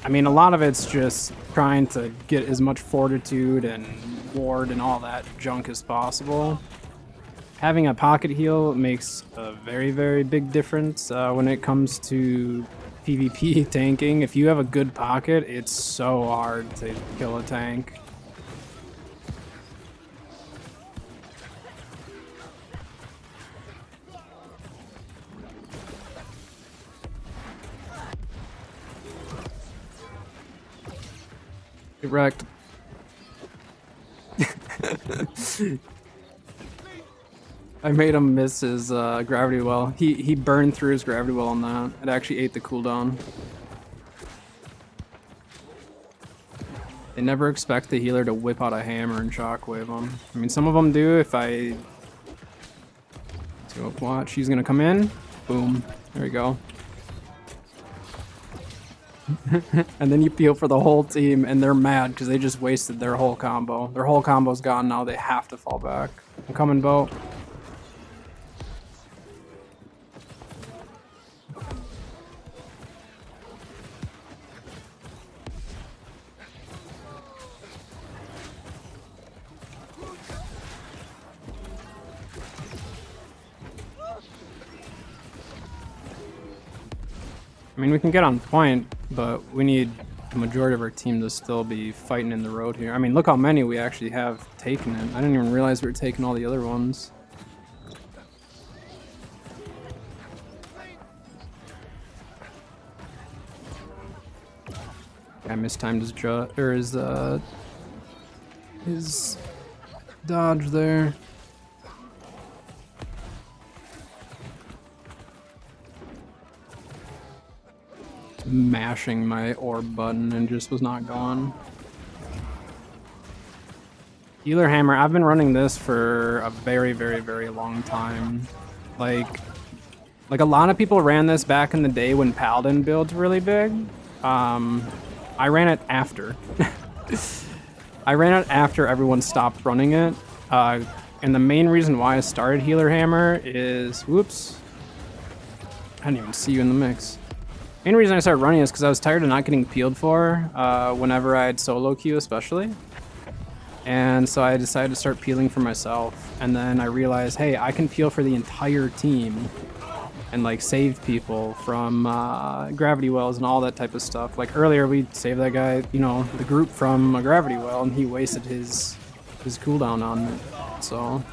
[SPEAKER 1] I mean, a lot of it's just trying to get as much fortitude and ward and all that junk as possible. Having a pocket heal makes a very, very big difference when it comes to PvP tanking. If you have a good pocket, it's so hard to kill a tank. Get wrecked. I made him miss his gravity well. He burned through his gravity well on that. It actually ate the cooldown. They never expect the healer to whip out a hammer and shockwave them. I mean, some of them do. If I... Let's go, watch. He's gonna come in. Boom. There we go. And then you peel for the whole team, and they're mad because they just wasted their whole combo. Their whole combo's gone now. They have to fall back. I'm coming, Bo. I mean, we can get on point, but we need the majority of our team to still be fighting in the road here. I mean, look how many we actually have taken it. I didn't even realize we were taking all the other ones. I mistimed his dodge there. Mashing my orb button and just was not going. Healer hammer, I've been running this for a very, very, very long time. Like a lot of people ran this back in the day when Paladin builds really big. I ran it after. I ran it after everyone stopped running it. And the main reason why I started Healer Hammer is, whoops. I didn't even see you in the mix. Main reason I started running is because I was tired of not getting peeled for whenever I had solo queue especially. And so I decided to start peeling for myself. And then I realized, hey, I can peel for the entire team. and like saved people from gravity wells and all that type of stuff. Like earlier, we saved that guy, you know, the group from a gravity well, and he wasted his cooldown on it. So,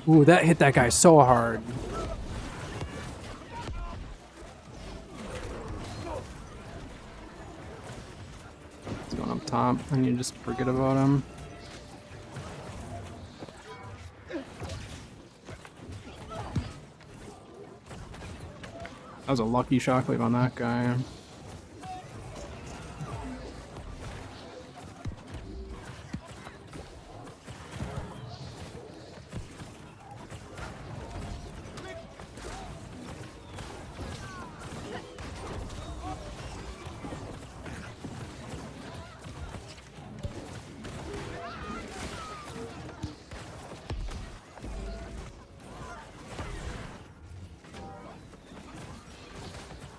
[SPEAKER 1] ooh, that hit that guy so hard. He's going up top, and you just forget about him. That was a lucky shockwave on that guy.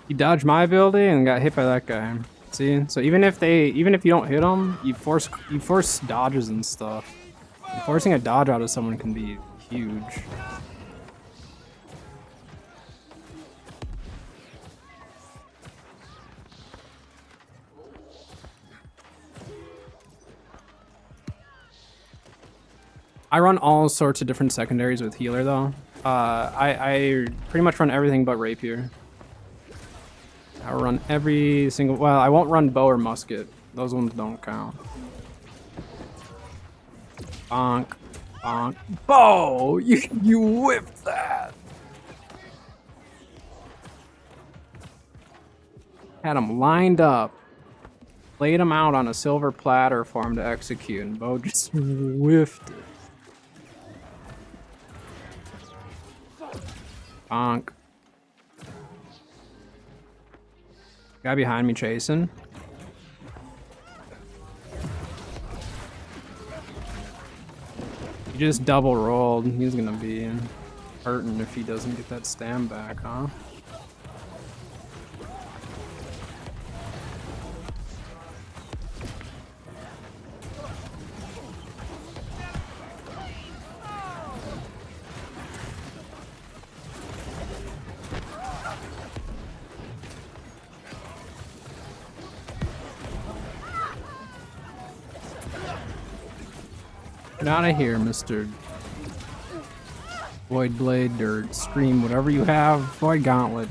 [SPEAKER 1] He dodged my ability and got hit by that guy. See, so even if you don't hit them, you force dodges and stuff. Forcing a dodge out of someone can be huge. I run all sorts of different secondaries with healer though. I pretty much run everything but rapier. I run every single, well, I won't run bow or musket. Those ones don't count. Bonk, bonk, bow! You whipped that! Had him lined up. Laid him out on a silver platter for him to execute, and Bo just whiffed it. Bonk. Guy behind me chasing. He just double rolled. He's gonna be hurting if he doesn't get that stam back, huh? Get out of here, Mr. Void Blade or Scream, whatever you have. Void Gauntlet.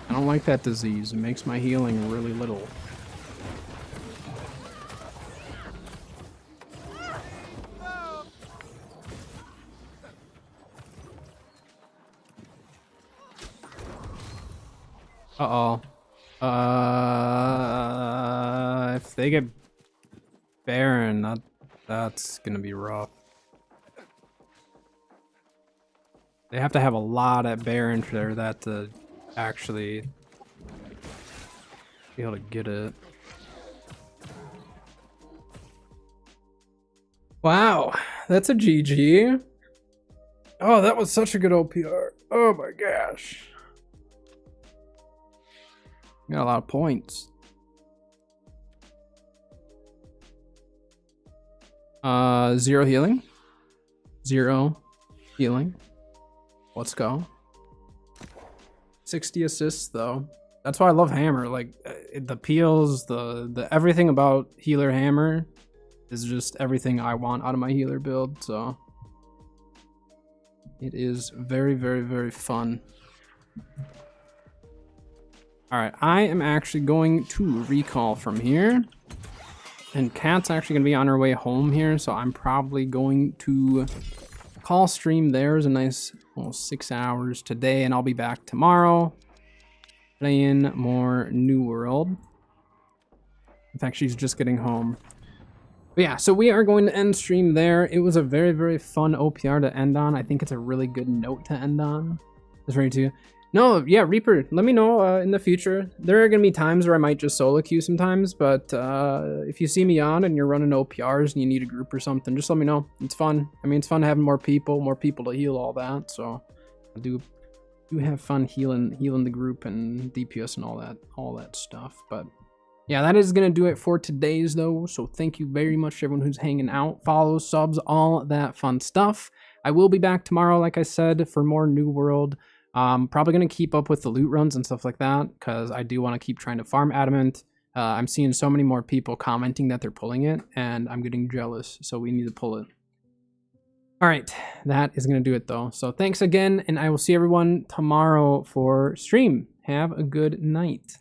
[SPEAKER 1] I don't like that disease. It makes my healing really little. Uh-oh. If they get Baron, that's gonna be rough. They have to have a lot at Baron for that to actually be able to get it. Wow, that's a GG. Oh, that was such a good OPR. Oh my gosh. Got a lot of points. Zero healing. Zero healing. Let's go. 60 assists though. That's why I love Hammer. Like the peels, the everything about healer Hammer is just everything I want out of my healer build. So it is very, very, very fun. All right, I am actually going to recall from here. And Kat's actually gonna be on her way home here, so I'm probably going to call stream. There's a nice 6 hours today, and I'll be back tomorrow playing more New World. In fact, she's just getting home. But yeah, so we are going to end stream there. It was a very, very fun OPR to end on. I think it's a really good note to end on. That's ready to. No, yeah, Reaper, let me know in the future. There are going to be times where I might just solo queue sometimes, but if you see me on and you're running OPRs and you need a group or something, just let me know. It's fun. I mean, it's fun having more people to heal all that, so I do have fun healing the group and DPS and all that stuff. But yeah, that is going to do it for today's though, so thank you very much to everyone who's hanging out, follows, subs, all that fun stuff. I will be back tomorrow, like I said, for more New World. Probably going to keep up with the loot runs and stuff like that, because I do want to keep trying to farm Adamant. I'm seeing so many more people commenting that they're pulling it, and I'm getting jealous, so we need to pull it. All right, that is going to do it, though. So thanks again, and I will see everyone tomorrow for stream. Have a good night.